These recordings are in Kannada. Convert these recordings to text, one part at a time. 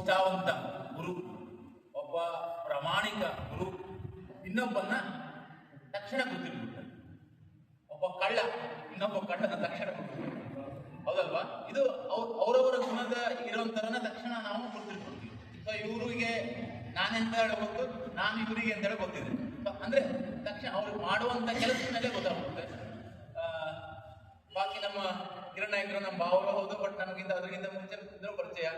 ನಿಷ್ಠಾವಂತ ಗುರು, ಒಬ್ಬ ಪ್ರಾಮಾಣಿಕ ಗುರು ಇನ್ನೊಬ್ಬನ ತಕ್ಷಣ ಗೊತ್ತಿರ್ಬಿಡ್ತಾನೆ. ಒಬ್ಬ ಕಳ್ಳ ಇನ್ನೊಬ್ಬ ಕಳ್ಳನ ತಕ್ಷಣ ಗೊತ್ತಿರ್ಬಿಡ್ತಾನೆ. ಹೌದಲ್ವಾ? ಇದು ಅವರವರ ಗುಣದ ಇರೋಂಥರನ್ನ ತಕ್ಷಣ ನಾವು ಗೊತ್ತಿರ್ಬಿಡ್ತೀವಿ. ಸೊ ಇವರಿಗೆ ನಾನೆಂತ ಹೇಳಿ ಗೊತ್ತು, ನಾನು ಇವರಿಗೆ ಅಂತ ಹೇಳಿ ಗೊತ್ತಿದೆ. ಅಂದ್ರೆ ತಕ್ಷಣ ಅವ್ರು ಮಾಡುವಂತ ಕೆಲಸದ ಮೇಲೆ ಗೊತ್ತಾಗುತ್ತೆ. ಬಾಕಿ ನಮ್ಮ ಕಿರಣ್ ನಾಯ್ಕರು ನಮ್ಮ ಭಾವರು ಹೌದು, ಬಟ್ ನಮಗಿಂತ ಅದರಿಂದ ಮುಂಚೆ ಇದ್ರು ಪರಿಚಯ.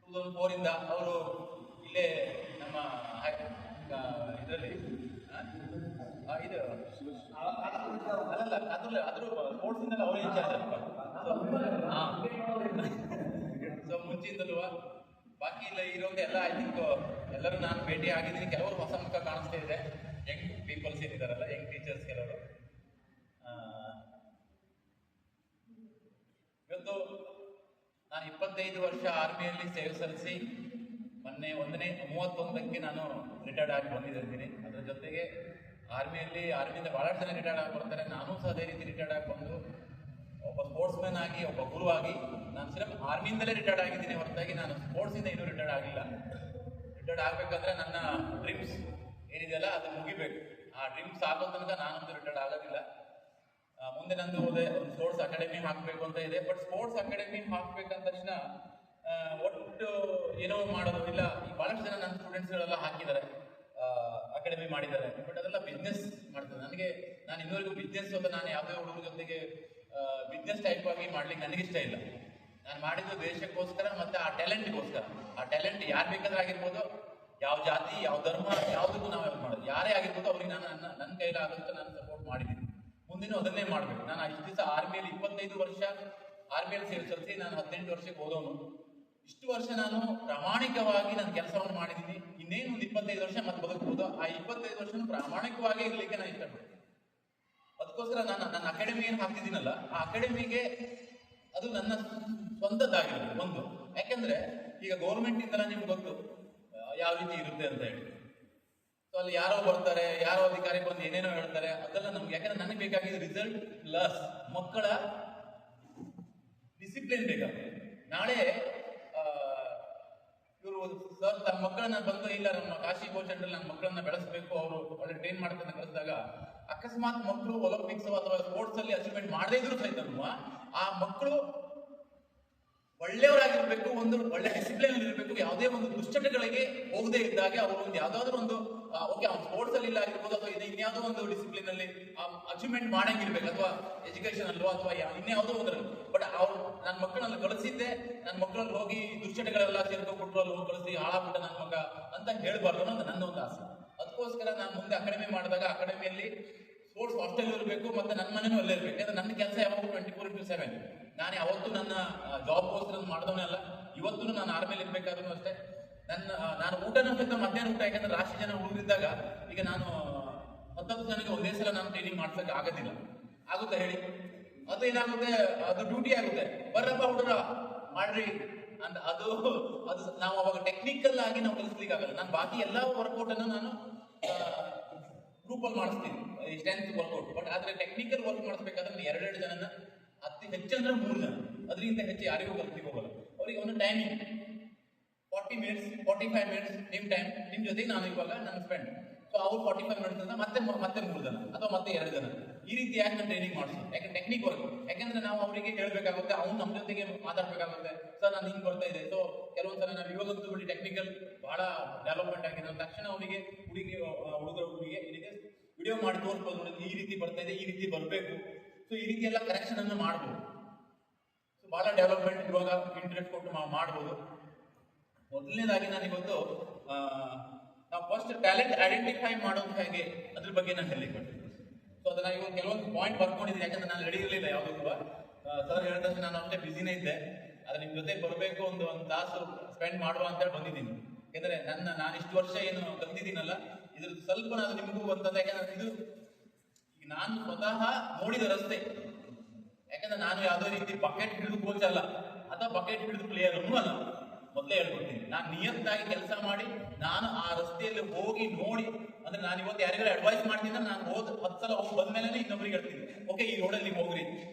2004 ಅವರು ಇಲ್ಲೇ ನಮ್ಮ ಇದರಲ್ಲಿ ಇದು ಅಲ್ಲ ಅದ್ರ ಸ್ಪೋರ್ಟ್ಸ್ ಇಂದಲ್ಲ ಅವರೇ ಇನ್ಚಾರ್ಜ್. ಸೊ ಮುಂಚಿಂದಲ್ವ ಬಾಕಿ ಇಲ್ಲ ಇರೋದು ಎಲ್ಲ ಐ ಥಿಂಕ್ ಎಲ್ಲರೂ ನಾನು ಭೇಟಿ ಆಗಿದ್ದೀನಿ. ಕೆಲವರು ಹೊಸ ಮುಖ ಕಾಣಿಸ್ತಾ ಇದೆ, ಯಂಗ್ ಪೀಪಲ್ಸ್ ಏನಿದಾರಲ್ಲ, ಯಂಗ್ ಟೀಚರ್ಸ್ ಕೆಲವರು. ಇವತ್ತು ನಾನು 25 ವರ್ಷ ಆರ್ಮಿಯಲ್ಲಿ ಸೇವೆ ಸಲ್ಲಿಸಿ ಮೊನ್ನೆ 31ಕ್ಕೆ ನಾನು ರಿಟೈರ್ಡ್ ಆಗಿ ಬಂದಿದ್ದೀನಿ. ಅದರ ಜೊತೆಗೆ ಆರ್ಮಿಯಿಂದ ಬಹಳಷ್ಟು ಜನ ರಿಟೈರ್ಡ್ ಆಗಿ ಬರ್ತಾರೆ. ನಾನು ಸಹ ಅದೇ ರೀತಿ ರಿಟೈರ್ಡ್ ಆಗಿ ಬಂದು ಒಬ್ಬ ಸ್ಪೋರ್ಟ್ಸ್ ಮ್ಯಾನ್ ಆಗಿ, ಒಬ್ಬ ಗುರುವಾಗಿ ನಾನು ಸಿರ್ಫ್ ಆರ್ಮಿಯಿಂದಲೇ ರಿಟೈರ್ಡ್ ಆಗಿದ್ದೀನಿ, ಹೊರತಾಗಿ ನಾನು ಸ್ಪೋರ್ಟ್ಸಿಂದ ಇನ್ನೂ ರಿಟೈರ್ಡ್ ಆಗಿಲ್ಲ. ರಿಟೈರ್ಡ್ ಆಗಬೇಕಂದ್ರೆ ನನ್ನ ಡ್ರೀಮ್ಸ್ ಏನಿದೆಯಲ್ಲ ಅದು ಮುಗಿಬೇಕು. ಆ ಡ್ರೀಮ್ಸ್ ಆಗೋ ತನಕ ನಾನಂತೂ ರಿಟೈರ್ಡ್ ಆಗೋದಿಲ್ಲ. ಮುಂದೆ ನಂದು ಒಂದು ಸ್ಪೋರ್ಟ್ಸ್ ಅಕಾಡೆಮಿ ಹಾಕಬೇಕು ಅಂತ ಇದೆ. ಬಟ್ ಸ್ಪೋರ್ಟ್ಸ್ ಅಕಾಡೆಮಿ ಹಾಕ್ಬೇಕಂದ ತಕ್ಷಣ ಒಟ್ಟು ಏನೋ ಮಾಡೋದು ಇಲ್ಲ. ಈ ಬಹಳಷ್ಟು ಜನ ನನ್ನ ಸ್ಟೂಡೆಂಟ್ಸ್ಗಳೆಲ್ಲ ಹಾಕಿದ್ದಾರೆ, ಅಕಾಡೆಮಿ ಮಾಡಿದ್ದಾರೆ, ಬಟ್ ಅದೆಲ್ಲ ಬಿಸ್ನೆಸ್ ಮಾಡ್ತಾರೆ. ನಾನು ಇನ್ನೂವರೆಗೂ ಬಿಸ್ನೆಸ್ ಅಂತ ನಾನು ಯಾವುದೇ ಹುಡುಗರ ಜೊತೆಗೆ ಬಿಸ್ನೆಸ್ ಟೈಪ್ ಆಗಿ ಮಾಡ್ಲಿಕ್ಕೆ ನನಗಿಷ್ಟ ಇಲ್ಲ. ನಾನು ಮಾಡಿದ್ದು ದೇಶಕ್ಕೋಸ್ಕರ ಮತ್ತೆ ಆ ಟ್ಯಾಲೆಂಟ್ಗೋಸ್ಕರ. ಆ ಟ್ಯಾಲೆಂಟ್ ಯಾರು ಬೇಕಾದ್ರೆ ಆಗಿರ್ಬೋದು, ಯಾವ ಜಾತಿ, ಯಾವ ಧರ್ಮ, ಯಾವುದಕ್ಕೂ ನಾವು ಯಾವ್ದು ಮಾಡೋದು, ಯಾರೇ ಆಗಿರ್ಬೋದು ಅವ್ರಿಗೆ ನಾನು ನನ್ನ ಕೈಲಾಗುತ್ತೆ ನಾನು ಸಪೋರ್ಟ್ ಮಾಡಿದ್ದೀನಿ. ಮುಂದಿನ ಅದನ್ನೇ ಮಾಡಬೇಕು. ನಾನು ಇಷ್ಟು ದಿವಸ ಆರ್ಮಿಯಲ್ಲಿ 25 ವರ್ಷ ಆರ್ಮಿಯಲ್ಲಿ ಸೇವೆ ಸಲ್ಲಿಸಿ ನಾನು 18 ವರ್ಷಕ್ಕೆ ಹೋದವನು. ಇಷ್ಟು ವರ್ಷ ನಾನು ಪ್ರಾಮಾಣಿಕವಾಗಿ ನನ್ನ ಕೆಲಸವನ್ನು ಮಾಡಿದ್ದೀನಿ. ಇನ್ನೇನು ಒಂದು 25 ವರ್ಷ ಮತ್ತೆ ಬದುಕಬಹುದು. ಆ 25 ವರ್ಷನೂ ಪ್ರಾಮಾಣಿಕವಾಗಿ ಇರಲಿಕ್ಕೆ ನಾನು ಇಷ್ಟಪಡ್ತೀನಿ. ಅದಕ್ಕೋಸ್ಕರ ನನ್ನ ಅಕಾಡೆಮಿ ಏನು ಹಾಕ್ತಿದ್ದೀನಲ್ಲ, ಆ ಅಕಾಡೆಮಿಗೆ ಅದು ನನ್ನ ಸ್ವಂತದ್ದಾಗಿರುತ್ತೆ ಒಂದು. ಯಾಕೆಂದ್ರೆ ಈಗ ಗೌರ್ಮೆಂಟ್ ಇಂದಲ್ಲ ನಿಮ್ಗೆ ಗೊತ್ತು ಯಾವ ರೀತಿ ಇರುತ್ತೆ ಅಂತ ಹೇಳಿ. ಸೊ ಅಲ್ಲಿ ಯಾರೋ ಬರ್ತಾರೆ, ಯಾರೋ ಅಧಿಕಾರಿ ಬಂದು ಏನೇನೋ ಹೇಳ್ತಾರೆ, ಅದೆಲ್ಲ ನಮ್ಗೆ. ಯಾಕಂದ್ರೆ ನನಗೆ ಬೇಕಾಗಿದ್ದು ರಿಸಲ್ಟ್ ಪ್ಲಸ್ ಮಕ್ಕಳ ಡಿಸಿಪ್ಲಿನ್ ಬೇಕಾಗುತ್ತೆ. ನಾಳೆ ಇವರು ಸರ್ ತಮ್ಮ ಮಕ್ಕಳನ್ನ ಬಂದು ಇಲ್ಲ ನಮ್ಮ ಕಾಶಿ ಕೋಚಂಡ್ರಲ್ಲಿ ನನ್ನ ಮಕ್ಕಳನ್ನ ಬೆಳೆಸಬೇಕು, ಅವರು ಒಳ್ಳೆ ಟ್ರೈನ್ ಮಾಡ್ತಾನೆ ಕಳಿಸಿದಾಗ ಅಕಸ್ಮಾತ್ ಮಕ್ಕಳು ಒಲಿಂಪಿಕ್ಸ್ ಅಥವಾ ಸ್ಪೋರ್ಟ್ಸ್ ಅಲ್ಲಿ ಅಚೀವ್ಮೆಂಟ್ ಮಾಡದೇ ಇದ್ರು ಸಹಿತ ಆ ಮಕ್ಕಳು ಒಳ್ಳೆಯವರಾಗಿರ್ಬೇಕು, ಒಂದು ಒಳ್ಳೆ ಡಿಸಿಪ್ಲಿನ್ ಅಲ್ಲಿ ಇರಬೇಕು. ಯಾವುದೇ ಒಂದು ದುಶ್ಚಟಗಳಿಗೆ ಹೋಗದೆ ಇದ್ದಾಗ ಅವರು ಒಂದು ಯಾವ್ದಾದ್ರು ಒಂದು ಓಕೆ ಅವ್ನು ಸ್ಪೋರ್ಟ್ಸ್ ಅಲ್ಲಿ ಇಲ್ಲ ಆಗಿರ್ಬೋದು, ಅಥವಾ ಇನ್ಯಾವುದೋ ಒಂದು ಡಿಸಿಪ್ಲಿನ್ ಅಲ್ಲಿ ಅಚೀವ್ಮೆಂಟ್ ಮಾಡಂಗಿರ್ಬೇಕು, ಅಥವಾ ಎಜುಕೇಶನ್ ಅಲ್ವಾ ಅಥವಾ ಇನ್ಯಾವುದೋ ಒಂದ್ರಲ್ಲಿ. ಬಟ್ ಅವ್ರು ನನ್ನ ಮಕ್ಕಳನ್ನ ಕಳಿಸಿದ್ದೆ, ನನ್ನ ಮಕ್ಕಳಲ್ಲಿ ಹೋಗಿ ದುಶ್ಚಟಗಳೆಲ್ಲ ಸೇರ್ಕೊಬಿಟ್ರು, ಅಲ್ಲಿ ಹೋಗಿ ಕಳಿಸಿ ಹಾಳಾಗ್ಬಿಟ್ಟ ನನ್ನ ಮಗ ಅಂತ ಹೇಳ್ಬಾರ್ದು ಅನ್ನೋದು ನನ್ನ ಒಂದು ಆಸೆ. ಅದಕ್ಕೋಸ್ಕರ ನಾನು ಮುಂದೆ ಅಕಾಡೆಮಿ ಮಾಡಿದಾಗ ಅಕಾಡೆಮಿಯಲ್ಲಿ ಸ್ಪೋರ್ಟ್ಸ್ ಹಾಸ್ಟೆಲ್ ಇರಬೇಕು, ಮತ್ತೆ ನನ್ನ ಮನೇನೂ ಅಲ್ಲೇ ಇರಬೇಕು. ಯಾಕಂದ್ರೆ ನನ್ನ ಕೆಲಸ ಯಾವಾಗ 24/7. ನಾನು ಯಾವತ್ತೂ ನನ್ನ ಜಾಬ್ಗೋಸ್ಕರ ಮಾಡಿದವನೇ ಅಲ್ಲ. ಇವತ್ತು ನಾನು ಆರ್ಮೇಲೆ ಇರ್ಬೇಕಾದ್ರೂ ಅಷ್ಟೇ ನಾನು ಊಟನೂ ಸಹಿತ ಮಧ್ಯಾಹ್ನ ಊಟ, ಯಾಕಂದ್ರೆ ರಾಶಿ ಜನ ಉಳಿದಿದ್ದಾಗ ಈಗ ನಾನು 10 ಜನಕ್ಕೆ ಒಂದೇ ಸಲ ನಾನು ಟ್ರೈನಿಂಗ್ ಮಾಡ್ಸಕ್ಕೆ ಆಗೋದಿಲ್ಲ. ಆಗುತ್ತೆ ಹೇಳಿ? ಅದು ಏನಾಗುತ್ತೆ, ಅದು ಡ್ಯೂಟಿ ಆಗುತ್ತೆ. ಬರ್ರಪ್ಪ ಹುಡುಗ ಮಾಡ್ರಿ ಅಂತ ಅದು ನಾವು ಅವಾಗ ಟೆಕ್ನಿಕಲ್ ಆಗಿ ನಾವು ಕಲಿಸ್ಲಿಕ್ಕೆ ಆಗಲ್ಲ. ನಾನು ಬಾಕಿ ಎಲ್ಲ ವರ್ಕೌಟ್ ಅನ್ನು ನಾನು ಗ್ರೂಪಲ್ಲಿ ಮಾಡಿಸ್ತೀನಿ, ಸ್ಟ್ರೆಂತ್ ವರ್ಕೌಟ್. ಬಟ್ ಆದ್ರೆ ಟೆಕ್ನಿಕಲ್ ವರ್ಕ್ ಮಾಡಿಸ್ಬೇಕಾದ್ರೆ 2 ಜನನ ಅತಿ ಹೆಚ್ಚಂದ್ರೆ 3 ಜನ, ಅದರಿಂದ ಹೆಚ್ಚು ಯಾರಿಗೂ ಕಲ್ತಿಗೆ ಹೋಗಲ್ಲ. ಅವರಿಗೆ ಒಂದು ಟೈಮಿಂಗ್ 40 ಮಿನಿಟ್ಸ್ 45 ಮಿನಿಟ್ಸ್ ನಿಮ್ಮ ಟೈಮ್, ನಿಮ್ಮ ಜೊತೆಗೆ ನಾನು ಇವಾಗ ನನ್ನ ಸ್ಪೆಂಡ್. ಸೊ ಅವ್ರು 45 ಮಿನಿಟ್ಸ್ ಅಂತ ಮತ್ತೆ 3 ಜನ ಅಥವಾ ಮತ್ತೆ 2 ಜನ ಈ ರೀತಿ ಯಾಕೆ ನಾನು ಟ್ರೈನಿಂಗ್ ಮಾಡಿಸ್ತೀನಿ. ಯಾಕೆ ಟೆಕ್ನಿಕ್ ವರ್ಕ್. ಯಾಕಂದ್ರೆ ನಾವು ಅವರಿಗೆ ಹೇಳ್ಬೇಕಾಗುತ್ತೆ, ಅವ್ನು ನಮ್ಮ ಜೊತೆಗೆ ಮಾತಾಡ್ಬೇಕಾಗುತ್ತೆ. ಸರ್ ನಾನು ಹಿಂಗೆ ಬರ್ತಾ ಇದೆ. ಸೊ ಕೆಲವೊಂದ್ಸಲ ನಾವು ಇವಾಗಂತೂ ಬಿಡಿ ಟೆಕ್ನಿಕಲ್ ಬಹಳ ಡೆವಲಪ್ಮೆಂಟ್ ಆಗಿದೆ. ತಕ್ಷಣ ಅವರಿಗೆ ಹುಡುಗರಿಗೆ ಇದಕ್ಕೆ ವಿಡಿಯೋ ಮಾಡಿ ತೋರಿಸ್ಬೋದು, ಈ ರೀತಿ ಬರ್ತಾ ಇದೆ, ಈ ರೀತಿ ಬರಬೇಕು. ಸೊ ಈ ರೀತಿ ಎಲ್ಲ ಕರೆಕ್ಷನ್ ಅನ್ನು ಮಾಡ್ಬೋದು. ಸೊ ಬಹಳ ಡೆವಲಪ್ಮೆಂಟ್ ಇವಾಗ ಇಂಟ್ರೆಸ್ಟ್ ಕೊಟ್ಟು ಮಾಡ್ಬೋದು. ಮೊದಲನೇದಾಗಿ ನಾನು ಇವತ್ತು ನಾವು ಫಸ್ಟ್ ಟ್ಯಾಲೆಂಟ್ ಐಡೆಂಟಿಫೈ ಮಾಡೋದು ಹೇಗೆ ಅದ್ರ ಬಗ್ಗೆ ನಾನು ಹೇಳಿಕೊಟ್ಟೆ. ಸೊ ಅದನ್ನ ಇವಾಗ ಕೆಲವೊಂದು ಪಾಯಿಂಟ್ ಬರ್ಕೊಂಡಿದ್ದೀನಿ, ಯಾಕಂದ್ರೆ ನಾನು ರೆಡಿ ಇರಲಿಲ್ಲ ಯಾವುದೂ ಕೂಡ. ಸರ್ ಹೇಳಿದ ತಕ್ಷಣ ನಾನು ಅಷ್ಟೇ ಬಿಸಿನೇ ಇದ್ದೆ. ಆದ್ರೆ ನಿಮ್ ಜೊತೆ ಬರಬೇಕು, ಒಂದು ತಾಸು ಸ್ಪೆಂಡ್ ಮಾಡುವ ಅಂತೇಳಿ ಬಂದಿದ್ದೀನಿ. ಯಾಕಂದ್ರೆ ನಾನು ಇಷ್ಟು ವರ್ಷ ಏನು ಕಲ್ತಿದ್ದೀನಲ್ಲ, ಇದ್ರದ್ದು ಸ್ವಲ್ಪ ನಾನು ನಿಮಗೂ ಬರ್ತದೆ. ಯಾಕಂದ್ರೆ ಇದು ಈಗ ನಾನು ಸ್ವತಃ ನೋಡಿದ ರಸ್ತೆ. ಯಾಕಂದ್ರೆ ನಾನು ಯಾವುದೇ ರೀತಿ ಬಕೆಟ್ ಹಿಡಿದು ಕೋಚ್ ಅಲ್ಲ, ಅಥವಾ ಬಕೆಟ್ ಹಿಡಿದು ಪ್ಲೇಯರ್ ಅಲ್ಲ. ಮೊದಲೇ ಹೇಳ್ಕೊಡ್ತೀನಿ, ನಾನು ನಿಯತ್ತಾಗಿ ಕೆಲಸ ಮಾಡಿ ನಾನು ಆ ರಸ್ತೆಯಲ್ಲಿ ಹೋಗಿ ನೋಡಿ. ಅಂದ್ರೆ ನಾನು ಇವತ್ತು ಯಾರಿಗಾರು ಅಡ್ವೈಸ್ ಮಾಡ್ತೀನಿ, ನಾನು 10 ಸಲ ಹೋಗಿ ಬಂದ್ಮೇಲೆ ಇನ್ನೊಬ್ರಿಗೆ ಹೇಳ್ತೀನಿ, ಓಕೆ ಈ ರೋಡಲ್ಲಿ ಹೋಗ್ರಿ.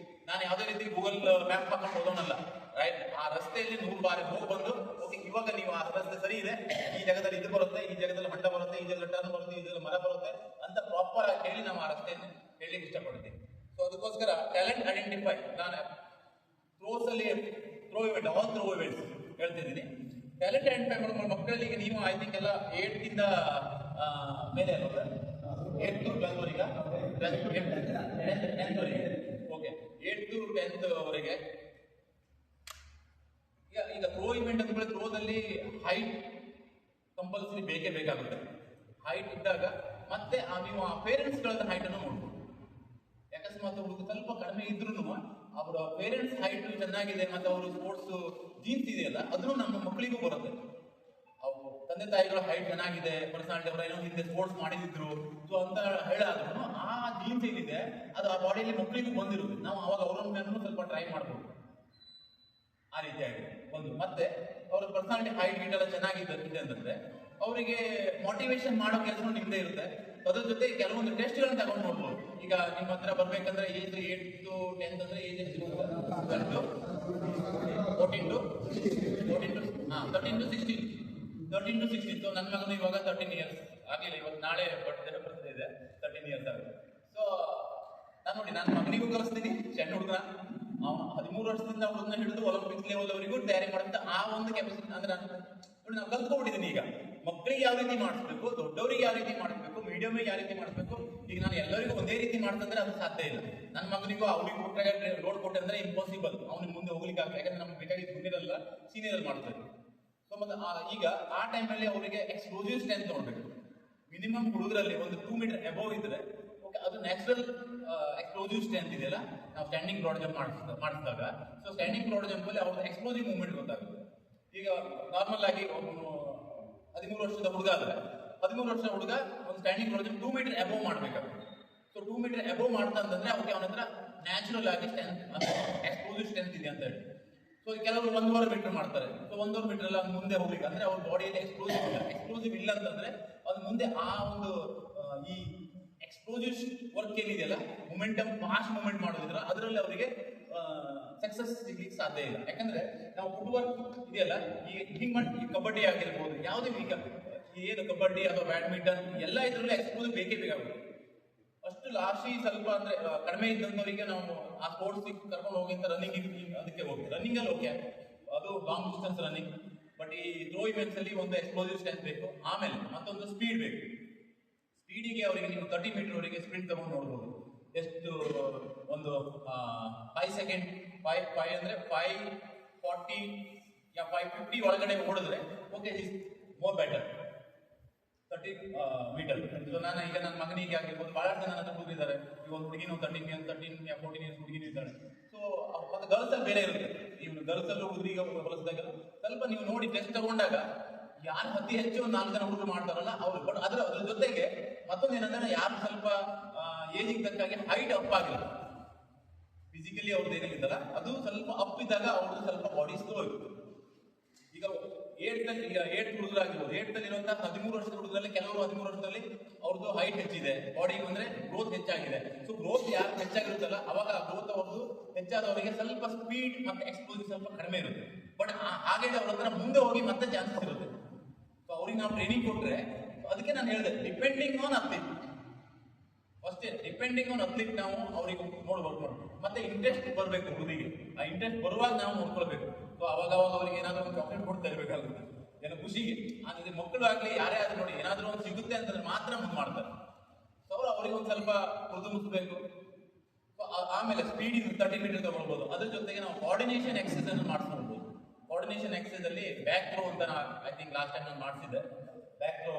ನಾನು ಯಾವುದೇ ರೀತಿ ಗೂಗಲ್ ಮ್ಯಾಪ್ ಹಾಕೊಂಡು ಹೋಗೋಣಲ್ಲ. ರೈಟ್. ಆ ರಸ್ತೆಯಲ್ಲಿ 100 ಬಾರಿ ಹೋಗಿ ಬಂದು ಓಕೆ ಇವಾಗ ನೀವು ಆ ರಸ್ತೆ ಸರಿ ಇದೆ, ಈ ಜಾಗದಲ್ಲಿ ಇದು ಬರುತ್ತೆ, ಈ ಜಾಗದಲ್ಲಿ ಹೊಂಡ ಬರುತ್ತೆ, ಈ ಜಾಗದಲ್ಲಿ ಟರ್ನ್ ಬರುತ್ತೆ, ಈ ಜಾಗದಲ್ಲಿ ಮರ ಬರುತ್ತೆ ಅಂತ ಪ್ರಾಪರ್ ಆಗಿ ಹೇಳಿ ನಾವು ಆ ರಸ್ತೆಯನ್ನು ಹೇಳಲಿಕ್ಕೆ ಇಷ್ಟಪಡ್ತೀವಿ. ಸೊ ಅದಕ್ಕೋಸ್ಕರ ಟ್ಯಾಲೆಂಟ್ ಐಡೆಂಟಿಫೈ ನಾನು ಥ್ರೋಸ್ ಅಲ್ಲಿ throw event all throw events ಹೇಳ್ತಿದ್ದೀನಿ. ಟ್ಯಾಲೆಂಟ್ ಐಡೆಂಟಿಫೈ ಮಾಡೋ ಮಕ್ಕಳಿಗೆ ನೀವು ಐ ಥಿಂಕ್ ಎಲ್ಲ 8 ಇಂದ ಮೇಲೆ ಅಲ್ವಾ 8 to 12 ವರೆಗೆ 10th ವರೆಗೆ ಓಕೆ 8 to 10th ವರೆಗೆ. ಈಗ ಥ್ರೋ ಇವೆಂಟ್ ಅಂದ್ಮೇಲೆ ಥ್ರೋದಲ್ಲಿ ಹೈಟ್ ಕಂಪಲ್ಸರಿ ಬೇಕೇ ಬೇಕಾಗುತ್ತೆ. ಹೈಟ್ ಇದ್ದಾಗ ಮತ್ತೆ ನೀವು ಆ ಪೇರೆಂಟ್ಸ್ಗಳ ಹೈಟ್ ಅನ್ನು ನೋಡ್ಬೋದು. ಅಕಸ್ಮಾತ್ ಹುಡುಗ ಸ್ವಲ್ಪ ಕಡಿಮೆ ಇದ್ರೂ ಅವರ ಪೇರೆಂಟ್ಸ್ ಹೈಟ್ ಚೆನ್ನಾಗಿದೆ ಮತ್ತೆ ಅವರು ಸ್ಪೋರ್ಟ್ಸ್ ಜೀನ್ಸ್ ಇದೆಯಲ್ಲ ಅದನ್ನು ನಮ್ಮ ಮಕ್ಕಳಿಗೂ ಬರುತ್ತೆ. ಅವರು ತಂದೆ ತಾಯಿಗಳ ಹೈಟ್ ಚೆನ್ನಾಗಿದೆ, ಪರ್ಸನಾಲಿಟಿ ಅವರ ಏನೋ ಹಿಂದೆ ಸ್ಪೋರ್ಟ್ಸ್ ಮಾಡಿದ್ರು ಸೊ ಅಂತ ಹೇಳಾದ್ರೂ ಆ ಜೀನ್ಸ್ ಏನಿದೆ ಅದು ಆ ಬಾಡಿಯಲ್ಲಿ ಮಕ್ಕಳಿಗೂ ಬಂದಿರುತ್ತೆ. ನಾವು ಅವಾಗ ಅವರ ಮೇಲೂ ಸ್ವಲ್ಪ ಟ್ರೈ ಮಾಡ್ಬೋದು ಆ ರೀತಿಯಾಗಿ ಒಂದು. ಮತ್ತೆ ಅವರ ಪರ್ಸನಾಲಿಟಿ ಹೈಟ್ ಗೀಟ್ ಎಲ್ಲ ಚೆನ್ನಾಗಿದೆ ಅಂತಂದ್ರೆ ಅವರಿಗೆ ಮೋಟಿವೇಶನ್ ಮಾಡೋ ಕೆಲಸ ನಿಮ್ದೇ ಇರುತ್ತೆ. ಅದ್ರ ಜೊತೆ ಕೆಲವೊಂದು ಟೆಸ್ಟ್ಗಳನ್ನ ತಗೊಂಡು ನೋಡ್ಬೋದು. ಈಗ ನಿಮ್ಮ ಹತ್ರ ಬರ್ಬೇಕಂದ್ರೆ ಏಜ್ 8 to 10 ಅಂದ್ರೆ ಏಜ್ ಎಷ್ಟು? 13 to 16. 13 to 16. ಸೊ ನನ್ನ ಮಗನು ಇವಾಗ 13 ಇಯರ್ಸ್ ಆಗಿಲ್ಲ, ಇವತ್ತು ನಾಳೆ ಬರ್ತ್ಡೇ ಇದೆ, 13 ಇಯರ್ಸ್ ಆಗುತ್ತೆ. ಸೊ ನಾನು ನೋಡಿ ನನ್ನ ಮಗನಿಗೂ ಕಲಿಸ್ತೀನಿ, ಸಣ್ಣ ಹುಡುಗ ಅವನು 13 ವರ್ಷದಿಂದ ಹುಡುಗನ ಹಿಡಿದು ಒಲಿಂಪಿಕ್ಸ್ ಲೆವೆಲ್ ಅವರಿಗೂ ತಯಾರಿ ಮಾಡುತ್ತೆ. ಆ ಒಂದು ಕೆಪಾಸಿಟಿ ಅಂದ್ರೆ ನೋಡಿ ನಾವು ಕಲ್ತ್ಕೊಂಡಿದ್ದೀನಿ. ಈಗ ಮಕ್ಕಳಿಗೆ ಯಾವ ರೀತಿ ಮಾಡಿಸ್ಬೇಕು, ದೊಡ್ಡವರಿಗೆ ಯಾವ ರೀತಿ ಮಾಡಿಸ್ಬೇಕು, ಮೀಡಿಯಮ್ಗೆ ಯಾವ ರೀತಿ ಮಾಡಿಸ್ಬೇಕು. ಈಗ ನಾನು ಎಲ್ಲರಿಗೂ ಒಂದೇ ರೀತಿ ಮಾಡ್ತಂದ್ರೆ ಅದು ಸಾಧ್ಯ ಇಲ್ಲ. ನನ್ನ ಮಗನಿಗೂ ಅವ್ರಿಗೆ ಕೊಟ್ಟಾಗ ಲೋಡ್ ಕೊಟ್ಟೆ ಅಂದ್ರೆ ಇಂಪಾಸಿಬಲ್, ಅವ್ನಿಗೆ ಮುಂದೆ ಹೋಗ್ಲಿಕ್ಕೆ ಆಗಲ್ಲ. ಯಾಕಂದ್ರೆ ನಮ್ಗೆ ಬೇಕಾಗಿ ಜೂನಿಯರ್ ಅಲ್ಲ ಸೀನಿಯರ್ ಅಲ್ಲಿ ಮಾಡ್ತಾರೆ. ಸೊ ಮತ್ತೆ ಈಗ ಆ ಟೈಮಲ್ಲಿ ಅವರಿಗೆ ಎಕ್ಸ್ಪ್ಲೋಸಿವ್ ಸ್ಟ್ರೆಂತ್ ನೋಡ್ಬೇಕು. ಮಿನಿಮಮ್ ಹುಡುಗರಲ್ಲಿ ಒಂದು 2 ಮೀಟರ್ ಅಬೋವ್ ಇದ್ರೆ ಓಕೆ ಅದು ನ್ಯಾಚುರಲ್ ಎಕ್ಸ್ಪ್ಲೋಸಿವ್ ಸ್ಟ್ರೆಂತ್ ಇದೆಯಲ್ಲ. ನಾವು ಸ್ಟ್ಯಾಂಡಿಂಗ್ ಬ್ರಾಡ್ ಜಂಪ್ ಮಾಡಿಸಿದಾಗ ಸೊ ಸ್ಟ್ಯಾಂಡಿಂಗ್ ಬ್ರಾಡ್ ಜಂಪ್ ಅಲ್ಲಿ ಅವ್ರದ್ದು ಎಕ್ಸ್ಪ್ಲೋಸಿವ್ ಮೂವ್ಮೆಂಟ್ ಗೊತ್ತಾಗುತ್ತೆ. ಈಗ ನಾರ್ಮಲ್ ಆಗಿ 13 ವರ್ಷದ ಹುಡುಗ ಆದ್ರೆ 13 ವರ್ಷದ ಹುಡುಗ ಒಂದು standing broad jump 2 metre above ಮಾಡ್ಬೇಕಾಗುತ್ತೆ. ಸೊ 2 ಮೀಟರ್ ಅಬೋವ್ ಮಾಡ್ತಾ ಅಂತಂದ್ರೆ ಅವನ ಹತ್ರ ನ್ಯಾಚುರಲ್ ಆಗಿ ಸ್ಟ್ರೆಂತ್ ಎಕ್ಸ್ಪ್ಲೋಸಿವ್ ಸ್ಟ್ರೆಂತ್ ಇದೆ ಅಂತ ಹೇಳಿ. ಸೊ ಕೆಲವರು 1.5 ಮೀಟರ್ ಮಾಡ್ತಾರೆ. ಸೊ 1.5 ಮೀಟರ್ ಎಲ್ಲ ಮುಂದೆ ಹೋಗ್ಲಿಕ್ಕೆ ಅಂದ್ರೆ ಅವ್ರ ಬಾಡಿಯಲ್ಲಿ ಎಕ್ಸ್ಪ್ಲೋಸಿವ್ ಇಲ್ಲ ಅಂತಂದ್ರೆ ಅದು ಮುಂದೆ ಆ ಒಂದು ಈ ಎಕ್ಸ್ಪ್ಲೋಸಿವ್ ವರ್ಕ್ ಏನಿದೆಯಲ್ಲ ಮೊಮೆಂಟಮ್ ಫಾಸ್ಟ್ ಮೂವ್ಮೆಂಟ್ ಮಾಡೋದಿದ್ರ ಅದರಲ್ಲಿ ಅವರಿಗೆ ಸಕ್ಸಸ್ ಸಿಗ್ಲಿಕ್ಕೆ ಸಾಧ್ಯ ಇಲ್ಲ. ಯಾಕಂದ್ರೆ ನಾವು ಫುಟ್ ವರ್ಕ್ ಇದೆಯಲ್ಲ ಈಗ ಹಿಂಗ್ ಮಾಡಿ ಕಬಡ್ಡಿ ಆಗಿರ್ಬೋದು, ಯಾವುದೇ ಈಗ ಏನು ಕಬಡ್ಡಿ ಅಥವಾ ಬ್ಯಾಡ್ಮಿಂಟನ್ ಎಲ್ಲ ಇದರಲ್ಲೂ ಎಕ್ಸ್ಪ್ಲೋಸಿವ್ ಬೇಕೇ ಬೇಕಾಗುತ್ತೆ. ಅಷ್ಟು ಲಾಸ್ಟಿ ಸ್ವಲ್ಪ ಅಂದ್ರೆ ಕಡಿಮೆ ಇದ್ದಂಥವರಿಗೆ ನಾವು ಆ ಸ್ಪೋರ್ಟ್ಸ್ ಕರ್ಕೊಂಡು ಹೋಗಿ ಅಂತ ರನ್ನಿಂಗ್ ಅದಕ್ಕೆ ಹೋಗಿ ರನ್ನಿಂಗ್ ಅಲ್ಲಿ ಓಕೆ ಅದು ಲಾಂಗ್ ಡಿಸ್ಟೆನ್ಸ್ ರನ್ನಿಂಗ್. ಬಟ್ ಈ ಥ್ರೋ ಇವೆಂಟ್ಸ್ ಅಲ್ಲಿ ಒಂದು ಎಕ್ಸ್ಪ್ಲೋಸಿವ್ ಸ್ಟ್ರೆಂತ್ ಬೇಕು, ಆಮೇಲೆ ಮತ್ತೊಂದು ಸ್ಪೀಡ್ ಬೇಕು. ಸ್ಪೀಡಿಗೆ ಅವರಿಗೆ ನೀವು 30 ಮೀಟರ್ ವರೆಗೆ ಸ್ಪ್ರಿಂಟ್ ತಗೊಂಡು ನೋಡ್ಬೋದು. ಎಷ್ಟು ಒಂದು 5 ಸೆಕೆಂಡ್ 5 ಅಂದ್ರೆ 5:40 ಯಾ 5:50 ಒಳಗಡೆ ಓಡಿದ್ರೆ okay is more better 30 metre. So ನಾನು ಈಗ ನನ್ನ ಮಗನಿಗೆ ಆಗಿರ್ಬೋದು ಬಹಳಷ್ಟು ಜನ ನನ್ನ ಹುಡುಗಿದ್ದಾರೆ. ಈಗ ಒಂದು ಹುಡುಗಿನೂ 13 ಯಾ 14 ಇಯರ್ಸ್ ಹುಡುಗಿನೂ ಇದ್ದಾಳೆ. ಸೊ ಮತ್ತೆ ಗರ್ಲ್ಸ್ ಅಲ್ಲಿ ಬೇರೆ ಇರುತ್ತೆ. ನೀವು ಗರ್ಲ್ಸ್ ಅಲ್ಲೂ ಹುಡುಗಿಗೆ ಬಳಸಿದಾಗ ಸ್ವಲ್ಪ ನೀವು ನೋಡಿ ಟೆಸ್ಟ್ ತಗೊಂಡಾಗ ಯಾರು ಅತಿ ಹೆಚ್ಚು 4 ಜನ ಹುಡುಗರು ಮಾಡ್ತಾರಲ್ಲ ಅವರು. ಬಟ್ ಅದ್ರ ಜೊತೆಗೆ ಮತ್ತೊಂದು ಏನಂದ್ರೆ ಯಾರು ಸ್ವಲ್ಪ ಏಜಿಗೆ ತಕ್ಕಾಗಿ ಹೈಟ್ ಅಪ್ ಆಗಿಲ್ಲ, ಫಿಸಿಕಲಿ ಅವ್ರದ್ದು ಏನಿತ್ತಲ್ಲ ಅದು ಸ್ವಲ್ಪ ಅಪ್ ಇದ್ದಾಗ ಅವ್ರದ್ದು ಸ್ವಲ್ಪ ಬಾಡಿ ಸ್ಲೋ ಇರುತ್ತೆ. ಈಗ 8th ಹುಡುಗರು ಆಗಿರ್ಬೋದು, 8th ಇರುವಂತಹ 13 ವರ್ಷದ ಹುಡುಗರಲ್ಲಿ ಕೆಲವರು 13 ವರ್ಷದಲ್ಲಿ ಅವ್ರದ್ದು ಹೈಟ್ ಹೆಚ್ಚಿದೆ, ಬಾಡಿ ಅಂದ್ರೆ ಗ್ರೋತ್ ಹೆಚ್ಚಾಗಿದೆ. ಸೊ ಗ್ರೋತ್ ಯಾರು ಹೆಚ್ಚಾಗಿರುತ್ತಲ್ಲ ಅವಾಗ ಗ್ರೋತ್ ಅವ್ರದ್ದು ಹೆಚ್ಚಾದವರಿಗೆ ಸ್ವಲ್ಪ ಸ್ಪೀಡ್ ಮತ್ತೆ ಎಕ್ಸ್ಪ್ಲೋಸಿವ್ ಸ್ವಲ್ಪ ಕಡಿಮೆ ಇರುತ್ತೆ. ಬಟ್ ಹಾಗೆ ಅವ್ರ ಹತ್ರ ಮುಂದೆ ಹೋಗಿ ಮತ್ತೆ ಚಾನ್ಸಸ್ ಇರುತ್ತೆ. ಸೊ ಅವ್ರಿಗೆ ನಾವು ಟ್ರೈನಿಂಗ್ ಕೊಟ್ರೆ ಅದಕ್ಕೆ ನಾನು ಹೇಳಿದೆ ಡಿಪೆಂಡಿಂಗ್ ಆನ್ ಅಥ್ಲೀಟ್. ಅಷ್ಟೇ ಡಿಪೆಂಡಿಂಗ್ ಆನ್ ಅಥ್ಲೀಟ್ ನಾವು ಅವ್ರಿಗೆ ನೋಡ್ಬೇಕು. ಮತ್ತೆ ಇಂಟ್ರೆಸ್ಟ್ ಬರಬೇಕು ಹುಡುಗಿಗೆ, ಆ ಇಂಟ್ರೆಸ್ಟ್ ಬರುವಾಗ ನಾವು ನೋಡ್ಕೊಳ್ಬೇಕು. ಸೊ ಅವಾಗ ಅವ್ರಿಗೆ ಏನಾದ್ರು ಒಂದು ಚಾಕ್ಲೇಟ್ ಕೊಡ್ತಾ ಇರಬೇಕಾಗುತ್ತೆ ಏನೋ ಖುಷಿಗೆ. ಅಂದ್ರೆ ಮಕ್ಕಳು ಆಗ್ಲಿ ಯಾರೇ ಆದ್ರೂ ನೋಡಿ ಏನಾದ್ರೂ ಒಂದು ಸಿಗುತ್ತೆ ಅಂತಂದ್ರೆ ಮಾತ್ರ ಮುಂದೆ ಮಾಡ್ತಾರೆ. ಸೊ ಅವ್ರಿಗೆ ಒಂದು ಸ್ವಲ್ಪ ಮುಗಿಸ್ಬೇಕು. ಆಮೇಲೆ ಸ್ಪೀಡ್ 30 ಮೀಟರ್ ತಗೊಳ್ಬಹುದು. ಅದ್ರ ಜೊತೆಗೆ ನಾವು ಕೋಆರ್ಡಿನೇಷನ್ ಎಕ್ಸರ್ಸೈಸ್ ಅನ್ನು ಮಾಡಿಸ್ಕೊಳ್ಬಹುದು. ಕೋಆರ್ಡಿನೇಷನ್ ಎಕ್ಸರ್ಸೈಸ್ ಅಲ್ಲಿ ಬ್ಯಾಕ್ ಥ್ರೋ ಅಂತ ಐ ಥಿಂಕ್ ಲಾಸ್ಟ್ ಟೈಮ್ ನಾನು ಮಾಡಿಸಿದ್ದೆ. ಬ್ಯಾಕ್ ಥ್ರೋ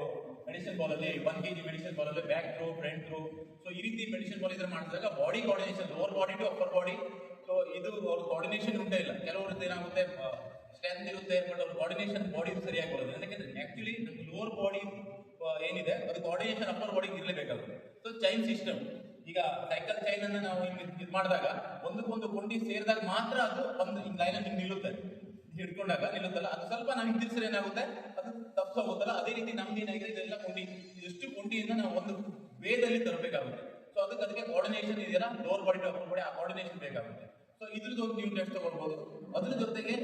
ಮೆಡಿಸಿನ್ ಬಾಲ್ ಅಲ್ಲಿ 1 kg ಮೆಡಿಸಿನ್ ಬಾಲ್ ಅಲ್ಲಿ back throw front throw. So ಈ ರೀತಿ ಮೆಡಿಸಿನ್ ಬಾಲ್ ಇದ್ರೆ ಮಾಡಿಸಿದಾಗ body coordination lower body to upper body. So ಇದು ಅವ್ರ ಕೋಆರ್ಡಿನೇಷನ್ ಉಂಟೇ ಇಲ್ಲ. ಕೆಲವರದ್ದು ಏನಾಗುತ್ತೆ ಸ್ಟ್ರೆಂತ್ ಇರುತ್ತೆ ಬಟ್ ಅವ್ರ ಕೋಆರ್ಡಿನೇಷನ್ ಬಾಡಿ ಸರಿಯಾಗಿ ಬರೋದು. ಯಾಕಂದ್ರೆ ಆಕ್ಚುಲಿ ನಮ್ಗೆ ಲೋವರ್ ಬಾಡಿ ಏನಿದೆ ಅದು ಕೋಆರ್ಡಿನೇಷನ್ ಅಪ್ಪರ್ ಬಾಡಿಗೆ ಇರಲೇಬೇಕಾಗುತ್ತೆ. ಸೊ ಚೈನ್ ಸಿಸ್ಟಮ್ ಈಗ ಸೈಕಲ್ ಚೈನ್ ಅನ್ನ ನಾವು ಇದು ಮಾಡಿದಾಗ ಒಂದಕ್ಕೊಂದು ಕೊಂಡಿ ಸೇರಿದಾಗ ಮಾತ್ರ ಅದು ಒಂದು ಲೈನ್ ಹಿಂಗೆ ನಿಲ್ಲುತ್ತೆ, ಹಿಡ್ಕೊಂಡಾಗ ನಿಲ್ಲುತ್ತಲ್ಲ. ಅದು ಸ್ವಲ್ಪ ನಮ್ಗೆ ತಿರ್ಸಿದ್ರೆ ಏನಾಗುತ್ತೆ ಅದು ತಪ್ಪಿಸೋಗುತ್ತಲ್ಲ. ಅದೇ ರೀತಿ ನಮ್ದು ಏನಾಗಿದೆ ಇದೆಲ್ಲ ಕೊಂಡಿ ಎಷ್ಟು ಕೊಂಡಿಯಿಂದ ನಾವು ಒಂದು ವೇದಲ್ಲಿ ತರಬೇಕಾಗುತ್ತೆ. ಸೊ ಅದಕ್ಕೆ ಕೋಆರ್ಡಿನೇಷನ್ ಇದೆಯಲ್ಲ lower body to upper body ಆ ಕೋಆರ್ಡಿನೇಷನ್ ಬೇಕಾಗುತ್ತೆ. ಸೊ ಸೊ ಇದ್ರದ್ದು ಒಂದು ನೀವು ಟೆಸ್ಟ್ ತಗೊಳ್ಬೋದು. ಅದ್ರ ಜೊತೆಗೆ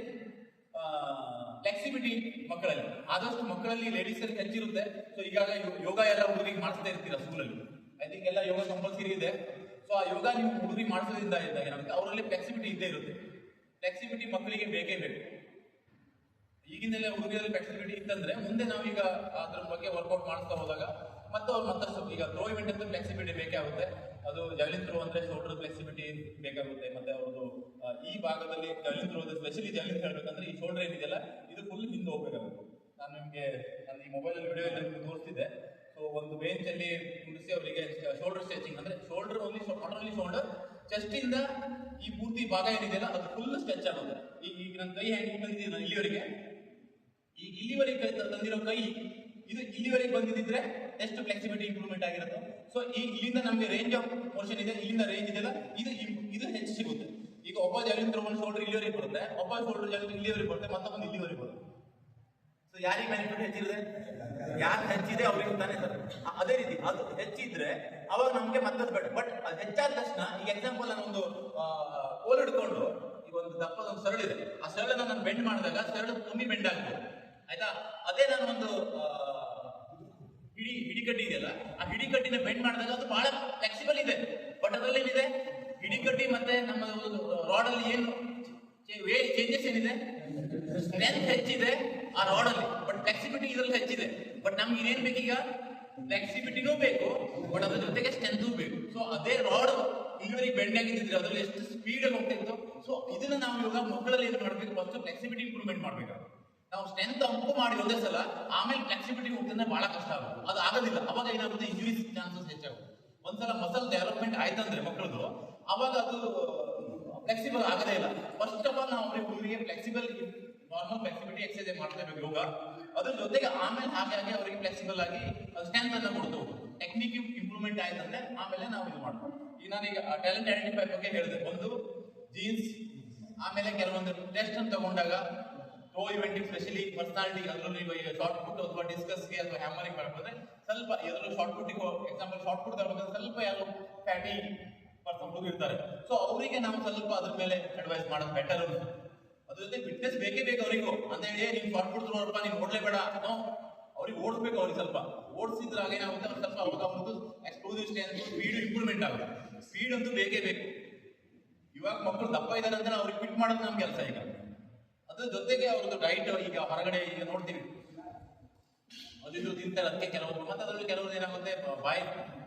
ಫ್ಲೆಕ್ಸಿಬಿಲಿಟಿ ಮಕ್ಕಳಲ್ಲಿ ಆದಷ್ಟು ಮಕ್ಕಳಲ್ಲಿ ಲೇಡೀಸ್ ಅಲ್ಲಿ ಹೆಚ್ಚಿರುತ್ತೆ. ಸೊ ಈಗಾಗ ಯೋಗ ಎಲ್ಲ ಹುಡುಗರಿಗೆ ಮಾಡಿಸ್ತಾ ಇರ್ತೀರಾ ಸ್ಕೂಲಲ್ಲಿ, ಐ ಥಿಂಕ್ ಎಲ್ಲ ಯೋಗ ಕಂಪಲ್ಸರಿ ಇದೆ. ಸೊ ಆ ಯೋಗ ನೀವು ಹುಡುಗರಿಗೆ ಮಾಡಿಸೋದ್ರಿಂದ ಏನಾಗುತ್ತೆ ಅವರಲ್ಲಿ ಫ್ಲೆಕ್ಸಿಬಿಲಿಟಿ ಇದ್ದೇ ಇರುತ್ತೆ. ಫ್ಲೆಕ್ಸಿಬಿಲಿಟಿ ಮಕ್ಕಳಿಗೆ ಬೇಕೇ ಬೇಕು. ಈಗಿನೆಲ್ಲ ಹುಡುಗರಲ್ಲಿ ಫ್ಲೆಕ್ಸಿಬಿಲಿಟಿ ಇತ್ತಂದ್ರೆ ಮುಂದೆ ನಾವೀಗ ಅದ್ರ ಬಗ್ಗೆ ವರ್ಕೌಟ್ ಮಾಡಿಸ್ತಾ ಹೋದಾಗ ಮತ್ತು ಅವ್ರು ಮತ್ತಷ್ಟು ಈಗ ಥ್ರೋ ಇವೆಂಟ್ ಅಂತ ಫ್ಲೆಕ್ಸಿಬಿಲಿಟಿ ಬೇಕೇ ಆಗುತ್ತೆ. ಅದು ಜಾವ್ಲಿನ್ ಥ್ರೋ ಅಂದ್ರೆ ಶೋಲ್ಡರ್ ಫ್ಲೆಕ್ಸಿಬಿಲಿಟಿ ಬೇಕಾಗುತ್ತೆ. ಮತ್ತೆ ಅವ್ರದ್ದು ಈ ಭಾಗದಲ್ಲಿ ಜಾವ್ಲಿನ್ ಥ್ರೋ ಸ್ಪೆಷಲಿ ಜಾವ್ಲಿನ್ ಹೇಳ್ಬೇಕಂದ್ರೆ ಈ ಶೋಲ್ಡರ್ ಏನಿದೆಯಲ್ಲ ಇದು ಫುಲ್ ಹಿಂದೆ ಹೋಗ್ಬೇಕಾಗುತ್ತೆ. ನಾನು ನಿಮಗೆ ನನ್ನ ಈ ಮೊಬೈಲ್ ವಿಡಿಯೋ ಎಲ್ಲ ತೋರಿಸ್ತಿದ್ದೆ. ಸೊ ಒಂದು ಬೆಂಚ್ ಅಲ್ಲಿ ಕುಡಿಸಿ ಅವರಿಗೆ ಶೋಲ್ಡರ್ ಸ್ಟ್ರೆಚಿಂಗ್ ಅಂದ್ರೆ shoulder only not only shoulder, chest ಇಂದ ಈ ಪೂರ್ತಿ ಭಾಗ ಏನಿದೆಯಲ್ಲ ಅದು ಫುಲ್ ಸ್ಟ್ರೆಚ್ ಆಗುತ್ತೆ. ಈಗ ನನ್ನ ಕೈ ಹ್ಯಾಂಡ್ ಬಂದಿದ್ದೀನಿ ನಾನು ಇಲ್ಲಿವರೆಗೆ, ಈಗ ಇಲ್ಲಿವರೆಗೆ ತಂದಿರೋ ಕೈ ಇದು ಇಲ್ಲಿವರೆಗೆ ಬಂದಿದ್ರೆ ಎಷ್ಟು ಫ್ಲೆಕ್ಸಿಬಿಲಿಟಿ ಇಂಪ್ರೂವ್ಮೆಂಟ್ ಆಗಿರುತ್ತೆ. ಸೊ ಇಲ್ಲಿಂದ ನಮಗೆ ರೇಂಜ್ ಆಫ್ ಮೋಷನ್ ಇದೆ, ಇಲ್ಲಿಂದ ರೇಂಜ್ ಇದೆಯಲ್ಲ ಇದು ಹೆಚ್ಚು ಸಿಗುತ್ತೆ. ಈಗ ಒಬ್ಬ ಜಾವ್ಲಿನ್ ಥ್ರೋ ಒಂದು ಶೋಲ್ಡರ್ ಇಲ್ಲಿವರೆಗೆ ಬರುತ್ತೆ, ಒಬ್ಬ ಶೋಲ್ಡರ್ ಜಾವ್ಲಿನ್ ಇಲ್ಲಿವರೆಗೆ ಬರುತ್ತೆ, ಮತ್ತೊಂದು ಇಲ್ಲಿವರೆಗೆ ಬರುತ್ತೆ. ಸೊ ಯಾರಿಗೆ ಬೆನಿಫಿಟ್ ಹೆಚ್ಚಿದೆ, ಯಾರು ಹೆಚ್ಚಿದೆ ಅವ್ರಿಗೆ ತಾನೇ ಸರ್. ಅದೇ ರೀತಿ ಅದು ಹೆಚ್ಚಿದ್ರೆ ಅವಾಗ ನಮಗೆ ಮತ್ತೊಂದು ಬೇಡ. ಬಟ್ ಅದು ಹೆಚ್ಚಾದ ತಕ್ಷಣ ಈಗ ಎಕ್ಸಾಂಪಲ್ ನಾನು ಒಂದು ಕೋಲ್ ಹಿಡ್ಕೊಂಡು ಈಗ ಒಂದು ದಪ್ಪದ ಒಂದು ಸರಳ ಇದೆ, ಆ ಸರಳನ್ನ ನಾನು ಬೆಂಡ್ ಮಾಡಿದಾಗ ಸರಳ ಕಮ್ಮಿ ಬೆಂಡ್ ಆಗ್ಬೋದು ಆಯ್ತಾ. ಅದೇ ನಾನು ಒಂದು ಹಿಡಿಕಟ್ಟಿ ಇದೆಯಲ್ಲ, ಆ ಹಿಡಿಕಟ್ಟಿನ ಬೆಂಡ್ ಮಾಡಿದಾಗ ಅದು ಬಹಳ ಫ್ಲೆಕ್ಸಿಬಲ್ ಇದೆ. ಬಟ್ ಅದರಲ್ಲಿ ಏನಿದೆ, ಹಿಡಿಕಟ್ಟಿ ಮತ್ತೆ ನಮ್ಮ ರಾಡ್ ಅಲ್ಲಿ ಏನು ಚೇಂಜಸ್ ಏನಿದೆ, ಸ್ಟ್ರೆಂತ್ ಹೆಚ್ಚಿದೆ ಆ ರಾಡ್ ಅಲ್ಲಿ, ಬಟ್ ಫ್ಲೆಕ್ಸಿಬಿಲಿಟಿ ಇದರಲ್ಲಿ ಹೆಚ್ಚಿದೆ. ಬಟ್ ನಮ್ಗೆ ಇದೇನ್ ಬೇಕೀಗ, ಫ್ಲೆಕ್ಸಿಬಿಲಿಟಿನೂ ಬೇಕು ಬಟ್ ಅದ್ರ ಜೊತೆಗೆ ಸ್ಟ್ರೆಂತ್ ಬೇಕು. ಸೊ ಅದೇ ರಾಡ್ ಇಲ್ಲಿವರೆಗೆ ಬೆಂಡ್ ಆಗಿದ್ರೆ ಅದ್ರಲ್ಲಿ ಎಷ್ಟು ಸ್ಪೀಡ್ ಆಗಿ ಹೋಗ್ತಿತ್ತು. ಸೊ ಇದನ್ನ ನಾವು ಇವಾಗ ಮಕ್ಕಳಲ್ಲಿ ಏನು ಮಾಡ್ಬೇಕು, ಫಸ್ಟ್ ಫ್ಲೆಕ್ಸಿಬಿಲಿಟಿ ಇಂಪ್ರೂವ್ಮೆಂಟ್ ಮಾಡ್ಬೇಕು. ನಾವು ಸ್ಟ್ರೆಂತ್ ಅಂಪು ಮಾಡಿ ಒಂದೇ ಸಲ ಆಮೇಲೆ ಫ್ಲೆಕ್ಸಿಬಿಲಿಟಿ ಹೋಗ್ತಿದ್ರೆ ಬಹಳ ಕಷ್ಟ ಆಗುತ್ತೆ. ಅದು ಆಗೋದಿಲ್ಲ. ಅವಾಗ ಏನಾಗುತ್ತೆ, ಇಂಜುರೀಸ್ ಚಾನ್ಸಸ್ ಹೆಚ್ಚಾಗುತ್ತೆ. ಒಂದ್ಸಲ ಮಸಲ್ ಡೆವಲಪ್ಮೆಂಟ್ ಆಯ್ತಂದ್ರೆ ಮಕ್ಕಳದು ಅವಾಗ ಅದು ಫ್ಲೆಕ್ಸಿಬಲ್ ಆಗೋದೇ ಇಲ್ಲ. ಫಸ್ಟ್ ಆಫ್ ಆಲ್ ನಾವು ಹುಡುಗರಿಗೆ ಫ್ಲೆಕ್ಸಿಬಲ್ ನಾರ್ಮಲ್ ಫ್ಲೆಕ್ಸಿಬಿಲಿಟಿ ಎಕ್ಸರ್ಸೈಸ್ ಮಾಡ್ಲೇಬೇಕು ಯೋಗ. ಅದ್ರ ಜೊತೆಗೆ ಆಮೇಲೆ ಹಾಗೆ ಅವರಿಗೆ ಫ್ಲೆಕ್ಸಿಬಲ್ ಆಗಿ ಸ್ಟ್ರೆಂತ್ ಅನ್ನ ಕೊಡ್ತು. ಟೆಕ್ನಿಕ್ ಇಂಪ್ರೂವ್ಮೆಂಟ್ ಆಯ್ತಂದ್ರೆ ಆಮೇಲೆ ನಾವು ಇದು ಮಾಡ್ತೀವಿ. ಈಗ ನಾನೀಗ ಟ್ಯಾಲೆಂಟ್ ಐಡೆಂಟಿಫೈ ಬಗ್ಗೆ ಹೇಳಿದೆ. ಒಂದು ಜೀನ್ಸ್, ಆಮೇಲೆ ಕೆಲವೊಂದು ಟೆಸ್ಟ್ ಅನ್ನು ತಗೊಂಡಾಗ ಥ್ರೋ ಇವೆಂಟಿಂಗ್ ಸ್ಪೆಷಲಿ ಪರ್ಸನಾಲಿಟಿ ಅದರಲ್ಲಿ ಶಾರ್ಟ್ ಪುಟ್ ಅಥವಾ ಡಿಸ್ಕಸ್ಗೆ ಅಥವಾ ಹ್ಯಾಮರಿಂಗ್ ಮಾಡ್ಕೊಂಡ್ರೆ ಸ್ವಲ್ಪ ಎದುರು ಶಾರ್ಟ್ ಪುಟ್ಟಿಗೆ ಎಕ್ಸಾಂಪಲ್ ಶಾರ್ಟ್ ಪುಟ್ ತರಬೇಕಂದ್ರೆ ಸ್ವಲ್ಪ ಯಾರು ಫ್ಯಾಟಿ ಪರ್ಸನ್ ಹುಡುಗ ಇರ್ತಾರೆ. ಸೊ ಅವರಿಗೆ ನಾವು ಸ್ವಲ್ಪ ಅದ್ರ ಮೇಲೆ ಅಡ್ವೈಸ್ ಮಾಡೋದು ಬೆಟರ್. ಅದ್ರ ಜೊತೆ ಫಿಟ್ನೆಸ್ ಬೇಕೇ ಬೇಕು ಅವರಿಗೂ. ಅಂತ ಹೇಳಿ ನೀವು ಶಾರ್ಟ್ ಪುಟ್ ನೋಡಪ್ಪ ನೀವು ಓಡಲೇಬೇಡ, ಅವ್ರಿಗೆ ಓಡಿಸ್ಬೇಕು. ಅವ್ರಿಗೆ ಸ್ವಲ್ಪ ಓಡಿಸಿದ್ರೆ ಏನಾಗುತ್ತೆ, ಅವ್ರು ಸ್ವಲ್ಪ ಅವಾಗ ಅವ್ರದ್ದು ಎಕ್ಸ್ಪ್ಲೋಸಿವ್ ಸ್ಟ್ರೆಂತ್ ಸ್ಪೀಡ್ ಇಂಪ್ರೂವ್ಮೆಂಟ್ ಆಗುತ್ತೆ. ಸ್ಪೀಡ್ ಅಂತೂ ಬೇಕೇ ಬೇಕು. ಇವಾಗ ಮಕ್ಕಳು ದಪ್ಪ ಇದ್ದಾರೆ ಅಂದ್ರೆ ಅವ್ರಿಗೆ ಫಿಟ್ ಮಾಡೋದು ನಮ್ಮ ಕೆಲಸ. ಈಗ ಅದ್ರ ಜೊತೆಗೆ ಅವ್ರದ್ದು ಡೈಟ್ ಈಗ ಹೊರಗಡೆ ಈಗ ನೋಡ್ತೀವಿ ಅದಿದ್ರು ತಿಂತಾರೆ, ಅದಕ್ಕೆ ಕೆಲವರು ಮತ್ತೆ ಅದರಲ್ಲಿ ಕೆಲವರು ಏನಾಗುತ್ತೆ ಬಾಯ್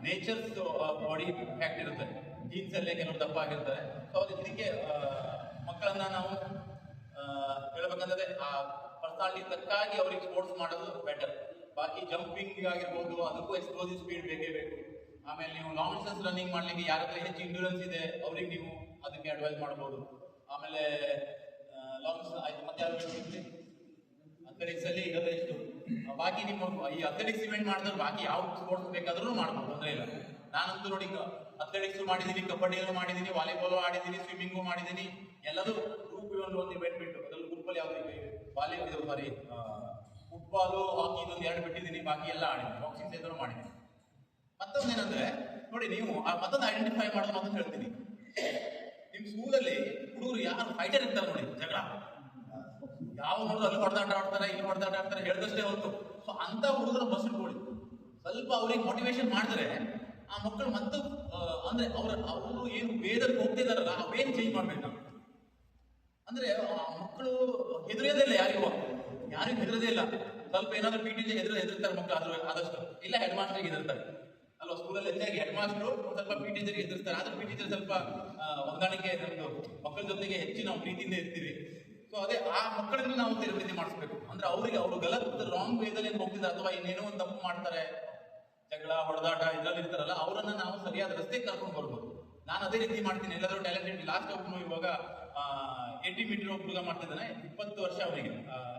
ನೇಚರ್ಸ್ ಬಾಡಿ ಫ್ಯಾಕ್ಟ್ ಇರುತ್ತೆ, ಜೀನ್ಸ್ ಅಲ್ಲೇ ಕೆಲವರು ದಪ್ಪ ಆಗಿರ್ತಾರೆ. ಸೊ ಇದಕ್ಕೆ ಮಕ್ಕಳನ್ನ ನಾವು ಹೇಳ್ಬೇಕಂದ್ರೆ ಆ ಪರ್ಸನಾಲಿಟಿ ತಕ್ಕಾಗಿ ಅವ್ರಿಗೆ ಸ್ಪೋರ್ಟ್ಸ್ ಮಾಡೋದು ಬೆಟರ್. ಬಾಕಿ ಜಂಪಿಂಗ್ ಆಗಿರ್ಬೋದು ಅದಕ್ಕೂ ಎಕ್ಸ್ಪ್ಲೋಸಿವ್ ಸ್ಪೀಡ್ ಬೇಕೇ ಬೇಕು. ಆಮೇಲೆ ನೀವು ಲಾಂಗ್ ಡಿಸ್ಟೆನ್ಸ್ ರನ್ನಿಂಗ್ ಮಾಡ್ಲಿಕ್ಕೆ ಯಾರ ಹತ್ರ ಹೆಚ್ಚು ಇಂಡ್ಯೂರೆನ್ಸ್ ಇದೆ ಅವ್ರಿಗೆ ನೀವು ಅದಕ್ಕೆ ಅಡ್ವೈಸ್ ಮಾಡ್ಬೋದು. ಆಮೇಲೆ ಲಾಂಗ್ ಆಯ್ತು ಮತ್ತೆ ಯಾರು ಅಥ್ಲೆಟಿಕ್ಸ್ ಅಲ್ಲಿ ಇರೋದು ಎಷ್ಟು ಬಾಕಿ ನಿಮ್ಮ ಈ ಅಥ್ಲೆಟಿಕ್ಸ್ ಇವೆಂಟ್ ಮಾಡಿದ್ರೆ ಬಾಕಿ ಯಾವ ಸ್ಪೋರ್ಟ್ಸ್ ಬೇಕಾದ್ರೂ ಮಾಡ್ಬೋದು, ತೊಂದರೆ ಇಲ್ಲ. ನಾನಂತೂ ನೋಡಿ ಅಥ್ಲೆಟಿಕ್ಸ್ ಮಾಡಿದ್ದೀನಿ, ಕಬಡ್ಡಿಯಲ್ಲೂ ಮಾಡಿದ್ದೀನಿ, ವಾಲಿಬಾಲ್ ಆಡಿದ್ದೀನಿ, ಸ್ವಿಮ್ಮಿಂಗು ಮಾಡಿದ್ದೀನಿ. ಎಲ್ಲದೂ ಗ್ರೂಪ್ ಒಂದು ಇವೆಂಟ್ ಬಿಟ್ಟು ಅದ್ರಲ್ಲಿ ಗ್ರೂಪಲ್ಲಿ ಯಾವ್ದು ಸಾರಿ ಫುಟ್ಬಾಲು ಹಾಕಿ ಇದೊಂದು 2 ಬಿಟ್ಟಿದ್ದೀನಿ, ಬಾಕಿ ಎಲ್ಲ ಆಡಿದ್ದೀನಿ, ಬಾಕ್ಸಿಂಗ್ ಎದುರು ಮಾಡಿದ್ದೀನಿ. ಮತ್ತೊಂದೇನಂದ್ರೆ ನೋಡಿ ನೀವು ಮತ್ತೊಂದು ಐಡೆಂಟಿಫೈ ಮಾಡೋದು ಮತ್ತೊಂದು ಹೇಳ್ತೀನಿ. ನಿಮ್ ಸ್ಕೂಲಲ್ಲಿ ಹುಡುಗರು ಯಾರು ಫೈಟರ್ ಇರ್ತಾರೆ ನೋಡಿ, ಜಗಳ ಯಾವ ನೋಡಿದ್ರು ಅಲ್ಲಿ ಹೊಡೆದಾಟ ಆಡ್ತಾರೆ, ಇಲ್ಲಿ ಹೊಡೆದಾಟ ಆಡ್ತಾರೆ, ಹೇಳಿದಷ್ಟೇ ಹೊತ್ತು. ಸೊ ಅಂತ ಹುಡುಗರ ಬಸ್ ಇಟ್ಕೊಳ್ಳಿ. ಸ್ವಲ್ಪ ಅವ್ರಿಗೆ ಮೋಟಿವೇಶನ್ ಮಾಡಿದ್ರೆ ಆ ಮಕ್ಕಳು ಮತ್ತು ಅಂದ್ರೆ ಅವರು ಏನು ವೇದಕ್ಕೆ ಹೋಗ್ತಿದಾರಲ್ಲ ಆ ವೇನ್ ಚೇಂಜ್ ಮಾಡ್ಬೇಕು ನಾವು. ಅಂದ್ರೆ ಮಕ್ಕಳು ಹೆದರೋದೇ ಇಲ್ಲ, ಯಾರಿಗೂ ಹೆದರೋದೇ ಇಲ್ಲ. ಸ್ವಲ್ಪ ಏನಾದ್ರು ಪಿ ಟಿ ಹೆದರ್ತಾರೆ ಮಕ್ಕಳು ಆದಷ್ಟು, ಇಲ್ಲ ಹೆಡ್ ಮಾಸ್ಟರ್ಗೆ ಹೆದರ್ತಾರೆ ಅಲ್ವಾ. ಸ್ಕೂಲಲ್ಲಿ ಹೆಚ್ಚಾಗಿ ಹೆಡ್ ಮಾಸ್ಟರ್ ಸ್ವಲ್ಪ ಪಿ ಟೀಚರ್ಗೆ ಎದುರಿಸ್ತಾರೆ. ಆದ್ರೆ ಪಿ ಟೀಚರ್ ಸ್ವಲ್ಪ ಹೊಂದಾಣಿಕೆ ನಮ್ದು ಮಕ್ಕಳ ಜೊತೆಗೆ ಹೆಚ್ಚು ನಾವು ಪ್ರೀತಿಯಿಂದ ಇರ್ತೀವಿ. ಸೊ ಅದೇ ಆ ಮಕ್ಕಳನ್ನು ನಾವು ತರಬೇತಿ ಮಾಡಿಸ್ಬೇಕು. ಅಂದ್ರೆ ಅವರಿಗೆ ಅವರು ಗಲತ್ ರಾಂಗ್ ವೇದಲ್ಲಿ ಏನು ಹೋಗ್ತಿದ್ದಾರೆ ಅಥವಾ ಇನ್ನೇನೋ ಒಂದು ತಪ್ಪು ಮಾಡ್ತಾರೆ, ಜಗಳ ಹೊಡೆದಾಟ ಇದ್ರಲ್ಲಿ ಇರ್ತಾರಲ್ಲ, ಅವರನ್ನ ನಾವು ಸರಿಯಾದ ರಸ್ತೆಗೆ ಕರ್ಕೊಂಡು ಬರ್ಬೋದು. ನಾನು ಅದೇ ರೀತಿ ಮಾಡ್ತೀನಿ. ಎಲ್ಲಾದ್ರೂ ಟ್ಯಾಲೆಂಟೆಡ್ ಲಾಸ್ಟ್ ಒಬ್ಬನು ಇವಾಗ 80 ಮೀಟರ್ ಹುಡುಗ ಮಾಡ್ತಿದ್ದಾನೆ, 20 ವರ್ಷ ಅವರಿಗೆ,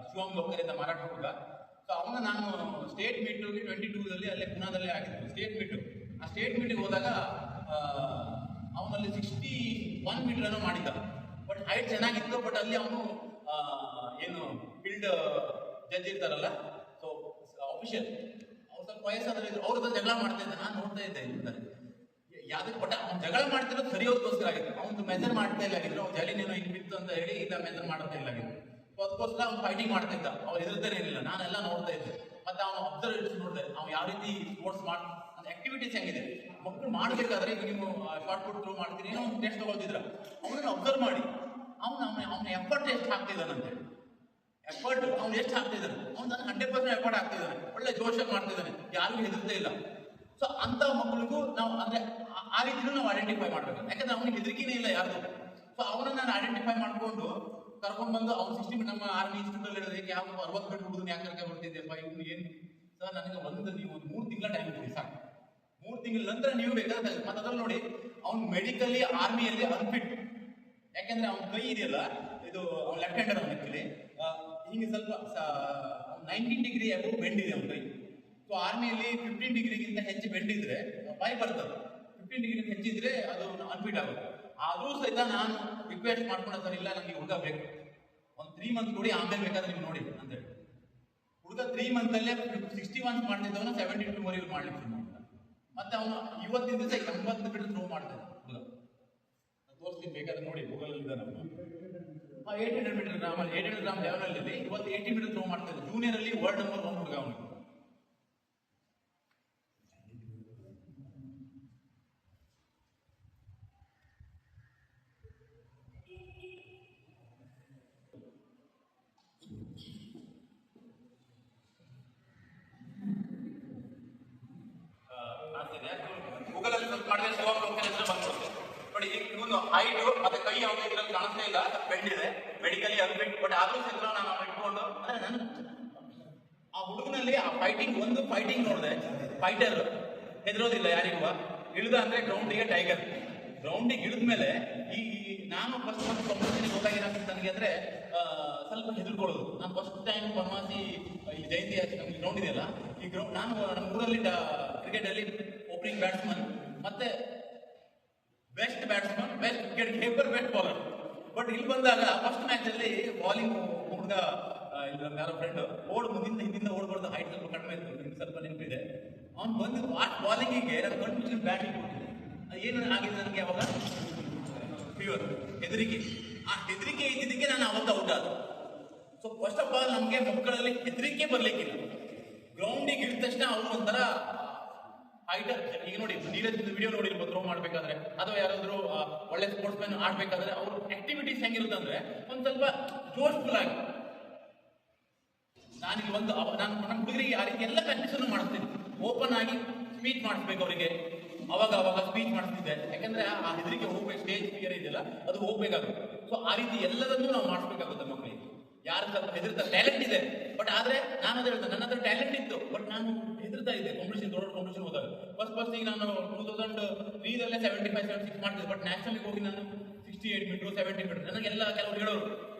ಶಿವಮೊಗ್ಗ ಹೋಗ್ಕರಿಂದ ಮಾರಾಟ ಹುಡುಗ. ಸೊ ಅವನ್ನ ನಾನು ಸ್ಟೇಟ್ ಮೀಟ್ಗೆ 22ರಲ್ಲಿ ಅಲ್ಲೇ ಪುನಾದಲ್ಲೇ ಆಗಿದ್ದು ಸ್ಟೇಟ್ ಮೀಟು. ಆ ಸ್ಟೇಟ್ ಮೀಟಿಗೆ ಹೋದಾಗ ಅವನಲ್ಲಿ 61 ಮೀಟರ್ ಏನೋ ಮಾಡಿದ್ದ. ಬಟ್ ಹೈಟ್ ಚೆನ್ನಾಗಿತ್ತು. ಬಟ್ ಅಲ್ಲಿ ಅವನು ಏನು ಫೀಲ್ಡ್ ಜಡ್ಜ್ ಇರ್ತಾರಲ್ಲ, ಸೊ ಆಫೀಷಿಯಲ್, ಅವ್ರು ಸ್ವಲ್ಪ ವಯಸ್ಸಾದ್ರೆ ಅವ್ರ ಜಗಳ ಮಾಡ್ತಾ ಇದ್ದೆ. ನಾನು ನೋಡ್ತಾ ಇದ್ದೆ ಯಾವ್ದಕ್ಕೆ ಬಟ್ ಅವ್ನು ಜಗಳ ಮಾಡ್ತಿರೋದು ಸರಿಯೋದಕ್ಕೋಸ್ಕರ ಆಗಿತ್ತು. ಅವ್ನು ಮೆಜರ್ ಮಾಡ್ತಾ ಇಲ್ಲ ಆಗಿದ್ರು, ಅವ್ನು ಜಲಿನೇನೋ ಹಿಂಗ್ ಬಿತ್ತು ಅಂತ ಹೇಳಿ ಇಲ್ಲ ಮೆಜರ್ ಮಾಡ್ತಾ ಇಲ್ಲ ಆಗಿದ್ರು. ಅದಕ್ಕೋಸ್ಕರ ಅವ್ನು ಫೈಟಿಂಗ್ ಮಾಡ್ತಾ ಇದ್ದ, ಅವ್ರು ಎದುರ್ತಾನೆ ಇರಲಿಲ್ಲ. ನಾನೆಲ್ಲ ನೋಡ್ತಾ ಇದ್ದೆ, ಮತ್ತೆ ಅವನು ಅಬ್ಸರ್ವ್ ನೋಡಿದೆ ಅವ್ನು ಯಾವ ರೀತಿ ಸ್ಪೋರ್ಟ್ಸ್ ಆಕ್ಟಿವಿಟೀಸ್ ಹೆಂಗಿದೆ ಮಕ್ಕಳು ಮಾಡಬೇಕಾದ್ರೆ. ಈಗ ನೀವು ಶಾರ್ಟ್ ಪುಟ್ ಥ್ರೋ ಮಾಡ್ತೀನಿ ಏನೋ ಒಂದು ಟೆಸ್ಟ್ ತಗೊಳ್ತಿದ್ರ, ಅವನನ್ನು ಅಬ್ಸರ್ವ್ ಮಾಡಿ ಅವನ ಎಫರ್ಟ್ ಎಷ್ಟು ಹಾಕ್ತಿದ್ದಾನಂತೆ. ಎಫರ್ಟ್ ಅವ್ನು ಎಷ್ಟು ಹಾಕ್ತಿದ್ದಾನೆ, ಅವ್ನು 100% ಎಫರ್ಟ್ ಹಾಕ್ತಿದ್ದಾನೆ, ಒಳ್ಳೆ ಜೋಶಲ್ಲಿ ಮಾಡ್ತಿದ್ದಾನೆ, ಯಾರಿಗೂ ಹೆದರ್ತಾ ಇಲ್ಲ. ಸೊ ಅಂತ ಮಕ್ಕಳಿಗೂ ನಾವು ಅಂದ್ರೆ ಆ ರೀತಿನೂ ನಾವು ಐಡೆಂಟಿಫೈ ಮಾಡ್ಬೇಕು, ಯಾಕಂದ್ರೆ ಅವನಿಗೆ ಹೆದರಿಕೆನೇ ಇಲ್ಲ ಯಾರ್ದು. ಸೊ ಅವನನ್ನ ನಾನು ಐಡೆಂಟಿಫೈ ಮಾಡ್ಕೊಂಡು ಕರ್ಕೊಂಡು ಬಂದು ಅವ್ನು 60 ನಮ್ಮ ಆರ್ಮಿ ಇನ್ಸ್ಟಿಟ್ಯೂಟ್ ಹೇಳಿದ್ರೆ ಯಾವ 60 ಗಂಟೆ ಹುಡುಗನ ಯಾಕೆ ಕರ್ಕೊಂಡು ಬರ್ತಿದ್ದೆಪ್ಪ ಇವ್ನು ಏನು ಸರ್, ನನಗೆ ನೀವು ಒಂದು 3 ತಿಂಗಳ ಟೈಮ್ ಕೊಡಿ ಸಾಕು. 3 ತಿಂಗಳ ನಂತರ ನೀವು ಬೇಕಾದ್ರೆ ಮತ್ತೆ ಅದ್ರಲ್ಲಿ ನೋಡಿ ಅವ್ನು ಮೆಡಿಕಲಿ ಆರ್ಮಿಯಲ್ಲಿ ಅನ್ಫಿಟ್, ಯಾಕೆಂದ್ರೆ ಅವ್ನ ಕೈ ಇದೆಯಲ್ಲ ಇದು ಅವ್ನ ಲೆಫ್ಟ್ ಹ್ಯಾಂಡರ್ ಅವನ ಆಕ್ಚುಲಿ ಹಿಂಗೆ ಸ್ವಲ್ಪ 19 ಡಿಗ್ರಿ ಅಬೌವ್ ಬೆಂಡ್ ಇದೆ ಅವ್ನ ಕೈ. ಸೊ ಆರ್ಮಿಯಲ್ಲಿ 15 ಡಿಗ್ರಿಗಿಂತ ಹೆಚ್ಚು ಬೆಂಡ್ ಇದ್ರೆ ಭಯ ಬರ್ತದೆ, 15 ಡಿಗ್ರಿ ಹೆಚ್ಚಿದ್ರೆ ಅದು ಅನ್ಫಿಟ್ ಆಗುತ್ತೆ. ಆದ್ರೂ ಸಹಿತ ನಾನು ರಿಕ್ವೆಸ್ಟ್ ಮಾಡ್ಕೊಂಡ ಸರ್ ಇಲ್ಲ ನನಗೆ ಹುಡುಗ ಬೇಕು, ಒಂದು 3 ಮಂತ್ ನೋಡಿ ಆಮೇಲೆ ಬೇಕಾದ್ರೆ ನೀವು ನೋಡಿ ಅಂತ ಹೇಳಿ. ಹುಡುಗ 3 ಮಂತಲ್ಲೇ 61 ಮಾಡ್ತಿದ್ದವನ 72 ವರೆಗೂ ಮಾಡ್ಲಿಕ್ಕೆ ಶುರು ಮಾಡ್ತಾನೆ. ಮತ್ತೆ ಅವನು ಇವತ್ತಿನ ದಿವಸ 80 ಮೀಟರ್ ಥ್ರೋ ಮಾಡ್ತಾನೆ ಹುಡುಗ. ತೋರಿಸ್ತೀನಿ ಬೇಕಾದ್ರೆ ನೋಡಿ, ಗೂಗಲ್ ಅಲ್ಲಿ ಇದ್ದಾನೆ. 800 ಮೀಟರ್ ಗ್ರಾಮಲ್ಲಿ 800 ಗ್ರಾಮ್ ಲೆವೆಲಲ್ಲಿ ಇವತ್ತು 80 ಮೀಟರ್ ಥ್ರೋ ಮಾಡ್ತಾನೆ. ಜೂನಿಯರ್ ಅಲ್ಲಿ ವರ್ಲ್ಡ್ ನಂಬರ್ 1 ಹುಡುಗ ಅವನಿಗೆ. ಗೂಗಲಲ್ಲಿ ಸರ್ಚ್ ಮಾಡಿದ್ರೆ ಶಿವಮ್ ಲೋಕಲ್ ಅಂತ ಬಂದ್ಬಿಡುತ್ತೆ ನೋಡಿ. ಈಗ ಇವನು ಹೈಟ್ ಮತ್ತೆ ಕೈ ಅವನ ಇದ್ರಲ್ಲಿ ಕಾಣಿಸ್ತಾ ಇಲ್ಲ, ಬೆಂಡ್ ಇದೆ, ಮೆಡಿಕಲಿ ಅನ್ಫಿಟ್. ಬಟ್ ಆದ್ರೂ ಸಹಿತ ನಾನು ಇಟ್ಕೊಂಡು ಅಂದ್ರೆ ನಾನು ಆ ಹುಡುಗನಲ್ಲಿ ಆ ಫೈಟಿಂಗ್ ನೋಡಿದೆ. ಫೈಟರ್ ಹೆದರೋದಿಲ್ಲ ಯಾರಿಗೂ. ಇಳಿದ ಅಂದ್ರೆ ಗ್ರೌಂಡಿಗೆ ಟೈಗರ್. ಗ್ರೌಂಡಿಗೆ ಇಳಿದ್ಮೇಲೆ ಈ ನಾನು ಫಸ್ಟ್ ಕಾಂಪಿಟೇಷನ್ಗೆ ಹೋದಾಗ ಏನಾಗ್ತದೆ ನನಗೆ ಅಂದ್ರೆ ಸ್ವಲ್ಪ ಹೆದರ್ಕೊಳ್ಳೋದು. ನಾನು ಫಸ್ಟ್ ಟೈಮ್ ಬನವಾಸಿ ಈ ಜಯಂತಿ ನಮ್ಗೆ ಗ್ರೌಂಡ್ ಇದೆಯಲ್ಲ, ಈ ಗ್ರೌಂಡ್ ನಾನು ನಮ್ಮ ಊರಲ್ಲಿ ಕ್ರಿಕೆಟ್ ಅಲ್ಲಿ ಓಪನಿಂಗ್ ಬ್ಯಾಟ್ಸ್ಮನ್ ಮತ್ತೆ best batsman, best wicket keeper, best bowler. But ಇಲ್ಲಿ ಬಂದಾಗ ಫಸ್ಟ್ ಮ್ಯಾಚ್ ಅಲ್ಲಿ ಬಾಲಿಂಗ್ ಹುಡುಗ ಯಾರೋ ಫ್ರೆಂಡ್ ಹಿಂದಿಂದ ಓಡ್ಬಾರ್ದು, ಹೈಟ್ ಸ್ವಲ್ಪ ಕಡಿಮೆ ಇತ್ತು, ನಿಮ್ಗೆ ಸ್ವಲ್ಪ ನೆನಪಿದೆ. ಅವ್ನು ಬಂದು ಫಾಸ್ಟ್ ಬಾಲಿಂಗಿಗೆ ನಾನು ಕಂಟಿನ್ಯೂ ಬ್ಯಾಟಿಂಗ್ ಕೊಟ್ಟಿದ್ದೆ. ಏನು ಆಗಿದೆ ನನಗೆ ಅವಾಗ ಫೀವರ್, ಹೆದರಿಕೆ. ಆ ಹೆದರಿಕೆ ಇದ್ದಿದ್ದಕ್ಕೆ ನಾನು ಅವತ್ತು ಔಟ್ ಆದ. ಸೊ ಫಸ್ಟ್ ಆಫ್ ಆಲ್ ನಮಗೆ ಮಕ್ಕಳಲ್ಲಿ ಹೆದರಿಕೆ ಬರ್ಲಿಕ್ಕಿಲ್ಲ. ಗ್ರೌಂಡಿಗೆ ಇಳಿದ ತಕ್ಷಣ ಅವ್ರು ಒಂಥರ ಫೈಟರ್. ಈಗ ನೋಡಿ ನೀರಜ್ ವಿಡಿಯೋ ನೋಡಿರ್ಬೋದು, ಥ್ರೋ ಮಾಡ್ಬೇಕಾದ್ರೆ ಅಥವಾ ಯಾರಾದ್ರೂ ಒಳ್ಳೆ ಸ್ಪೋರ್ಟ್ಸ್ ಮ್ಯಾನ್ ಆಡ್ಬೇಕಾದ್ರೆ ಅವ್ರ ಆಕ್ಟಿವಿಟೀಸ್ ಹೆಂಗಿರುತ್ತೆ ಅಂದ್ರೆ ಒಂದ್ ಸ್ವಲ್ಪ ಜೋಶ್ಫುಲ್ ಆಗಿ. ನಾನೀಗ ನಾನು ನಮ್ಮ ಹುಡುಗರಿಗೆ ಆ ರೀತಿ ಎಲ್ಲ ಪ್ರಾಕ್ಟೀಸನ್ನು ಮಾಡಿಸ್ತೀನಿ. ಓಪನ್ ಆಗಿ ಸ್ಪೀಚ್ ಮಾಡಿಸ್ಬೇಕು ಅವರಿಗೆ, ಅವಾಗ ಸ್ಪೀಚ್ ಮಾಡಿಸ್ತಿದ್ದೆ. ಯಾಕಂದ್ರೆ ಆ ಹೆದರಿಕೆ ಹೋಗ್ಬೇಕು, ಸ್ಟೇಜ್ ಫಿಯರ್ ಇದೆಯಲ್ಲ ಅದು ಹೋಗ್ಬೇಕಾಗುತ್ತೆ. ಸೊ ಆ ರೀತಿ ಎಲ್ಲದನ್ನೂ ನಾವು ಮಾಡಿಸ್ಬೇಕಾಗುತ್ತೆ ಮಕ್ಕಳಿಗೆ. ಯಾರು ಸ್ವಲ್ಪ ಹೆದರ್ತಾ ಟ್ಯಾಲೆಂಟ್ ಇದೆ, ಬಟ್ ಆದ್ರೆ ನಾನು ಅದೇ ಹೇಳ್ತೇನೆ, ನನ್ನ ಹತ್ರ ಟ್ಯಾಲೆಂಟ್ ಇತ್ತು, ಬಟ್ ನಾನು ಹೆದರ್ತಾ ಇದ್ದೆ ಕಾಂಪಿಟೇಷನ್, ದೊಡ್ಡ ಕಾಂಪಿಟೇಷನ್ ಹೋದಾಗ. ಫಸ್ಟ್ ಈಗ ನಾನು 2003 75-76 ಮಾಡ್ತಿದ್ದೆ. ಬಟ್ ನ್ಯಾಷನಲ್ಗೆ ಹೋಗಿ ನಾನು 68 ಮೀಟರ್ 70 ಮೀಟರ್. ನನಗೆಲ್ಲ ಕೆಲವರು ಹೇಳೋರು,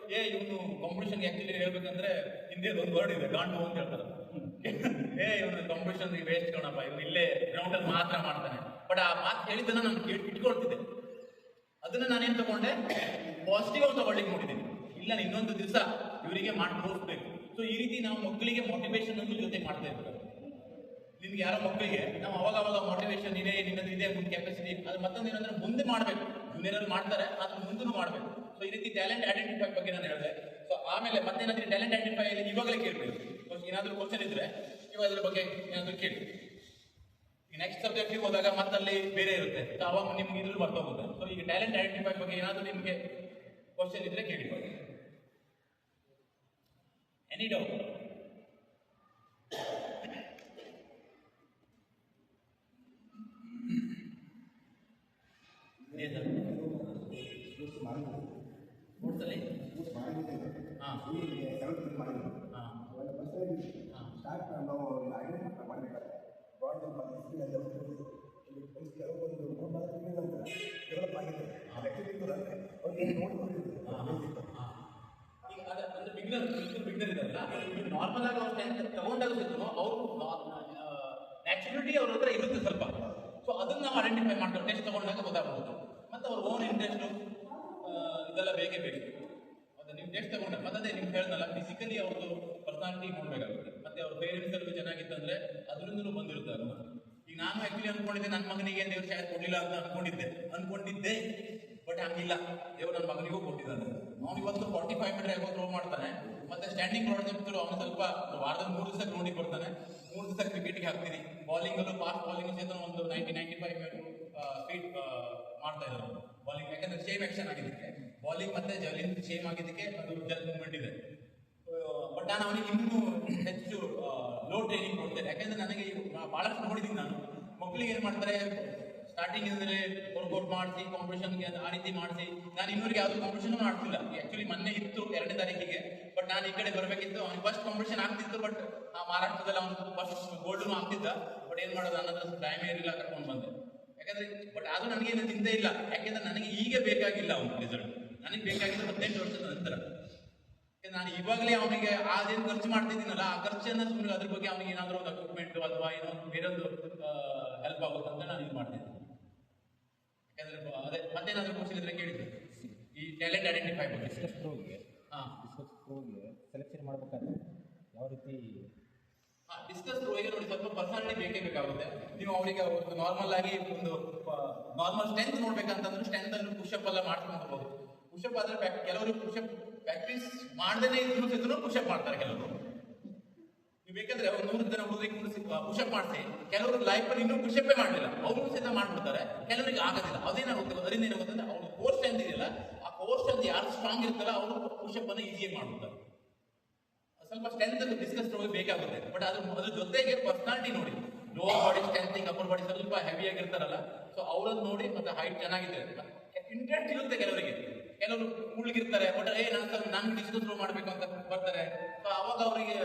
ಇವನು ಕಾಂಪಿಟೇಷನ್ಗೆ ಆಕ್ಚುಲಿ ಹೇಳ್ಬೇಕಂದ್ರೆ ಹಿಂದೆ ಒಂದು ವರ್ಡ್ ಇದೆ, ಗಾಂಡು ಅಂತ ಹೇಳ್ತಾರೆ. ಇವನು ಕಾಂಪಿಟೇಷನ್ ವೇಸ್ಟ್ ಕಣಪ್ಪ, ಇವನು ಇಲ್ಲೇ ಗ್ರೌಂಡ್ ಅಲ್ಲಿ ಮಾತ್ರ ಮಾಡ್ತಾನೆ. ಬಟ್ ಆ ಮಾತು ಹೇಳಿದ್ದನ್ನ ನಾನು ಇಟ್ಕೊಳ್ತಿದ್ದೆ. ಅದನ್ನ ನಾನೇನ್ ತಗೊಂಡೆ, ಪಾಸಿಟಿವ್ ಆಗಿ ತಗೊಳ್ಳಿಕ್ಕೆ ನೋಡಿದ್ದೀನಿ. ಇಲ್ಲ ಇನ್ನೊಂದು ದಿವಸ ಇವರಿಗೆ ಮಾಡಿ ತೋರಿಸ್ಬೇಕು. ಸೊ ಈ ರೀತಿ ನಾವು ಮಕ್ಕಳಿಗೆ ಮೋಟಿವೇಶನ್ ಅನ್ನು ಜೊತೆ ಮಾಡ್ತಾ ಇರ್ಬೇಕು. ನಿಮ್ಗೆ ಯಾರೋ ಮಕ್ಕಳಿಗೆ ನಾವು ಅವಾಗ ಮೋಟಿವೇಶನ್ ಇದೆ, ನಿನ್ನದು ಇದೆ, ಮುಂದೆ ಕೆಪಾಸಿಟಿ, ಅದು ಮತ್ತೊಂದು ಏನಂದ್ರೆ ಮುಂದೆ ಮಾಡಬೇಕು. ಜೂನಿಯರ್ ಮಾಡ್ತಾರೆ, ಅದ್ರ ಮುಂದೂ ಮಾಡಬೇಕು. ಸೊ ಈ ರೀತಿ ಟ್ಯಾಲೆಂಟ್ ಐಡೆಂಟಿಫೈ ಬಗ್ಗೆ ನಾನು ಹೇಳಿದೆ. ಸೊ ಆಮೇಲೆ ಮತ್ತೇನಾದ್ರೂ ಟ್ಯಾಲೆಂಟ್ ಐಡೆಂಟಿಫೈ ಅಲ್ಲಿ ಇವಾಗಲೇ ಕೇಳಬೇಕು. ಏನಾದರೂ ಕ್ವಶನ್ ಇದ್ರೆ ಇವಾಗ ಅದ್ರ ಬಗ್ಗೆ ಏನಾದರೂ ಕೇಳಿ. ಈ ನೆಕ್ಸ್ಟ್ ಸಬ್ಜೆಕ್ಟಿಗೆ ಹೋದಾಗ ಮತ್ತಲ್ಲಿ ಬೇರೆ ಇರುತ್ತೆ, ಅವಾಗ ನಿಮ್ಗೆ ಇದ್ರಲ್ಲಿ ಬರ್ತೋಗುತ್ತೆ. ಸೊ ಈಗ ಟ್ಯಾಲೆಂಟ್ ಐಡೆಂಟಿಫೈ ಬಗ್ಗೆ ಏನಾದರೂ ನಿಮಗೆ ಕ್ವಶನ್ ಇದ್ರೆ ಕೇಳಿ. Any doubt? ನಾರ್ಮಲ್ ಆಗಿ ಅವ್ರು 10th ತಗೊಂಡಾಗ ಅವರು ನ್ಯಾಚುರಲಿಟಿ ಅವ್ರ ಹತ್ರ ಇರುತ್ತೆ ಸ್ವಲ್ಪ. ಸೊ ಅದನ್ನ ನಾವು ಐಡೆಂಟಿಫೈ ಮಾಡ್ಕೊಂಡು ಟೆಸ್ಟ್ ತಗೊಂಡಾಗ ಗೊತ್ತಾಗ್ಬೋದು. ಮತ್ತೆ ಅವ್ರ ಓನ್ ಇಂಟ್ರೆಸ್ಟು ಇದೆಲ್ಲ ಬೇಕೇ ಬೇಕು. ಮತ್ತೆ ನೀವು ಟೆಸ್ಟ್ ತಗೊಂಡ್ರೆ ಮತ್ತೆ ನಿಮ್ಗೆ ಹೇಳ್ದಲ್ಲ, ಫಿಸಿಕಲಿ ಅವ್ರದ್ದು ಪರ್ಸನಾಲಿಟಿ ನೋಡ್ಬೇಕಾಗುತ್ತೆ. ಮತ್ತೆ ಅವ್ರ ಪೇರೆಂಟ್ಸ್ ಎಲ್ಲ ಚೆನ್ನಾಗಿತ್ತಂದ್ರೆ ಅದರಿಂದಲೂ ಬಂದಿರುತ್ತೆ. ಅದನ್ನ ಈಗ ಈಗ ನಾನು ಆಕ್ಚುಲಿ ಅನ್ಕೊಂಡಿದ್ದೆ ನನ್ನ ಮಗನಿಗೆ ದೇವ್ರು ಶಾಯದ್ ಕೊಡ್ಲಿಲ್ಲ ಅಂತ ಅನ್ಕೊಂಡಿದ್ದೆ ಬಟ್ ಹಂಗಿಲ್ಲ ದೇವ್ರು ನನ್ನ ಮಗನಿಗೂ ಕೊಟ್ಟಿದ್ದಾನೆ. ಅವ್ನು ಇವತ್ತು 45 ಮೀಟರ್ ಹೇಗೋ ಥ್ರೋ ಮಾಡ್ತಾನೆ, ಮತ್ತೆ ಸ್ಟ್ಯಾಂಡಿಂಗ್ ನೋಡಿದ್ರು ಅವನು ಸ್ವಲ್ಪ ವಾರದಲ್ಲಿ 3 ದಿವಸ ಗ್ರೌಂಡಿಗೆ ಬರ್ತಾನೆ, 3 ದಿವಸ ಕ್ರಿಕೆಟ್ಗೆ ಹಾಕ್ತೀನಿ. ಬಾಲಿಂಗಲ್ಲೂ ಫಾಸ್ಟ್ ಬಾಲಿಂಗ್ ಸಹಿತ ಒಂದು 90-95 ಸ್ಪೀಡ್ ಮಾಡ್ತಾ ಇದ್ದಾರೆ ಬಾಲಿಂಗ್. ಯಾಕಂದ್ರೆ ಸೇಮ್ ಆಕ್ಷನ್ ಆಗಿದ್ದಕ್ಕೆ ಬಾಲಿಂಗ್ ಮತ್ತೆ ಜವಲಿನ್ ಸೇಮ್ ಆಗಿದ್ದಕ್ಕೆ ಅದು ಜಲ್ ಮೂವ್ಮೆಂಟ್ ಇದೆ. ಬಟ್ ನಾನು ಅವನಿಗೆ ಇನ್ನೂ ಹೆಚ್ಚು ಲೋ ಟ್ರೈನಿಂಗ್ ಕೊಡ್ತೇನೆ. ಯಾಕಂದ್ರೆ ನನಗೆ ಬಹಳಷ್ಟು ನೋಡಿದ್ದೀನಿ ನಾನು ಮಕ್ಕಳಿಗೆ ಏನು ಮಾಡ್ತಾರೆ, ಸ್ಟಾರ್ಟಿಂಗ್ ಇಂದಲೇ ವರ್ಕೌಟ್ ಮಾಡಿಸಿ ಕಾಂಪಿಟೇಷನ್ಗೆ ಆ ರೀತಿ ಮಾಡಿಸಿ. ನಾನು ಇನ್ನೂರಿಗೆ ಯಾವುದು ಕಾಂಪಿಟೇಷನ್ ಮಾಡ್ತಿಲ್ಲ. ಆಕ್ಚುಲಿ ಮೊನ್ನೆ ಇತ್ತು 2ನೇ ತಾರೀಕಿಗೆ, ಬಟ್ ನಾನು ಈ ಕಡೆ ಬರಬೇಕಿತ್ತು. ಅವ್ನು ಫಸ್ಟ್ ಕಾಂಪಿಟೇಷನ್ ಆಗ್ತಿತ್ತು, ಬಟ್ ಆ ಮಹಾರಾಷ್ಟ್ರದಲ್ಲಿ ಅವನು ಫಸ್ಟ್ ಗೋಲ್ಡ್ನು ಆಗ್ತಿದ್ದ. ಬಟ್ ಏನು ಮಾಡೋದು, ನನ್ನ ಟೈಮ್ ಇರಲಿಲ್ಲ, ಕರ್ಕೊಂಡು ಬಂದೆ. ಯಾಕಂದ್ರೆ ಬಟ್ ಅದು ನನಗೇನು ಚಿಂತೆ ಇಲ್ಲ, ಯಾಕೆಂದ್ರೆ ನನಗೆ ಈಗ ಬೇಕಾಗಿಲ್ಲ ಅವನು ರಿಸಲ್ಟ್. ನನಗೆ ಬೇಕಾಗಿಲ್ಲ 18 ವರ್ಷದ ನಂತರ. ನಾನು ಇವಾಗಲೇ ಅವನಿಗೆ ಅದೇನು ಖರ್ಚು ಮಾಡ್ತಿದ್ದೀನಲ್ಲ, ಆ ಖರ್ಚನ್ನ ಸುಮ್ಮನೆ ಅದ್ರ ಬಗ್ಗೆ ಅವನಿಗೆ ಏನಾದರೂ ಒಂದು ಅಕ್ವಿಪ್ಮೆಂಟ್ ಅಥವಾ ಏನೋ ಬೇರೊಂದು ಹೆಲ್ಪ್ ಆಗುತ್ತೆ ಅಂತ ನಾನು ಇದು ಮಾಡ್ತಿದ್ದೆ. ಯಾಕಂದ್ರೆ ಅದೇ ಮತ್ತೇನಾದ್ರೂ ಕ್ವಶನ್ ಇದ್ರೆ ಕೇಳಿದ್ದೆ ಈ ಟ್ಯಾಲೆಂಟ್ ಐಡೆಂಟಿಫೈ ಬಗ್ಗೆ. ಸೆಲೆಕ್ಷನ್ ಮಾಡ್ಬೇಕಾದ್ರೆ ಯಾವ ರೀತಿ ಡಿಸ್ಕಸ್ ಥ್ರೋಗೆ ನೋಡಿ ಸ್ವಲ್ಪ ಪರ್ಸನಾಲಿಟಿ ಬೇಕೇ ಬೇಕಾಗುತ್ತೆ. ನೀವು ಅವರಿಗೆ ಒಂದು ನಾರ್ಮಲ್ ಆಗಿ ಒಂದು ನಾರ್ಮಲ್ ಸ್ಟ್ರೆಂತ್ ನೋಡ್ಬೇಕಂತಂದ್ರೆ ಸ್ಟ್ರೆಂತ್ ಅನ್ನು ಪುಷಪ್ ಎಲ್ಲ ಮಾಡ್ಕೊಂಡು ಹೋಗ್ಬೋದು. ಪುಷಪ್ ಆದ್ರೆ ಕೆಲವರು ಪುಷಪ್ ಪ್ರಾಕ್ಟೀಸ್ ಮಾಡದೇನೆ ಇದ್ರು ಪುಷಪ್ ಮಾಡ್ತಾರೆ ಕೆಲವರು. ನೀವು ಬೇಕಂದ್ರೆ ಒಂದು 100 ಜನ ಹುಡುಗರಿಗೆ ಪುಷಪ್ ಮಾಡಿಸಿ, ಕೆಲವರು ಲೈಫಲ್ಲಿ ಇನ್ನೂ ಪುಷಪ್ಪೇ ಮಾಡಲಿಲ್ಲ, ಅವರು ಸಹಿತ ಮಾಡ್ಬಿಡ್ತಾರೆ, ಕೆಲವರಿಗೆ ಆಗೋದಿಲ್ಲ. ಅದೇನಾಗುತ್ತೆ, ಅದರಿಂದ ಏನಾಗುತ್ತೆ ಅಂದ್ರೆ ಅವ್ರ ಕೋರ್ ಸ್ಟ್ರೆಂತ್ ಇದೆಯಲ್ಲ, ಆ ಕೋರ್ ಸ್ಟ್ರೆಂತ್ ಯಾರು ಸ್ಟ್ರಾಂಗ್ ಇರ್ತಾರ ಅವರು ಪುಷಪ್ ಅನ್ನು ಈಸಿಯಾಗಿ ಮಾಡ್ಬಿಡ್ತಾರೆ. ಸ್ವಲ್ಪ ಸ್ಟ್ರೆಂತ್ ಡಿಸ್ಕಸ್ ಥ್ರೋ ಬೇಕಾಗುತ್ತೆ. ಬಟ್ ಅದ್ರ ಜೊತೆಗೆ ಪರ್ಸನಾಲಿಟಿ ನೋಡಿ, lower body strength, upper body ಸ್ವಲ್ಪ ಹೆವಿ ಆಗಿರ್ತಾರಲ್ಲ, ಸೊ ಅವ್ರದ್ದು ನೋಡಿ, ಮತ್ತೆ ಹೈಟ್ ಚೆನ್ನಾಗಿದೆ, ಇಂಟ್ರೆಸ್ಟ್ ಇರುತ್ತೆ ಕೆಲವರಿಗೆ. ಕೆಲವರು ಉಳ್ಗಿರ್ತಾರೆ, ಬಟ್ ನಂಗೆ ಡಿಸ್ಕಸ್ ಥ್ರೋ ಮಾಡಬೇಕು ಅಂತ ಬರ್ತಾರೆ. ಸೊ ಅವಾಗ ಅವರಿಗೆ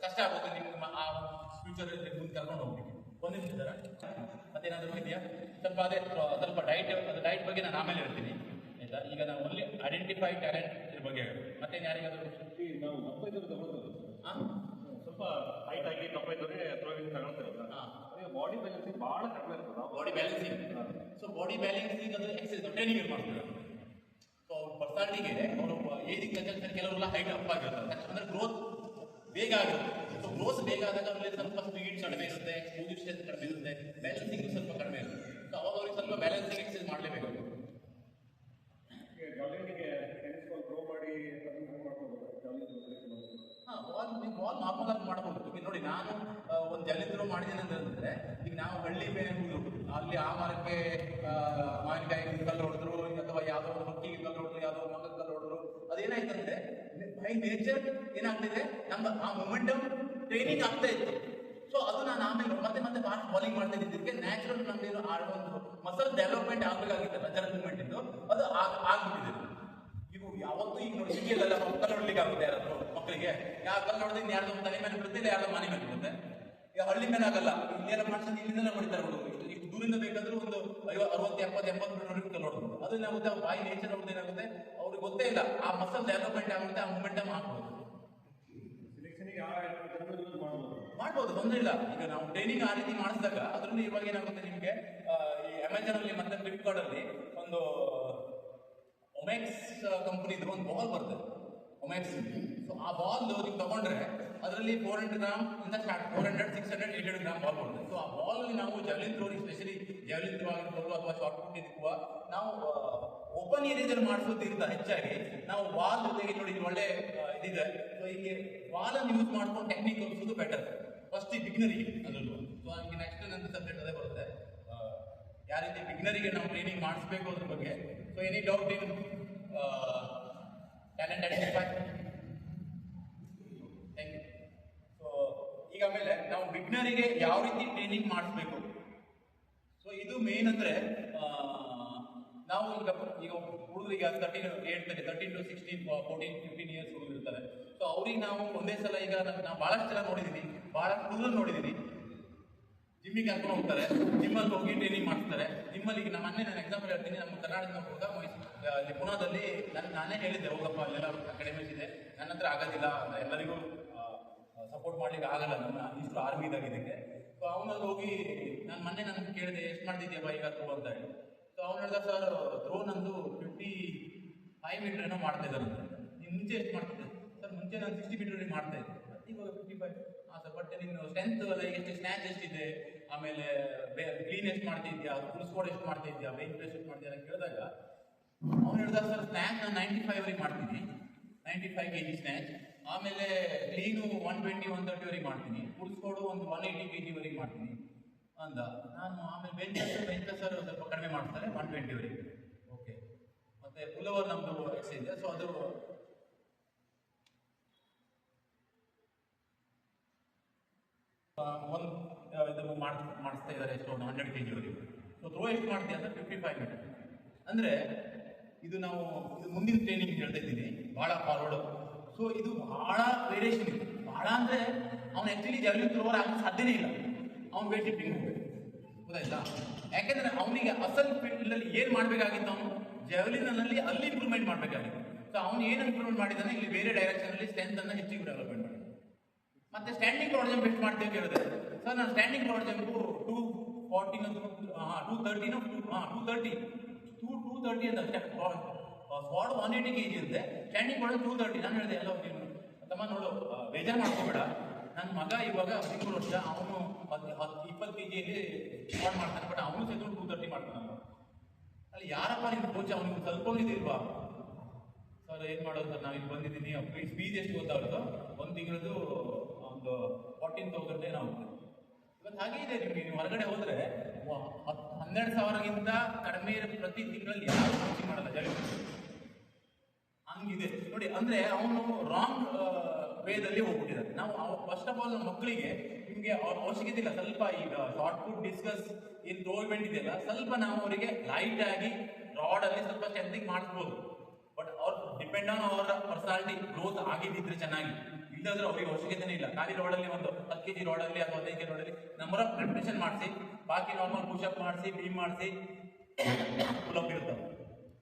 ಕಷ್ಟ ಆಗುತ್ತೆ. ನಿಮ್ಮ ಆ ಫ್ಯೂಚರ್ ಮುಂದೆ ಕರ್ಕೊಂಡು ಹೋಗ್ಬೇಕು. ಒಂದು ನಿಮಿಷ ಸರ, ಮತ್ತೇನಾದರೂ ಇದೆಯಾ? ಸ್ವಲ್ಪ ಅದೇ ಸ್ವಲ್ಪ ಡೈಟ್ ಬಗ್ಗೆ ನಾನು ಆಮೇಲೆ ಹೇಳ್ತೀನಿ ಆಯ್ತಾ. ಈಗ ನಾವು ಓನ್ಲಿ ಐಡೆಂಟಿಫೈ ಟ್ಯಾಲೆಂಟ್ ಇದ್ರ ಬಗ್ಗೆ ಮತ್ತೇನು ಯಾರಿಗಾದರೂ ನಾವು ಸ್ವಲ್ಪ ಹೈಟ್ ಆಗಿ ಕಪ್ಪೈತವ್ರೆ ಥ್ರೋವಿಂಗ್ ತಗೊಳ್ತಿರಲ್ಲ, ಬಾಡಿ ಬ್ಯಾಲೆನ್ಸಿಂಗ್ ಭಾಳ ಕಡಿಮೆ ಇರ್ತದೆ. Body balancing, so body balancing ಅಂದರೆ ಎಕ್ಸಸೈಸ್ ಟ್ರೈನಿಂಗ್ ಮಾಡ್ತಾರೆ. ಸೊ ಅವ್ರ ಪರ್ಸನಾಲಿಟಿಗೆ ಅವರು ಏಜಿಗೆ ತಕ್ಕಂತೆ ಕೆಲವರೆಲ್ಲ ಹೈಟ್ ಅಪ್ ಆಗಿರ್ತಾರೆ, ಅಂದರೆ ಗ್ರೋತ್ ಬೇಗ ಆಗಿರುತ್ತೆ. ಸೊ ಗ್ರೋತ್ ಬೇಗ ಆದಾಗ ಅವರಿಗೆ ಸ್ವಲ್ಪ ಸ್ಪೀಡ್ ಕಡಿಮೆ ಇರುತ್ತೆ, ಮೂವಿ ಸ್ಟ್ರೆಂತ್ ಕಡಿಮೆ ಇರುತ್ತೆ, ಬ್ಯಾಲೆನ್ಸಿಂಗ್ ಸ್ವಲ್ಪ ಕಡಿಮೆ ಇರುತ್ತೆ. ಸೊ ಅವಾಗ ಅವ್ರಿಗೆ ಸ್ವಲ್ಪ ಬ್ಯಾಲೆನ್ಸಿಂಗ್ ಎಕ್ಸಸೈಸ್ ಮಾಡಲೇಬೇಕು. ಬಾಲ್ ನಾರ್ಮಲ್ ಆಗಿ ಮಾಡಬಹುದು. ಈಗ ನೋಡಿ, ನಾನು ಒಂದು ಜಲ್ಲಿ ಥ್ರೋ ಮಾಡಿದ್ದೇನೆ ಅಂತಂದ್ರೆ, ಈಗ ನಾವು ಹಳ್ಳಿ ಮೇಲೆ ಹುಡುಗರು ಅಲ್ಲಿ ಆ ಮರಕ್ಕೆ ಮಾವಿನಕಾಯಿ ಕಲ್ಲು ಹೊಡೆದ್ರು, ಅಥವಾ ಯಾವುದೋ ಒಂದು ಹಕ್ಕಿಗೆ ಕಲ್ಲು ಹೊಡೆದ್ರು, ಯಾವುದೋ ಮಗಕ್ಕೆ ಕಲ್ಲು ಹೊಡೆದ್ರು, ಅದೇನಾಯ್ತಂದ್ರೆ ಬೈ ನೇಚರ್ ಏನಾಗ್ತಿದೆ, ನಮ್ಮ ಆ ಮೊಮೆಂಟಮ್ ಟ್ರೈನಿಂಗ್ ಆಗ್ತಾ ಇತ್ತು. ಸೊ ಅದು ನಾನು ಆಮೇಲೆ ಮತ್ತೆ ಫಾಸ್ಟ್ ಬಾಲಿಂಗ್ ಮಾಡ್ತಾ ಇದ್ದಿದ್ದಕ್ಕೆ ನ್ಯಾಚುರಲ್ ನಮ್ದೇನು ಆ ಒಂದು ಮಸಲ್ ಡೆವಲಪ್ಮೆಂಟ್ ಆಗಬೇಕಾಗಿತ್ತಲ್ಲ, ಜರ್ ಮೂವ್ಮೆಂಟ್ ಇದ್ದು ಅದು ಆಗ್ಬಿಟ್ಟಿದೆ. ಇವು ಯಾವತ್ತೂ ಈಗ ನೋಡಿ ಸಿಟಿಯಲ್ಲೆಲ್ಲ ಕಲ್ಲು ಹೊಡ್ಲಿಕ್ಕೆ ಆಗುತ್ತೆ ಯಾರಾದ್ರು ಮಕ್ಕಳಿಗೆ, ಯಾವ ಕಲ್ಲು ಹೊಡೆದ್ರೆ ಯಾರ್ದೋ ತಲೆ ಮೇಲೆ ಬಿಡುತ್ತೆ, ಇಲ್ಲ ಯಾರ್ದೋ ಮನೆ ಮೇಲೆ ಬಿಡುತ್ತೆ. ಈಗ ಹಳ್ಳಿ ಮೇಲೆ ಆಗಲ್ಲ, ಇಲ್ಲೆಲ್ಲ ಮಾಡ್ಕೊಂಡು ಇಲ್ಲಿಂದಲೇ ಹೊಡಿತಾರೆ ಹುಡುಗರು. ಈಗ ದೂರಿಂದ ಬೇಕಾದ್ರೂ ಒಂದು 60-70-80 ಮೀಟರ್ವರೆಗೂ ಕಲ್ಲು ಹೊಡ್ಬೋದು. ಅದು ಏನಾಗುತ್ತೆ, ಬಾಯಿ ನೇಚರ್ ಅವ್ರದ್ದು ಏನಾಗುತ್ತೆ, ಅವ್ರಿಗೆ ಗೊತ್ತೇ ಇಲ್ಲ, ಆ ಮಸಲ್ ಡೆವಲಪ್ಮೆಂಟ್ ಆಗುತ್ತೆ, ಆ ಮೂಮೆಂಟಮ್ ಆಗ್ಬೋದು. ಮಾಡ್ಬೋದು, ತೊಂದರೆ ಇಲ್ಲ. ಈಗ ನಾವು ಟ್ರೈನಿಂಗ್ ಆ ರೀತಿ ಮಾಡಿಸಿದಾಗ ಅದರಲ್ಲಿ ಇವಾಗ ಏನಾಗುತ್ತೆ ನಿಮಗೆ, ಈ ಅಮೆಜಾನ್ ಅಲ್ಲಿ ಮತ್ತೆ ಫ್ಲಿಪ್ಕಾರ್ಟ್ ಅಲ್ಲಿ ಒಂದು ಒಮೆಕ್ಸ್ ಕಂಪನಿದು ಒಂದು ಬಾಲ್ ಬರ್ತದೆ, ಒಮೆಕ್ಸ್. ಸೊ ಆ ಬಾಲ್ ನೀವು ತಗೊಂಡ್ರೆ ಅದರಲ್ಲಿ 400 ಗ್ರಾಮ್ ಇಂದ ಸ್ಟಾರ್ಟ್, 400, 600, 800 ಗ್ರಾಮ್ ಬಾಲ್ ಬರ್ತದೆ. ಸೊ ಆ ಬಾಲ್ ಅಲ್ಲಿ ನಾವು javelin throw, specially javelin throw ಆಗಿರ್ಬೋದು ಅಥವಾ ಶಾರ್ಟ್ ಪುಟ್ ಇದಕ್ಕೂ ನಾವು ಓಪನ್ ಏರಿಯಾದಲ್ಲಿ ಮಾಡಿಸೋದ್ರಿಂದ ಹೆಚ್ಚಾಗಿ ನಾವು ಬಾಲ್ ಜೊತೆಗೆ ನೋಡಿ ಒಳ್ಳೆ ಇದಿದೆ. ಸೊ ಹೀಗೆ ಬಾಲ್ ಅನ್ನು ಯೂಸ್ ಮಾಡ್ಕೊಂಡು ಟೆಕ್ನಿಕ್ ಕಲಿಸೋದು ಬೆಟರ್ ಫಸ್ಟ್ ಬಿಗ್ನರಿಗೆ ಅದರಲ್ಲೂ. ಸೊ ನಮಗೆ ನೆಕ್ಸ್ಟ್ ನನ್ನ ಸಬ್ಜೆಕ್ಟ್ ಅದೇ ಬರುತ್ತೆ, ಯಾವ ರೀತಿ ಬಿಗ್ನರಿಗೆ ನಾವು ಟ್ರೈನಿಂಗ್ ಮಾಡಿಸ್ಬೇಕು ಅದ್ರ ಬಗ್ಗೆ. So any doubt in talent identify? Thank you. So ಈಗ ಆಮೇಲೆ ನಾವು ಬಿಗ್ನರಿಗೆ ಯಾವ ರೀತಿ ಟ್ರೈನಿಂಗ್ ಮಾಡಿಸ್ಬೇಕು. ಸೊ ಇದು ಮೇನ್ ಅಂದರೆ ನಾವು ಈಗ ಹುಡುಗರಿಗೆ 13 to 16, 14, 15 ಇಯರ್ಸ್ ಹುಡುಗರು ಇರ್ತಾರೆ. ಸೊ ಅವ್ರಿಗೆ ನಾವು ಒಂದೇ ಸಲ, ಈಗ ನಾವು ಭಾಳಷ್ಟು ಜನ ನೋಡಿದ್ದೀನಿ, ಭಾಳಷ್ಟು ಹುಡುಗರು ನೋಡಿದ್ದೀನಿ, ಜಿಮ್ಮಿಗೆ ಕರ್ಕೊಂಡು ಹೋಗ್ತಾರೆ, ಜಿಮ್ಮಲ್ಲಿ ಹೋಗಿ ಟ್ರೈನಿಂಗ್ ಮಾಡ್ತಾರೆ. ಜಿಮ್ಮಲ್ಲಿ ಈಗ ನಾನು ಎಕ್ಸಾಂಪಲ್ ಹೇಳ್ತೀನಿ, ನಮ್ಮ ಕರ್ನಾಟಕದ ಹೋದ ಅಲ್ಲಿ ಪುಣಾದಲ್ಲಿ ನಾನೇ ಹೇಳಿದ್ದೆ, ಹೋಗಪ್ಪ ಅಲ್ಲೆಲ್ಲ ಅಕಾಡೆಮೀಸ್ ಇದೆ, ನನ್ನ ಹತ್ರ ಆಗೋದಿಲ್ಲ, ಎಲ್ಲರಿಗೂ ಸಪೋರ್ಟ್ ಮಾಡ್ಲಿಕ್ಕೆ ಆಗಲ್ಲ, ನನ್ನ ಇಷ್ಟು ಆರ್ಮಿ ಇದಾಗಿದ್ದಕ್ಕೆ. ಸೊ ಅವನಲ್ಲಿ ಹೋಗಿ ನಾನು ಕೇಳಿದೆ, ಎಷ್ಟು ಮಾಡ್ತಿದ್ಯಪ್ಪ ಈಗ ಥ್ರೋ ಅಂತ ಹೇಳಿ. ಸೊ ಅವ್ನು ಹೇಳಿದ, ಸರ್ ಥ್ರೋ ನಂದು 55 ಮೀಟರ್ ಏನೋ ಮಾಡ್ತಾ ಇದ್ದಾರಂತೆ. ನೀವು ಮುಂಚೆ ಎಷ್ಟು ಮಾಡ್ತಿದ್ದೆ? ಸರ್ ಮುಂಚೆ ನಾನು 60 ಮೀಟರ್ ಮಾಡ್ತಾ ಇದ್ದೆ, ಇವಾಗ 55. ಹಾಂ ಸರ್, ಬಟ್ ನಿನ್ನ ಸ್ಟ್ರೆಂತ್ ಅಲ್ಲ, ಎಷ್ಟು ಸ್ನ್ಯಾಚ್ ಎಷ್ಟಿದೆ, ಆಮೇಲೆ ಕ್ಲೀನ್ ಎಷ್ಟು ಮಾಡ್ತಿದ್ಯಾ, ಫುಲ್ ಸ್ಕ್ವಾಡ್ ಎಷ್ಟು ಮಾಡ್ತಿದ್ಯಾ, ಬೆಂಚ್ ಪ್ರೆಸ್ ಎಷ್ಟು ಮಾಡ್ತೀಯಾ ಅಂತ ಕೇಳಿದಾಗ ಅವ್ನು ಹೇಳ್ದ ಸರ್ ಸ್ನ್ಯಾಚ್ ನಾನು 95ವರೆಗೆ ಮಾಡ್ತೀನಿ, 95 kg ಸ್ನ್ಯಾಚ್. ಆಮೇಲೆ ಕ್ಲೀನು 120 130ವರೆಗೆ ಮಾಡ್ತೀನಿ, ಫುಲ್ ಸ್ಕ್ವಾಡು ಒಂದು 180 kg ಮಾಡ್ತೀನಿ ಅಂದ. ನಾನು ಆಮೇಲೆ ಬೆಂಚ್ ಸರ್ ಸ್ವಲ್ಪ ಕಡಿಮೆ ಮಾಡ್ತಾರೆ 120ವರೆಗೆ. ಓಕೆ, ಮತ್ತೆ ಪುಲ್ ಓವರ್ ನಮ್ಮದು ಎಕ್ಸೈಸ್ ಇದೆ. ಸೊ ಅದು ಒಂದು ಇದು ಮಾಡಿಸ್ತಾ ಇದ್ದಾರೆ ಎಷ್ಟು, 100 kg. ಸೊ ಥ್ರೋ ಎಷ್ಟು ಮಾಡ್ತೀಯ ಅಂದರೆ 55 ಮೀಟರ್. ಅಂದರೆ ಇದು ನಾವು ಇದು ಮುಂದಿನ ಟ್ರೈನಿಂಗ್ ಹೇಳ್ತಾ ಇದ್ದೀನಿ, ಭಾಳ ಫಾರ್ವರ್ಡು. ಸೊ ಇದು ಭಾಳ ವೇರಿಯೇಷನ್ ಇದೆ, ಭಾಳ ಅಂದರೆ ಅವ್ನು ಆ್ಯಕ್ಚುಲಿ ಜಾವ್ಲಿನ್ ಥ್ರೋವರ್ ಆಗಕ್ಕೆ ಸಾಧ್ಯನೇ ಇಲ್ಲ, ಅವ್ನು ವೇಟ್ ಲಿಫ್ಟಿಂಗ್ ಹೋಗ್ಬೇಕು, ಗೊತ್ತಾಯ್ತಾ? ಯಾಕೆಂದರೆ ಅವನಿಗೆ ಅಸಲ್ ಫೀಲ್ಡಲ್ಲಿ ಏನು ಮಾಡಬೇಕಾಗಿತ್ತು, ಅವನು ಜಾವ್ಲಿನಲ್ಲಿ ಅಲ್ಲಿ ಇಂಪ್ರೂವ್ಮೆಂಟ್ ಮಾಡಬೇಕಾಗಿತ್ತು. ಸೊ ಅವನು ಏನು ಇಂಪ್ರೂವ್ಮೆಂಟ್ ಮಾಡಿದ್ದಾನೆ, ಇಲ್ಲಿ ಬೇರೆ ಡೈರೆಕ್ಷನಲ್ಲಿ ಸ್ಟ್ರೆಂತನ್ನು ಹೆಚ್ಚಿಗೆ ಡೆವಲಪ್ಮೆಂಟ್ ಮಾಡಿ. ಮತ್ತೆ ಸ್ಟ್ಯಾಂಡಿಂಗ್ ರೋಡ್ ಜಂಪ್ ಎಷ್ಟು ಮಾಡ್ತೀವಿ ಕೇಳಿದೆ ಸರ್, ನಾನು ಸ್ಟ್ಯಾಂಡಿಂಗ್ ರೋಡ್ ಜಂಪು 230 ಅಂತ ಸ್ಕ್ವಾಡ್ 180 kg ಇರುತ್ತೆ, ಸ್ಟ್ಯಾಂಡಿಂಗ್ ರೋಡ್ 230. ನಾನು ಹೇಳಿದೆ ಎಲ್ಲ ನೀವು ತಮ್ಮ ನೋಡು ಬೇಜಾರು ಮಾಡ್ಕೋಬೇಡ, ನನ್ನ ಮಗ ಇವಾಗ 3 ವರ್ಷ, ಅವನು 20 kg ಸ್ಕ್ವಾಡ್ ಮಾಡ್ತಾನೆ, ಬಟ್ ಅವನು ಸಹ 230 ಮಾಡ್ತಾನಲ್ಲ. ಅಲ್ಲಿ ಯಾರಪ್ಪ ನಿಮ್ಮ ಕೋಚ್, ಅವನಿಗೆ ಸ್ವಲ್ಪ ಇದಿಲ್ವಾ? ಸರ್ ಏನು ಮಾಡೋದು ಸರ್, ನಾವು ಇಲ್ಲಿ ಬಂದಿದ್ದೀನಿ, ಫೀಸ್ ಎಷ್ಟು ಗೊತ್ತಾಗೋದು, ಒಂದು ತಿಂಗಳದ್ದು ಒಂದು 14,000 ಏನೋ ಆಗುತ್ತೆ. ಇವತ್ತು ಹಾಗೆ ಇದೆ, ನಿಮಗೆ ನೀವು ಹೊರಗಡೆ ಹೋದರೆ 12,000ಗಿಂತ ಕಡಿಮೆ ಪ್ರತಿ ತಿಂಗಳಲ್ಲಿ ಯಾರು ಕೋಚಿಂಗ್ ಮಾಡಲ್ಲ, ಜಾಲಿ ಹಂಗಿದೆ ನೋಡಿ. ಅಂದರೆ ಅವನು ರಾಂಗ್ ವೇದಲ್ಲಿ ಹೋಗ್ಬಿಟ್ಟಿದ್ದಾರೆ. ನಾವು ಫಸ್ಟ್ ಆಫ್ ಆಲ್ ನಮ್ಮ ಮಕ್ಕಳಿಗೆ ನಿಮಗೆ ಅವಶ್ಯಕತೆ ಇಲ್ಲ, ಸ್ವಲ್ಪ ಈಗ ಶಾರ್ಟ್ ಪುಟ್ ಡಿಸ್ಕಸ್ ಏನು ಥ್ರೋ ಇವೆಂಟ್ ಇದೆಯಲ್ಲ, ಸ್ವಲ್ಪ ನಾವು ಅವರಿಗೆ ಲೈಟ್ ಆಗಿ ರಾಡಲ್ಲಿ ಸ್ವಲ್ಪ ಸ್ಟ್ರೆಂಥಿಂಗ್ ಮಾಡಿಸ್ಬೋದು. ಬಟ್ ಅವ್ರು ಡಿಪೆಂಡ್ ಆನ್ ಅವರ ಪರ್ಸನಾಲಿಟಿ ಗ್ರೋತ್ ಆಗಿದ್ದಿದ್ರೆ ಚೆನ್ನಾಗಿ, ಇಲ್ಲದ್ರೆ ಅವ್ರಿಗೆ ಅವಶ್ಯಕತೆನೇ ಇಲ್ಲ. ಖಾಲಿ ರೋಡಲ್ಲಿ ಒಂದು 10 kg ರೋಡಲ್ಲಿ ಅಥವಾ 15 kg ರೋಡಲ್ಲಿ ನಂಬರ್ ಆಫ್ ರೆಪಿಟೇಷನ್ ಮಾಡಿಸಿ, ಬಾಕಿ ನಾರ್ಮಲ್ ಪುಷಪ್ ಮಾಡಿಸಿ, ಬೀಮ್ ಮಾಡಿಸಿ, ಪುಲಪ್ ಇರ್ತವೆ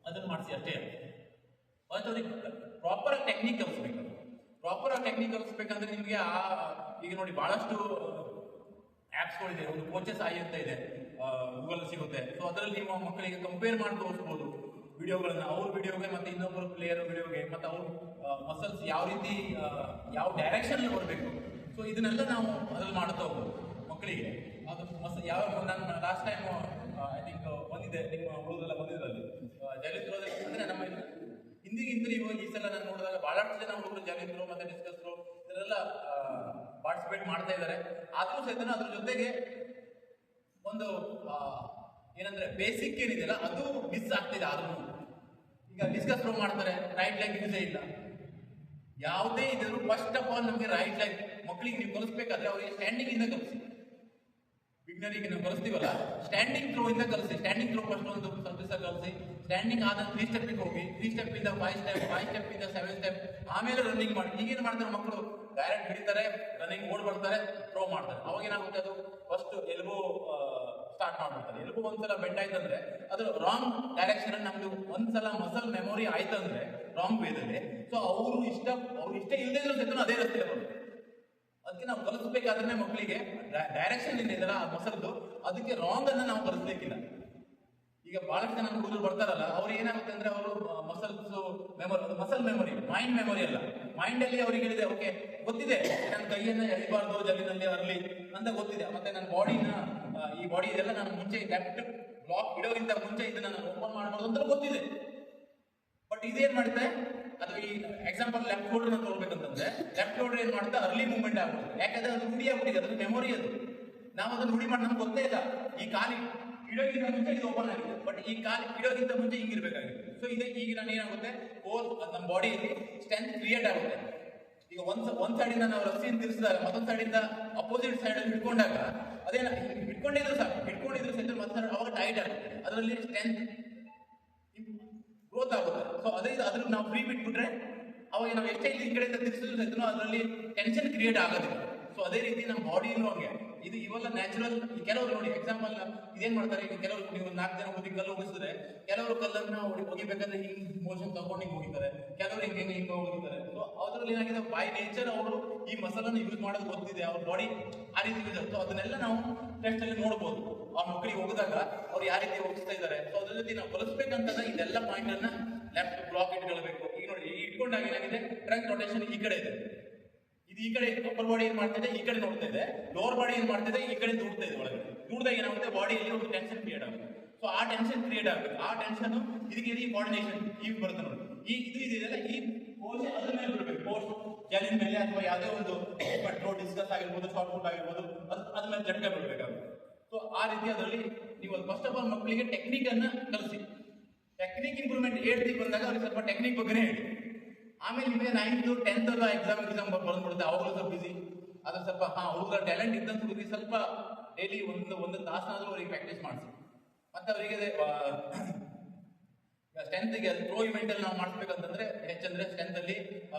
ಅದನ್ನು ಮಾಡಿಸಿ ಅಷ್ಟೇ. ಮತ್ತು ಅವ್ರಿಗೆ ಪ್ರಾಪರ್ ಟೆಕ್ನಿಕ್ ಕಲಿಸ್ಬೇಕು. ಪ್ರಾಪರ್ ಟೆಕ್ನಿಕ್ ಕಲಿಸ್ಬೇಕಂದ್ರೆ ನಿಮಗೆ ಈಗ ನೋಡಿ ಭಾಳಷ್ಟು ಆ್ಯಪ್ಸ್ಗಳಿದೆ, ಒಂದು ಕೋಚಸ್ ಐ ಅಂತ ಇದೆ, ಗೂಗಲ್ ಸಿಗುತ್ತೆ. ಸೊ ಅದರಲ್ಲಿ ನಿಮ್ಮ ಮಕ್ಕಳಿಗೆ ಕಂಪೇರ್ ಮಾಡಿ ತೋರಿಸ್ಬೋದು ವಿಡಿಯೋಗಳನ್ನ, ಅವ್ರ ವಿಡಿಯೋಗೆ ಮತ್ತು ಇನ್ನೊಬ್ಬರು ಪ್ಲೇಯರ್ ವಿಡಿಯೋಗೆ, ಮತ್ತು ಅವ್ರ ಮಸಲ್ಸ್ ಯಾವ ರೀತಿ ಯಾವ ಡೈರೆಕ್ಷನ್ ಬರಬೇಕು. ಸೊ ಇದನ್ನೆಲ್ಲ ನಾವು ಅದ್ರಲ್ಲಿ ಮಾಡ್ತಾ ಹೋಗ್ಬೋದು ಮಕ್ಕಳಿಗೆ. ಅದು ಯಾವ ನಾನು ಲಾಸ್ಟ್ ಟೈಮ್ ಐ ಥಿಂಕ್ ಬಂದಿದ್ದೆ, ನಿಮ್ಮ ಹುಡುಗರೆಲ್ಲ ಬಂದಿದ್ರಲ್ಲಿ ಜಾವ್ಲಿನ್ ಥ್ರೋದಲ್ಲಿ. ಅಂದರೆ ನಮ್ಮ ಹಿಂದಿಗಿಂತಲೂ ಇವಾಗ ಈ ಸಲ ನಾನು ನೋಡಿದಾಗ ಭಾಳಷ್ಟು ಜನ ಹುಡುಗರು ಜಾವ್ಲಿನ್ ಥ್ರೋ ಮತ್ತು ಡಿಸ್ಕಸ್ ಥ್ರೋ ಇದನ್ನೆಲ್ಲ ಪಾರ್ಟಿಸಿಪೇಟ್ ಮಾಡ್ತಾ ಇದ್ದಾರೆ. ಆದರೂ ಸಹಿತ ಅದ್ರ ಜೊತೆಗೆ ಒಂದು ಏನಂದ್ರೆ ಬೇಸಿಕ್ ಏನಿದೆಯಲ್ಲ ಅದು ಮಿಸ್ ಆಗ್ತಿದೆ. ಆದ್ರೂ ಈಗ ಡಿಸ್ಕಸ್ ಥ್ರೋ ಮಾಡ್ತಾರೆ, ರೈಟ್ ಲೆಗ್ ಯೂಸೇ ಇಲ್ಲ. ಯಾವುದೇ ಇದ್ರು ಫಸ್ಟ್ ಆಫ್ ಆಲ್ ನಮಗೆ ರೈಟ್ ಲೆಗ್ ಮಕ್ಕಳಿಗೆ ನೀವು ಕಲಿಸ್ಬೇಕಾದ್ರೆ ಅವರಿಗೆ ಸ್ಟ್ಯಾಂಡಿಂಗ್ ಇಂದ ಕಲಿಸಿ. ಬಿಗ್ನರಿಗೆ ನಾವು ಕಲಿಸ್ತೀವಲ್ಲ, ಸ್ಟ್ಯಾಂಡಿಂಗ್ ಥ್ರೋ ಇಂದ ಕಲಿಸಿ. ಸ್ಟ್ಯಾಂಡಿಂಗ್ ಥ್ರೋ ಫಸ್ಟ್ ಒಂದು ಸ್ವಲ್ಪ ಕಲಿಸಿ, ಸ್ಟ್ಯಾಂಡಿಂಗ್ ಆದ 3 ಸ್ಟೆಪ್ಪಿಗೆ ಹೋಗಿ, 3 ಸ್ಟೆಪ್ಪಿಂದ 5 ಸ್ಟೆಪ್, 5 ಸ್ಟೆಪ್ಪಿಂದ 7 ಸ್ಟೆಪ್, ಆಮೇಲೆ ರನ್ನಿಂಗ್ ಮಾಡಿ. ಈಗೇನು ಮಾಡ್ತಾರೆ ಮಕ್ಕಳು, ಡೈರೆಕ್ಟ್ ಹಿಡಿತಾರೆ, ರನ್ನಿಂಗ್ ಓಡ್ ಬರ್ತಾರೆ, ಥ್ರೋ ಮಾಡ್ತಾರೆ. ಅವಾಗ ಏನಾಗುತ್ತೆ, ಅದು ಫಸ್ಟ್ ಎಲ್ಬೋ ಸ್ಟಾರ್ಟ್ ಮಾಡ್ಬಿಡ್ತಾರೆ. ಎಲ್ಬೋ ಒಂದ್ಸಲ ಬೆಂಡ್ ಆಯ್ತಂದ್ರೆ ಅದು ರಾಂಗ್ ಡೈರೆಕ್ಷನ್ ಅಲ್ಲಿ ನಮ್ದು ಒಂದ್ಸಲ ಮಸಲ್ ಮೆಮೊರಿ ಆಯ್ತಂದ್ರೆ ರಾಂಗ್ ವೇದಲ್ಲಿ, ಸೊ ಅವ್ರು ಇಷ್ಟ ಇಲ್ಲದೆ ಇರೋ ಸಹಿತ ಅದೇ ರಸ್ತೆ ಬರುತ್ತೆ. ಅದಕ್ಕೆ ನಾವು ಕಲಿಸ್ಬೇಕಾದ್ರೆ ಮಕ್ಕಳಿಗೆ ಡೈರೆಕ್ಷನ್ ಏನಿದೆಯಲ್ಲ ಆ ಮಸಲ್ದು, ಅದಕ್ಕೆ ರಾಂಗ್ ಅನ್ನ ನಾವು ಕಲಿಸ್ಬೇಕಿಲ್ಲ. ಈಗ ಬಹಳಷ್ಟು ಜನ ಹುಡುಗರು ಬರ್ತಾರಲ್ಲ, ಅವ್ರು ಏನಾಗುತ್ತೆ ಅಂದ್ರೆ ಅವರು ಮಸಲ್ ಮೆಮೊರಿ, ಮೈಂಡ್ ಮೆಮೊರಿ ಅಲ್ಲ. ಮೈಂಡ್ ಅಲ್ಲಿ ಅವ್ರಿಗೆ ಹೇಳಿದೆ, ಓಕೆ ಗೊತ್ತಿದೆ ನನ್ನ ಕೈಯನ್ನ ಎಳಿಬಾರ್ದು ಜಲ್ಲಿನಲ್ಲಿ ಅರ್ಲಿ ಅಂತ ಗೊತ್ತಿದೆ, ಮತ್ತೆ ನನ್ನ ಬಾಡಿನ ಈ ಬಾಡಿ ಇದೆಲ್ಲ ನಾನು ಮುಂಚೆ ಲೆಫ್ಟ್ ಬ್ಲಾಕ್ ಇಡೋಕ್ಕಿಂತ ಮುಂಚೆ ಇದನ್ನ ನಾನು ಓಪನ್ ಮಾಡಬಾರ್ದು ಅಂತ ಗೊತ್ತಿದೆ. ಬಟ್ ಇದೇನ್ ಮಾಡುತ್ತೆ, ಅದು ಈ ಎಕ್ಸಾಂಪಲ್ ಲೆಫ್ಟ್ ಶೋಲ್ಡರ್ ತಗೋಬೇಕಂತಂದ್ರೆ ಲೆಫ್ಟ್ ಶೋಲ್ಡರ್ ಏನ್ ಮಾಡುತ್ತೆ, ಅರ್ಲಿ ಮೂವ್ಮೆಂಟ್ ಆಗುತ್ತೆ. ಯಾಕಂದ್ರೆ ಅದು ರೂಢಿ ಆಗ್ಬಿಟ್ಟಿದೆ, ಅದು ಮೆಮೊರಿ. ಅದು ನಾವು ಅದನ್ನು ರೂಢಿ ಮಾಡಿ ನಮ್ಗೆ ಗೊತ್ತೇ ಇಲ್ಲ. ಈ ಕಾಲಿ ಇಡೋಕ್ಕಿಂತ ಮುಂಚೆ ಇದು ಓಪನ್ ಆಗಿದೆ, ಬಟ್ ಈ ಕಾಲು ಇಡೋಕ್ಕಿಂತ ಮುಂಚೆ ಹಿಂಗಿರ್ಬೇಕಾಗಿದೆ. ಸೊ ಇದೆ ಈಗ ನಾನು ಏನಾಗುತ್ತೆ, ನಮ್ಮ ಬಾಡಿಯಲ್ಲಿ ಸ್ಟ್ರೆಂತ್ ಕ್ರಿಯೇಟ್ ಆಗುತ್ತೆ. ಈಗ ಒಂದ್ ಸೈಡಿಂದ ನಾವು ರಸ್ಸಿನ ತಿರ್ಸಿದಾಗ ಮತ್ತೊಂದು ಸೈಡಿಂದ ಅಪೋಸಿಟ್ ಸೈಡಲ್ಲಿ ಹಿಡ್ಕೊಂಡಾಗ ಅದೇನ ಹಿಡ್ಕೊಂಡಿದ್ರು ಸಹಿತ ಮತ್ತೆ ಅವಾಗ ಟೈಟ್ ಆಗುತ್ತೆ, ಅದರಲ್ಲಿ ಸ್ಟ್ರೆಂತ್ ಗ್ರೋತ್ ಆಗುತ್ತೆ. ಸೊ ಅದ್ರ ನಾವು ಫ್ರೀ ಬಿಟ್ಬಿಟ್ರೆ ಅವಾಗ ನಾವು ಎಷ್ಟೇ ಈ ಕಡೆಯಿಂದ ತಿರ್ಸಿದ್ರು ಸಹಿತ ಅದರಲ್ಲಿ ಟೆನ್ಷನ್ ಕ್ರಿಯೇಟ್ ಆಗೋದಿಲ್ಲ. ಸೊ ಅದೇ ರೀತಿ ನಮ್ಮ ಬಾಡಿನೂ ಹಂಗೆ ಇದು ಇವೆಲ್ಲ ನ್ಯಾಚುರಲ್. ಕೆಲವರು ನೋಡಿ ಎಕ್ಸಾಂಪಲ್ ಇದೇನ್ ಮಾಡ್ತಾರೆ, ಈಗ ಕೆಲವರು ನೀವು 4 ಜನ ಹೋಗಿ ಕಲ್ಲು ಹೋಗಿಸಿದ್ರೆ ಕೆಲವರು ಕಲ್ಲನ್ನ ಹೋಗಿಬೇಕಾದ್ರೆ ಹಿಂಗ್ ಮೋಷನ್ ತಗೊಂಡು ಹಿಂಗ್ ಹೋಗಿದ್ದಾರೆ, ಕೆಲವರು ಹಿಂಗೆ ಹೋಗಿದ್ದಾರೆ. ಸೊ ಅದ್ರಲ್ಲಿ ಏನಾಗಿದೆ, ಬೈ ನೇಚರ್ ಅವರು ಈ ಮಸಲನ್ನು ಯೂಸ್ ಮಾಡೋದು ಗೊತ್ತಿದೆ, ಅವ್ರ ಬಾಡಿ ಆ ರೀತಿ ಇದೆ. ಸೊ ಅದನ್ನೆಲ್ಲ ನಾವು ಟೆಸ್ಟ್ ಅಲ್ಲಿ ನೋಡ್ಬೋದು. ಆ ಮಕ್ಕಳಿಗೆ ಹೋಗಿದಾಗ ಅವ್ರು ಯಾವ ರೀತಿ ಹೋಗಿಸ್ತಾ ಇದ್ದಾರೆ. ಸೊ ಅದ್ರ ಜೊತೆ ನಾವು ಕಲಿಸ್ಬೇಕಂತಂದ್ರೆ ಇದೆಲ್ಲ ಪಾಯಿಂಟ್ ಅನ್ನ ಲೆಫ್ಟ್ ಬ್ಲಾಕ್ ಇಟ್ಕೊಳ್ಬೇಕು. ಈಗ ನೋಡಿ ಇಟ್ಕೊಂಡಾಗ ಏನಾಗಿದೆ, ಟ್ರಂಕ್ ರೊಟೇಷನ್ ಈ ಕಡೆ ಇದೆ, ಇದು ಈ ಕಡೆ ಅಪ್ಪರ್ ಬಾಡಿ ಏನ್ ಮಾಡ್ತಿದೆ ಈ ಕಡೆ ನೋಡ್ತಾ ಇದೆ, ಲೋವರ್ ಬಾಡಿ ಏನ್ ಮಾಡ್ತಿದೆ ಈ ಕಡೆ ನೋಡ್ತಾ ಇದೆ ಒಳಗೆ. ದುಡ್ದಾಗ ಏನಾಗುತ್ತೆ ಬಾಡಿಯಲ್ಲಿ ಒಂದು ಟೆನ್ಷನ್ ಕ್ರಿಯೇಟ್ ಆಗುತ್ತೆ. ಸೊ ಆ ಟೆನ್ಷನ್ ಕ್ರಿಯೇಟ್ ಆಗಬೇಕು. ಆ ಟೆನ್ಷನ್ ಇದಕ್ಕೆ ಈ ಕೋಆರ್ಡಿನೇಷನ್ ಈಗ ಬರುತ್ತೆ ನೋಡಿ. ಈ ಇದೆಯಲ್ಲ, ಈ ಪೋಸ್ಟ್ ಅದ್ರ ಮೇಲೆ ಬಿಡಬೇಕು. ಪೋಸ್ಟ್ ಜಾಲಿನ ಮೇಲೆ ಅಥವಾ ಯಾವುದೇ ಒಂದು ಪೆಟ್ರೋಲ್ ಡಿಸ್ಕಸ್ ಆಗಿರ್ಬೋದು, ಶಾರ್ಟ್ ಪುಟ್ ಆಗಿರ್ಬೋದು, ಅದ್ರ ಮೇಲೆ ಜಟ್ಕ ಬಿಡಬೇಕಾಗುತ್ತೆ. ಸೊ ಆ ರೀತಿ ಅದರಲ್ಲಿ ನೀವು ಫಸ್ಟ್ ಆಫ್ ಆಲ್ ಮಕ್ಕಳಿಗೆ ಟೆಕ್ನಿಕ್ ಅನ್ನ ಕಲಿಸಿ. ಟೆಕ್ನಿಕ್ ಇಂಪ್ರೂವ್ಮೆಂಟ್ 8th ಬಂದಾಗ ಅವ್ರಿಗೆ ಸ್ವಲ್ಪ ಟೆಕ್ನಿಕ್ ಬಗ್ಗೆನೇ ಹೇಳಿ. ಆಮೇಲೆ ನಿಮಗೆ 9th 10th ಎಲ್ಲ ಎಕ್ಸಾಮ್ ಬಂದ್ಬಿಡುತ್ತೆ, ಅವಾಗಲೂ ಸ್ವಲ್ಪ ಬಿಸಿ. ಅದ್ರ ಸ್ವಲ್ಪ ಅವ್ರ ಟ್ಯಾಲೆಂಟ್ ಇದ್ದಂತ ಸ್ವಲ್ಪ ಡೈಲಿ ಒಂದು ತಾಸಾದ್ರೂ ಅವರಿಗೆ ಪ್ರಾಕ್ಟೀಸ್ ಮಾಡಿಸಿ. ಮತ್ತೆ ಅವರಿಗೆ ಸ್ಟ್ರೆಂತ್ಗೆ ಥ್ರೋ ಇವೆಂಟ್ ಅಲ್ಲಿ ನಾವು ಮಾಡಿಸ್ಬೇಕಂತಂದ್ರೆ ಹೆಚ್ಚಂದ್ರೆ ಸ್ಟ್ರೆಂತ್ ಅಲ್ಲಿ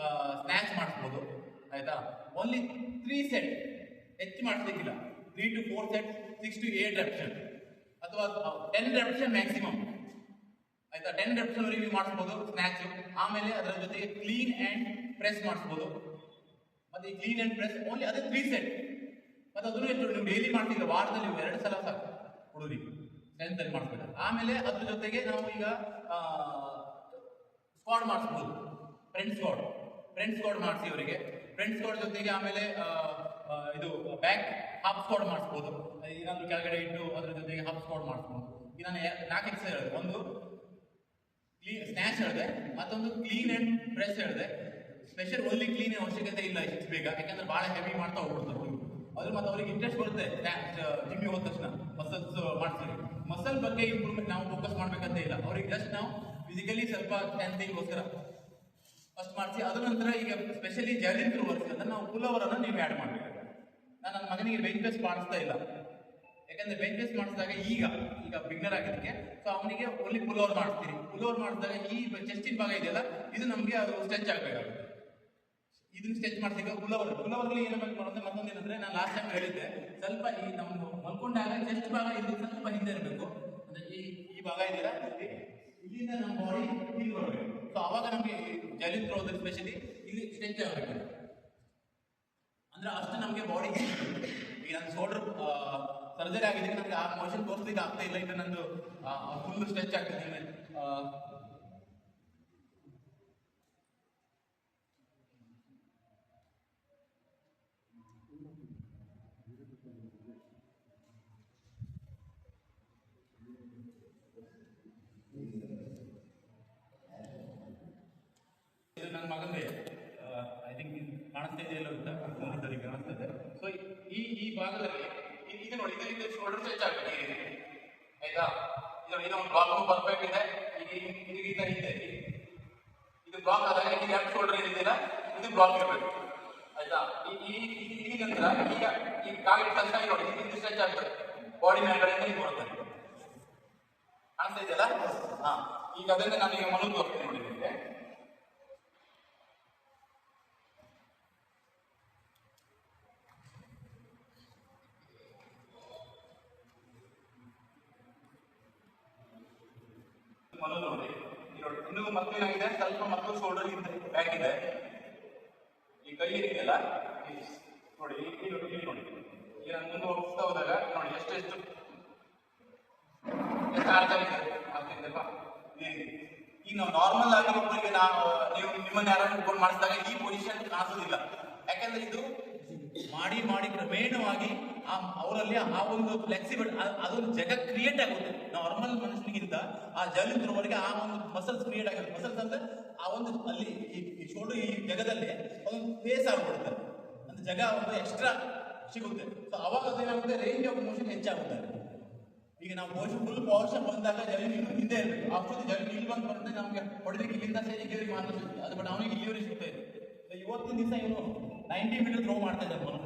ಸ್ನ್ಯಾಚ್ ಮಾಡಿಸ್ಬೋದು. ಆಯ್ತಾ, ಓನ್ಲಿ 3 ಸೆಟ್, ಹೆಚ್ಚು ಮಾಡಿಸ್ಲಿಕ್ಕಿಲ್ಲ. 3 to 4 ಸೆಟ್, 6 to 8 ರೆಪ್ಷನ್ ಅಥವಾ 10 ರೆಪ್ಷನ್ ಮ್ಯಾಕ್ಸಿಮಮ್. ಆಯ್ತಾ, 10 ರೆಪ್ಷನ್ ವರೆಗೆ ಮಾಡಿಸ್ಬೋದು ಸ್ನ್ಯಾಚ್. ಆಮೇಲೆ ಅದರ ಜೊತೆಗೆ ಕ್ಲೀನ್ ಅಂಡ್ ಪ್ರೆಸ್ ಮಾಡಿಸ್ಬೋದು. ಮತ್ತೆ ಈ ಕ್ಲೀನ್ ಅಂಡ್ ಪ್ರೆಸ್ ಓನ್ಲಿ ಅದೇ 3 ಸೆಟ್. ಮತ್ತೆ ಅದನ್ನು ಎಷ್ಟು ನೀವು ಡೈಲಿ ಮಾಡ್ತಿದ್ರೆ ವಾರದಲ್ಲಿ 2 ಸಲ ಸಾಕು ಹುಡುಗರಿಗೆ ಸ್ಟ್ರೆಂತ್ ಅಲ್ಲಿ ಮಾಡಿಸ್ಬೇಕು. ಆಮೇಲೆ ಅದ್ರ ಜೊತೆಗೆ ನಾವು ಈಗ ಸ್ಕ್ವಾಡ್ ಮಾಡಿಸ್ಬೋದು. ಫ್ರಂಟ್ ಸ್ಕ್ವಾಡ್ ಮಾಡಿಸಿ ಅವರಿಗೆ. ಫ್ರಂಟ್ ಸ್ಕ್ವಾಡ್ ಜೊತೆಗೆ ಆಮೇಲೆ ಇದು ಬ್ಯಾಕ್ ಹಾಫ್ ಸ್ಕ್ವಾಡ್ ಮಾಡಿಸ್ಬೋದು. ಏನಾದ್ರು ಕೆಳಗಡೆ ಇಟ್ಟು ಅದ್ರ ಜೊತೆಗೆ ಹಾಫ್ ಸ್ಕ್ವಾಡ್ ಮಾಡಿಸ್ಬೋದು. ಈಗ ನಾನು 4 ಎಕ್ಸರ್ಸೈಸ್ ಹೇಳಿದೆ. ಒಂದು ಸ್ನ್ಯಾಚ್ ಹೇಳಿದೆ, ಮತ್ತೊಂದು ಕ್ಲೀನ್ ಅಂಡ್ ಪ್ರೆಸ್ ಹೇಳಿದೆ. ಸ್ಪೆಷಲ್ ಓನ್ಲಿ ಕ್ಲೀನ್ ಅವಶ್ಯಕತೆ ಇಲ್ಲ ಇಷ್ಟು ಬೇಗ, ಯಾಕಂದ್ರೆ ಬಹಳ ಹೆವಿ ಮಾಡ್ತಾ ಹೋಗ್ಬಿಡ್ತಾರೆ ಅದ್ರ. ಮತ್ತೆ ಅವ್ರಿಗೆ ಇಂಟ್ರೆಸ್ಟ್ ಬರುತ್ತೆ ಜಿಮ್ಮಿಗೆ ಹೋದ ತಕ್ಷಣ ಮಸಲ್ಸ್ ಮಾಡ್ತೀವಿ. ಮಸಲ್ ಬಗ್ಗೆ ಇಂಪ್ರೂವ್ಮೆಂಟ್ ನಾವು ಫೋಕಸ್ ಮಾಡ್ಬೇಕಂತ ಇಲ್ಲ. ಅವ್ರಿಗೆ ಜಸ್ಟ್ ನಾವು ಫಿಸಿಕಲಿ ಸ್ವಲ್ಪ ಸ್ಟ್ರೆಂತಿಗೋಸ್ಕರ ಫಸ್ಟ್ ಮಾಡಿಸಿ. ಅದ್ರ ನಂತರ ಈಗ ಸ್ಪೆಷಲಿ ಜಾಲಿನ್ ಥ್ರೋ ವರ್ಕ್ಸ್ ಅಂತ ನಾವು ಪುಲ್ ಓವರ್ ಅನ್ನ ನೀವು ಆ್ಯಡ್ ಮಾಡಬೇಕು. ನಾನು ನನ್ನ ಮಗನಿಗೆ ಬೆಂಚ್ ಪ್ರೆಸ್ ಮಾಡಿಸ್ತಾ ಇಲ್ಲ, ಯಾಕಂದ್ರೆ ಬೆಂಚ್ ಪ್ರೆಸ್ ಮಾಡಿಸಿದಾಗ ಈಗ ಬಿಗ್ನರ್ ಆಗಿದ್ದಕ್ಕೆ ಸೊ ಅವನಿಗೆ ಓನ್ಲಿ ಪುಲ್ ಓವರ್ ಮಾಡಿಸ್ತೀರಿ. ಪುಲ್ ಓವರ್ ಮಾಡಿಸಿದಾಗ ಈ ಚೆಸ್ಟಿನ ಭಾಗ ಇದೆಯಲ್ಲ, ಇದು ನಮಗೆ ಅದು ಸ್ಟ್ರೆಚ್ ಆಗಬೇಕಾಗುತ್ತೆ. ಇದನ್ನ ಸ್ಟ್ರೆಚ್ ಮಾಡ್ತೀವಿ. ಪುಲ್ ಓವರ್ಲಿ ಏನಾಗಬೇಕು ಮಾಡೋದು ಮತ್ತೊಂದು ಏನಂದ್ರೆ, ನಾನು ಲಾಸ್ಟ್ ಟೈಮ್ ಹೇಳಿದ್ದೆ, ಸ್ವಲ್ಪ ಈ ನಮ್ಮ ಮಲ್ಕೊಂಡಾಗ ಚೆಸ್ಟ್ ಭಾಗ ಇದು ಸ್ವಲ್ಪ ಹಿಂದೆ ಇರಬೇಕು. ಅಂದ್ರೆ ಈ ಭಾಗ ಇದೆಯಲ್ಲ, ಇಲ್ಲಿಂದ ನಮ್ಮ ಬಾಡಿ ಇಲ್ಲಿ ಬರಬೇಕು. ಸೊ ಅವಾಗ ನಮಗೆ ಜಾಲಿನ್ ಥ್ರೋ ಸ್ಪೆಷಲಿ ಇಲ್ಲಿ ಸ್ಟ್ರೆಚ್ ಆಗಬೇಕು. ಅಂದ್ರೆ ಅಷ್ಟು ನಮಗೆ ಬಾಡಿ ಈಗ ನನ್ನ ಶೋಲ್ಡರ್ ಸರ್ಜರಿ ಆಗಿದ್ದಕ್ಕೆ ನಮ್ಗೆ ಆ ಮೋಷನ್ ತೋರಿಸ್ಲಿಕ್ಕೆ ಆಗ್ತಾ ಇಲ್ಲ. ಈಗ ನಂದು ಫುಲ್ ಸ್ಟ್ರೆಚ್ ಆಗ್ತದೆ. ಇದು ನನ್ನ ಮಗಂದೇ, ಐ ಥಿಂಕ್ ಕಾಣಿಸ್ತಾ ಇದೆಯಲ್ಲ ಅಂತ ಕಾಣಿಸ್ತದೆ. ಸೊ ಈ ಭಾಗದಲ್ಲಿ ಈಗ ನೋಡಿ, ಇದು ಶೋಲ್ಡರ್ ಸ್ಟ್ರೆಚ್ ಆಗುತ್ತೆ. ಆಯ್ತಾ, ಇದು ಒಂದು ಬ್ಲಾಕ್ ಪರ್ಫೆಕ್ಟ್ ಇದೆ. ಈಗ ಇದೆ, ಇದು ಬ್ಲಾಕ್ ಆದಾಗ ಈ ಲೆಫ್ಟ್ ಶೋಲ್ಡರ್ ಏನಿದೆಯಲ್ಲ ಇದು ಬ್ಲಾಕ್ ಇರಬೇಕು. ಆಯ್ತಾ, ಈ ನಂತರ ಈಗ ಕಾಲಿನ ತಕ್ಷಣ ನೋಡಿ ಇದು ಸ್ಟ್ರೆಚ್ ಆಗ್ತದೆ. ಬಾಡಿ ಮೇಲ್ಗಡೆಯಿಂದ ಇದು ಬರುತ್ತೆ. ಕಾಣಿಸ್ತಾ ಇದೆಯಲ್ಲ? ಈಗ ಅದನ್ನ ನಾನು ಈಗ ಮನಸ್ಸು ತೋರಿಸ್ತೀನಿ ನೋಡಿ ನಿಮಗೆ. ನೋಡಿ ಇನ್ನೂ ಮತ್ತೇನಾಗಿದೆ, ಸ್ವಲ್ಪ ಮತ್ತು ಶೋಲ್ಡರ್ ಬ್ಯಾಕ್ ಇದೆ. ಈ ಕೈ ಏನಿದೆಯಲ್ಲ ನೋಡಿ, ಇಲ್ಲಿ ನೋಡಿ, ಈಗ ನಾನು ಮುಂದೆ ಹೋಗ್ತಾ ಹೋದಾಗ ನೋಡಿ ಎಷ್ಟು ಆಗ್ತಿದೆಪ್ಪ. ಈಗ ನಾವು ನಾರ್ಮಲ್ ಆಗಿ ಒಬ್ಬರಿಗೆ ನೀವು ನಿಮ್ಮನ್ನ ಯಾರನ್ನು ಇಟ್ಕೊಂಡು ಮಾಡಿಸಿದಾಗ ಈ ಪೊಸಿಷನ್ ಕಾಣಿಸೋದಿಲ್ಲ. ಯಾಕಂದ್ರೆ ಇದು ಮಾಡಿ ಕ್ರಮೇಣವಾಗಿ ಅವರಲ್ಲಿ ಆ ಒಂದು ಫ್ಲೆಕ್ಸಿಬಲ್ ಅದೊಂದು ಜಾಗ ಕ್ರಿಯೇಟ್ ಆಗುತ್ತೆ. ನಾರ್ಮಲ್ ಮನುಷ್ಯನಿಗಿಂತ ಆ ಜಾಲಿನ್ ಥ್ರೋವರೆಗೆ ಆ ಒಂದು ಮಸಲ್ಸ್ ಕ್ರಿಯೇಟ್ ಆಗುತ್ತೆ. ಮಸಲ್ಸ್ ಅಂದ್ರೆ ಆ ಒಂದು ಅಲ್ಲಿ ಈ ಶೋಲ್ಡರ್ ಈ ಜಾಗದಲ್ಲಿ ಒಂದು ಸ್ಪೇಸ್ ಆಗ್ಬಿಡುತ್ತೆ, ಅಂದ್ರೆ ಜಾಗ ಒಂದು ಎಕ್ಸ್ಟ್ರಾ ಸಿಗುತ್ತೆ. ಸೊ ಅವಾಗ ಅದೇನಾಗುತ್ತೆ, ರೇಂಜ್ ಆಫ್ ಮೋಷನ್ ಹೆಚ್ಚಾಗುತ್ತೆ. ಈಗ ನಾವು ಫುಲ್ ಪೋರ್ಷನ್ ಬಂದಾಗ ಜಾಲಿನ್ ಇನ್ನೂ ಹಿಂದೆ ಇರಬೇಕು. ಆಕ್ಚುಲಿ ಜಾಲಿನ್ ಇಲ್ಲಿ ಬಂದ್ರೆ ನಮಗೆ ಹೊಡೆದಿಕ್ಕೆ ಇಲ್ಲಿಂದ ಸೇರಿ ಇಲ್ಲಿವರೆಗೆ ಮಾತ್ರ ಸಿಗುತ್ತೆ. ಅದು ಬಟ್ ಅವನಿಗೆ ಇಲ್ಲಿವರೆಗೆ ಸಿಗ್ತಾ ಇದೆ. ಇವತ್ತಿನ ದಿವಸ ಇವನು 90 ಮೀಟರ್ ಥ್ರೋ ಮಾಡ್ತಾ ಇದ್ದಾನೆ. ಅವನು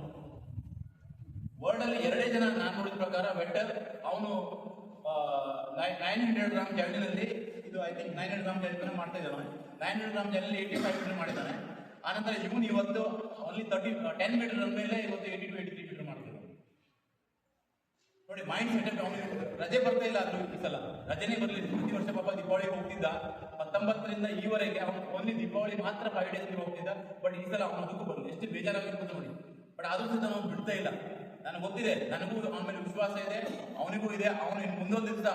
ವರ್ಲ್ಡ್ ಅಲ್ಲಿ 2 ಜನ ನಾನು ನೋಡಿದ ಪ್ರಕಾರ, ವೆಟ್ಟರ್ ಅವನು 900 ಗ್ರಾಮ್ ಜಾಲಿನಲ್ಲಿ ಇದು ಐ ಥಿಂಕ್ 900 ಗ್ರಾಮ್ ಜಾಲಿನ ಮಾಡ್ತಾ ಇದ್ದಾನೆ. 900 ಗ್ರಾಮ್ ಜಾಲಿನಲ್ಲಿ 85 ಮೀಟರ್ ಮಾಡಿದ್ದಾನೆ. ಆನಂತರ ಇವನು ಇವತ್ತು ಓನ್ಲಿ 10 ಮೀಟರ್ ರನ್ ಮೇಲೆ ಇವತ್ತು 80 to 83 ಮೀಟರ್ ಮಾಡ್ತಿದ್ದಾನೆ. ನೋಡಿ ಮೈಂಡ್ ಸೆಟಪ್. ಅವನಿಗೆ ರಜೆ ಬರ್ತಾ ಇಲ್ಲ. ಅದು ಈ ಸಲ ರಜೆನೇ ಬರಲಿ. ಪ್ರತಿ ವರ್ಷ ಪಾಪ ದೀಪಾವಳಿಗೆ ಹೋಗ್ತಿದ್ದ. 19ರಿಂದ ಈವರೆಗೆ ಅವನು ಓನ್ಲಿ ದೀಪಾವಳಿ ಮಾತ್ರ 5 ಡೇಸ್ಗೆ ಹೋಗ್ತಿದ್ದ. ಬಟ್ ಈ ಸಲ ಅವನು ಅದಕ್ಕೂ ಬರಲಿ. ಎಷ್ಟು ಬೇಜಾರಾಗಿರ್ಬೋದು ನೋಡಿ. ಬಟ್ ಆದ್ರೂ ಸಹ ನಾವು ಬಿಡ್ತಾ ಇಲ್ಲ. ನನಗೆ ಗೊತ್ತಿದೆ, ನನಗೂ ಅವನ ಮೇಲೆ ವಿಶ್ವಾಸ ಇದೆ, ಅವನಿಗೂ ಇದೆ. ಅವನು ಇನ್ನು ಮುಂದೊಂದು ದಿವಸ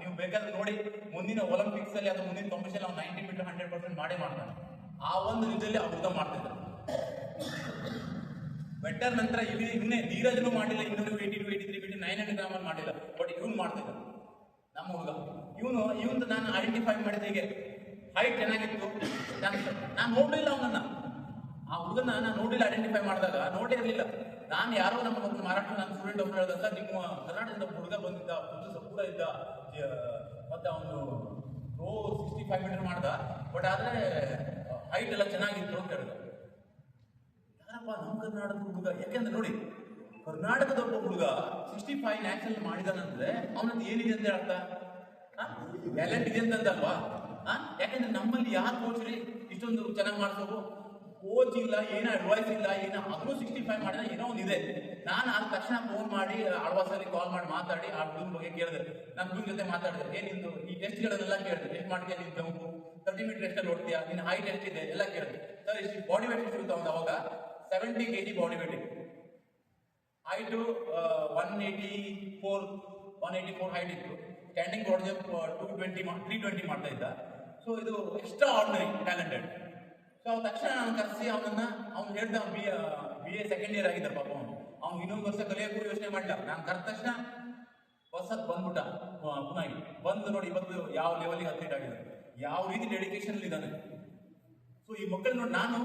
ನೀವು ಬೇಕಾದ್ರೆ ನೋಡಿ, ಮುಂದಿನ ಒಲಿಂಪಿಕ್ಸ್ ಅಲ್ಲಿ ಅಥವಾ ಮುಂದಿನ ಕಾಂಪಿಟೇಷನ್ ಅವ್ನು 90 ಮೀಟರ್ 100% ಮಾಡೇ ಮಾಡ್ತಾನೆ. ಆ ಒಂದು ನಿಜದಲ್ಲಿ ಅವ್ರು ಯುದ್ಧ ಮಾಡ್ತಿದ್ದಾರೆ. ಬೆಟರ್ ನಂತರ ಇನ್ನೇ ನೀರಜನು ಮಾಡಿಲ್ಲ, 282, 83 ಬಿಟ್ಟು 900 ಗ್ರಾಮಲ್ಲಿ ಮಾಡಿಲ್ಲ. ಬಟ್ ಇವ್ನು ಮಾಡ್ತಿದ್ದ ನಮ್ಮ ಹುಡುಗ. ಇವನು ನಾನು ಐಡೆಂಟಿಫೈ ಮಾಡಿದ ಹೀಗೆ ಹೈಟ್ ಚೆನ್ನಾಗಿತ್ತು. ನಾನು ನೋಡಲಿಲ್ಲ ಅವನನ್ನ, ಆ ಹುಡುಗನ ನಾನು ನೋಡಿಲ್ಲ. ಐಡೆಂಟಿಫೈ ಮಾಡಿದಾಗ ನೋಡಿರಲಿಲ್ಲ ನಾನು. ಯಾರೋ ನಮ್ಮ ಒಂದು ಮಹಾರಾಷ್ಟ್ರ ನನ್ನ ಸ್ಟೂಡೆಂಟ್ ಒಬ್ಬರು ಹೇಳಿದಾಗ, ನಿಮ್ಮ ಕರ್ನಾಟಕದಿಂದ ಹುಡುಗ ಬಂದಿದ್ದ, ಕೂಡ ಇದ್ದ, ಮತ್ತೆ ಅವನು ರೋ 65 ಮೀಟರ್ ಮಾಡ್ದ, ಬಟ್ ಆದರೆ ಹೈಟ್ ಎಲ್ಲ ಚೆನ್ನಾಗಿತ್ತು ಅಂತ ಹೇಳಿದ. ಯಾರಪ್ಪ ನಮ್ಮ ಕರ್ನಾಟಕದ ಹುಡುಗ? ಯಾಕೆಂದ್ರೆ ನೋಡಿ, ಕರ್ನಾಟಕದ ಒಬ್ಬ ಹುಡುಗ 65 ನ್ಯಾಷನಲ್ ಮಾಡಿದಾನಂದ್ರೆ ಅವನದ್ದು ಏನಿದೆ ಅಂತ ಅರ್ಥ, ಟ್ಯಾಲೆಂಟ್ ಇದೆ ಅಂತಲ್ವಾ? ಯಾಕೆಂದ್ರೆ ನಮ್ಮಲ್ಲಿ ಯಾರು ಕೋಚ್ರಿ ಇಷ್ಟೊಂದು ಚೆನ್ನಾಗಿ ಮಾಡಿಸೋರು? ಕೋಚ್ ಇಲ್ಲ, ಏನೋ ಅಡ್ವೈಸ್ ಇಲ್ಲ, ಏನೋ ಆದ್ರೂ 65 ಮಾಡಿದ ಏನೋ ಒಂದು ಇದೆ. ನಾನು ಆದ ತಕ್ಷಣ ಫೋನ್ ಮಾಡಿ ಆಳ್ವಾಸಲ್ಲಿ ಕಾಲ್ ಮಾಡಿ ಮಾತಾಡಿ ಆ ಹುಡುಗನ ಬಗ್ಗೆ ಕೇಳಿದೆ. ನನ್ನ ಹುಡುಗನ ಜೊತೆ ಮಾತಾಡಿದೆ, ಏನಿಂದು ಈ ಟೆಸ್ಟ್ಗಳನ್ನೆಲ್ಲ ಕೇಳಿದೆ. ಎಷ್ಟು ಮಾಡ್ತೀಯ ನೀನು ಜಂಪು, 30 ಮೀಟರ್ ಎಷ್ಟಲ್ಲಿ ಓಡ್ತೀಯಾ, ನಿನ್ನ ಹೈಟ್ ಎಷ್ಟಿದೆ ಎಲ್ಲ ಕೇಳಿದೆ. ಸರ್ ಇಷ್ಟು ಬಾಡಿ ವೇಟ್ ಸಿಗುತ್ತೆ ಅವ್ನು ಅವಾಗ 70 kg ಬಾಡಿ ವೇಟ್ ಇತ್ತು. ಹೈಟು 184 ಹೈಟ್ ಇತ್ತು. ಸ್ಟ್ಯಾಂಡಿಂಗ್ ಬಾಡಿ ಜಂಪ್ 320 ಮಾಡ್ತಾ ಇದ್ದ. ಸೊ ಇದು ಎಕ್ಸ್ಟ್ರಾ ಆರ್ಡಿನರಿ ಟ್ಯಾಲೆಂಟೆಡ್. ಸೊ ಅವ್ರ ತಕ್ಷಣ ನಾನು ಕರೆಸಿ ಅವ್ನು ಹೇಳ್ದ, ಬಿ ಎ ಸೆಕೆಂಡ್ ಇಯರ್ ಆಗಿದ್ದ ಪಾಪ ಅವ್ನು ಇನ್ನೊಂದು ವರ್ಷ ಕಲಿಯೋಕ್ಕೂ ಯೋಚನೆ ಮಾಡಿಲ್ಲ. ನಾನು ಕರೆದ ತಕ್ಷಣ ಹೊಸದ್ ಬಂದ್ಬಿಟ್ಟ ಪುನಃ ಬಂದು ನೋಡಿ ಇವತ್ತು ಯಾವ ಲೆವೆಲ್ಗೆ ಅತ್ಲೀಟ್ ಆಗಿದೆ, ಯಾವ ರೀತಿ ಡೆಡಿಕೇಶನ್ ಇದ್ದಾನೆ. ಸೊ ಈ ಮಕ್ಕಳು ನೋಡಿ, ನಾನು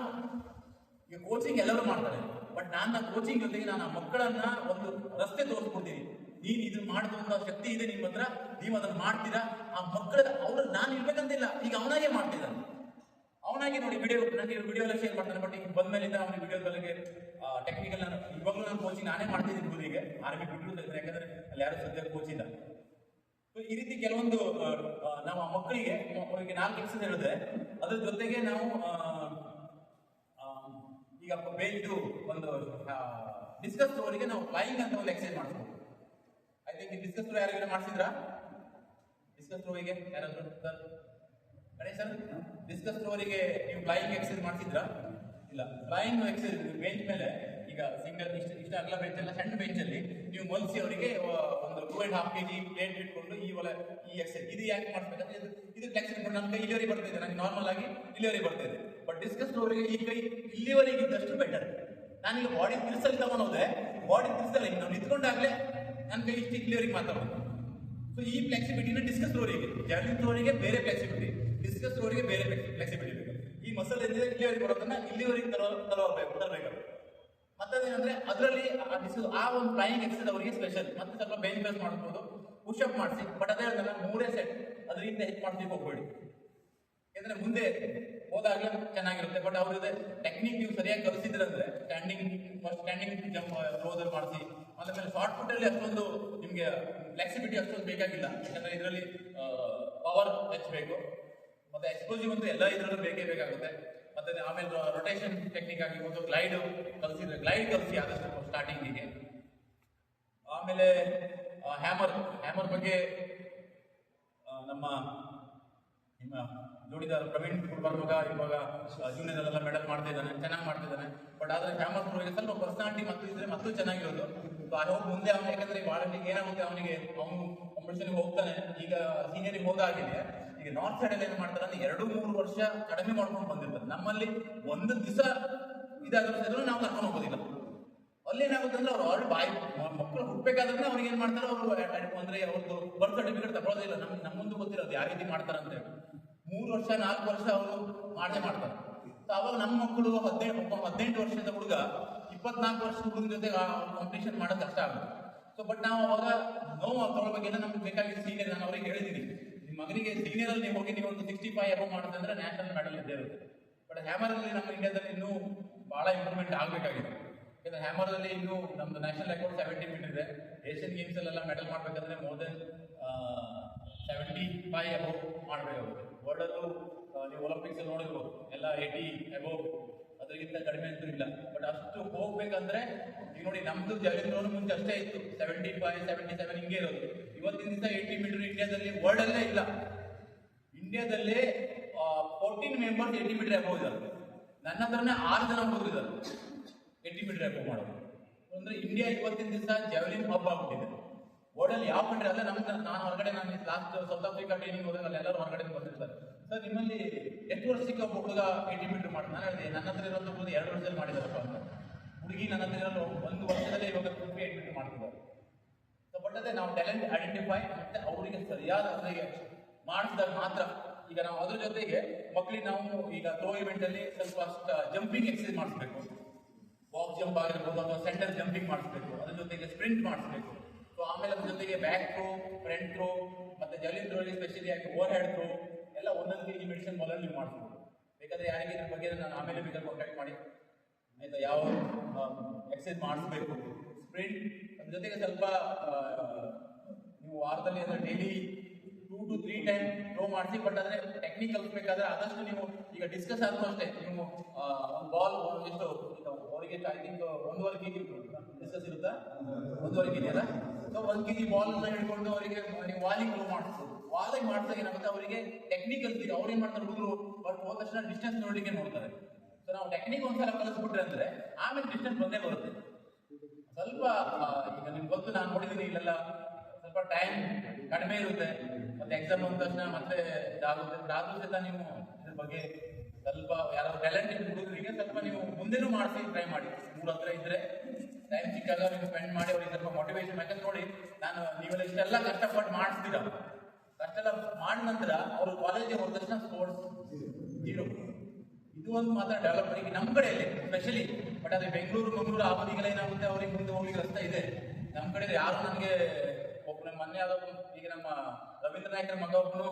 ಈಗ ಕೋಚಿಂಗ್ ಎಲ್ಲರೂ ಮಾಡ್ತಾರೆ, ಬಟ್ ನನ್ನ ಕೋಚಿಂಗ್ ಜೊತೆಗೆ ನಾನು ಆ ಮಕ್ಕಳನ್ನ ಒಂದು ರಸ್ತೆ ತೋರಿಸ್ಕೊಡ್ತೀನಿ. ನೀನು ಇದನ್ನ ಮಾಡಿದಂತ ಶಕ್ತಿ ಇದೆ ನಿಮ್ಮ ಹತ್ರ, ನೀವು ಅದನ್ನ ಮಾಡ್ತೀರಾ. ಆ ಮಕ್ಕಳ ನಾನು ಇರ್ಬೇಕಂತಿಲ್ಲ, ಈಗ ಅವನಾಗೆ ಮಾಡ್ತಿದ್ದಾನೆ. ಅವನಾಗಿ ನೋಡಿ ನನಗೆ ವಿಡಿಯೋ ಎಲ್ಲ ಶೇರ್ ಮಾಡ್ತಾನೆ. ಬಟ್ ಈಗ ಬಂದ್ಮೇಲಿಂದ ಅವನಿಗೆ ವಿಡಿಯೋ ಬಗ್ಗೆ ಟೆಕ್ನಿಕಲ್ ಇವಾಗಲೂ ನಾನು ಕೋಚಿಂಗ್ ನಾನೇ ಮಾಡ್ತಿದ್ದೀನಿ ಹುಡುಗಿಗೆ. ಆರ್ಮಿ ಬಿಟ್ಟು ಯಾಕಂದ್ರೆ ಅಲ್ಲಿ ಯಾರು ಸದ್ಯ ಕೋಚ್ ಇಲ್ಲ. ಸೊ ಈ ರೀತಿ ಕೆಲವೊಂದು ನಾವು ಆ ಮಕ್ಕಳಿಗೆ ಅವರಿಗೆ 4 ಎಕ್ಸಸ್ ಹೇಳಿದ್ರೆ, ಅದ್ರ ಜೊತೆಗೆ ನಾವು ಈಗ ಇದು ಒಂದು ಡಿಸ್ಕಸ್ ಥ್ರೋವರಿಗೆ ನಾವು ಫ್ಲೈಯಿಂಗ್ ಅಂತ ಒಂದು ಎಕ್ಸರ್ಸೈಸ್ ಮಾಡಿಸ್ಬೋದು. ಐ ಥಿಂಕ್ ಡಿಸ್ಕಸ್ ಥ್ರೋ ಯಾರಿಗಾರ ಮಾಡಿಸಿದ್ರಾ? ಡಿಸ್ಕಸ್ ಥ್ರೋವಿಗೆ ಯಾರಾದ್ರು ಸರ್ ಗಣೇಶ್ ಸರ್, ಡಿಸ್ಕಸ್ ಥ್ರೋವರಿಗೆ ನೀವು ಫ್ಲೈಯಿಂಗ್ ಎಕ್ಸರ್ಸೈಸ್ ಮಾಡಿಸಿದ್ರಾ? ಇಲ್ಲ. ಫ್ಲೈಯಿಂಗ್ ಎಕ್ಸರ್ಸೈಸ್ ಬೆಂಚ್ ಮೇಲೆ, ಈಗ ಸಿಂಗಲ್ ಇಷ್ಟ ಅಗಲ ಬೆಂಚ್ ಅಲ್ಲ, ಸಣ್ಣ ಬೆಂಚಲ್ಲಿ ನೀವು ಮಲ್ಸಿ ಅವರಿಗೆ ಒಂದು 2.5 kg ಪ್ಲೇಟ್ ಇಟ್ಕೊಂಡು ಈ ಎಕ್ಸರ್ಸೈಸ್ ಇದು ಯಾಕೆ ಮಾಡಿಸ್ಬೇಕಂದ್ರೆ ಇದು ಫ್ಲೆಕ್ಸಿಬಲ್. ನನ್ನ ಕೈ ಇಲ್ಲಿವರೆಗೆ ಬರ್ತಿದೆ, ನನಗೆ ನಾರ್ಮಲ್ ಆಗಿ ಇಲ್ಲಿವರೆಗೆ ಬರ್ತಿದೆ. ಬಟ್ ಡಿಸ್ಕಸ್ ಥ್ರೋವರಿಗೆ ಈ ಕೈ ಇಲ್ಲಿವರೆಗೆ ಇದ್ದಷ್ಟು ಬೆಟರ್. ನಾನೀಗ ಬಾಡಿ ತಿರ್ಸಲ್ಲಿ ತಗೊಂಡೋದೆ, ಬಾಡಿ ತಿರ್ಸಲ್ಲ, ಈಗ ನಾವು ನಿಂತ್ಕೊಂಡಾಗಲೇ ನನ್ನ ಕೈ ಇಷ್ಟು ಇಲ್ಲಿವರೆಗೆ ಮಾತಾಡೋದು. ಸೊ ಈ ಫ್ಲೆಕ್ಸಿಬಿಲಿಟಿನ ಡಿಸ್ಕಸ್ ಥ್ರೋವರಿಗೆ, ಜಾವ್ಲಿನ್ ಥ್ರೋವರಿಗೆ ಬೇರೆ ಫ್ಲೆಕ್ಸಿಬಿಲಿಟಿ, ಡಿಸ್ಕಸ್ ಥ್ರೋವರಿಗೆ ಬೇರೆ ಫ್ಲೆಕ್ಸಿಬಿಲಿಟಿ ಬೇಕು. ಈ ಮಸಲ್ ಏನಿದೆ ಇಲ್ಲಿವರೆಗೆ ಬರೋದನ್ನ ಇಲ್ಲಿವರೆಗೆ ತರಬೇಕು. ಮತ್ತದೇನಂದ್ರೆ ಅದರಲ್ಲಿ ಆ ಒಂದು ಫ್ಲೈಯಿಂಗ್ ಎಕ್ಸರ್ಸೈಸ್ ಅವರಿಗೆ ಸ್ಪೆಷಲ್. ಮತ್ತೆ ಸ್ವಲ್ಪ ಬೆಂಚ್ ಪ್ರೆಸ್ ಮಾಡ್ಬೋದು, ಪುಷಪ್ ಮಾಡಿಸಿ. ಬಟ್ ಅದೇ ಅದನ್ನ 3 ಸೆಟ್, ಅದರಿಂದ ಹೆಚ್ಚು ಮಾಡ್ಲಿಕ್ಕೆ ಹೋಗ್ಬೇಡಿ. ಯಾಕಂದ್ರೆ ಮುಂದೆ ಹೋದಾಗಲೇ ಚೆನ್ನಾಗಿರುತ್ತೆ. ಬಟ್ ಅವ್ರದ್ದು ಟೆಕ್ನಿಕ್ ನೀವು ಸರಿಯಾಗಿ ಕಲಿಸಿದ್ರಂದ್ರೆ ಸ್ಟ್ಯಾಂಡಿಂಗ್ ಜಂಪ್ ಥ್ರೋದಲ್ಲಿ ಮಾಡಿಸಿ. ಆಮೇಲೆ ಶಾರ್ಟ್ ಪುಟ್ ಅಲ್ಲಿ ಅಷ್ಟೊಂದು ನಿಮಗೆ ಫ್ಲೆಕ್ಸಿಬಿಲಿಟಿ ಅಷ್ಟೊಂದು ಬೇಕಾಗಿಲ್ಲ. ಯಾಕಂದ್ರೆ ಇದರಲ್ಲಿ ಪವರ್ ಹೆಚ್ಚಬೇಕು, ಮತ್ತೆ ಎಕ್ಸ್ಪ್ಲೋಸಿವ್ ಅಂತೂ ಎಲ್ಲ ಇದರಲ್ಲೂ ಬೇಕಾಗುತ್ತೆ. ಮತ್ತೆ ಆಮೇಲೆ ರೊಟೇಷನ್ ಟೆಕ್ನಿಕ್ ಆಗಿರ್ಬೋದು, ಗ್ಲೈಡ್ ಕಲಿಸಿ ಆದಷ್ಟು ಸ್ಟಾರ್ಟಿಂಗಿಗೆ. ಆಮೇಲೆ ಹ್ಯಾಮರ್ ಬಗ್ಗೆ ನಿಮ್ಮ ಜೋಡಿದಾರ ಪ್ರವೀಣ್ ಕುರ್ಬರ್ಮಗ ಇವಾಗ ಜೂನಿಯರ್ ಎಲ್ಲ ಮೆಡಲ್ ಮಾಡ್ತಾ ಇದ್ದಾನೆ, ಚೆನ್ನಾಗಿ ಮಾಡ್ತಿದ್ದಾನೆ. ಬಟ್ ಆದರೆ ಹ್ಯಾಮರ್ ಥ್ರೋಗೆ ಸ್ವಲ್ಪ ಪರ್ಸನಾಲಿಟಿ ಮತ್ತು ಇದ್ರೆ ಮತ್ತೂ ಚೆನ್ನಾಗಿರೋದು. ಸೊ ಹೋಗಿ ಮುಂದೆ ಅವನು, ಯಾಕಂದ್ರೆ ವಾರಂಟಿಗೆ ಏನಾಗುತ್ತೆ ಅವನಿಗೆ, ಅವನು ಕಾಂಪಿಟೇಷನ್ಗೆ ಹೋಗ್ತಾನೆ. ಈಗ ಸೀನಿಯರಿಗೆ ಹೋದಾಗಿದೆ. ಈಗ ನಾರ್ತ್ ಸೈಡ್ ಅಲ್ಲಿ ಏನು ಮಾಡ್ತಾರೆ ಅಂದ್ರೆ 2-3 ವರ್ಷ ಕಡಿಮೆ ಮಾಡ್ಕೊಂಡು ಬಂದಿರ್ತಾರೆ. ನಮ್ಮಲ್ಲಿ ಒಂದು ದಿವಸ ಇದಾದ್ರೂ ನಾವು ಕರ್ಕೊಂಡು ಹೋಗೋದಿಲ್ಲ. ಅಲ್ಲಿ ಏನಾಗುತ್ತೆ ಅಂದ್ರೆ ಅವ್ರು ಮಕ್ಕಳು ಹುಟ್ಟಬೇಕಾದ್ರೆ ಅವ್ರಿಗೆ ಏನ್ ಮಾಡ್ತಾರೆ, ಅವರು ಅಂದ್ರೆ ಅವ್ರದ್ದು ಬರ್ತ್ ಸರ್ಟಿಫಿಕೇಟ್ ತಗೊಳ್ಳೋದಿಲ್ಲ. ನಮ್ಮ ಮುಂದೆ ಗೊತ್ತಿರೋದು ಯಾವ ರೀತಿ ಮಾಡ್ತಾರೆ ಅಂತ ಹೇಳಿ. 3 ವರ್ಷ 4 ವರ್ಷ ಅವರು ಮಾಡ್ತಾರೆ. ಸೊ ಅವಾಗ ನಮ್ಮ ಮಕ್ಕಳು 18 ವರ್ಷದ ಹುಡುಗ 24 ವರ್ಷದ ಹುಡುಗನ ಜೊತೆ ಕಾಂಪಿಟೇಷನ್ ಮಾಡೋದು ಕಷ್ಟ ಆಗುತ್ತೆ. ಸೊ ಬಟ್ ನಾವು ಅವಾಗ ನೋವು ತಗೊಳ್ಬೇಕು. ನಮ್ಗೆ ಬೇಕಾಗಿದ್ದು ಸೀನಿಯರ್. ನಾನು ಅವ್ರಿಗೆ ಹೇಳಿದ್ದೀನಿ, ನಿಮ್ಮ ಮಗನಿಗೆ ಸೀನಿಯರ್ ಅಲ್ಲಿ ನೀವು ಹೋಗಿ ನೀವು ಒಂದು 65 ಅಬೌವ್ ಮಾಡುತ್ತೆ ಅಂದ್ರೆ ನ್ಯಾಷನಲ್ ಮೆಡಲ್ ಇದ್ದೇ ಇರುತ್ತೆ. ಬಟ್ ಹ್ಯಾಮರ್ ಅಲ್ಲಿ ನಮ್ಮ ಇಂಡಿಯಾದಲ್ಲಿ ಇನ್ನೂ ಬಹಳ ಇಂಪ್ರೂವ್ಮೆಂಟ್ ಆಗಬೇಕಾಗಿದೆ. ಯಾಕಂದ್ರೆ ಹ್ಯಾಮರ್ ಅಲ್ಲಿ ಇನ್ನೂ ನಮ್ದು ನ್ಯಾಷನಲ್ ರೆಕಾರ್ಡ್ 70 ಮೀಟರ್ ಇದೆ. ಏಷ್ಯನ್ ಗೇಮ್ಸ್ ಅಲ್ಲೆಲ್ಲ ಮೆಡಲ್ ಮಾಡ್ಬೇಕಂದ್ರೆ ಮೋರ್ ದೆನ್ 75 ಅಬೌವ್ ಮಾಡಬೇಕಾಗುತ್ತೆ. ವರ್ಲ್ಡ್ ಅಲ್ಲೂ ನೀವು ಒಲಿಂಪಿಕ್ಸ್ ಅಲ್ಲಿ ನೋಡಿರ್ಬೋದು, ಎಲ್ಲ 80 ಅಬೌವ್, ಅದಕ್ಕಿಂತ ಕಡಿಮೆ ಅಂತೂ ಇಲ್ಲ. ಬಟ್ ಅಷ್ಟು ಹೋಗ್ಬೇಕಂದ್ರೆ ಈಗ ನೋಡಿ, ನಮ್ದು ಜಾವ್ಲಿನ್ ಥ್ರೋ ಮುಂಚೆ ಅಷ್ಟೇ ಇತ್ತು, 75, 77 ಹಿಂಗೆ ಇರೋದು. ಇವತ್ತಿನ ದಿವಸ 80 ಮೀಟರ್ ಇಂಡಿಯಾದಲ್ಲಿ ವರ್ಲ್ಡ್ ಅಲ್ಲೇ ಇಲ್ಲ. ಇಂಡಿಯಾದಲ್ಲಿ 14 ಮೆಂಬರ್ಸ್ 80 ಮೀಟರ್ ಅಬೌವ್ ಇದ್ದಾರೆ. ನನ್ನ ಹತ್ರನೇ 6 ಜನ ಹುಡುಗರಿದ್ದಾರೆ 80 ಮೀಟರ್ ಅಬೌವ್ ಮಾಡೋದು. ಅಂದ್ರೆ ಇಂಡಿಯಾ ಇವತ್ತಿನ ದಿವಸ ಜಾವ್ಲಿನ್ ಹಬ್ ಆಗ್ಬಿಟ್ಟಿದೆ. ವರ್ಲ್ಡ್ ಅಲ್ಲಿ ಯಾವ ಕಂಟ್ರಿ ಅಲ್ಲ. ನಾನು ಹೊರಗಡೆ, ನಾನು ಲಾಸ್ಟ್ ಸೌತ್ ಆಫ್ರಿಕಾ ಟ್ರೈನಿಂಗ್ ಹೋದಾಗ ಅಲ್ಲಿ ಎಲ್ಲರೂ ಹೊರಗಡೆ ಬಂದಿರ್ತಾರೆ. ಸರ್ ನಿಮ್ಮಲ್ಲಿ ಎಷ್ಟು ವರ್ಷಕ್ಕೆ ಒಬ್ಬ ಹುಡುಗ 80 ಮೀಟರ್ ಮಾಡ್ತಾರೆ? ನಾನು ಹೇಳಿದೆ, ನನ್ನ ಹತ್ರ ಇರೋದು 2 ವರ್ಷದಲ್ಲಿ ಮಾಡಿದಾರಪ್ಪ ಅಂತ. ಹುಡುಗಿ ನನ್ನ ಹತ್ರ ಇರೋರು 1 ವರ್ಷದಲ್ಲೇ ಇವಾಗ 58 ಮೀಟರ್ ಮಾಡ್ತಿದ್ದಾರೆ. ಸೊ ಬಟ್ ಅದೇ ನಾವು ಟ್ಯಾಲೆಂಟ್ ಐಡೆಂಟಿಫೈ ಮತ್ತೆ ಅವರಿಗೆ ಸರಿಯಾದ ಅವರಿಗೆ ಮಾಡಿಸಿದಾಗ ಮಾತ್ರ. ಈಗ ನಾವು ಅದ್ರ ಜೊತೆಗೆ ಮಕ್ಕಳಿಗೆ ನಾವು ಈಗ ಥ್ರೋ ಇವೆಂಟ್ ಅಲ್ಲಿ ಸ್ವಲ್ಪ ಜಂಪಿಂಗ್ ಎಕ್ಸರ್ಸೈಸ್ ಮಾಡಿಸ್ಬೇಕು. ಬಾಕ್ಸ್ ಜಂಪ್ ಆಗಿರ್ಬೋದು ಅಥವಾ ಸೆಂಟರ್ ಜಂಪಿಂಗ್ ಮಾಡಿಸ್ಬೇಕು. ಅದ್ರ ಜೊತೆಗೆ ಸ್ಪ್ರಿಂಟ್ ಮಾಡಿಸ್ಬೇಕು. ಸೊ ಆಮೇಲೆ ಅದ್ರ ಜೊತೆಗೆ ಬ್ಯಾಕ್ ಥ್ರೋ, ಫ್ರಂಟ್ ಥ್ರೋ ಮತ್ತೆ ಜಾವೆಲಿನ್ ಥ್ರೋ ಸ್ಪೆಷಲಿ ಆಗಿ ಓವರ್ ಹೆಡ್ ಥ್ರೋ ಎಲ್ಲ 1 kg ಮೆಡಿಸಿನ್ ಬಾಲಲ್ಲಿ ನೀವು ಮಾಡಿಸ್ಬೋದು. ಬೇಕಾದ್ರೆ ಯಾರಿಗೆ ಇದ್ರ ಬಗ್ಗೆ ನಾನು ಆಮೇಲೆ ಬೇಕಾದ್ರೆ ಕಾಂಟ್ಯಾಕ್ಟ್ ಮಾಡಿ ಆಯ್ತಾ, ಯಾವ ಎಕ್ಸರ್ಸೈಸ್ ಮಾಡಿಸ್ಬೇಕು. ಸ್ಪ್ರಿಂಟ್ ಅದ್ರ ಜೊತೆಗೆ ಸ್ವಲ್ಪ ನೀವು ವಾರದಲ್ಲಿ ಅಂದರೆ ಡೈಲಿ 2 to 3 ಟೈಮ್ ಥ್ರೋ ಮಾಡಿಸಿ. ಬಟ್ ಆದರೆ ಟೆಕ್ನಿಕ್ ಕಲಿಸ್ಬೇಕಾದ್ರೆ ಆದಷ್ಟು ನೀವು ಈಗ ಡಿಸ್ಕಸ್ ಆದ್ರೂ ಅಷ್ಟೇ ನೀವು ಒಂದು ಬಾಲ್ ಎಷ್ಟು ಅವರಿಗೆ ಐ ಥಿಂಕ್ 1.5 kg ಡಿಸ್ಕಸ್ ಇರುತ್ತಾ, 1.5 kg ಅಲ್ಲ. ಸೊ 1 kg ಬಾಲ್ನ ಹಿಡ್ಕೊಂಡು ಅವರಿಗೆ ನೀವು ವಾಲಿಂಗ್ ಥ್ರೋ ಮಾಡಿಸ್ಬೋದು. ವಾಲಿಂಗ್ ಮಾಡಿದಾಗ ಏನಾಗುತ್ತೆ ಅವರಿಗೆ ಟೆಕ್ನಿಕ್ ಕಲಿಸ್ತೀವಿ. ಅವ್ರು ಏನು ಮಾಡ್ತಾರೆ ಹುಡುಗರು ಬಟ್ ಹೋದ ತಕ್ಷಣ ಡಿಸ್ಟೆನ್ಸ್ ನೋಡಲಿಕ್ಕೆ ನೋಡ್ತಾರೆ. ಸೊ ನಾವು ಟೆಕ್ನಿಕ್ ಒಂದ್ಸಲ ಕಲಿಸ್ಬಿಟ್ರೆ ಅಂದರೆ ಆಮೇಲೆ ಡಿಸ್ಟೆನ್ಸ್ ಬಂದೇ ಬರುತ್ತೆ. ಸ್ವಲ್ಪ ಈಗ ನಿಮ್ಗೆ ಗೊತ್ತು, ನಾನು ನೋಡಿದ್ದೀನಿ ಇಲ್ಲೆಲ್ಲ ಸ್ವಲ್ಪ ಟೈಮ್ ಕಡಿಮೆ ಇರುತ್ತೆ. ಮತ್ತೆ ಎಕ್ಸಾಮ್ ಬಂದ ತಕ್ಷಣ ಮತ್ತೆ ಇದಾದ್ರೂ ಸಹಿತ ನೀವು ಇದ್ರ ಬಗ್ಗೆ ಸ್ವಲ್ಪ ಯಾರೋ ಟ್ಯಾಲೆಂಟ್ ಹುಡುಗರಿಗೆ ಸ್ವಲ್ಪ ನೀವು ಮುಂದೆನೂ ಮಾಡಿಸಿ ಟ್ರೈ ಮಾಡಿ. ಮೂರು ಹತ್ರ ಇದ್ರೆ ಟೈಮ್ ಸಿಕ್ಕಾಗ ನೀವು ಸ್ಪೆಂಡ್ ಮಾಡಿ ಅವ್ರಿಗೆ ಸ್ವಲ್ಪ ಮೋಟಿವೇಶನ್. ಯಾಕಂದ್ರೆ ನೋಡಿ, ನೀವೆಲ್ಲ ಇಷ್ಟೆಲ್ಲ ಕಷ್ಟಪಟ್ಟು ಮಾಡಿಸ್ತೀರ, ಕಷ್ಟೆಲ್ಲ ಮಾಡಿದ ನಂತರ ಅವರು ಕಾಲೇಜಿಗೆ ಹೋದ ತಕ್ಷಣ ಸ್ಪೋರ್ಟ್ಸ್ 0. ಇದು ಒಂದು ಮಾತ್ರ ಡೆವಲಪ್ಮೆಂಟ್ ನಮ್ಮ ಕಡೆಯಲ್ಲಿ ಸ್ಪೆಷಲಿ. ಬಟ್ ಅದೇ ಬೆಂಗಳೂರು ಮಂಗಳೂರು ಆ ಬದಿಗೆಲ್ಲ ಏನಾಗುತ್ತೆ, ಅವ್ರಿಗೆ ಮುಂದೆ ಹೋಗ್ಲಿಕ್ಕೆ ರಸ್ತೆ ಇದೆ. ನಮ್ಮ ಕಡೆ ಯಾರು ನನಗೆ ಒಬ್ಬನ ಮೊನ್ನೆ ಆದೊಬ್ಬ ಈಗ ನಮ್ಮ ರವೀಂದ್ರ ನಾಯ್ಕರ ಮಗ ಒಬ್ಬನು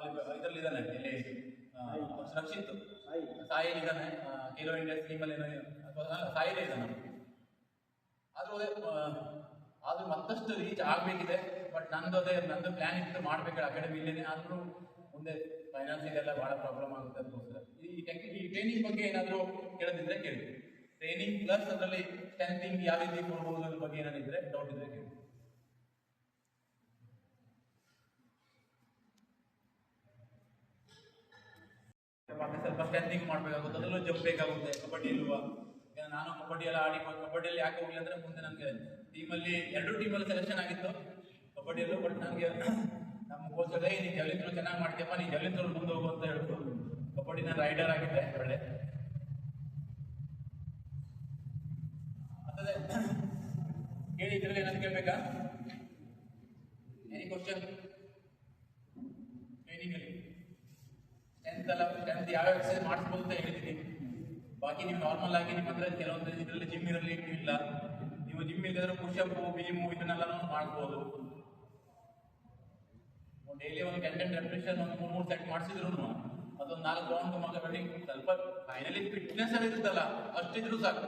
ಇದರಲ್ಲಿ ಇದ್ದಾನೆ, ಇಲ್ಲಿ ರಕ್ಷಿತ್ ಸಾಯಿಲ್ ಇದ್ದಾನೆ, ಖೇಲೋ ಇಂಡಿಯಾ ಸ್ಕೀಮಲ್ಲಿ ಸಾಯಿಲೇ ಇದ್ದಾನೆ. ಆದ್ರೂ ಮತ್ತಷ್ಟು ರೀಚ್ ಆಗಬೇಕಿದೆ. ಬಟ್ ನಂದು ಪ್ಲಾನ್ ಇತ್ತು ಮಾಡಬೇಕು ಅಕಾಡೆಮಿ ಇಲ್ಲೇನೆ. ಆದ್ರೂ ಮುಂದೆ ಫೈನಾನ್ಸಿಯಲ್ ಎಲ್ಲ ಭಾಳ ಪ್ರಾಬ್ಲಮ್ ಆಗುತ್ತೆ. ಅದಕ್ಕೋಸ್ಕರ ಈ ಟ್ರೈನಿಂಗ್ ಬಗ್ಗೆ ಏನಾದರೂ ಕೇಳೋದಿದ್ರೆ ಕೇಳಿ. ಟ್ರೈನಿಂಗ್ ಪ್ಲಸ್ ಅದರಲ್ಲಿ ಸ್ಟ್ರೆಂಥಿಂಗ್ ಯಾವ ರೀತಿ ಕೊಡ್ಬೋದು ಅದ್ರ ಬಗ್ಗೆ ಏನಾದಿದ್ರೆ ಡೌಟ್ ಇದ್ರೆ ಕೇಳಿ. ಮತ್ತೆ ಸ್ವಲ್ಪ ಸ್ಟ್ರೆಂಥಿಂಗ್ ಮಾಡಬೇಕಾಗುತ್ತೆ, ಅದರಲ್ಲೂ ಜಂಪ್ ಬೇಕಾಗುತ್ತೆ. ಕಬಡ್ಡಿ ಇಲ್ವಾ, ಈಗ ನಾನು ಕಬಡ್ಡಿ ಎಲ್ಲ ಆಡಿ ಕಬಡ್ಡಿಯಲ್ಲಿ ಯಾಕೆ ಹೋಗಲಿ ಅಂದರೆ ಮುಂದೆ ನನಗೆ ಟೀಮಲ್ಲಿ 2 ಟೀಮಲ್ಲಿ ಸೆಲೆಕ್ಷನ್ ಆಗಿತ್ತು ಕಬಡ್ಡಿಯಲ್ಲೂ. ಬಟ್ ನನಗೆ ನಮ್ಮ ಕೋಚ್ ನೀನು ಜಾವೆಲಿನ್ ಥ್ರೋ ಚೆನ್ನಾಗಿ ಮಾಡ್ತೀಯಪ್ಪ, ನೀನು ಜಾವೆಲಿನ್ ಥ್ರೋ ಮುಂದೆ ಹೋಗು ಅಂತ ಹೇಳಿದ್ರು. ಕಬಡ್ಡಿ ನಾನು ರೈಡರ್ ಆಗಿದ್ದೆ ಒಳ್ಳೆ. ಅದೇ ಕೇಳಿ, ಇದರಲ್ಲಿ ಏನಾದ್ರು ಕೇಳಬೇಕಾ? Any question? ಟ್ರೈನಿಂಗಲ್ಲಿ ಸ್ಟ್ರೆಂತ್ ಯಾವ್ಯಾವ ಎಕ್ಸರ್ಸೈಸ್ ಮಾಡಿಸ್ಬೋದು ಅಂತ ಹೇಳಿದ್ದೀನಿ. ಬಾಕಿ ನೀವು ನಾರ್ಮಲ್ ಆಗಿ ನಿಮ್ಮ ಹತ್ರ ಕೆಲವೊಂದು ಇದರಲ್ಲಿ ಜಿಮ್ ಇರಲಿ ಇಲ್ಲ, ನೀವು ಜಿಮ್ ಇಲ್ಲದ್ರೆ ಪುಷಪ್ ಬೀಮು ಇದನ್ನೆಲ್ಲ ಮಾಡಿಸ್ಬೋದು. ಡೈಲಿ ಒಂದು 10 ರೆಪ್ಯುಟೇಷನ್ ಒಂದು 3 ಸೆಟ್ ಮಾಡಿಸಿದ್ರು ಅದೊಂದು 4 ರೌಂಡ್ ಮಕ್ಕಳು ಸ್ವಲ್ಪ ಫೈನಲಿ ಫಿಟ್ನೆಸ್ ಅಲ್ಲಿ ಇರುತ್ತಲ್ಲ ಅಷ್ಟಿದ್ರು ಸಾಕು.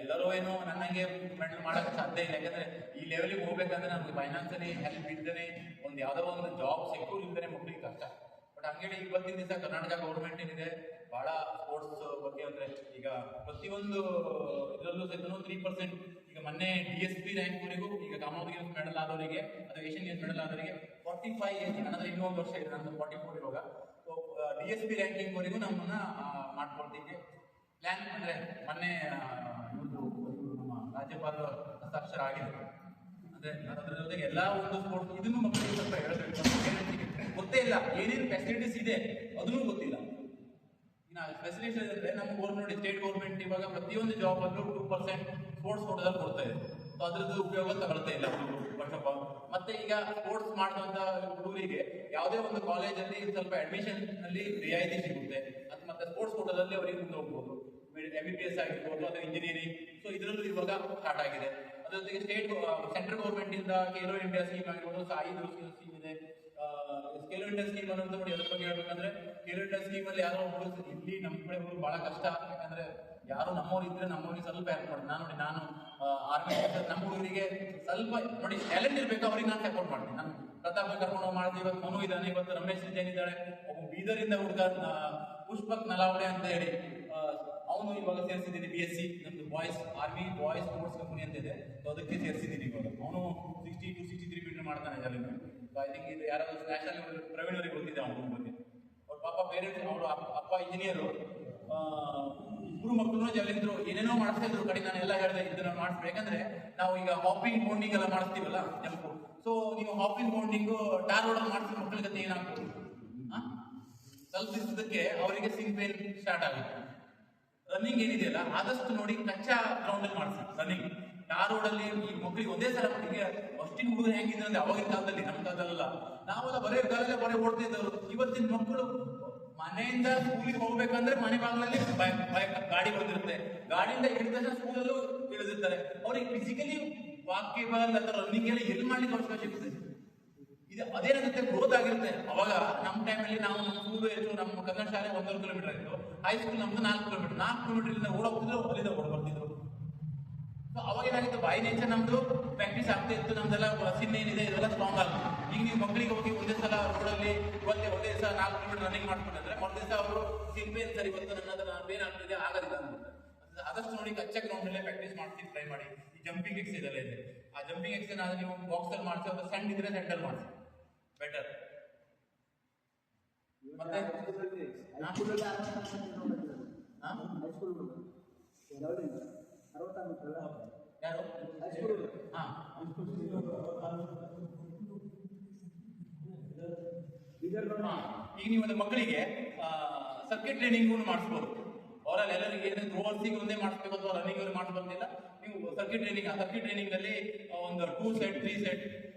ಎಲ್ಲರೂ ಏನು ನನಗೆ ಮೆಂಟಲ್ ಮಾಡೋಕ್ಕೆ ಸಾಧ್ಯ ಇಲ್ಲ. ಯಾಕಂದ್ರೆ ಈ ಲೆವೆಲಿಗೆ ಹೋಗ್ಬೇಕಂದ್ರೆ ನಮ್ಗೆ ಫೈನಾನ್ಸಿಯಲಿ ಹೆಲ್ಪ್ ಇಲ್ಲದೇ ಒಂದು ಯಾವುದೋ ಒಂದು ಜಾಬ್ ಸೆಕ್ಯೂರ್ ಇಲ್ಲದೇ ಮಕ್ಕಳಿಗೆ ಕಷ್ಟ. ಬಟ್ ಹಂಗೇಳಿ ಇವತ್ತಿನ ದಿವಸ ಕರ್ನಾಟಕ ಗೌರ್ಮೆಂಟ್ ಏನಿದೆ ಭಾಳ ಸ್ಪೋರ್ಟ್ಸ್ ಬಗ್ಗೆ ಅಂದರೆ ಈಗ ಪ್ರತಿಯೊಂದು ಇದರಲ್ಲೂ ಸಹಿತ 3%. ಈಗ ಮೊನ್ನೆ DSP ರ್ಯಾಂಕ್ವರೆಗೂ ಈಗ ಕಾಮನ್ವೆಲ್ತ್ ಗೇಮ್ಸ್ ಮೆಡಲ್ ಆದವರಿಗೆ ಅಥವಾ ಏಷ್ಯನ್ ಗೇಮ್ಸ್ ಮೆಡಲ್ ಆದವರಿಗೆ 45 ಏಜ್, ನನ್ನದು ಇನ್ನೂ 1 ವರ್ಷ ಇದೆ, ನನ್ನದು 44 ಇರುವಾಗ. ಸೊ DSP ರ್ಯಾಂಕಿಂಗ್ವರೆಗೂ ನಮ್ಮನ್ನು ಮಾಡ್ಕೊಳ್ತಿದ್ದೆ ಪ್ಲ್ಯಾನ್. ಅಂದರೆ ಮೊನ್ನೆ ನಮ್ಮ ರಾಜ್ಯಪಾಲರು ಹಸ್ತಾಕ್ಷರ ಆಗಿದೆ. ಅಂದರೆ ಅದರ ಜೊತೆಗೆ ಎಲ್ಲ ಒಂದು ಸ್ಪೋರ್ಟ್ಸ್ ಇದನ್ನು ಮಕ್ಕಳಿಗೆ ಸ್ವಲ್ಪ ಹೇಳಬೇಕು. ಗೊತ್ತೇ ಇಲ್ಲ ಏನೇನು ಫೆಸಿಲಿಟೀಸ್ ಇದೆ ಅದನ್ನೂ ಗೊತ್ತಿಲ್ಲ. ಇನ್ನು ಫೆಸಿಲಿಟೀಸ್ ಅಂದರೆ ನಮ್ಮ ಗೌರ್ಮೆಂಟ್ ಸ್ಟೇಟ್ ಗೌರ್ಮೆಂಟ್ ಇವಾಗ ಪ್ರತಿಯೊಂದು ಜಾಬಲ್ಲೂ 2% ಸ್ಪೋರ್ಟ್ಸ್ ಕೋಟಾದಲ್ಲಿ ಕೊಡ್ತಾ ಇದೆ. ಸೊ ಅದ್ರದ್ದು ಉಪಯೋಗ ತಗೊಳ್ತಾ ಇಲ್ಲ ವರ್ಷಪ್ಪ. ಮತ್ತೆ ಈಗ ಸ್ಪೋರ್ಟ್ಸ್ ಮಾಡಿದಂಥ ಹುಡುಗರಿಗೆ ಯಾವುದೇ ಒಂದು ಕಾಲೇಜಲ್ಲಿ ಸ್ವಲ್ಪ ಅಡ್ಮಿಷನ್ ನಲ್ಲಿ ರಿಯಾಯಿತಿ ಸಿಗುತ್ತೆ. ಅದು ಮತ್ತೆ ಸ್ಪೋರ್ಟ್ಸ್ ಕೋಟಾದಲ್ಲಿ ಅವರಿಗೆ ಮುಂದೆ ಹೋಗ್ಬೋದು. MBBS ಆಗಿರ್ಬೋದು ಅಥವಾ ಇಂಜಿನಿಯರಿಂಗ್. ಸೊ ಇದರಲ್ಲೂ ಇವಾಗ ಸ್ಟಾರ್ಟ್ ಆಗಿದೆ. ಅದ್ರ ಜೊತೆಗೆ ಸೆಂಟ್ರಲ್ ಗೌರ್ಮೆಂಟ್ ಇಂದ ಖೇಲೋ ಇಂಡಿಯಾ ಸ್ಕೀಮ್ ಆಗಿರ್ಬೋದು, ಸಾಯಿ ಸ್ಕೀಮ್ ಇದೆ. ಖೇಲೋ ಇಂಡಿಯಾ ಸ್ಕೀಮ್ ಅನ್ನೋದು ನೋಡಿ ಅದ್ರ ಬಗ್ಗೆ ಹೇಳ್ಬೇಕಂದ್ರೆ ಖೇಲೋ ಇಂಡಿಯಾ ಸ್ಕೀಮಲ್ಲಿ ಯಾರೋ ಒಬ್ಬರು ಇಲ್ಲಿ ನಮ್ಮ ಕಡೆ ಹೋಗೋದು ಭಾಳ ಕಷ್ಟ. ಯಾಕಂದ್ರೆ ಯಾರು ನಮ್ಮವ್ರು ಇದ್ರೆ ನಮ್ಮವ್ರಿಗೆ ಸ್ವಲ್ಪ ಹೆಲ್ಪ್ ಮಾಡಿ. ನಾನು ಆರ್ಮಿ ನಮ್ಮ ಹುಡುಗರಿಗೆ ಸ್ವಲ್ಪ ನೋಡಿ ಟ್ಯಾಲೆಂಟ್ ಇರಬೇಕು, ಅವ್ರಿಗೆ ನಾನು ಸಪೋರ್ಟ್ ಮಾಡ್ತೀನಿ. ನಾನು ಪ್ರತಾಪ್ ಕರ್ಕೊಂಡು ಮಾಡ್ತೀವಿ. ಇವತ್ತು ಮನು ಇದ್ದಾನೆ, ಇವತ್ತು ರಮೇಶ್ ಜೈನ್ ಇದ್ದಾಳೆ, ಒಬ್ಬ ಬೀದರಿಂದ ಹುಡುಗ ಪುಷ್ಪಕ್ ನಲಾವಡೆ ಅಂತ ಹೇಳಿ ಅವನು ಇವಾಗ ಸೇರಿಸಿದ್ದೀನಿ BSc. ನಮ್ದು boys army boys sports company ಅಂತ ಇದೆ, ಸೊ ಅದಕ್ಕೆ ಸೇರಿಸಿದ್ದೀನಿ ಇವಾಗ. ಅವನು 60 to 63 ಮೀಟರ್ ಮಾಡ್ತಾನೆ ಜಾಲಿನ. ಸೊ ಐ ಥಿಂಕ್ ಇದು ಯಾರಾದ್ರೂ ನ್ಯಾಷನಲ್ ಲೆವೆಲ್ ಪ್ರವೀಣ್ ಅವರಿಗೆ ಗೊತ್ತಿದೆ ಅವನ ಬಗ್ಗೆ. ಅವ್ರ ಪಾಪ ಪೇರೆಂಟ್ಸ್, ಅವರು ಅಪ್ಪ ಇಂಜಿನಿಯರು, 3 ಮಕ್ಕಳು ಜಾಲಿಂದ್ರು ಏನೇನೋ ಮಾಡಿಸ್ತಾ ಇದ್ರು. ಕಡೆ ನಾನು ಎಲ್ಲ ಹೇಳಿದೆ ಇದನ್ನ ಮಾಡಿಸ್ಬೇಕಂದ್ರೆ ನಾವು ಈಗ ಹಾಪಿಂಗ್ ಬೌಂಡಿಂಗ್ ಎಲ್ಲ ಮಾಡಿಸ್ತೀವಲ್ಲ ಜಂಪು. ಸೊ ನೀವು ಹಾಪಿಂಗ್ ಬೌಂಡಿಂಗು ಟಾರ್ ರೋಡಲ್ಲಿ ಮಾಡಿಸಿದ ಮಕ್ಕಳ ಜೊತೆ ಏನಾಗ್ಬೋದು, ಸ್ವಲ್ಪ ದಿವಸಕ್ಕೆ ಅವರಿಗೆ ಸಿಂಗ್ ಪೇನ್ ಸ್ಟಾರ್ಟ್ ಆಗುತ್ತೆ. ರನ್ನಿಂಗ್ ಏನಿದೆಯಲ್ಲ ಆದಷ್ಟು ನೋಡಿ ಕಚ್ಚಾ ಗ್ರೌಂಡ್ ಅಲ್ಲಿ ಮಾಡಿಸಿ ರನ್ನಿಂಗ್. ಆ ರೋಡಲ್ಲಿ ಈ ಮಕ್ಕಳಿಗೆ ಒಂದೇ ಸಲ ಈಗ ಅಷ್ಟಿನ ಹುಡುಗರು ಹೆಂಗಿದೆ ಅಂದ್ರೆ ಅವಾಗಿನ ಕಾಲದಲ್ಲಿ, ನಮ್ಮ ಕಾಲದಲ್ಲ, ನಾವೆಲ್ಲ ಬರೇ ಕಾಲಲ್ಲೇ ಬರೇ ಓಡ್ತಿದ್ದವರು. ಇವತ್ತಿನ ಮಕ್ಕಳು ಮನೆಯಿಂದ ಸ್ಕೂಲಿಗೆ ಹೋಗ್ಬೇಕಂದ್ರೆ ಮನೆ ಬಾಗಿಲಲ್ಲಿ ಗಾಡಿ ಬಂದಿರುತ್ತೆ, ಗಾಡಿಯಿಂದ ಇಳಿದ ತಕ್ಷಣ ಸ್ಕೂಲಲ್ಲೂ ಇಳಿದಿರ್ತಾರೆ. ಅವ್ರಿಗೆ ಫಿಸಿಕಲಿ ವಾಕ್ಯಬಲ್ ಅಥವಾ ರನ್ನಿಂಗ್ ಎಲ್ಲ ಎಲ್ಲಿ ಮಾಡ್ಲಿಕ್ಕೆ ಅವಕಾಶ ಸಿಗುತ್ತೆ. ಇದು ಅದೇನಾಗುತ್ತೆ, ಗ್ರೋತ್ ಆಗಿರುತ್ತೆ. ಅವಾಗ ನಮ್ಮ ಟೈಮಲ್ಲಿ ನಾವು ನಮ್ಮ ಸ್ಕೂಲ್ ಎಷ್ಟು, ನಮ್ಮ ಕನ್ನಡ ಶಾಲೆ 1.5 ಕಿಲೋಮೀಟರ್ ಆಯಿತು, ಹೈಸ್ಕೂಲ್ ನಮ್ದು 4 ಕಿಲೋಮೀಟರ್. 4 ಕಿಲೋಮೀಟರ್ ಇಂದ ಓಡೋಗ್ತಿದ್ರು, ಅಲ್ಲಿಂದ ಓಡ್ ಬರ್ತಿದ್ರು. ಸೊ ಅವಾಗ ಏನಾಗಿತ್ತು, ಬೈ ನೇಚರ್ ನಮ್ದು ಪ್ರಾಕ್ಟೀಸ್ ಆಗ್ತಾ ಇತ್ತು, ನಮ್ದೆಲ್ಲ ಸಿನ್ ಏನಿದೆ ಇದೆಲ್ಲ ಸ್ಟ್ರಾಂಗ್ ಆಗುತ್ತೆ. ಈಗ ನೀವು ಮಕ್ಕಳಿಗೆ ಹೋಗಿ ಒಂದೇ ಸಲ ರೋಡಲ್ಲಿ ಒಂದೇ ದಿವಸ 4 ಕಿಲೋಮೀಟರ್ ರನ್ನಿಂಗ್ ಮಾಡ್ಕೊಂಡ್ರೆ ಮೊದಲ ದಿವಸ ಅವರು ಸಿಂಪೇನ್ ಸರಿ ಇವತ್ತು ನನ್ನ ಪೇನ್ ಆಗ್ತಿದೆ ಆಗೋದಿಲ್ಲ ಅಂತ. ಆದಷ್ಟು ನೋಡಿ ಕಚ್ಚಾ ಗ್ರೌಂಡ್ ಅಲ್ಲೇ ಪ್ರಾಕ್ಟೀಸ್ ಮಾಡ್ತೀನಿ, ಟ್ರೈ ಮಾಡಿ. ಈ ಜಂಪಿಂಗ್ ಎಕ್ಸೈಸ್ ಎಲ್ಲ ಇದೆ, ಆ ಜಂಪಿಂಗ್ ಎಕ್ಸೈಸ್ ಆದ್ರೆ ನೀವು ಬಾಕ್ಸ್ ಅಲ್ಲಿ ಮಾಡಿಸಿ, ಅಥವಾ ಸಣ್ಣ ಇದ್ರೆ ಸೆಂಟರ್ ಮಾಡಿಸಿ ಬೆಟರ್. ಮತ್ತೆ ಯಾರು ಈಗ ನೀವು ಒಂದು ಮಕ್ಕಳಿಗೆ ಸರ್ಕಿಟ್ ಟ್ರೈನಿಂಗ್ ಮಾಡಿಸ್ಬೋದು. ಅವರಲ್ಲಿ ಎಲ್ಲರಿಗೆ ಏನೇ ಥ್ರೋವರ್ಸಿಗೆ ಒಂದೇ ಮಾಡಿಸ್ಬೇಕು ಅಥವಾ ರನ್ನಿಂಗ್ ಅವ್ರಿಗೆ ಮಾಡಿಸ್ಬೇಕಿಲ್ಲ. ನೀವು ಸರ್ಕಿಟ್ ಟ್ರೈನಿಂಗ್ ಅಲ್ಲಿ ಒಂದು 2 ಸೆಟ್ 3 ಸೆಟ್.